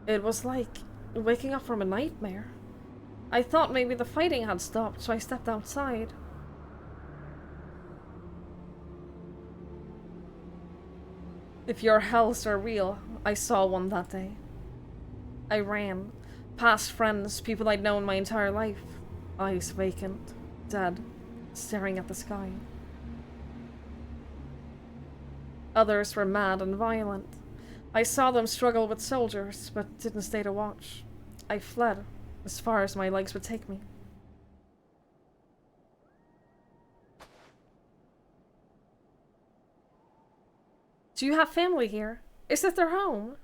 It was like waking up from a nightmare. I thought maybe the fighting had stopped, so I stepped outside. If your hells are real, I saw one that day. I ran, past friends, people I'd known my entire life. Eyes vacant, dead, staring at the sky. Others were mad and violent. I saw them struggle with soldiers, but didn't stay to watch. I fled, as far as my legs would take me. Do you have family here? Is this their home?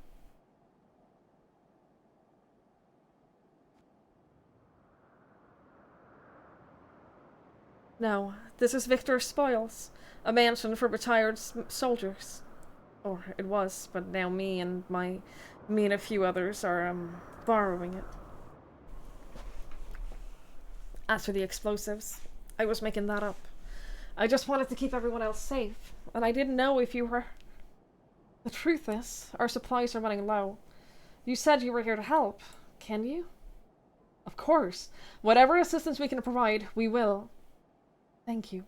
No, this is Victor's Spoils, a mansion for retired soldiers. Or it was, but now me and a few others are, borrowing it. As for the explosives, I was making that up. I just wanted to keep everyone else safe, and I didn't know if you were... The truth is, our supplies are running low. You said you were here to help. Can you? Of course. Whatever assistance we can provide, we will. Thank you.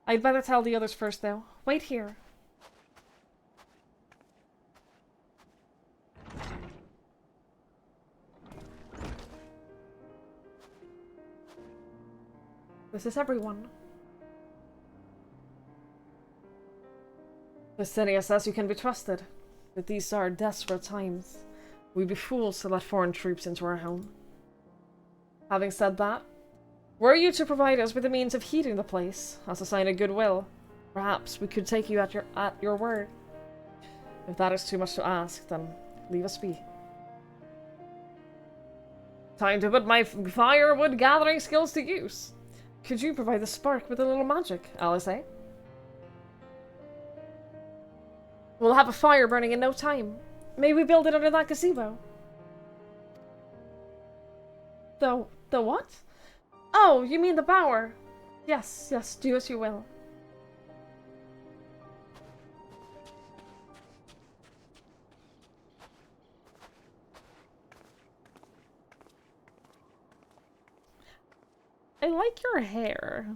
I'd better tell the others first, though. Wait here. This is everyone. Licinia says you can be trusted, but these are desperate times. We'd be fools to let foreign troops into our home. Having said that, were you to provide us with the means of heating the place, as a sign of goodwill, perhaps we could take you at your word. If that is too much to ask, then leave us be. Time to put my firewood gathering skills to use. Could you provide the spark with a little magic, Alice, eh? We'll have a fire burning in no time. May we build it under that gazebo? The what? Oh, you mean the bower? Yes, yes, do as you will. I like your hair.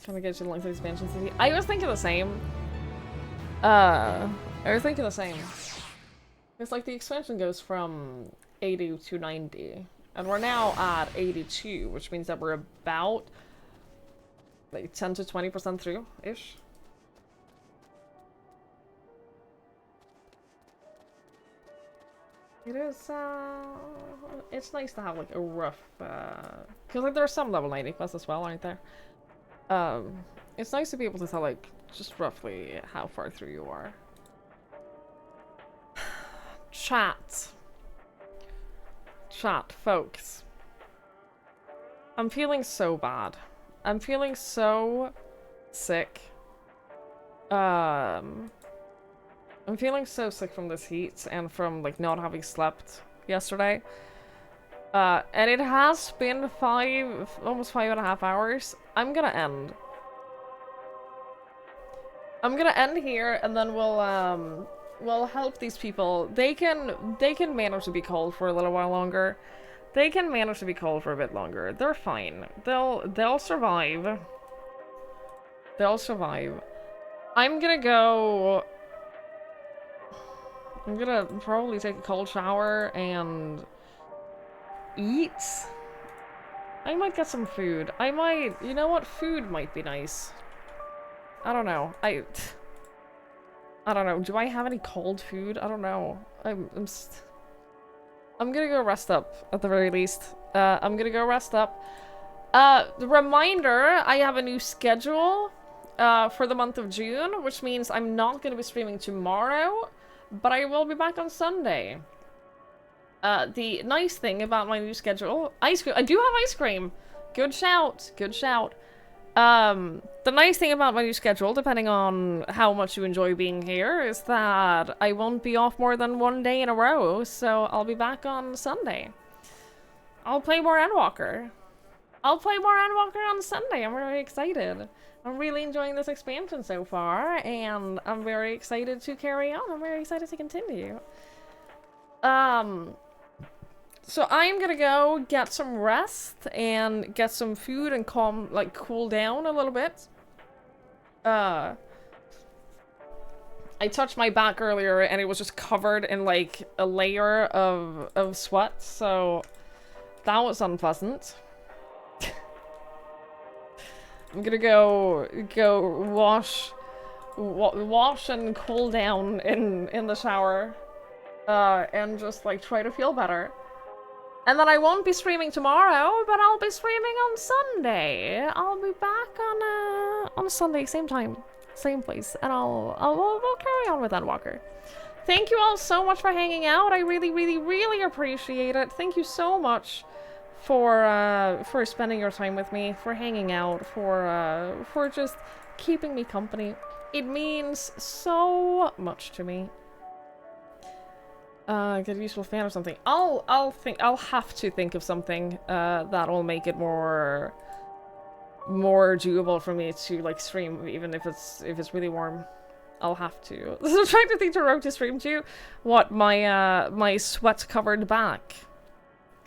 Trying to get you to length of expansion city. I was thinking the same. I was thinking the same. It's like the expansion goes from 80 to 90. And we're now at 82, which means that we're about like 10 to 20% through-ish. It is, it's nice to have like a rough, cause like there are some level 90 quests as well, aren't there? It's nice to be able to tell like just roughly how far through you are. Chat, folks. I'm feeling so bad. I'm feeling so sick. I'm feeling so sick from this heat and from like not having slept yesterday. And it has been almost 5.5 hours. I'm gonna end. I'm gonna end here, and then we'll help these people. They can manage to be cold for a little while longer. They can manage to be cold for a bit longer. They're fine. They'll survive. They'll survive. I'm gonna probably take a cold shower and eat. I might get some food. You know what? Food might be nice. I don't know. I don't know. Do I have any cold food? I don't know. I'm gonna go rest up at the very least. I'm gonna go rest up. Reminder, I have a new schedule. for the month of June, which means I'm not going to be streaming tomorrow, but I will be back on Sunday. The nice thing about my new schedule... Ice cream! I do have ice cream! Good shout! Good shout. The nice thing about my new schedule, depending on how much you enjoy being here, is that I won't be off more than 1 day in a row, so I'll be back on Sunday. I'll play more ENDWALKER. I'll play more ENDWALKER on Sunday. I'm very excited. I'm really enjoying this expansion so far, and I'm very excited to carry on. I'm very excited to continue. So I'm gonna go get some rest and get some food and cool down a little bit. I touched my back earlier and it was just covered in like a layer of sweat, so that was unpleasant. I'm gonna go wash and cool down in the shower, and just like try to feel better. And then I won't be streaming tomorrow, but I'll be streaming on Sunday. I'll be back on Sunday, same time, same place, and we'll carry on with ENDWALKER. Thank you all so much for hanging out. I really, really, really appreciate it. Thank you so much for spending your time with me, for hanging out, for just keeping me company. It means so much to me. Get a useful fan or something. I'll have to think of something that'll make it more doable for me to like stream, even if it's really warm. I'll have to. I'm trying to think to road to stream to. What, my sweat-covered back?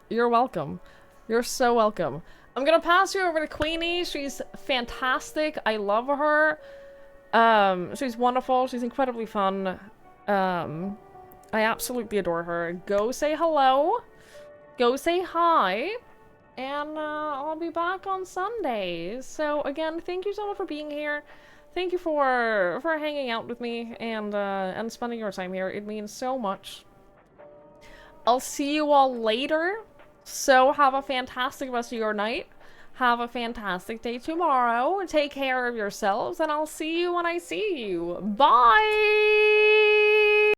You're welcome. You're so welcome. I'm gonna pass you over to Queenie. She's fantastic. I love her. She's wonderful. She's incredibly fun. I absolutely adore her. Go say hello. Go say hi. And I'll be back on Sunday. So again, thank you so much for being here. Thank you for hanging out with me and spending your time here. It means so much. I'll see you all later. So have a fantastic rest of your night. Have a fantastic day tomorrow. Take care of yourselves, and I'll see you when I see you. Bye!